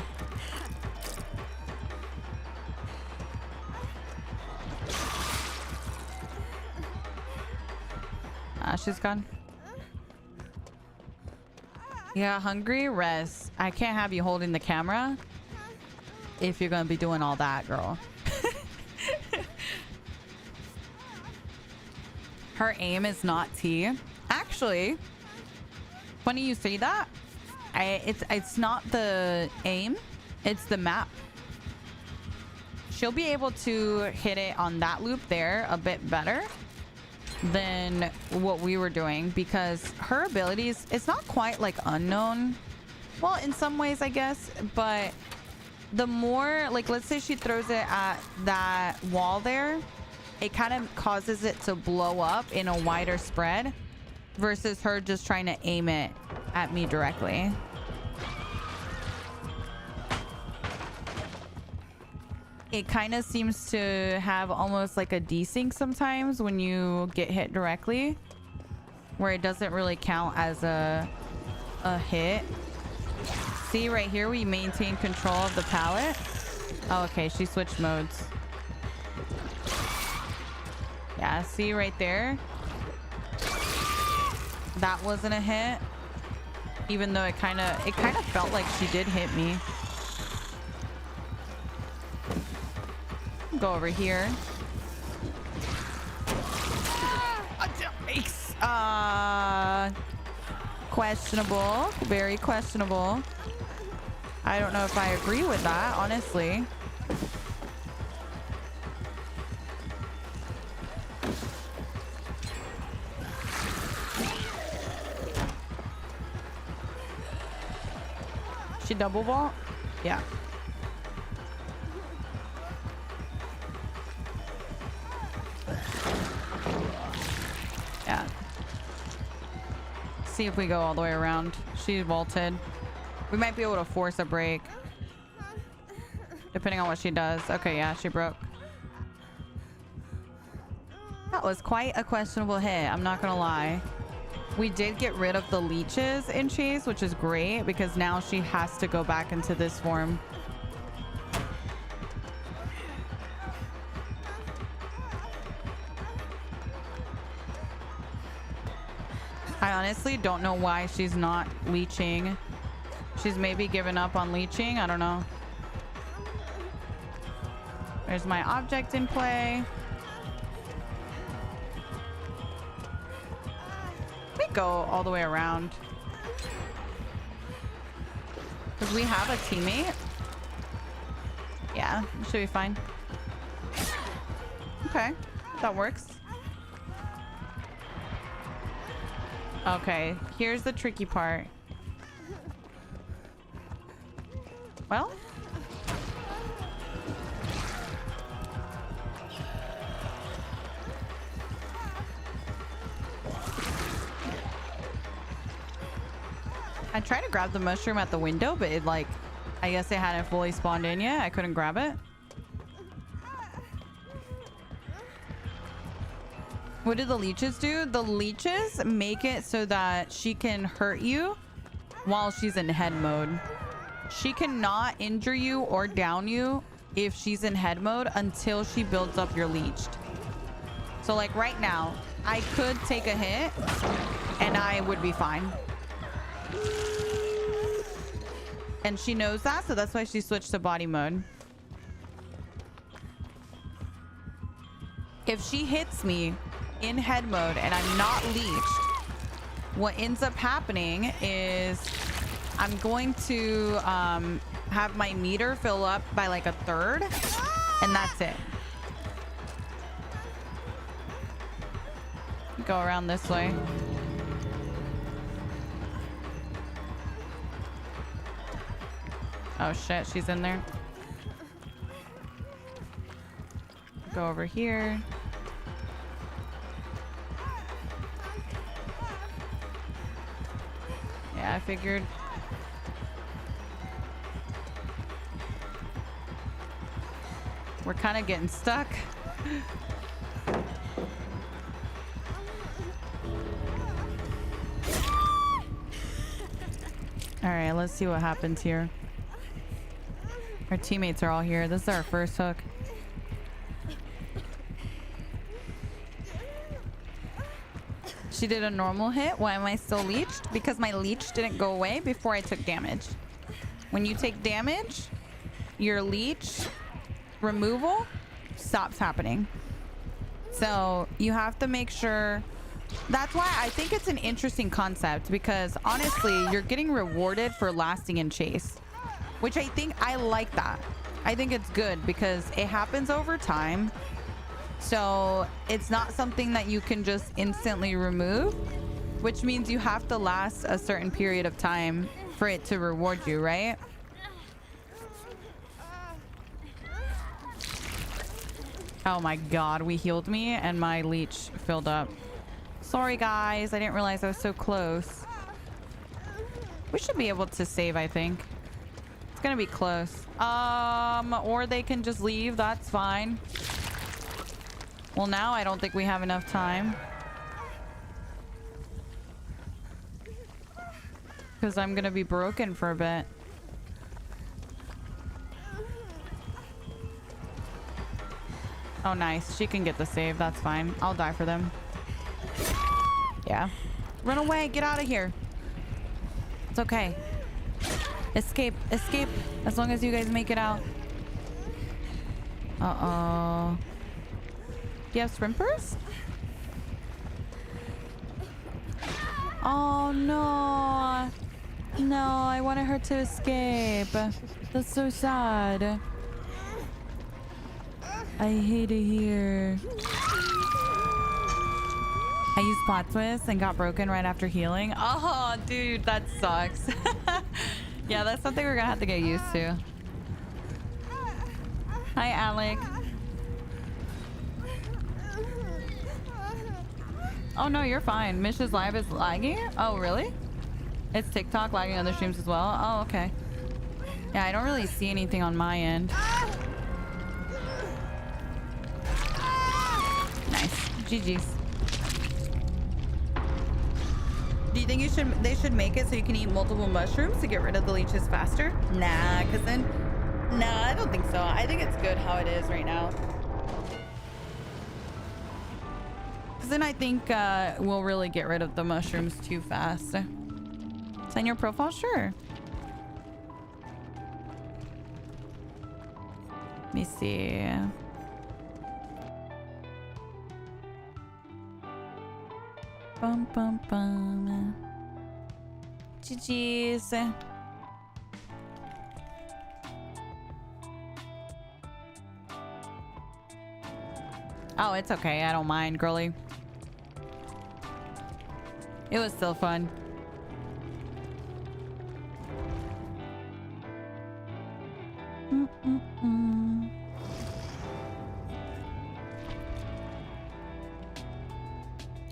She's gone. Yeah, hungry? Rest. I can't have you holding the camera if you're gonna be doing all that, girl. Her aim is not T. Actually, funny you say that. It's not the aim, it's the map. She'll be able to hit it on that loop there a bit better than what we were doing because her abilities, it's not quite like unknown. Well, in some ways, I guess, but the more, like, let's say she throws it at that wall there, it kind of causes it to blow up in a wider spread versus her just trying to aim it at me directly. It kind of seems to have almost like a desync sometimes when you get hit directly, where it doesn't really count as a hit. See right here, we maintain control of the pallet. Oh, okay, she switched modes. Yeah, see right there? That wasn't a hit. Even though it kind of felt like she did hit me. Go over here. Questionable. Very questionable. I don't know if I agree with that, honestly. She double vault? Yeah. Yeah. See if we go all the way around. She vaulted. We might be able to force a break. Depending on what she does. Okay, yeah, she broke. That was quite a questionable hit. I'm not gonna lie. We did get rid of the leeches in Chase, which is great because now she has to go back into this form. I honestly don't know why she's not leeching. She's maybe given up on leeching. I don't know. There's my object in play. We go all the way around. Because we have a teammate. Yeah, it should be fine. Okay, that works. Okay, here's the tricky part. Well, I tried to grab the mushroom at the window, but it I guess it hadn't fully spawned in yet. I couldn't grab it. What do the leeches do? The leeches make it so that she can hurt you while she's in head mode. She cannot injure you or down you if she's in head mode until she builds up your leeched. So like right now, I could take a hit and I would be fine. And she knows that, so that's why she switched to body mode. If she hits me in head mode and I'm not leeched, what ends up happening is I'm going to have my meter fill up by like a third, and that's it. Go around this way. Oh shit, she's in there. Go over here. Yeah, I figured. We're kind of getting stuck. All right, let's see what happens here. Our teammates are all here. This is our first hook. She did a normal hit. Why am I still leeched? Because my leech didn't go away before I took damage. When you take damage, your leech removal stops happening. So you have to make sure. That's why I think it's an interesting concept, because honestly, you're getting rewarded for lasting in chase, which I think I like that. I think it's good because it happens over time. So it's not something that you can just instantly remove, which means you have to last a certain period of time for it to reward you, right? Oh my god, we healed me and my leech filled up. Sorry guys, I didn't realize I was so close. We should be able to save, I think. It's gonna be close. Or they can just leave, that's fine. Well, now I don't think we have enough time. Because I'm gonna be broken for a bit. Oh, nice. She can get the save. That's fine. I'll die for them. Yeah. Run away. Get out of here. It's okay. Escape. Escape. As long as you guys make it out. Uh-oh. Do you have sprimpers? Oh, no. No, I wanted her to escape. That's so sad. I hate it here. I used plot twist and got broken right after healing. Oh, dude, that sucks. Yeah, that's something we're gonna have to get used to. Hi, Alec. Oh, no, you're fine. Mish's live is lagging? Oh, really? It's TikTok lagging other streams as well? Oh, okay. Yeah, I don't really see anything on my end. Nice. GG's. Do you think they should make it so you can eat multiple mushrooms to get rid of the leeches faster? Nah, because then... Nah, I don't think so. I think it's good how it is right now. Because then I think we'll really get rid of the mushrooms too fast. Sign your profile? Sure. Let me see. Bum, bum, bum. GG's. Oh, it's okay. I don't mind, girly. It was still fun.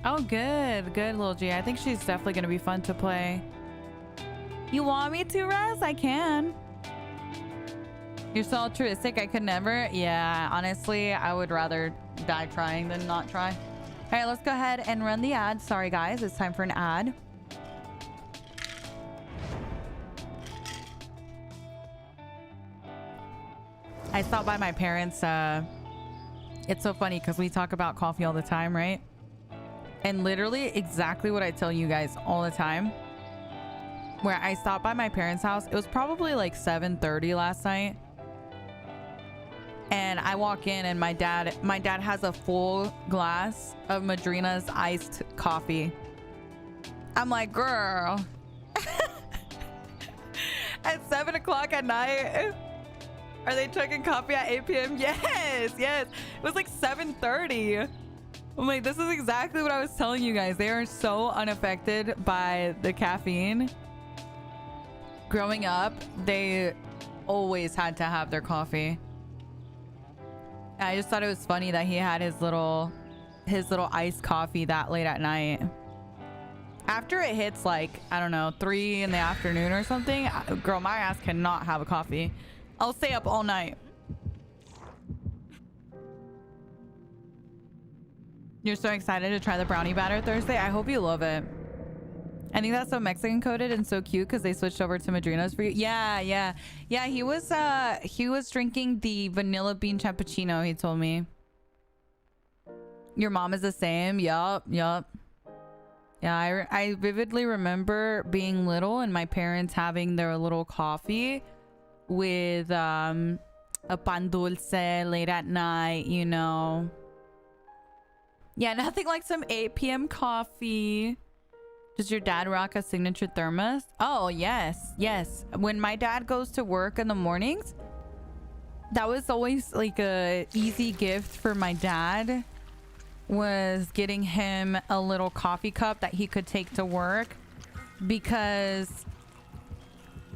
Oh, good. Good, little G. I think she's definitely going to be fun to play. You want me to, Raz? I can. You're so altruistic. I could never. Yeah, honestly, I would rather die trying than not try. All right, let's go ahead and run the ad. Sorry, guys. It's time for an ad. I stopped by my parents. It's so funny because we talk about coffee all the time, right? And literally exactly what I tell you guys all the time. Where I stopped by my parents' house. It was probably like 7:30 last night. And I walk in and my dad has a full glass of Madrina's iced coffee. I'm like, girl. At 7 o'clock at night. Are they chugging coffee at 8 p.m.? Yes, yes. It was like 7:30. I'm like, this is exactly what I was telling you guys. They are so unaffected by the caffeine. Growing up, they always had to have their coffee. I just thought it was funny that he had his little iced coffee that late at night. After it hits like, I don't know, 3 in the afternoon or something, girl, my ass cannot have a coffee. I'll stay up all night. You're so excited to try the brownie batter Thursday. I hope you love it. I think that's so Mexican coded and so cute because they switched over to Madrina's for you. Yeah. He was drinking the vanilla bean cappuccino. He told me. Your mom is the same. Yup. Yeah, I vividly remember being little and my parents having their little coffee with a pan dulce late at night, you know. Yeah, nothing like some 8 p.m. coffee. Does your dad rock a signature thermos? Oh, yes. When my dad goes to work in the mornings, that was always like a easy gift for my dad, was getting him a little coffee cup that he could take to work. Because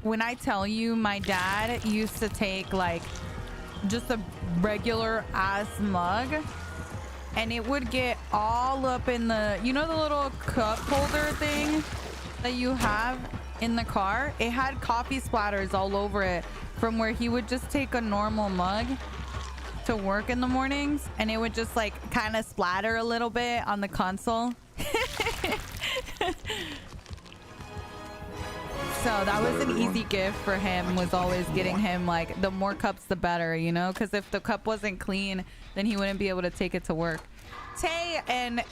when I tell you, my dad used to take like just a regular ass mug, and it would get all up in the, you know, the little cup holder thing that you have in the car? It had coffee splatters all over it from where he would just take a normal mug to work in the mornings, and it would just like kind of splatter a little bit on the console. So that was an easy gift for him, was always getting him like the more cups the better, you know, because if the cup wasn't clean, then he wouldn't be able to take it to work. Tay and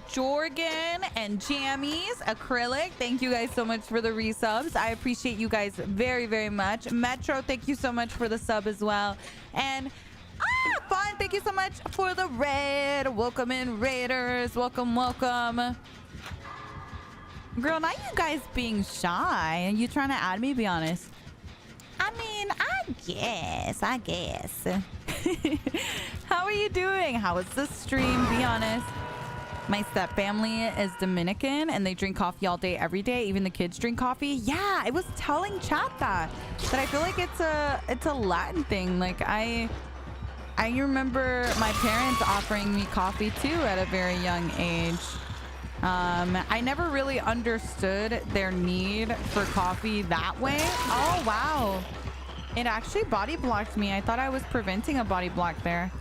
Jorgen and Jammies Acrylic, thank you guys so much for the resubs. I appreciate you guys very, very much. Metro, thank you so much for the sub as well. And Fun, thank you so much for the raid. Welcome in, Raiders. Welcome, welcome. Girl, now you guys being shy. You trying to add me, be honest? I mean, I guess. How are you doing? How was the stream? Be honest. My step family is Dominican and they drink coffee all day, every day. Even the kids drink coffee. Yeah, I was telling chat that I feel like it's a Latin thing. Like I remember my parents offering me coffee too at a very young age. I never really understood their need for coffee that way. Oh, wow. It actually body blocked me. I thought I was preventing a body block there.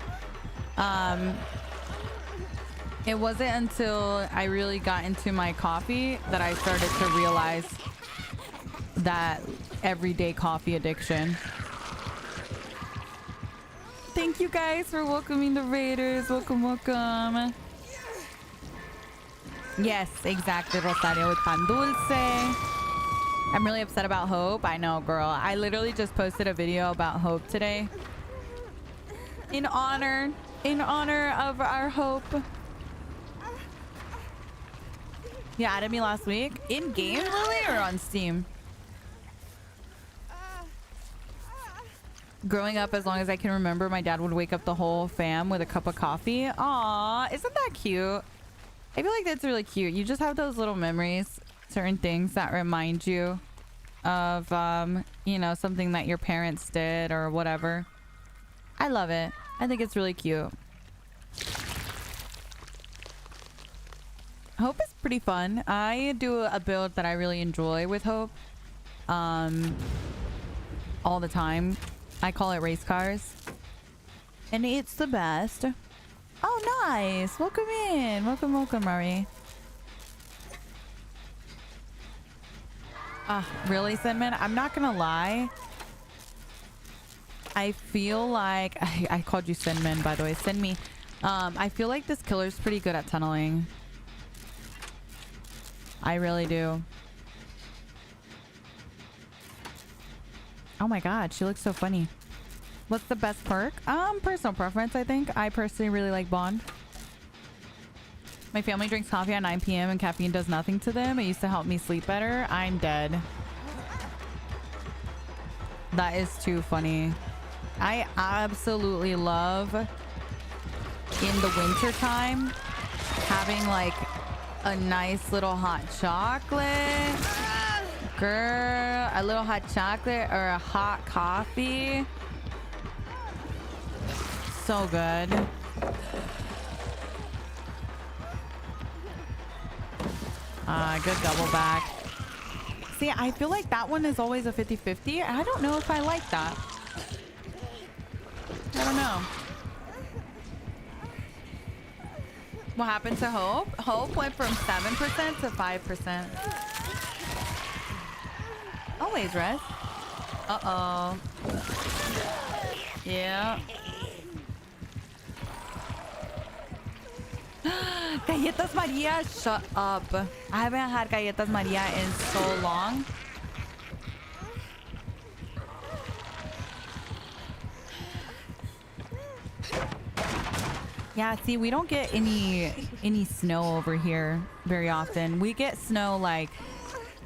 It wasn't until I really got into my coffee that I started to realize that everyday coffee addiction. Thank you guys for welcoming the Raiders. Welcome, welcome. Yes, exactly, Rosario with pan dulce. I'm really upset about Hope. I know, girl. I literally just posted a video about Hope today. In honor of our Hope. You added me last week? In game, really? Or on Steam? Growing up, as long as I can remember, my dad would wake up the whole fam with a cup of coffee. Aw, isn't that cute? I feel like that's really cute. You just have those little memories, certain things that remind you of, you know, something that your parents did or whatever. I love it. I think it's really cute. Hope is pretty fun. I do a build that I really enjoy with Hope. All the time. I call it race cars. And it's the best. Oh, nice. Welcome in. Welcome, welcome, Murray. Really, Sinmin? I'm not gonna lie. I feel like... I called you Sinmin, by the way. Send me. I feel like this killer's pretty good at tunneling. I really do. Oh my god, she looks so funny. What's the best perk? Personal preference, I think. I personally really like Bond. My family drinks coffee at 9 p.m. and caffeine does nothing to them. It used to help me sleep better. I'm dead. That is too funny. I absolutely love in the winter time having like a nice little hot chocolate. Girl, a little hot chocolate or a hot coffee. So good. Good double back. See, I feel like that one is always a 50-50. I don't know if I like that. I don't know. What happened to Hope? Hope went from 7% to 5%. Always, Res. Uh-oh. Yeah. Galletas Maria, shut up. I haven't had Galletas Maria in so long. Yeah, see, we don't get any snow over here very often. We get snow like...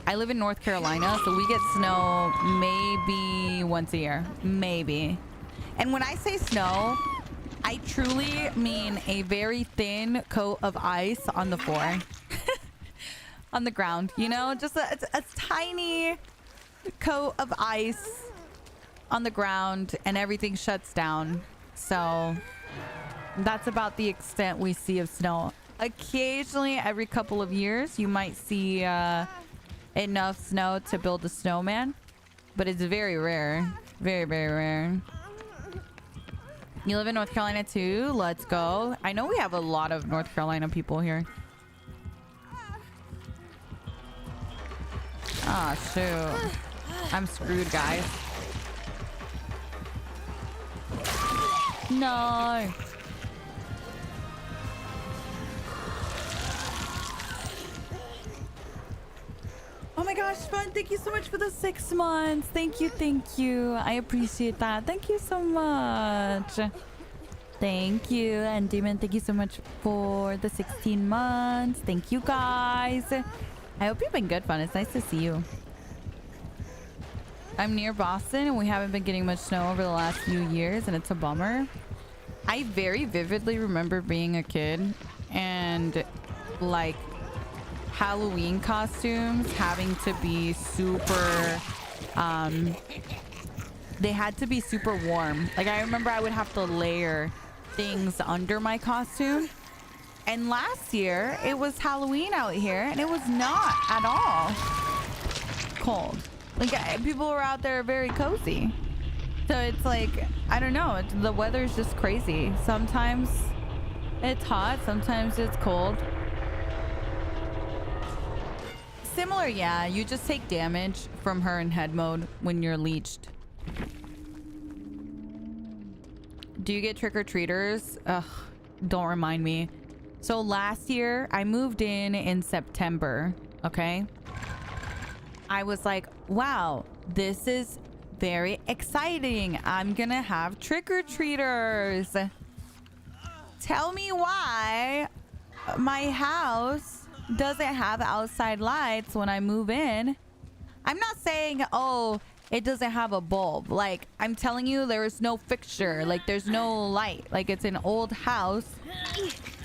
I live in North Carolina, so we get snow maybe once a year. Maybe. And when I say snow, I truly mean a very thin coat of ice on the floor. On the ground, you know? Just a tiny coat of ice on the ground and everything shuts down. So that's about the extent we see of snow. Occasionally, every couple of years, you might see enough snow to build a snowman, but it's very rare. Very, very rare. You live in North Carolina too? Let's go. I know we have a lot of North Carolina people here. Oh, shoot. I'm screwed, guys. No. Oh my gosh, Fun, thank you so much for the 6 months. Thank you. I appreciate that. Thank you so much. Thank you. And Demon, thank you so much for the 16 months. Thank you, guys. I hope you've been good, Fun. It's nice to see you. I'm near Boston and we haven't been getting much snow over the last few years and it's a bummer. I very vividly remember being a kid and like Halloween costumes having to be super they had to be super warm. Like I remember I would have to layer things under my costume. And last year it was Halloween out here and it was not at all cold. Like people were out there very cozy. So it's like, I don't know, the weather's just crazy. Sometimes it's hot, sometimes it's cold. Similar, yeah, you just take damage from her in head mode when you're leeched. Do you get trick-or-treaters? Ugh, don't remind me. So last year, I moved in September, okay? I was like, wow, this is very exciting. I'm gonna have trick-or-treaters. Tell me why my house doesn't have outside lights when I move in. I'm not saying, oh, it doesn't have a bulb. Like, I'm telling you, there is no fixture. Like, there's no light. Like, it's an old house.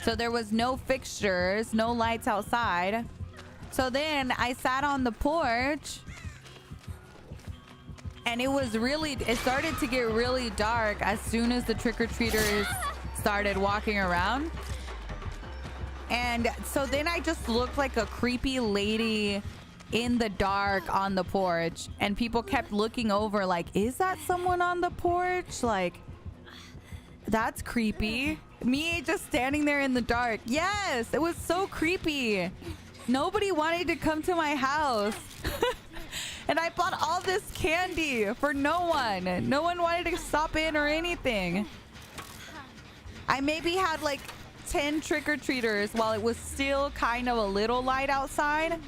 So there was no fixtures, no lights outside. So then I sat on the porch and it started to get really dark as soon as the trick-or-treaters started walking around. And so then I just looked like a creepy lady in the dark on the porch. And people kept looking over like, is that someone on the porch? Like, that's creepy. Me just standing there in the dark. Yes, it was so creepy. Nobody wanted to come to my house. And I bought all this candy for no one. No one wanted to stop in or anything. I maybe had like 10 trick-or-treaters while it was still kind of a little light outside.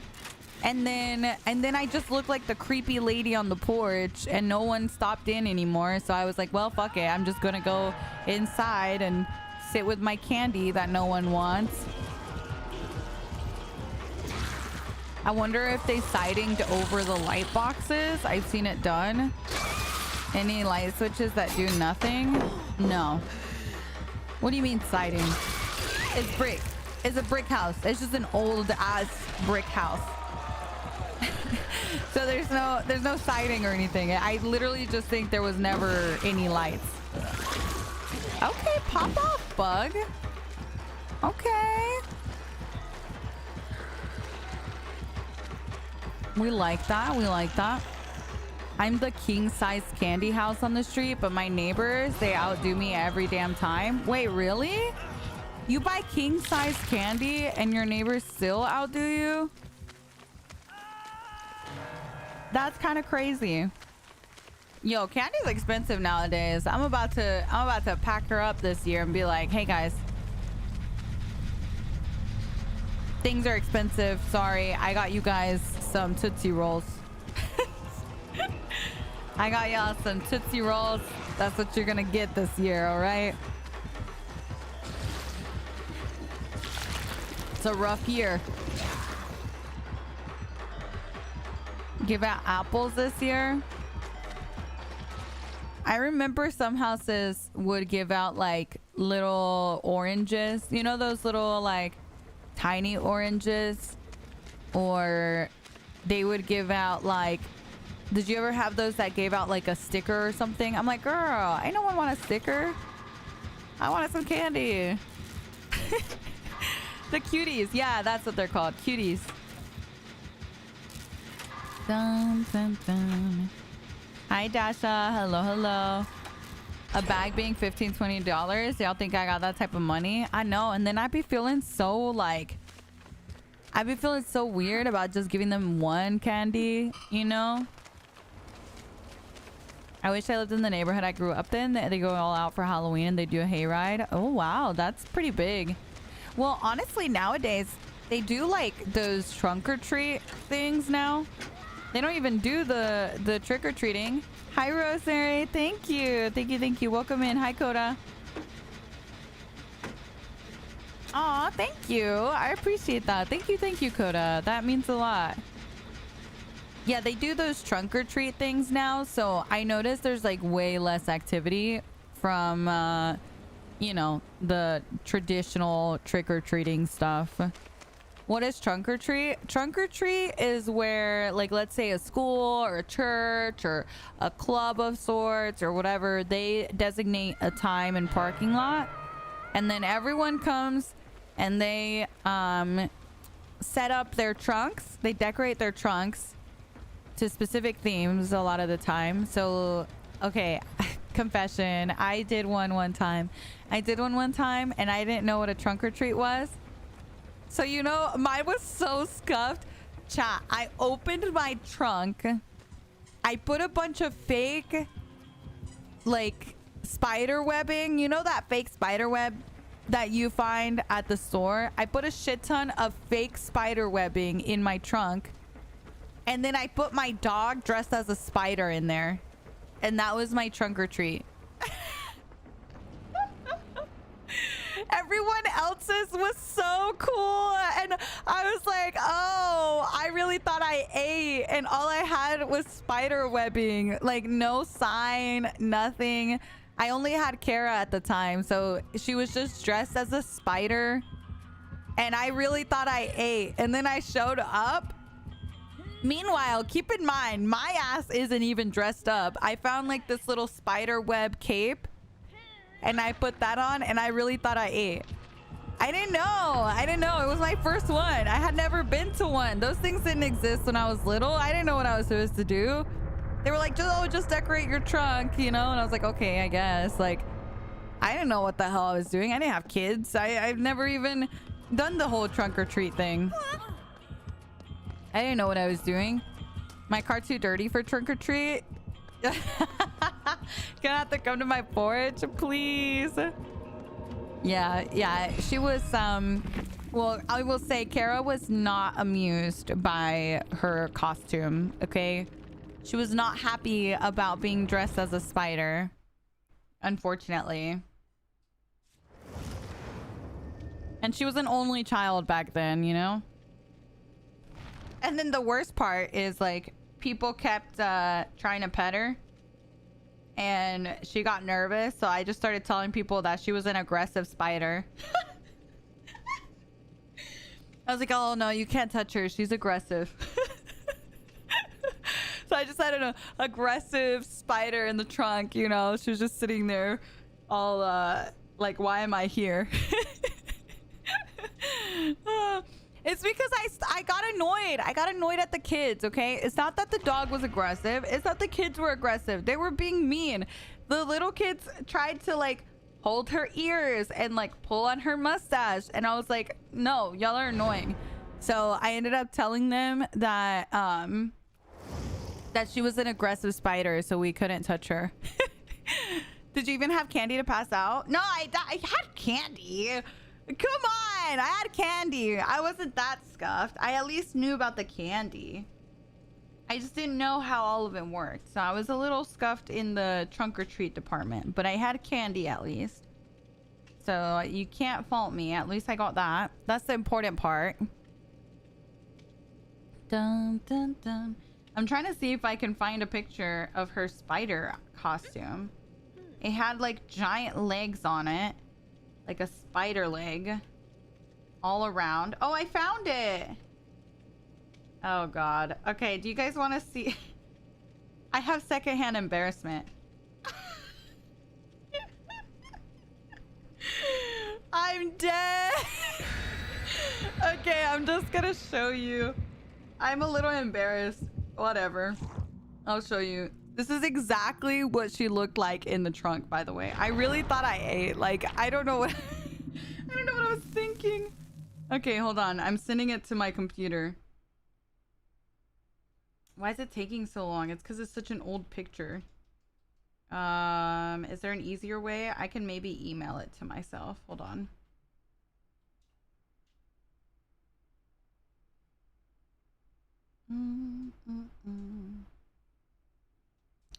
And then I just looked like the creepy lady on the porch and no one stopped in anymore. So I was like, well, fuck it. I'm just gonna go inside and sit with my candy that no one wants. I wonder if they sidinged over the light boxes. I've seen it done. Any light switches that do nothing? No. What do you mean siding? It's brick. It's a brick house. It's just an old ass brick house. So there's no siding or anything. I literally just think there was never any lights. Okay, pop off, bug. Okay. We like that. We like that. I'm the king-size candy house on the street, but my neighbors, they outdo me every damn time. Wait, really? You buy king-size candy and your neighbors still outdo you? That's kind of crazy. Yo, candy's expensive nowadays. I'm about to pack her up this year and be like, hey guys, things are expensive. Sorry, I got you guys some Tootsie Rolls. I got y'all some Tootsie Rolls. That's what you're gonna get this year, all right? It's a rough year. Give out apples this year. I remember some houses would give out like little oranges. You know those little like tiny oranges? Or they would give out like, did you ever have those that gave out like a sticker or something? I'm like, girl, ain't no one want a sticker. I wanted some candy. The cuties. Yeah, that's what they're called. Cuties. Dun, dun, dun. Hi, Dasha. Hello, hello. A bag being $15, $20. Y'all think I got that type of money? I know. And then I'd be feeling so like, I've been feeling so weird about just giving them one candy, you know? I wish I lived in the neighborhood I grew up in. They go all out for Halloween and they do a hayride. Oh, wow. That's pretty big. Well, honestly, nowadays, they do like those trunk or treat things now. They don't even do the trick or treating. Hi, Rosemary. Thank you. Thank you. Thank you. Welcome in. Hi, Coda. Aw, thank you. I appreciate that. Thank you, Coda. That means a lot. Yeah, they do those trunk or treat things now. So I noticed there's like way less activity from, you know, the traditional trick or treating stuff. What is trunk or treat? Trunk or treat is where, like, let's say a school or a church or a club of sorts or whatever, they designate a time and parking lot. And then everyone comes and they set up their trunks. They decorate their trunks to specific themes a lot of the time. So, okay, confession. I did one time and I didn't know what a trunk or treat was. So, you know, mine was so scuffed. Chat, I opened my trunk. I put a bunch of fake, like, spider webbing. You know that fake spider web that you find at the store? I put a shit ton of fake spider webbing in my trunk. And then I put my dog dressed as a spider in there. And that was my trunk or treat. Everyone else's was so cool. And I was like, oh, I really thought I ate. And all I had was spider webbing. Like, no sign, nothing. I only had Kara at the time. So she was just dressed as a spider. And I really thought I ate. And then I showed up. Meanwhile, keep in mind, my ass isn't even dressed up. I found like this little spider web cape. And I put that on and I really thought I ate. I didn't know. It was my first one. I had never been to one. Those things didn't exist when I was little. I didn't know what I was supposed to do. They were like, just decorate your trunk, you know? And I was like, okay, I guess. Like, I didn't know what the hell I was doing. I didn't have kids. I've never even done the whole trunk or treat thing. I didn't know what I was doing. My car too dirty for trunk or treat? Gonna have to come to my porch, please. Yeah, she was well, I will say Kara was not amused by her costume. Okay, she was not happy about being dressed as a spider, unfortunately. And she was an only child back then, you know. And then the worst part is, like, people kept trying to pet her. And she got nervous. So I just started telling people that she was an aggressive spider. I was like, oh, no, you can't touch her. She's aggressive. So I just had an aggressive spider in the trunk, you know. She was just sitting there all like, why am I here? It's because I got annoyed. I got annoyed at the kids, okay? It's not that the dog was aggressive. It's that the kids were aggressive. They were being mean. The little kids tried to, like, hold her ears and, like, pull on her mustache. And I was like, no, y'all are annoying. So I ended up telling them that, that she was an aggressive spider, so we couldn't touch her. Did you even have candy to pass out? No, I had candy. Come on, I had candy. I wasn't that scuffed. I at least knew about the candy. I just didn't know how all of it worked. So I was a little scuffed in the trunk or treat department, but I had candy at least. So you can't fault me. At least I got that. That's the important part. Dun, dun, dun. I'm trying to see if I can find a picture of her spider costume. It had like giant legs on it. Like a spider leg all around. Oh, I found it. Oh, God. Okay, do you guys want to see? I have secondhand embarrassment. I'm dead. Okay, I'm just going to show you. I'm a little embarrassed. Whatever. I'll show you. This is exactly what she looked like in the trunk, by the way. I really thought I ate. Like, I don't know what I don't know what I was thinking. Okay, hold on. I'm sending it to my computer. Why is it taking so long? It's because it's such an old picture. Is there an easier way? I can maybe email it to myself. Hold on.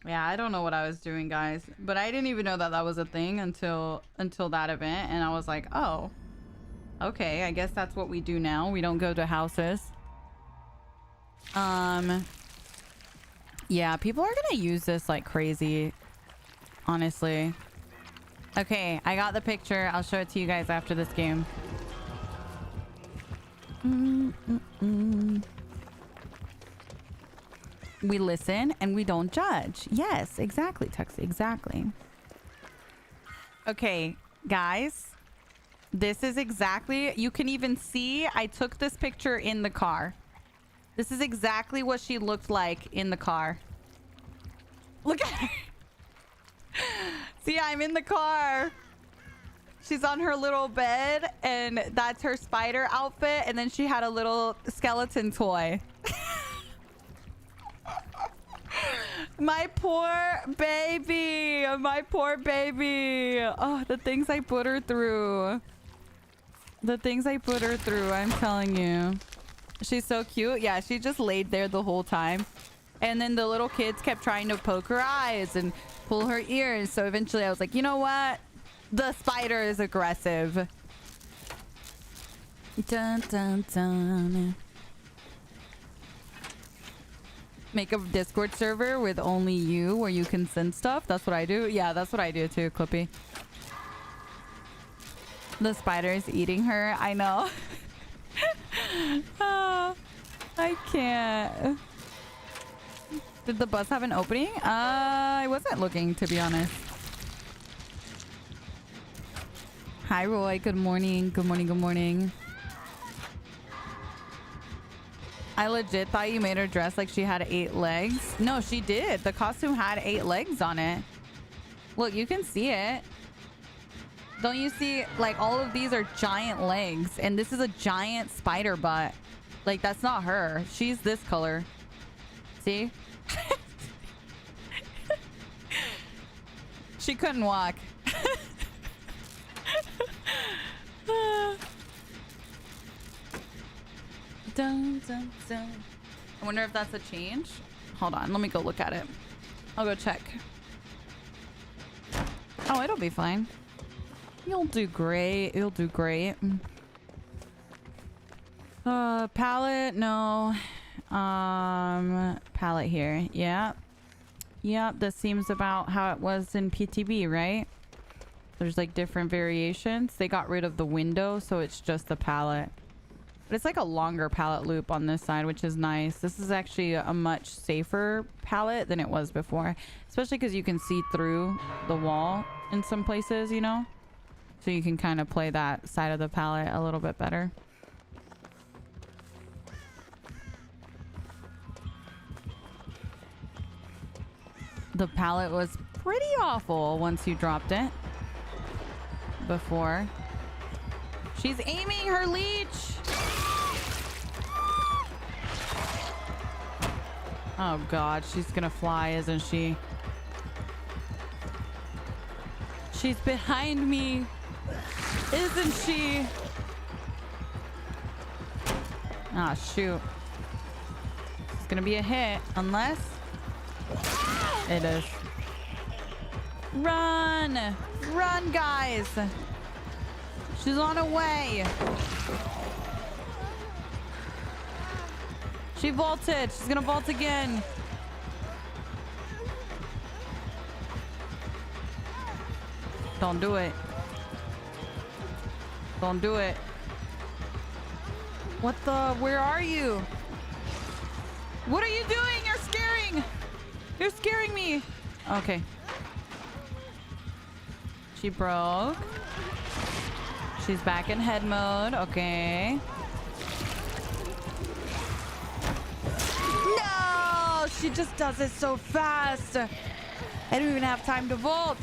Yeah, I don't know what I was doing, guys, but I didn't even know that that was a thing until that event, and I was like, oh, okay, I guess that's what we do now. We don't go to houses. Yeah, people are gonna use this like crazy, honestly. Okay, I got the picture. I'll show it to you guys after this game. We listen and we don't judge. Yes, exactly, Tuxie, exactly. Okay, guys, this is exactly, you can even see I took this picture in the car. This is exactly what she looked like in the car. Look at her. See, I'm in the car. She's on her little bed and that's her spider outfit, and then she had a little skeleton toy. My poor baby. My poor baby. Oh, the things I put her through. The things I put her through, I'm telling you. She's so cute. Yeah, she just laid there the whole time. And then the little kids kept trying to poke her eyes and pull her ears. So eventually I was like, you know what? The spider is aggressive. Dun, dun, dun. Make a Discord server with only you where you can send stuff. That's what I do. Yeah, that's what I do too, Clippy. The spider is eating her. I know. Oh, I can't. Did the bus have an opening? I wasn't looking, to be honest. Hi, Roy. Good morning. Good morning. Good morning. I legit thought you made her dress like she had 8 legs. No, she did. The costume had 8 legs on it. Look, you can see it. Don't you see? Like, all of these are giant legs. And this is a giant spider butt. Like, that's not her. She's this color. See? She couldn't walk. Dun, dun, dun. I wonder if that's a change. Hold on, let me go look at it. I'll go check. Oh, it'll be fine. You'll do great. You'll do great. Palette, no. Palette here. Yeah. Yeah, this seems about how it was in PTB, right? There's like different variations. They got rid of the window, so it's just the palette. But it's like a longer palette loop on this side, which is nice. This is actually a much safer palette than it was before. Especially because you can see through the wall in some places, you know? So you can kind of play that side of the palette a little bit better. The palette was pretty awful once you dropped it. Before. She's aiming her leech! Oh god, she's gonna fly, isn't she? She's behind me, isn't she? Ah, shoot. It's gonna be a hit, unless... It is. Run! Run, guys! She's on her way! She vaulted. She's gonna vault again. Don't do it. Don't do it. What the? Where are you? What are you doing? You're scaring. You're scaring me. Okay. She broke. She's back in head mode. Okay. No! She just does it so fast. I don't even have time to vault.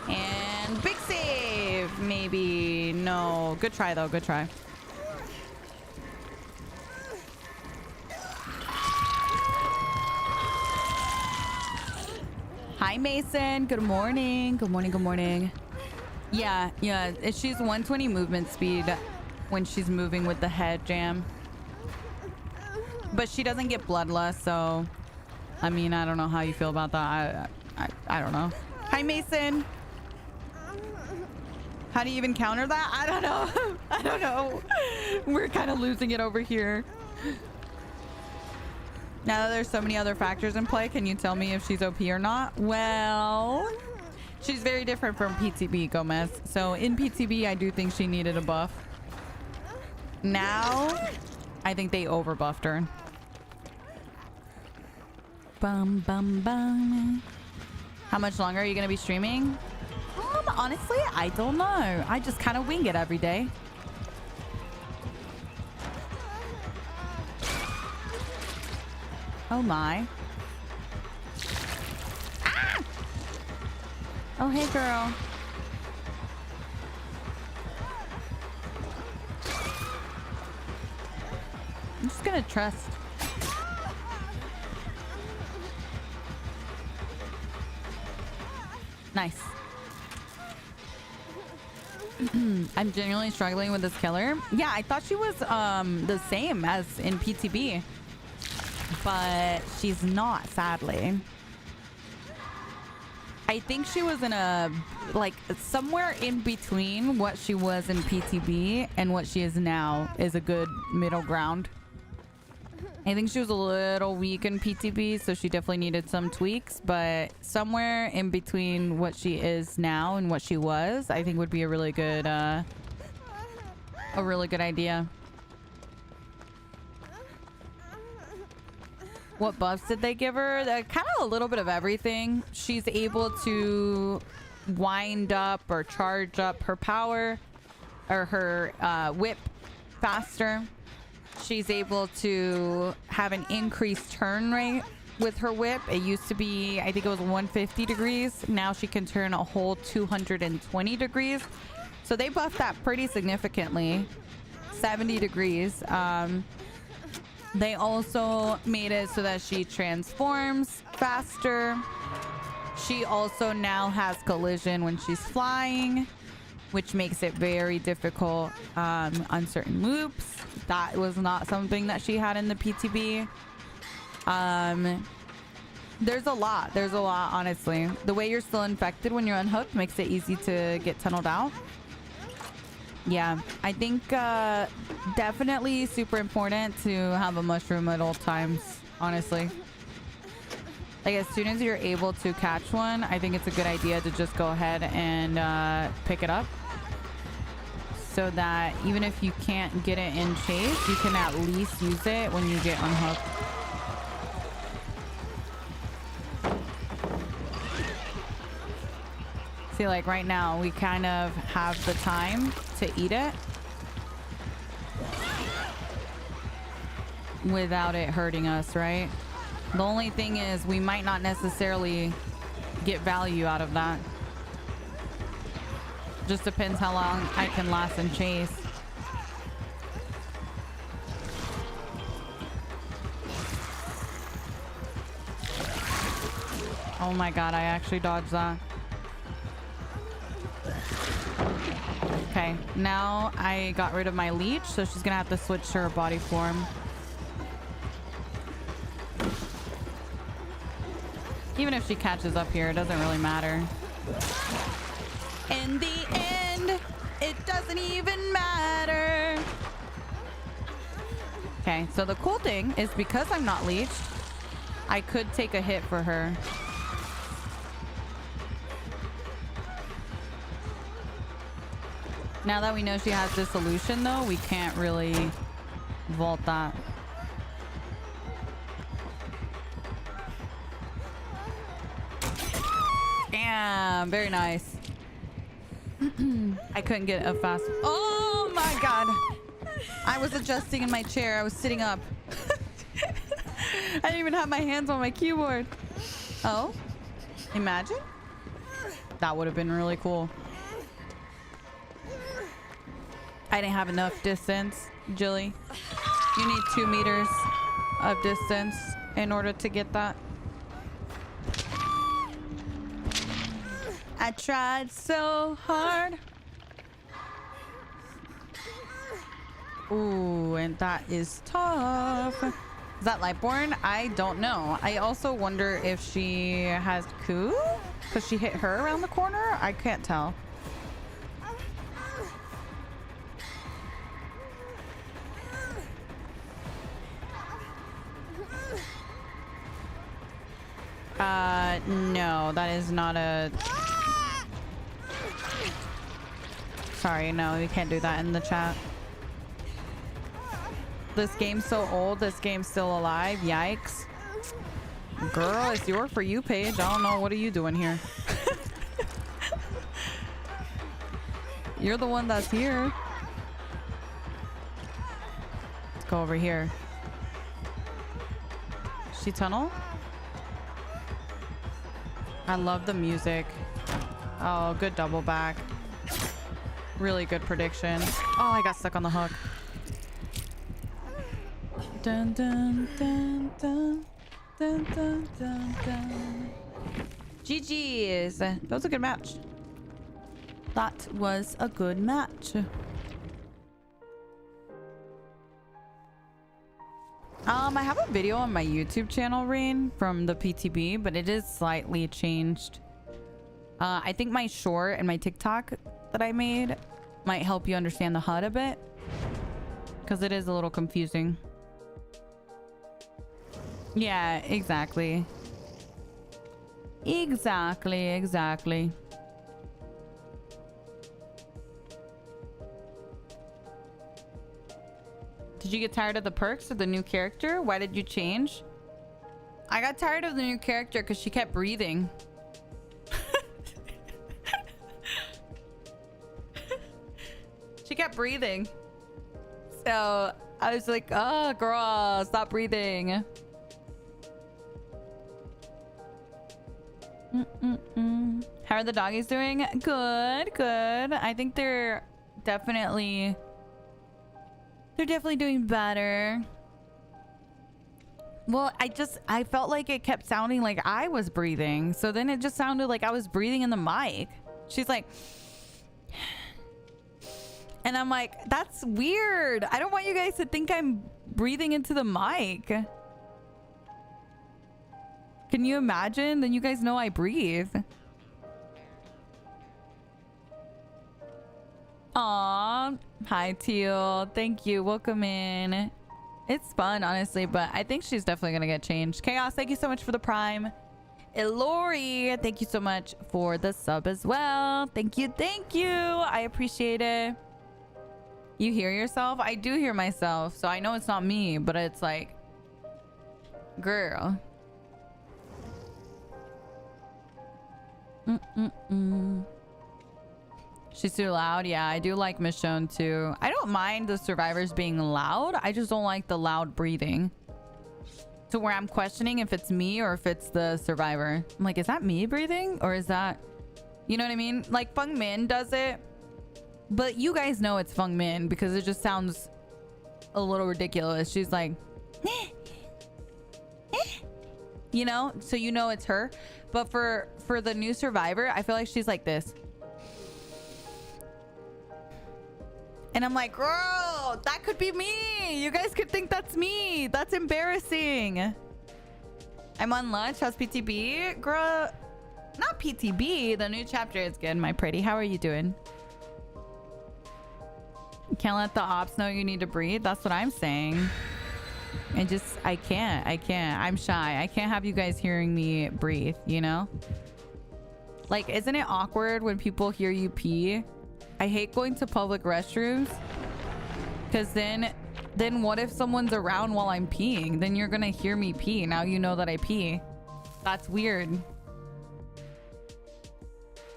And big save. Maybe. No. Good try, though. Good try. Hi, Mason. Good morning. Good morning. Good morning. Yeah. She's 120 movement speed when she's moving with the head jam. But she doesn't get bloodlust, so... I mean, I don't know how you feel about that. I don't know. Hi, Mason. How do you even counter that? I don't know. I don't know. We're kind of losing it over here. Now that there's so many other factors in play, can you tell me if she's OP or not? Well, she's very different from PTB, Gomez. So in PTB, I do think she needed a buff. Now, I think they overbuffed her. Bum, bum, bum. How much longer are you going to be streaming? Honestly, I don't know. I just kind of wing it every day. Oh my. Ah! Oh, hey, girl. I'm just gonna trust. Nice. I'm genuinely struggling with this killer. Yeah, I thought she was the same as in PTB. But she's not, sadly. I think she was in a, like, somewhere in between what she was in PTB and what she is now is a good middle ground. I think she was a little weak in PTB, so she definitely needed some tweaks, but somewhere in between what she is now and what she was, I think would be a really good idea. What buffs did they give her? Kind of a little bit of everything. She's able to wind up or charge up her power or her whip faster. She's able to have an increased turn rate with her whip. It used to be, I think it was 150 degrees. Now she can turn a whole 220 degrees. So they buffed that pretty significantly. 70 degrees. They also made it so that she transforms faster. She also now has collision when she's flying, which makes it very difficult on certain loops. That was not something that she had in the PTB. There's a lot, honestly. The way you're still infected when you're unhooked makes it easy to get tunneled out. Yeah, I think definitely super important to have a mushroom at all times, honestly. Like, as soon as you're able to catch one, I think it's a good idea to just go ahead and pick it up. So that even if you can't get it in chase, you can at least use it when you get unhooked. See, like right now, we kind of have the time to eat it without it hurting us, right? The only thing is we might not necessarily get value out of that. Just depends how long I can last and chase. Oh my god, I actually dodged that. Okay, now I got rid of my leech, so she's gonna have to switch to her body form. Even if she catches up here, it doesn't really matter. In the end, it doesn't even matter. Okay, so the cool thing is because I'm not leeched, I could take a hit for her. Now that we know she has dissolution, though, we can't really vault that. Damn, very nice. I couldn't get a fast... Oh my god! I was adjusting in my chair. I was sitting up. I didn't even have my hands on my keyboard. Oh? Imagine? That would have been really cool. I didn't have enough distance, Jilly. You need 2 meters of distance in order to get that. I tried so hard. Ooh, and that is tough. Is that Lightborn? I don't know. I also wonder if she has coup because she hit her around the corner. I can't tell. No, that is not a... Sorry, no, you can't do that in the chat. This game's so old, this game's still alive. Yikes. Girl, it's your For You page. I don't know. What are you doing here? You're the one that's here. Let's go over here. She tunnel? I love the music. Oh, good double back. Really good prediction. Oh, I got stuck on the hook. Dun dun dun dun dun dun dun dun. GG's. That was a good match. That was a good match. I have a video on my YouTube channel, Rain, from the PTB, but it is slightly changed. I think my short and my TikTok that I made might help you understand the HUD a bit, because it is a little confusing. Yeah, exactly. Exactly. Did you get tired of the perks of the new character? Why did you change? I got tired of the new character because she kept breathing. She kept breathing. So I was like, oh, girl, stop breathing. How are the doggies doing? Good. I think they're definitely doing better. Well, I felt like it kept sounding like I was breathing. So then it just sounded like I was breathing in the mic. She's like, and I'm like, that's weird. I don't want you guys to think I'm breathing into the mic. Can you imagine? Then you guys know I breathe. Aw. Hi, Teal. Thank you. Welcome in. It's fun, honestly, but I think she's definitely gonna get changed. Chaos, thank you so much for the prime. Elori, thank you so much for the sub as well. Thank you. I appreciate it. You hear yourself? I do hear myself, so I know it's not me, but it's like, girl. She's too loud. Yeah, I do like Michonne too. I don't mind the survivors being loud. I just don't like the loud breathing. To where I'm questioning if it's me or if it's the survivor. I'm like, is that me breathing? Or is that... You know what I mean? Like, Feng Min does it. But you guys know it's Feng Min because it just sounds a little ridiculous. She's like... You know? So you know it's her. But for the new survivor, I feel like she's like this. And I'm like, girl, that could be me. You guys could think that's me. That's embarrassing. I'm on lunch. How's PTB? Girl, not PTB. The new chapter is good, my pretty. How are you doing? Can't let the ops know you need to breathe. That's what I'm saying. I can't. I'm shy. I can't have you guys hearing me breathe, you know? Like, isn't it awkward when people hear you pee? I hate going to public restrooms because then what if someone's around while I'm peeing? Then you're gonna hear me pee. Now you know that I pee. That's weird.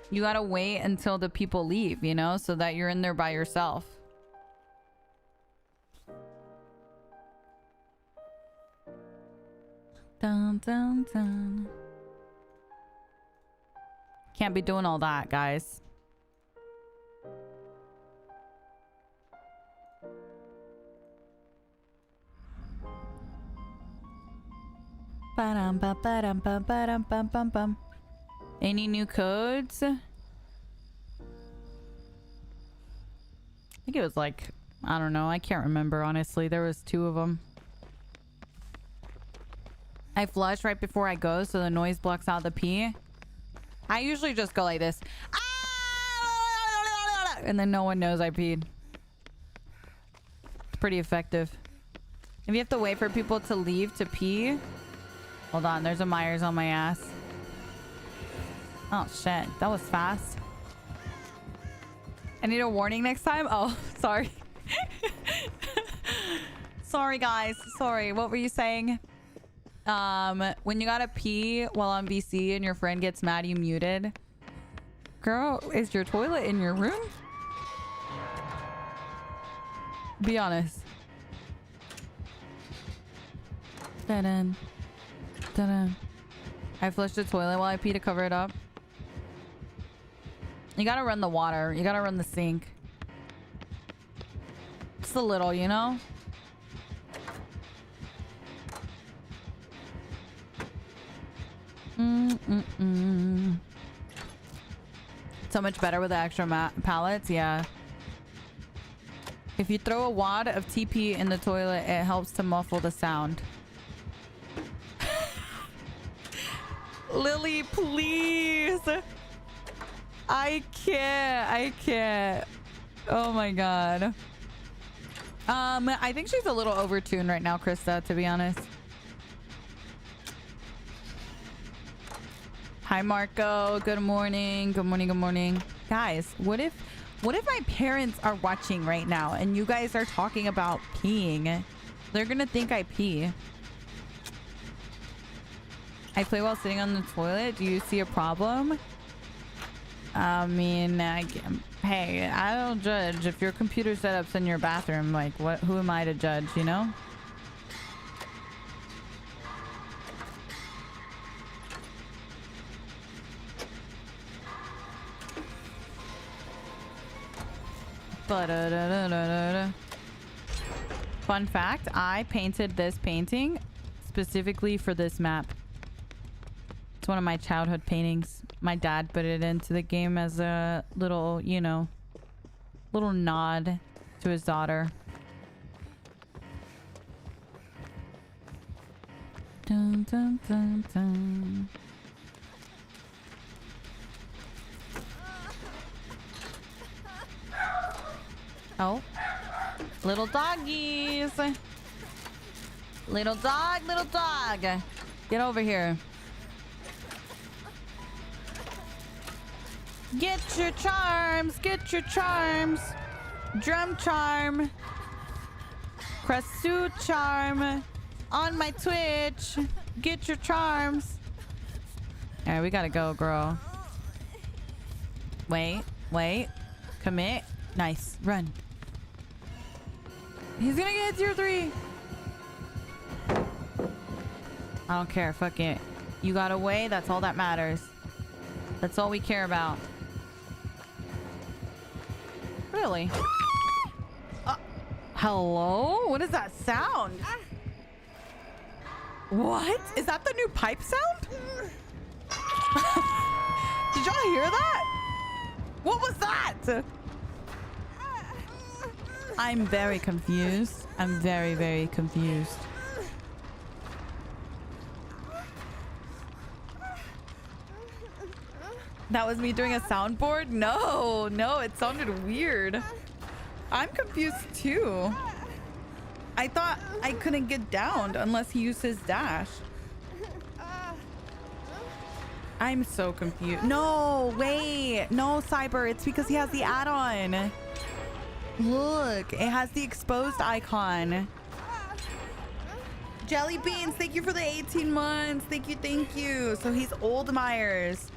You gotta wait until the people leave, you know, so that you're in there by yourself. Dun, dun, dun. Can't be doing all that, guys. Any new codes? think it was like, I don't know. I can't remember, honestly. There was 2 of them. I flush right before I go so the noise blocks out the pee. I usually just go like this. And then no one knows I peed. It's pretty effective. If you have to wait for people to leave to pee. Hold on, there's a Myers on my ass. Oh shit, that was fast. I need a warning next time? Oh, sorry. Sorry guys, sorry. What were you saying? When you gotta pee while on BC and your friend gets mad you muted. Girl, is your toilet in your room? Be honest. Dun-dun. Dun-dun. I flushed the toilet while I pee to cover it up. You gotta run the water. You gotta run the sink. Just a little, you know? So much better with the extra pallets, yeah. If you throw a wad of TP in the toilet, it helps to muffle the sound. Lily, please. I can't. Oh my god. I think she's a little overtuned right now, Krista, to be honest. Hi Marco, good morning. Good morning, good morning. Guys, what if my parents are watching right now and you guys are talking about peeing? They're gonna think I pee. I play while sitting on the toilet. Do you see a problem? I mean, hey, I don't judge. If your computer setup's in your bathroom, like, who am I to judge, you know? Fun fact, I painted this painting specifically for this map. It's one of my childhood paintings. My dad put it into the game as a little, you know, little nod to his daughter. Dun, dun, dun, dun. Oh, little doggies. Little dog, get over here. Get your charms, Drum charm, Krasu charm, on my Twitch. Get your charms. All right, we gotta go, girl. Wait, commit. Nice, run. He's gonna get tier 3. I don't care, fuck it. You got away, that's all that matters. That's all we care about. Really? Hello? What is that sound? What? Is that the new pipe sound? Did y'all hear that? What was that? I'm very confused. I'm very, very confused. That was me doing a soundboard? No, it sounded weird. I'm confused too. I thought I couldn't get downed unless he used his dash. I'm so confused. No, wait. No, Cyber. It's because he has the add-on. Look, it has the exposed icon. Jelly Beans, thank you for the 18 months. Thank you. So he's Old Myers.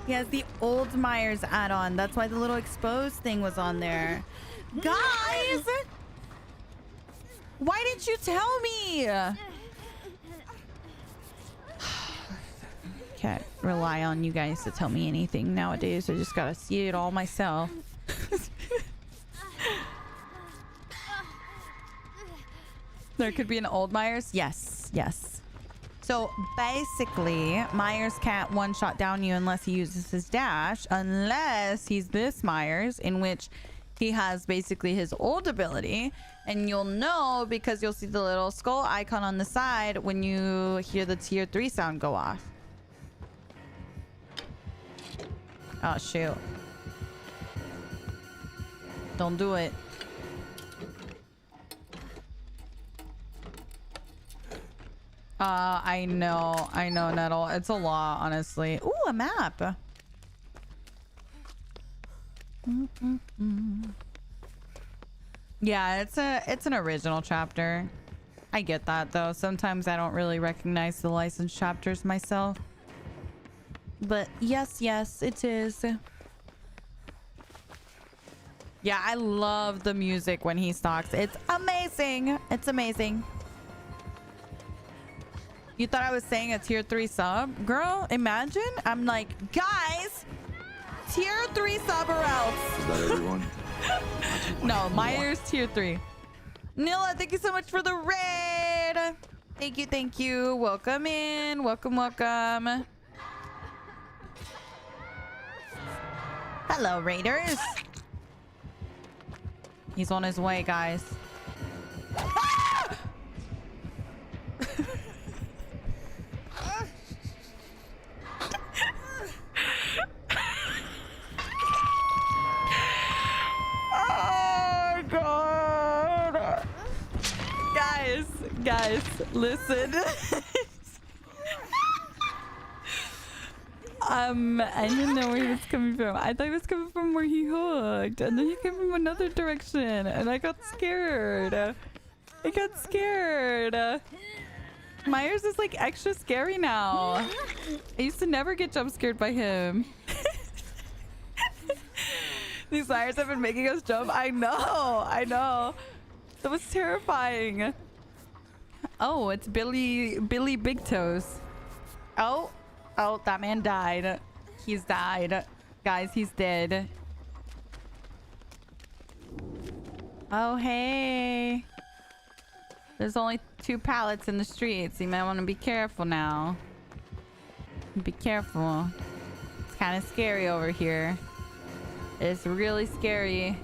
He has the Old Myers add-on. That's why the little exposed thing was on there. Guys! Why didn't you tell me? Can't rely on you guys to tell me anything nowadays. I just gotta see it all myself. There could be an Old Myers? Yes. So basically, Myers can't one-shot down you unless he uses his dash, unless he's this Myers, in which he has basically his old ability, and you'll know because you'll see the little skull icon on the side when you hear the tier 3 sound go off. Oh shoot. Don't do it. I know, Nettle. It's a lot, honestly. Ooh, a map. Yeah, it's an original chapter. I get that though. Sometimes I don't really recognize the licensed chapters myself. But yes, it is. Yeah, I love the music when he stalks. It's amazing. It's amazing. You thought I was saying a tier 3 sub? Girl, imagine. I'm like, guys, tier 3 sub or else. Is that everyone? No, Myers tier 3. Nila, thank you so much for the raid. Thank you. Welcome in. Welcome. Hello, raiders. He's on his way, guys. Ah! Oh god. Guys, listen. I didn't know where he was coming from. I thought he was coming from where he hooked, and then he came from another direction, and I got scared. Myers is like extra scary now. I used to never get jump scared by him. These Myers have been making us jump. I know. That was terrifying. Oh, it's Billy Big Toes. Oh, that man died. He's died. Guys, he's dead. Oh, hey. There's only 2 pallets in the streets. You might want to be careful now. Be careful. It's kind of scary over here. It's really scary.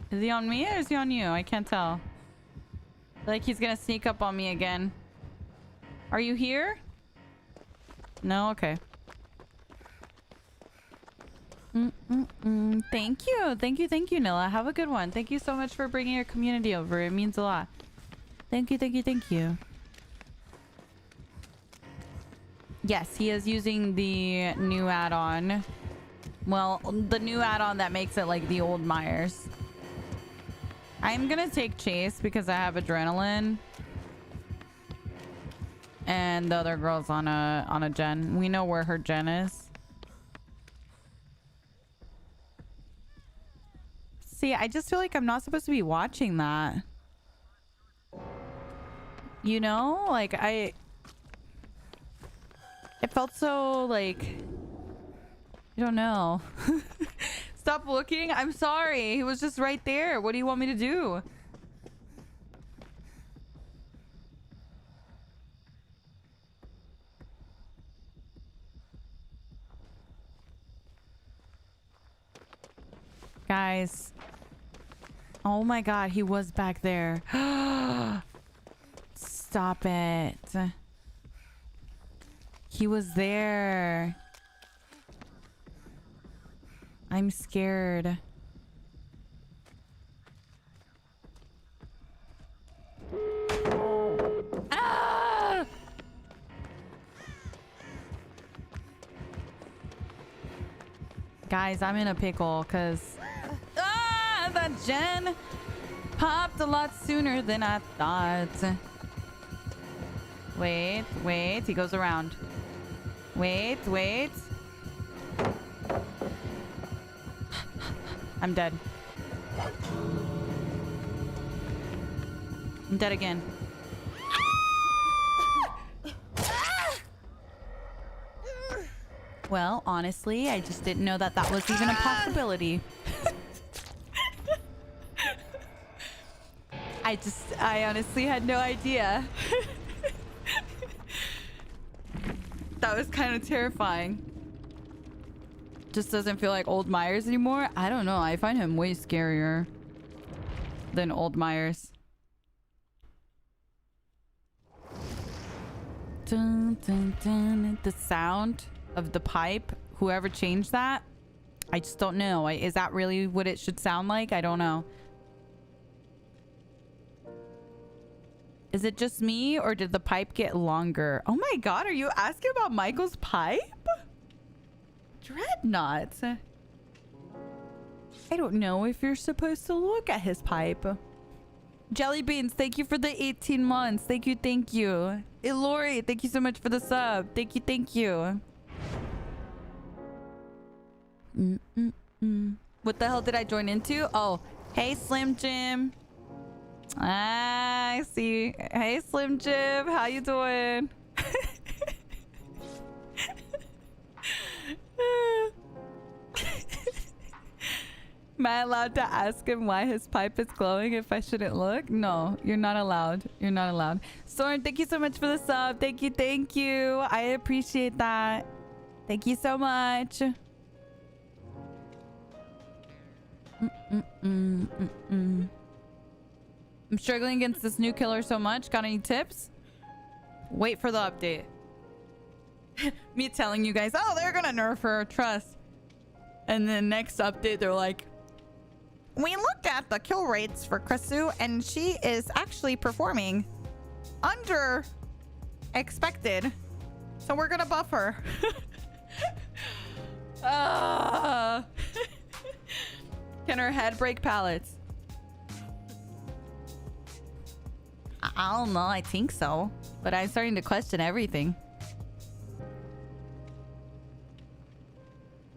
Is he on me or is he on you? I can't tell. I feel like he's gonna sneak up on me again. Are you here? No? Okay. Thank you, Nilla. Have a good one. Thank you so much for bringing your community over. It means a lot. Thank you. Yes, he is using the new add-on. Well, the new add-on that makes it like the old Myers. I'm gonna take Chase because I have adrenaline. And the other girl's on a gen. We know where her gen is. See, I just feel like I'm not supposed to be watching that. You know? Like, it felt so, like... I don't know. Stop looking. I'm sorry. He was just right there. What do you want me to do? Guys. Oh my god, he was back there. Stop it. He was there. I'm scared. Ah! Guys, I'm in a pickle because that gen popped a lot sooner than I thought. Wait, he goes around. Wait. I'm dead. I'm dead again. Well, honestly, I just didn't know that was even a possibility. I honestly had no idea. That was kind of terrifying. Just doesn't feel like old Myers anymore. I don't know. I find him way scarier than old Myers. Dun, dun, dun. The sound of the pipe. Whoever changed that, I just don't know. Is that really what it should sound like? I don't know. Is it just me, or did the pipe get longer? Oh my god, are you asking about Michael's pipe? Dreadnought. I don't know if you're supposed to look at his pipe. Jelly Beans, thank you for the 18 months. Thank you, thank you. Hey, Lori, thank you so much for the sub. Thank you, thank you. What the hell did I join into? Oh, hey, Slim Jim. I see. Hey, Slim Jim, how you doing? Am I allowed to ask him why his pipe is glowing if I shouldn't look? No, you're not allowed. You're not allowed. Soren, thank you so much for the sub. Thank you, thank you. I appreciate that. Thank you so much. I'm struggling against this new killer so much. Got any tips? Wait for the update. Me telling you guys, oh, they're gonna nerf her, trust. And then next update, they're like, we looked at the kill rates for Kresu, and she is actually performing under expected. So we're gonna buff her. Can her head break pallets? I don't know. I think so. But I'm starting to question everything.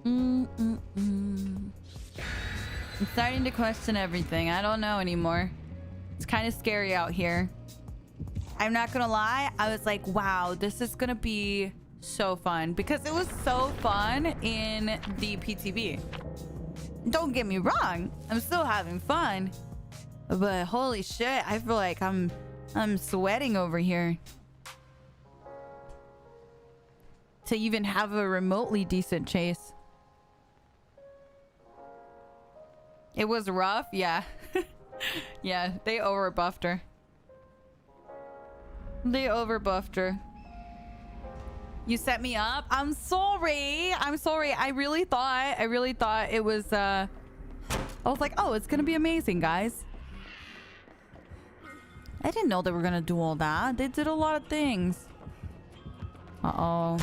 I'm starting to question everything. I don't know anymore. It's kind of scary out here. I'm not gonna lie. I was like, wow, this is gonna be so fun. Because it was so fun in the PTB. Don't get me wrong. I'm still having fun. But holy shit, I feel like I'm sweating over here. To even have a remotely decent chase. It was rough, yeah. Yeah, they overbuffed her. They overbuffed her. You set me up? I'm sorry. I'm sorry. I really thought it was I was like, oh, it's gonna be amazing, guys. I didn't know they were gonna do all that. They did a lot of things. Uh-oh.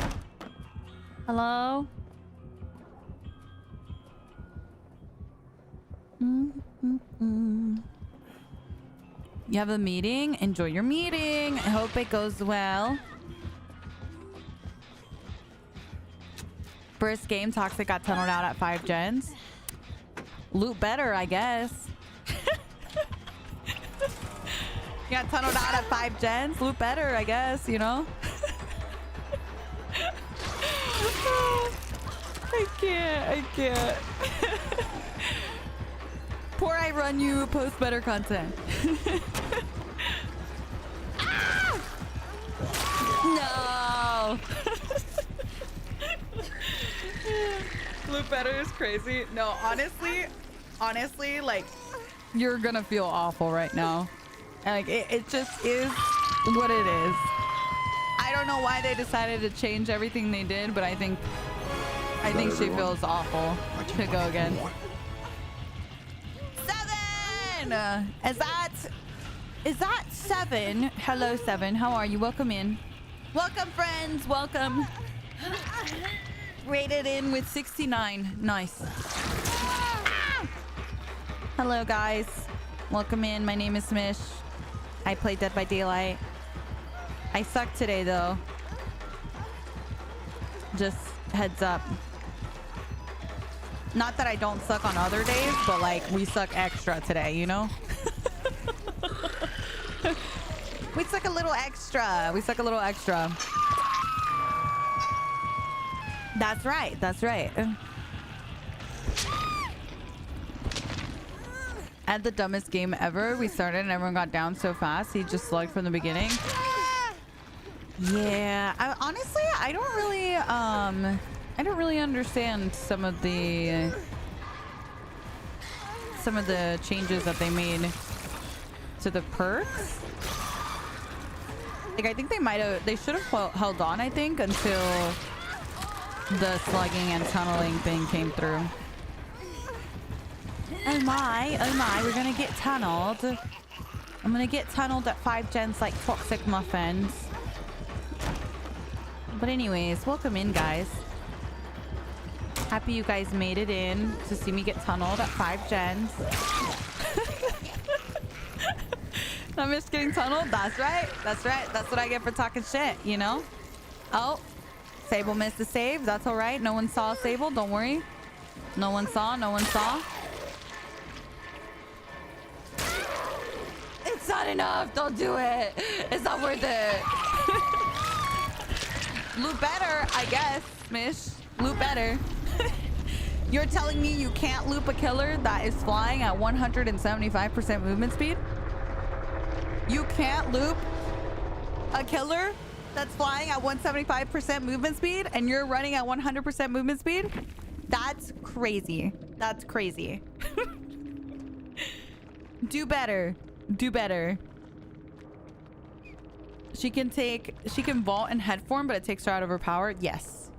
Hello? You have a meeting? Enjoy your meeting. I hope it goes well. First game, Toxic got tunneled out at 5 gens. Loot better, I guess. Got tunneled out at 5 gens. Loot better, I guess, you know? I can't. Poor I run you, post better content. No. Loot better is crazy. No, honestly, like, you're gonna feel awful right now. Like, it just is what it is. I don't know why they decided to change everything they did, but I think she feels awful to go again. 7! Is that 7? Hello, 7. How are you? Welcome in. Welcome, friends. Welcome. Rated in with 69. Nice. Hello, guys. Welcome in. My name is Smish. I play Dead by Daylight. I suck today, though. Just heads up. Not that I don't suck on other days, but like we suck extra today, you know? We suck a little extra. We suck a little extra. That's right. That's right. At the dumbest game ever, we started and everyone got down so fast. He just slugged from the beginning. Yeah, honestly, I don't really understand some of the changes that they made to the perks. Like, I think they should have held on, I think, until the slugging and tunneling thing came through. Oh my, we're gonna get tunneled. I'm gonna get tunneled at 5 gens like toxic muffins. But anyways, welcome in, guys. Happy you guys made it in to see me get tunneled at 5 gens. I missed getting tunneled. That's right. That's right. That's what I get for talking shit, you know? Oh, Sable missed the save. That's all right. No one saw Sable. Don't worry. No one saw. No one saw. It's not enough. Don't do it. It's not worth it. Loot better, I guess, Mish. Loot better. You're telling me you can't loop a killer that is flying at 175% movement speed? You can't loop a killer that's flying at 175% movement speed and you're running at 100% movement speed? That's crazy. That's crazy. Do better. Do better. She can vault and head form, but it takes her out of her power. Yes.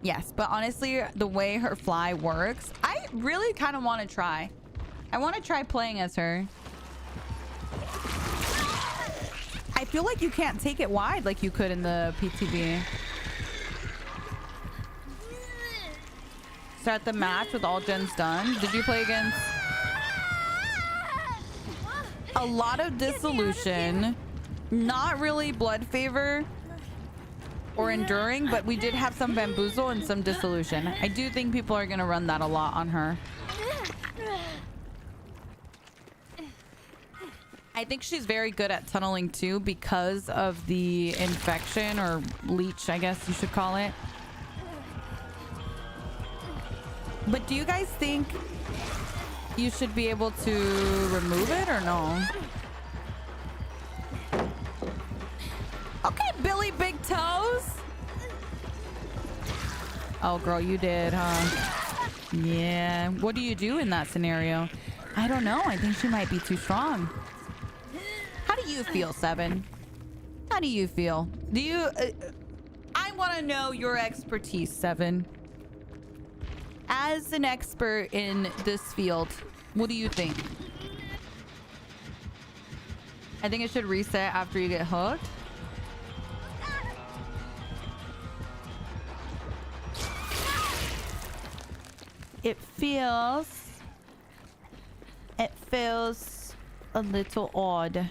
Yes, but honestly, the way her fly works, I really kind of want to try. I want to try playing as her. I feel like you can't take it wide like you could in the PTB. Start the match with all gens done. Did you play against a lot of dissolution? Not really blood favor or enduring, but we did have some bamboozle and some dissolution. I do think people are going to run that a lot on her. I think she's very good at tunneling too because of the infection or leech, I guess you should call it. But do you guys think you should be able to remove it or no? Okay, Billy Big Toes. Oh, girl, you did, huh? Yeah. What do you do in that scenario? I don't know. I think she might be too strong. How do you feel, Seven? How do you feel? Do you... I want to know your expertise, Seven. As an expert in this field, what do you think? I think it should reset after you get hooked. It feels a little odd.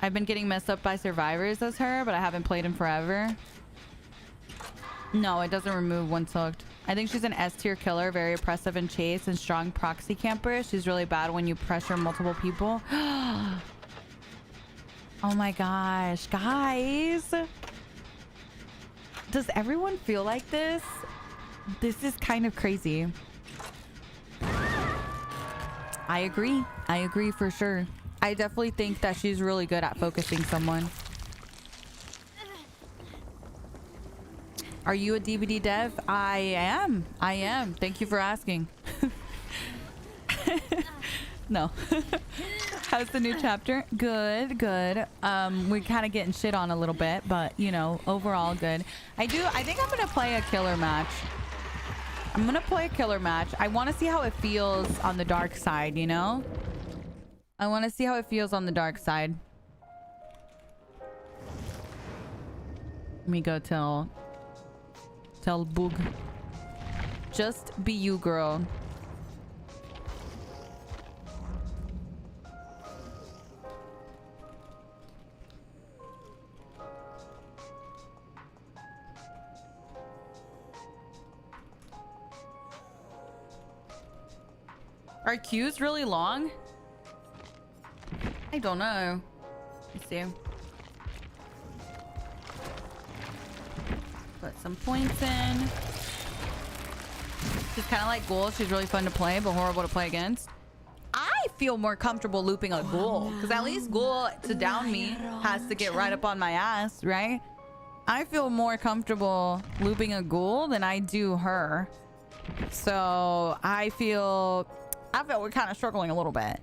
I've been getting messed up by survivors as her, but I haven't played in forever. No, it doesn't remove once hooked. I think she's an S tier killer, very oppressive in chase and strong proxy camper. She's really bad when you pressure multiple people. Oh my gosh, guys. Does everyone feel like this? This is kind of crazy. I agree. I agree for sure. I definitely think that she's really good at focusing someone. Are you a DVD dev? I am. I am. Thank you for asking. No. How's the new chapter? Good, good. We're kind of getting shit on a little bit, but you know, overall good. I think I'm gonna play a killer match. I'm gonna play a killer match. I want to see how it feels on the dark side, you know? I want to see how it feels on the dark side. Let me go tell Boog. Just be you, girl. Are queues really long? I don't know. Let's see. some points in. She's kind of like Ghoul. She's really fun to play, but horrible to play against. I feel more comfortable looping a Ghoul, because at least Ghoul, to down me, has to get right up on my ass, right? I feel more comfortable looping a Ghoul than I do her. So I feel we're kind of struggling a little bit.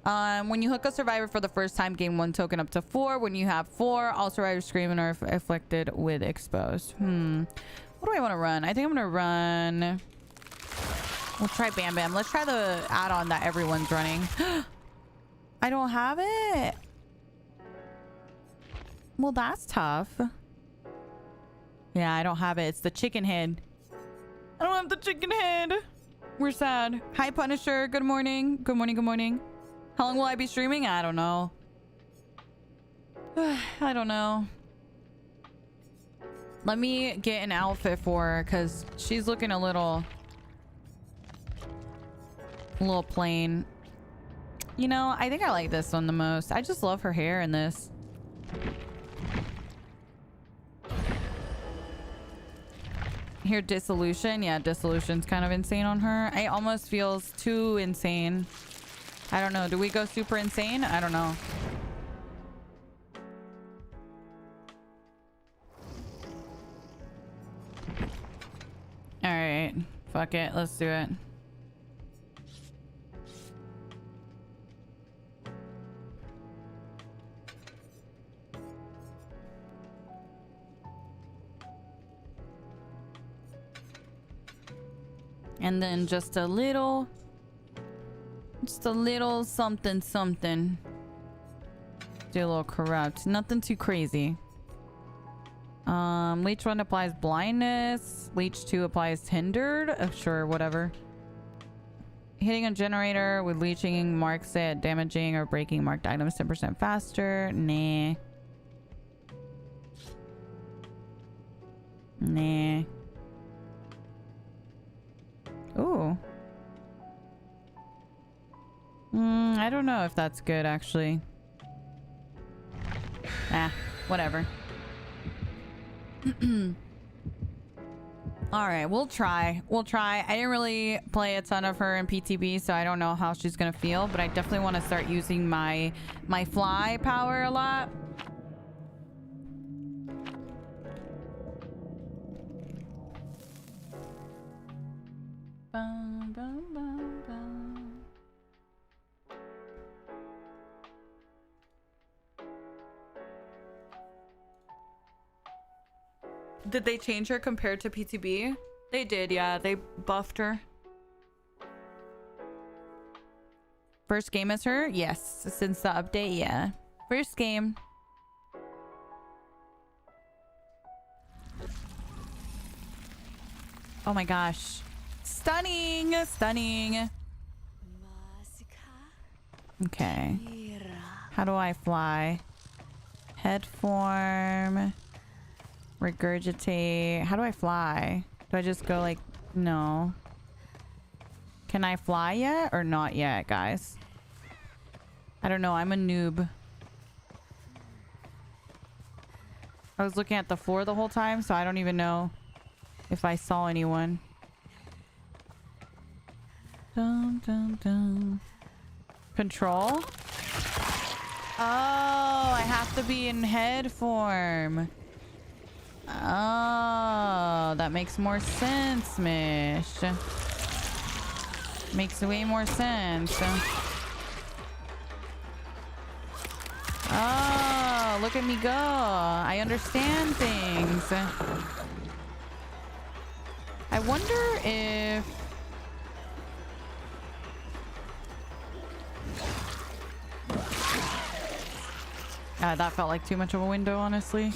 When you hook a survivor for the first time, gain 1 token up to 4. When you have 4, all survivors scream and are afflicted with exposed. What do I want to run? I think I'm going to run... We'll try Bam Bam. Let's try the add-on that everyone's running. I don't have it. Well, that's tough. Yeah, I don't have it. It's the chicken head. I don't have the chicken head. We're sad. Hi, Punisher. Good morning. Good morning. Good morning. How long will I be streaming? I don't know. I don't know. Let me get an outfit for her because she's looking a little plain. You know, I think I like this one the most. I just love her hair in this. Here, Dissolution. Yeah, Dissolution's kind of insane on her. It almost feels too insane. I don't know. Do we go super insane? I don't know. All right. Fuck it. Let's do it. And then just a little something something. Do a little corrupt. Nothing too crazy. Leech 1 applies blindness. Leech 2 applies hindered. Sure, whatever. Hitting a generator with leeching marks it damaging or breaking marked items 10% faster. Nah. Nah. Ooh. I don't know if that's good, actually. Ah, whatever. Alright, we'll try. We'll try. I didn't really play a ton of her in PTB, so I don't know how she's gonna feel, but I definitely want to start using my fly power a lot. Bum, bum, bum, bum. Did they change her compared to PTB? They did, yeah. They buffed her. First game as her? Yes. Since the update, yeah. First game. Oh my gosh. Stunning! Stunning. Okay. How do I fly? Head form. Regurgitate. How do I fly? Do I just go like... No. Can I fly yet or not yet, guys? I don't know. I'm a noob. I was looking at the floor the whole time, so I don't even know if I saw anyone. Dun, dun, dun. Control? Oh, I have to be in head form. Oh, that makes more sense, Mish. Makes way more sense. Oh, look at me go. I understand things. I wonder if... that felt like too much of a window, honestly.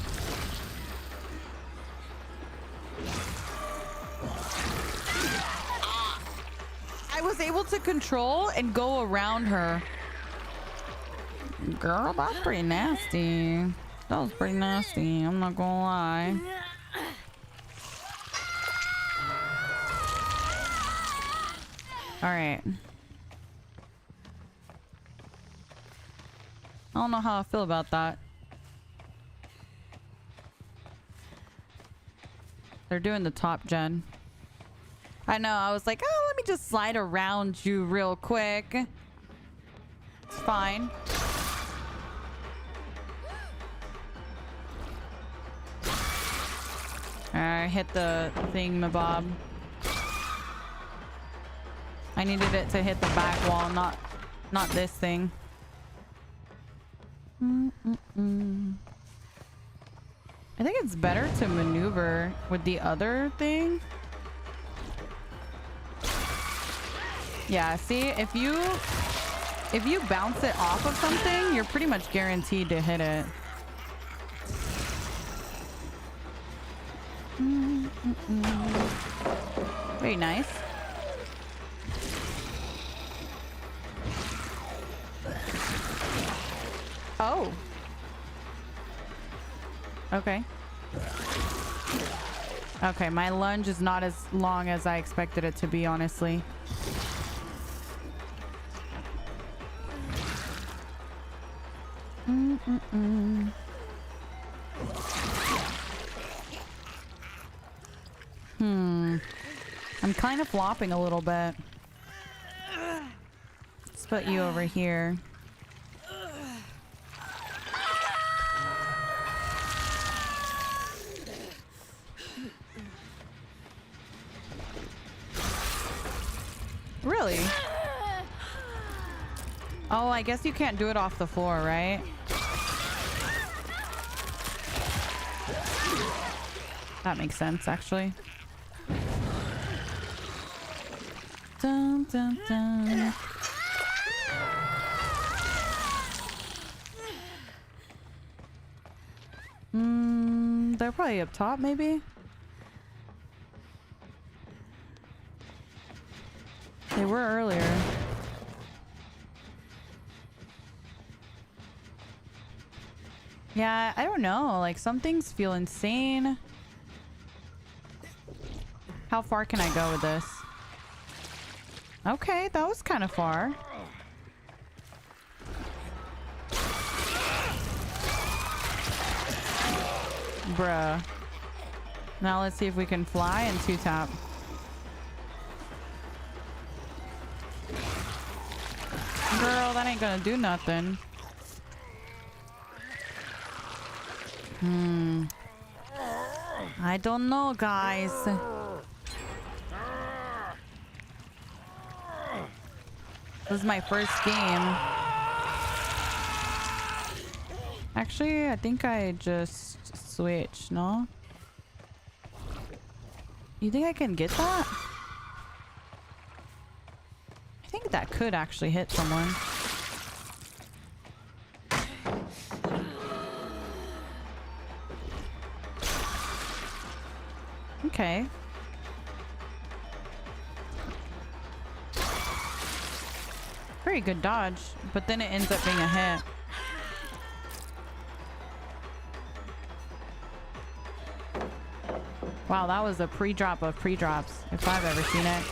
I was able to control and go around her. Girl, that's pretty nasty. That was pretty nasty. I'm not gonna lie. All right. I don't know how I feel about that. They're doing the top gen. I know, I was like, oh, let me just slide around you real quick. It's fine. Alright, hit the thingamabob. I needed it to hit the back wall, not this thing. I think it's better to maneuver with the other thing. Yeah, see, if you bounce it off of something, you're pretty much guaranteed to hit it. Very nice. Oh. Okay. Okay, my lunge is not as long as I expected it to be, honestly. I'm kind of flopping a little bit. Let's put you over here. Really? Oh, I guess you can't do it off the floor, right? That makes sense, actually. Dun, dun, dun. They're probably up top, maybe? They were earlier. Yeah, I don't know. Like, some things feel insane. How far can I go with this? Okay, that was kind of far. Bruh. Now let's see if we can fly and two-tap. Girl, that ain't gonna do nothing. I don't know, guys. This is my first game. Actually, I think I just switched, no? You think I can get that? I think that could actually hit someone. Okay. Very good dodge, but then it ends up being a hit. Wow, that was a pre-drop of pre-drops, if I've ever seen it.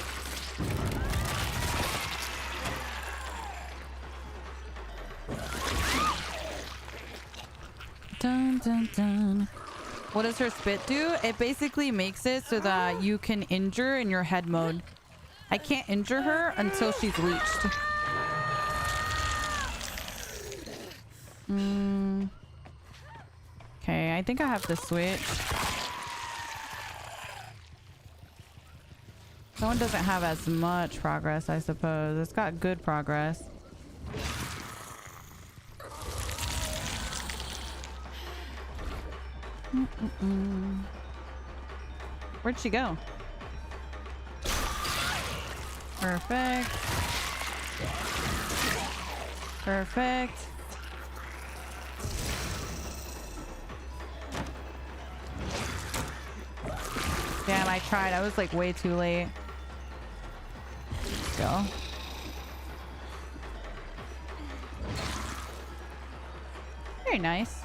Dun, dun, dun. What does her spit do? It basically makes it so that you can injure in your head mode. I can't injure her until she's leeched. Okay, I think I have to switch. That one doesn't have as much progress, I suppose. It's got good progress. Where'd she go? Perfect. Perfect. Damn, I tried. I was like way too late. Let's go. Very nice.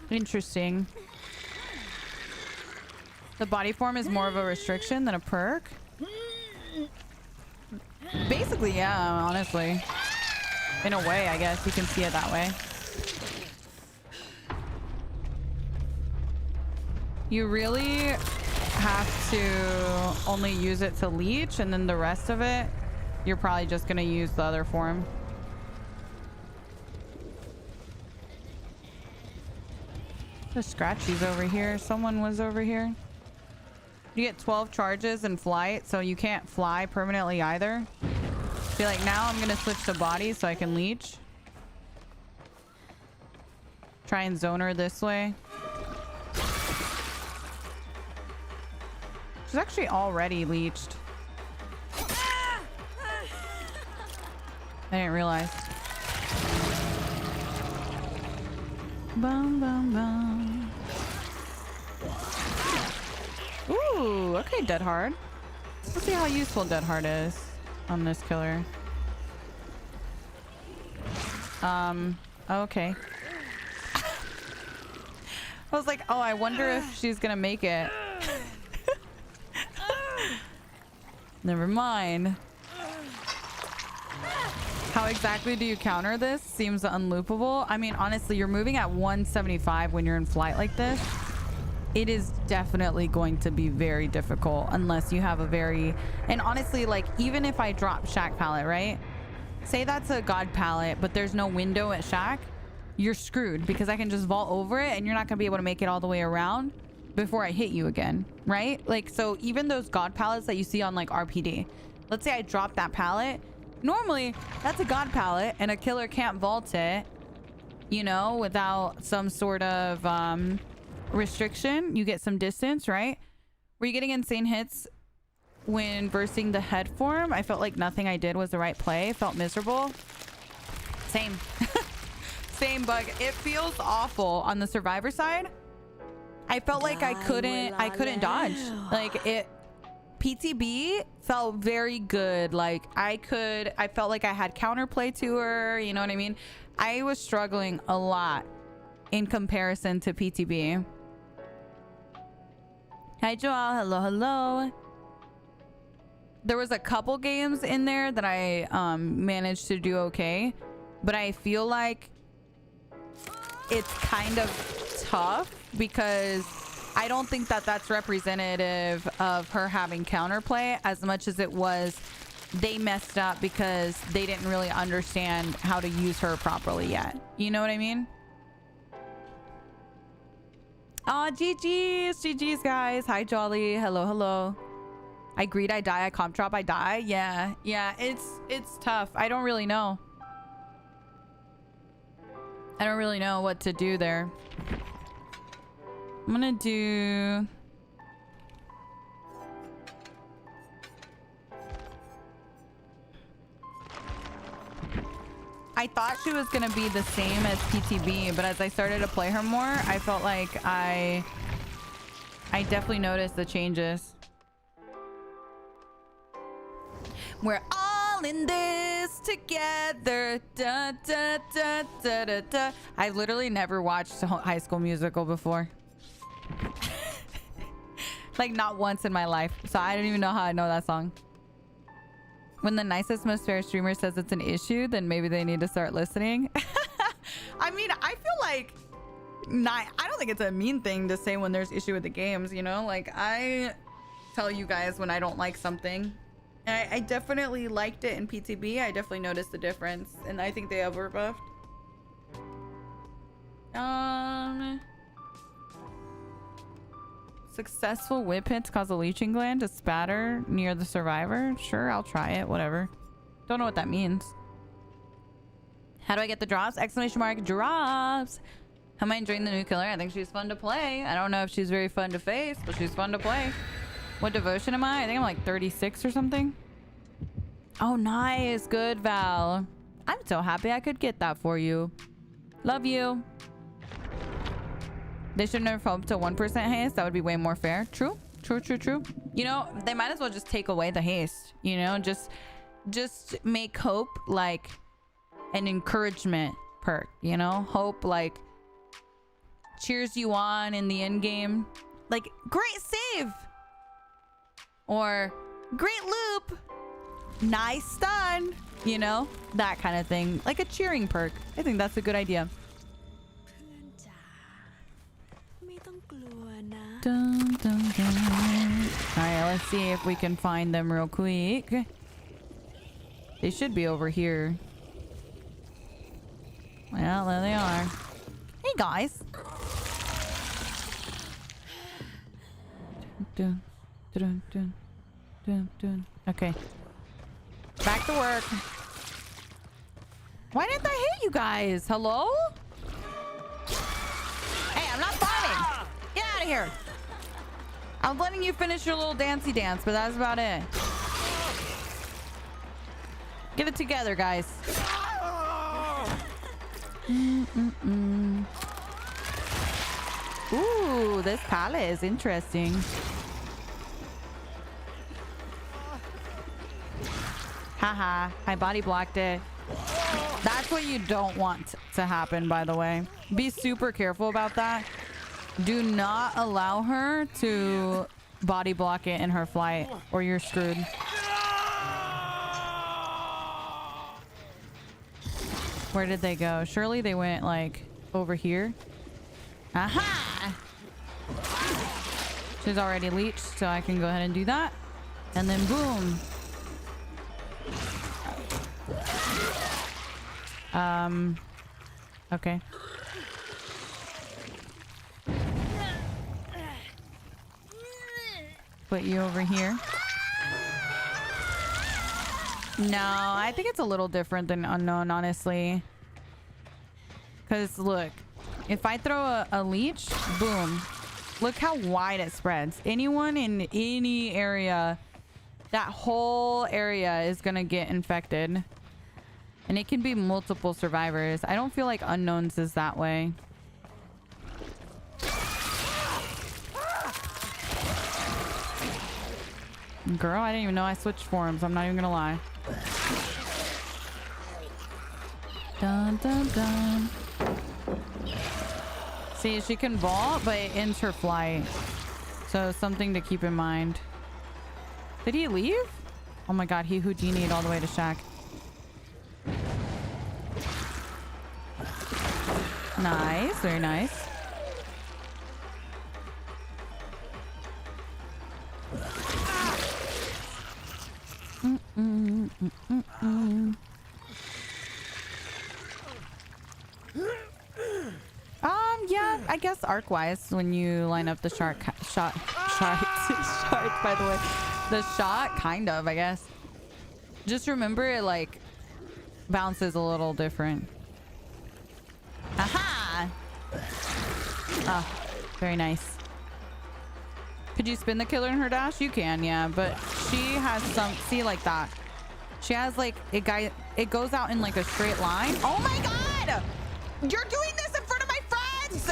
Interesting. The body form is more of a restriction than a perk? Basically, yeah, honestly. In a way, I guess you can see it that way. You really have to only use it to leech, and then the rest of it, you're probably just gonna use the other form. The scratchies over here. Someone was over here. You get 12 charges in flight, so you can't fly permanently either. Feel like now I'm gonna switch to body so I can leech. Try and zone her this way. She's actually already leeched. I didn't realize. Bum, bum, bum. Ooh, okay, Dead Hard. Let's see how useful Dead Hard is on this killer. Okay. I was like, oh, I wonder if she's gonna make it. Never mind. How exactly do you counter this? Seems unloopable. I mean, honestly, you're moving at 175 when you're in flight like this. It is definitely going to be very difficult unless you have a very... And honestly, like, even if I drop Shack Palette, right? Say that's a God Palette, but there's no window at Shack. You're screwed because I can just vault over it and you're not going to be able to make it all the way around before I hit you again, right? Like, so even those God Palettes that you see on, like, RPD. Let's say I drop that palette. Normally, that's a God Palette and a killer can't vault it, you know, without some sort of... restriction. You get some distance, right? Were you getting insane hits when bursting the head form? I felt like nothing I did was the right play. Felt miserable. Same. Same bug. It feels awful on the survivor side. I felt like I couldn't dodge. Like it PTB felt very good. Like I felt like I had counterplay to her, you know what I mean? I was struggling a lot in comparison to PTB. Hi Joel, hello, hello. There was a couple games in there that I managed to do okay, but I feel like it's kind of tough because I don't think that that's representative of her having counterplay as much as it was they messed up because they didn't really understand how to use her properly yet. You know what I mean? Oh, GG's, guys. Hi, Jolly. Hello, hello. I greed, I die. I comp drop, I die. Yeah, it's tough. I don't really know. I don't really know what to do there. I'm gonna do... I thought she was gonna be the same as PTB, but as I started to play her more, I felt like I definitely noticed the changes. We're all in this together. Da, da, da, da, da, da. I've literally never watched High School Musical before. Like not once in my life. So I don't even know how I know that song. When the nicest, most fair streamer says it's an issue, then maybe they need to start listening. I mean, I feel like I don't think it's a mean thing to say when there's issue with the games, you know? Like, I tell you guys when I don't like something. And I definitely liked it in PTB. I definitely noticed the difference. And I think they overbuffed. Successful whip hits cause a leeching gland to spatter near the survivor. Sure, I'll try it. Whatever. Don't know what that means. How do I get the drops? Exclamation mark drops. How am I enjoying the new killer? I think she's fun to play. I don't know if she's very fun to face, but she's fun to play. What devotion am I? I think I'm like 36 or something. Oh, nice. Good, Val. I'm so happy I could get that for you. Love you. They should nerf hope to 1% haste. That would be way more fair. True. True, true, true. You know, they might as well just take away the haste. You know, just make hope like an encouragement perk. You know, hope like cheers you on in the end game. Like, great save. Or great loop. nice stun, you know, that kind of thing, like a cheering perk. I think that's a good idea. Dun, dun, dun. All right, let's see if we can find them real quick. They should be over here. Well, there they are. Hey guys. Dun, dun, dun, dun, dun. Okay. Back to work. Why didn't I hit you guys? Hello? Hey, I'm not farming. Get out of here. I was letting you finish your little dancey dance, but that's about it. Get it together, guys. Ooh, this palette is interesting. Haha, I body blocked it. That's what you don't want to happen, by the way. Be super careful about that. Do not allow her to body block it in her flight, or you're screwed. Where did they go? Surely they went like over here. Aha! She's already leeched, so I can go ahead and do that. And then boom. Okay. Put you over here. No, I think it's a little different than Unknown, honestly. Because look, if I throw a leech, boom. Look how wide it spreads. Anyone in any area, that whole area is going to get infected. And it can be multiple survivors. I don't feel like Unknowns is that way. Girl, I didn't even know I switched forms. I'm not even gonna lie. Dun, dun, dun. See, she can vault, but it ends her flight. So something to keep in mind. Did he leave? Oh my god, he Houdini'd all the way to Shack. Nice, very nice. Yeah, I guess arc-wise, when you line up the shot, by the way, the shot, kind of, I guess. Just remember it like bounces a little different. Aha! Oh, very nice. Could you spin the killer in her dash? You can, yeah, but she has some, see, like that. She has like it goes out in like a straight line. Oh my god! You're doing this in front of my friends!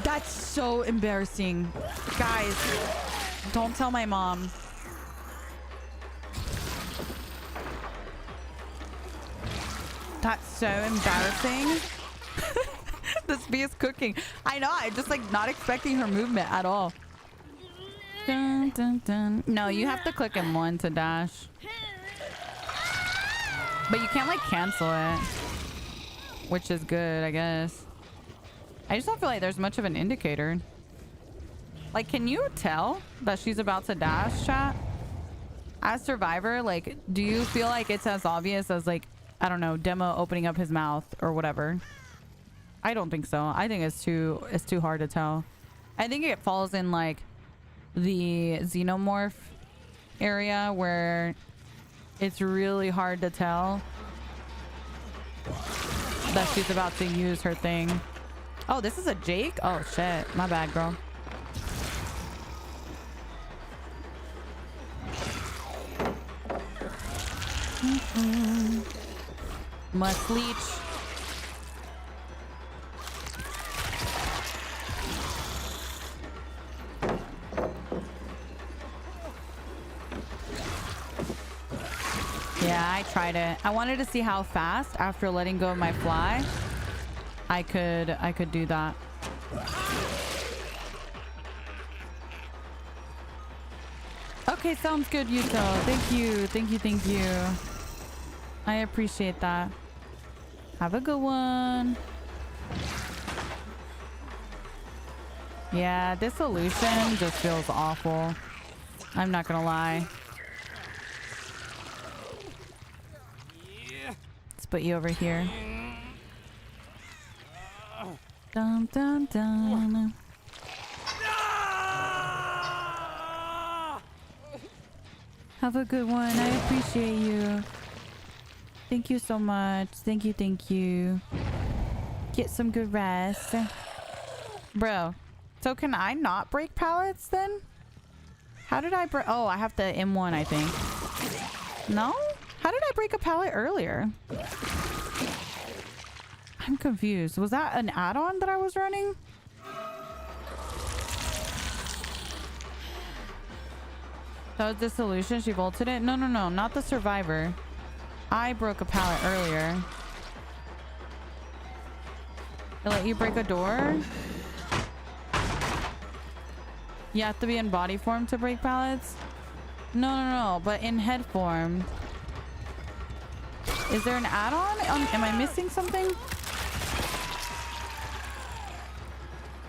That's so embarrassing. Guys, don't tell my mom. That's so embarrassing. This bee is cooking. I know, I'm just like not expecting her movement at all. Dun, dun, dun. No, you have to click M1 to dash. But you can't like cancel it. Which is good, I guess. I just don't feel like there's much of an indicator. Like, can you tell that she's about to dash, chat? As Survivor, like, do you feel like it's as obvious as like, I don't know, Demo opening up his mouth or whatever? I don't think so. I think it's too hard to tell. I think it falls in like the xenomorph area where it's really hard to tell that she's about to use her thing. Oh, this is a Jake? Oh shit, my bad, girl. Must leech. Yeah, I tried it. I wanted to see how fast after letting go of my fly I could do that. Okay, sounds good, Yuto. Thank you. Thank you. Thank you. I appreciate that. Have a good one. Yeah, this solution just feels awful. I'm not gonna lie. Let's put you over here. Dun dun dun. Have a good one. I appreciate you. Thank you so much. Thank you. Thank you. Get some good rest. Bro, so can I not break pallets then? How did I break? Oh, I have the M1, I think. No? How did I break a pallet earlier? I'm confused. Was that an add-on that I was running? That was the solution? She bolted it? No, no, no. Not the survivor. I broke a pallet earlier. They let you break a door? You have to be in body form to break pallets? No, no, no. But in head form. Is there an add-on? Am I missing something?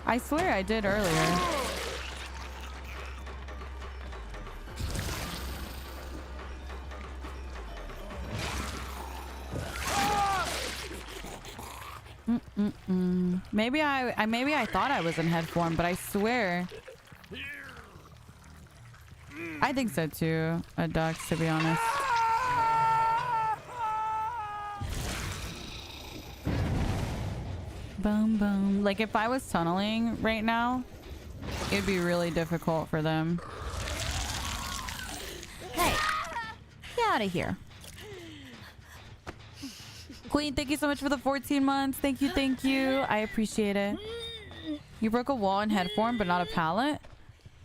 I swear I did earlier. Maybe I thought I was in head form, but I swear. I think so too, Ducks, to be honest. Boom, boom. Like, if I was tunneling right now, it'd be really difficult for them. Hey, get out of here. Queen, thank you so much for the 14 months. Thank you, thank you. I appreciate it. You broke a wall in head form, but not a pallet?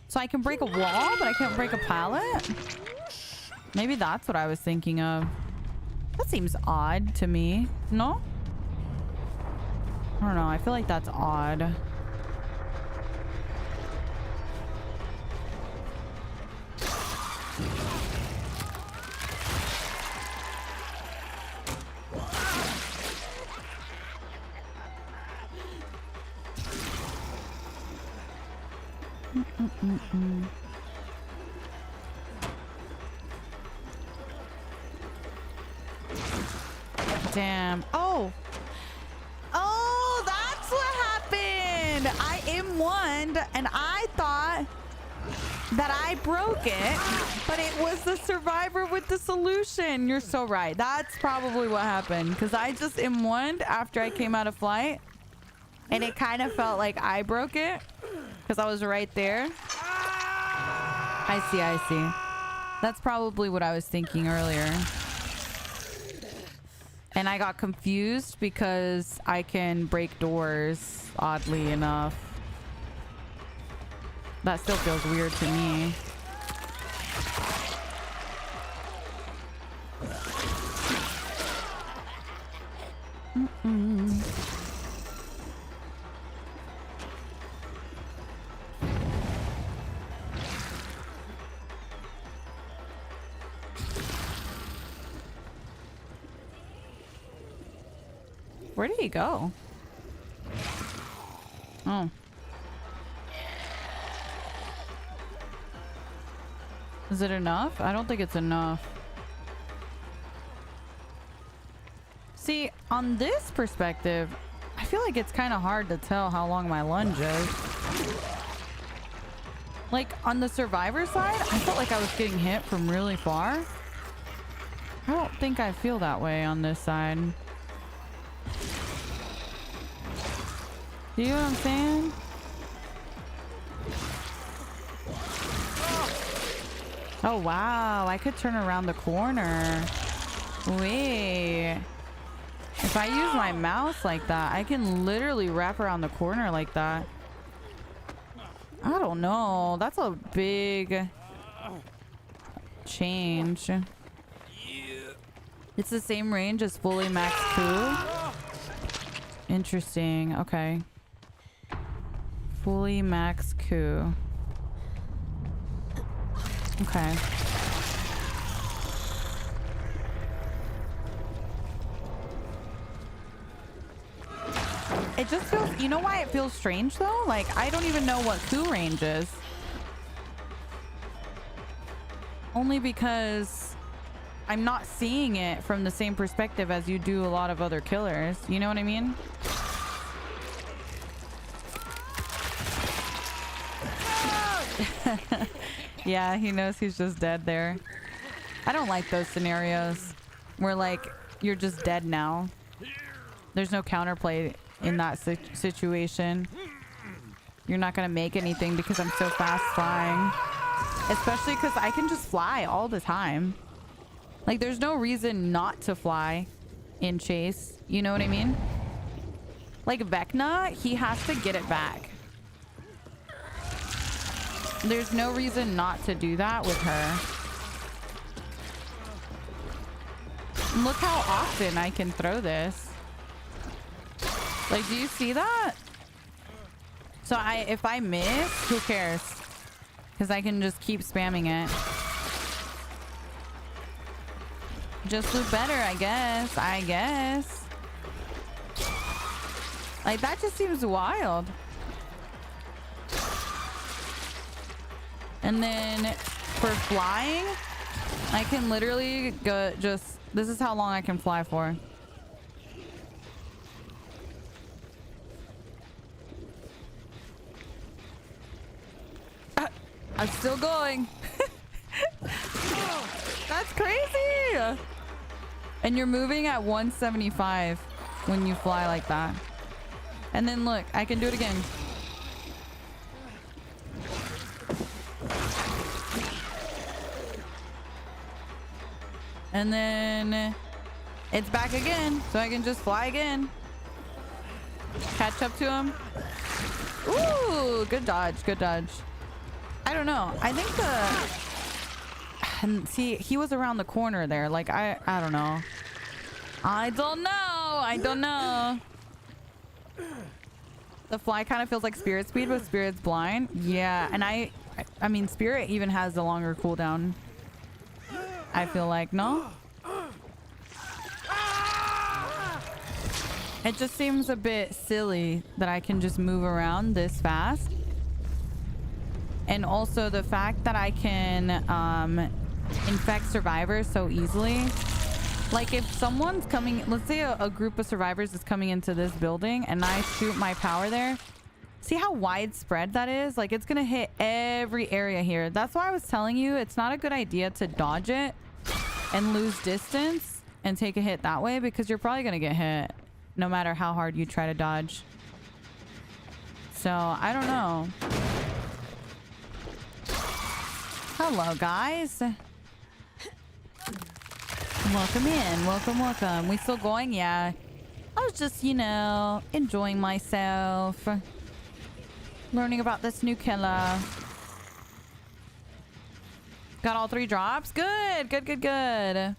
So I can break a wall, but I can't break a pallet? Maybe that's what I was thinking of. That seems odd to me. No? I don't know. I feel like that's odd. Damn. Oh, that's what happened. I M1'd and I thought that I broke it, but it was the survivor with the solution. You're so right. That's probably what happened, because I just M1'd after I came out of flight and it kind of felt like I broke it because I was right there. I see, I see. That's probably what I was thinking earlier. And I got confused because I can break doors, oddly enough. That still feels weird to me. Where did he go? Oh. Is it enough? I don't think it's enough. See, on this perspective, I feel like it's kind of hard to tell how long my lunge is. Like, on the survivor side, I felt like I was getting hit from really far. I don't think I feel that way on this side. Do you know what I'm saying? Oh, wow. I could turn around the corner. Wait. If I use my mouse like that, I can literally wrap around the corner like that. I don't know. That's a big change. It's the same range as fully max coup. Interesting. Okay. Fully max coup. Okay. It just feels, you know why it feels strange though? Like, I don't even know what coup range is. Only because I'm not seeing it from the same perspective as you do a lot of other killers. You know what I mean? Yeah, he knows he's just dead there. I don't like those scenarios where like you're just dead now. There's no counterplay in that situation. You're not gonna make anything because I'm so fast flying. Especially because I can just fly all the time. Like there's no reason not to fly in Chase. You know what I mean? Like Vecna, he has to get it back. There's no reason not to do that with her. Look how often I can throw this. Like, do you see that? So if I miss, who cares? Because I can just keep spamming it. Just look better, I guess. Like, that just seems wild. And then for flying, I can literally go just... This is how long I can fly for. I'm still going. That's crazy. And you're moving at 175 when you fly like that. And then look, I can do it again. And then it's back again, so I can just fly again. Catch up to him. Ooh, good dodge, good dodge. I don't know. I think and see, he was around the corner there. Like, I don't know. I don't know. The fly kind of feels like Spirit Speed, but Spirit's blind. Yeah, and I mean, Spirit even has the longer cooldown. I feel like, no? It just seems a bit silly that I can just move around this fast. And also the fact that I can infect survivors so easily. Like if someone's coming, let's say a group of survivors is coming into this building and I shoot my power there. See how widespread that is? Like it's gonna hit every area here. That's why I was telling you it's not a good idea to dodge it and lose distance and take a hit that way, because you're probably gonna get hit no matter how hard you try to dodge. So I don't know. Hello guys. Welcome in. Welcome. We still going? Yeah. I was just, you know, enjoying myself. Learning about this new killer. Got all 3 drops? Good. Can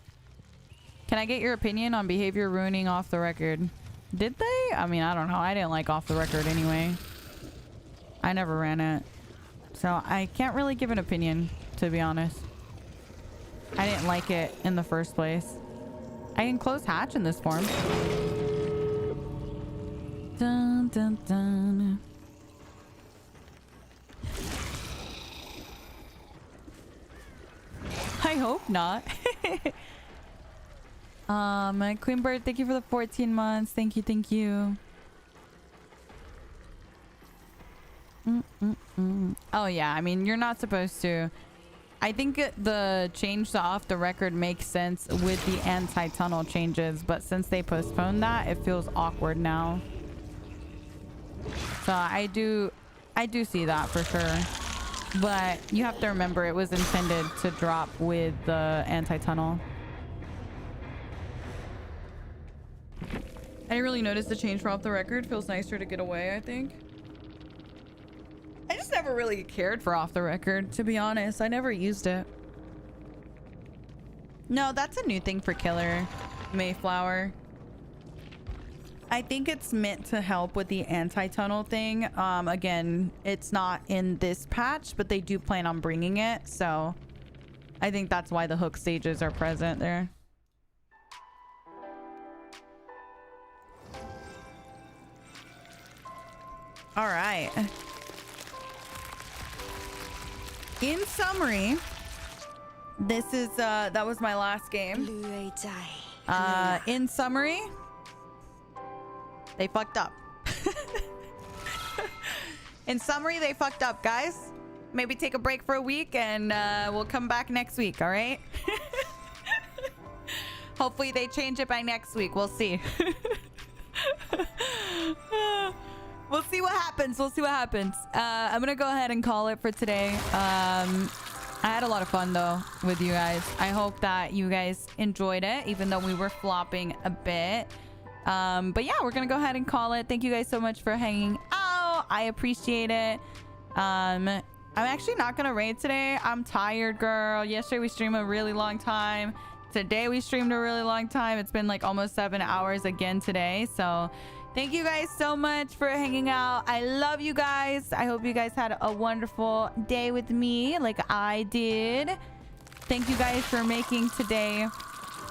I get your opinion on behavior ruining off the record? Did they? I mean, I don't know. I didn't like off the record anyway. I never ran it. So I can't really give an opinion, to be honest. I didn't like it in the first place. I can close hatch in this form. Dun, dun, dun. I hope not. Queen Bird, thank you for the 14 months. Thank you. Oh yeah, I mean, you're not supposed to. I think the change to off the record makes sense with the anti-tunnel changes, but since they postponed that, it feels awkward now. So I do see that for sure. But you have to remember it was intended to drop with the anti-tunnel. I didn't really notice the change for off the record. Feels nicer to get away, I think. I just never really cared for off the record, to be honest. I never used it. No, that's a new thing for Killer Mayflower. I think it's meant to help with the anti-tunnel thing. Again, it's not in this patch, but they do plan on bringing it. So I think that's why the hook stages are present there. All right. In summary, this is that was my last game. In summary, they fucked up. In summary, they fucked up, guys. Maybe take a break for a week and we'll come back next week, all right? Hopefully they change it by next week. We'll see. We'll see what happens. We'll see what happens. I'm gonna go ahead and call it for today. I had a lot of fun though with you guys. I hope that you guys enjoyed it, even though we were flopping a bit. But yeah, we're gonna go ahead and call it. Thank you guys so much for hanging out. I appreciate it. I'm actually not gonna raid today. I'm tired, girl. Yesterday we streamed a really long time. Today we streamed a really long time. It's been like almost 7 hours again today. So thank you guys so much for hanging out. I love you guys. I hope you guys had a wonderful day with me like I did. Thank you guys for making today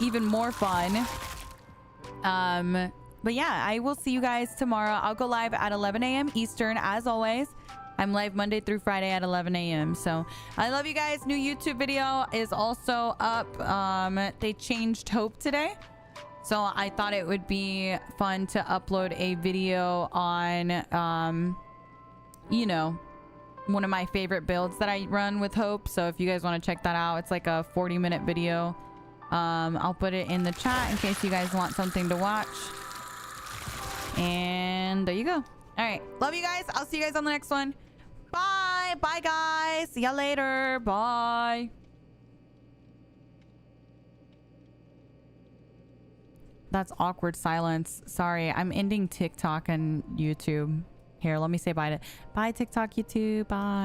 even more fun. But yeah, I will see you guys tomorrow. I'll go live at 11 a.m. Eastern as always. I'm live Monday through Friday at 11 a.m. So I love you guys. New YouTube video is also up. They changed Hope today. So I thought it would be fun to upload a video on, you know, one of my favorite builds that I run with Hope. So if you guys want to check that out, it's like a 40-minute video. I'll put it in the chat in case you guys want something to watch. And there you go. All right. Love you guys. I'll see you guys on the next one. Bye. Bye, guys. See ya later. Bye. That's awkward silence. Sorry, I'm ending TikTok and YouTube. Here, let me say bye to TikTok, YouTube. Bye.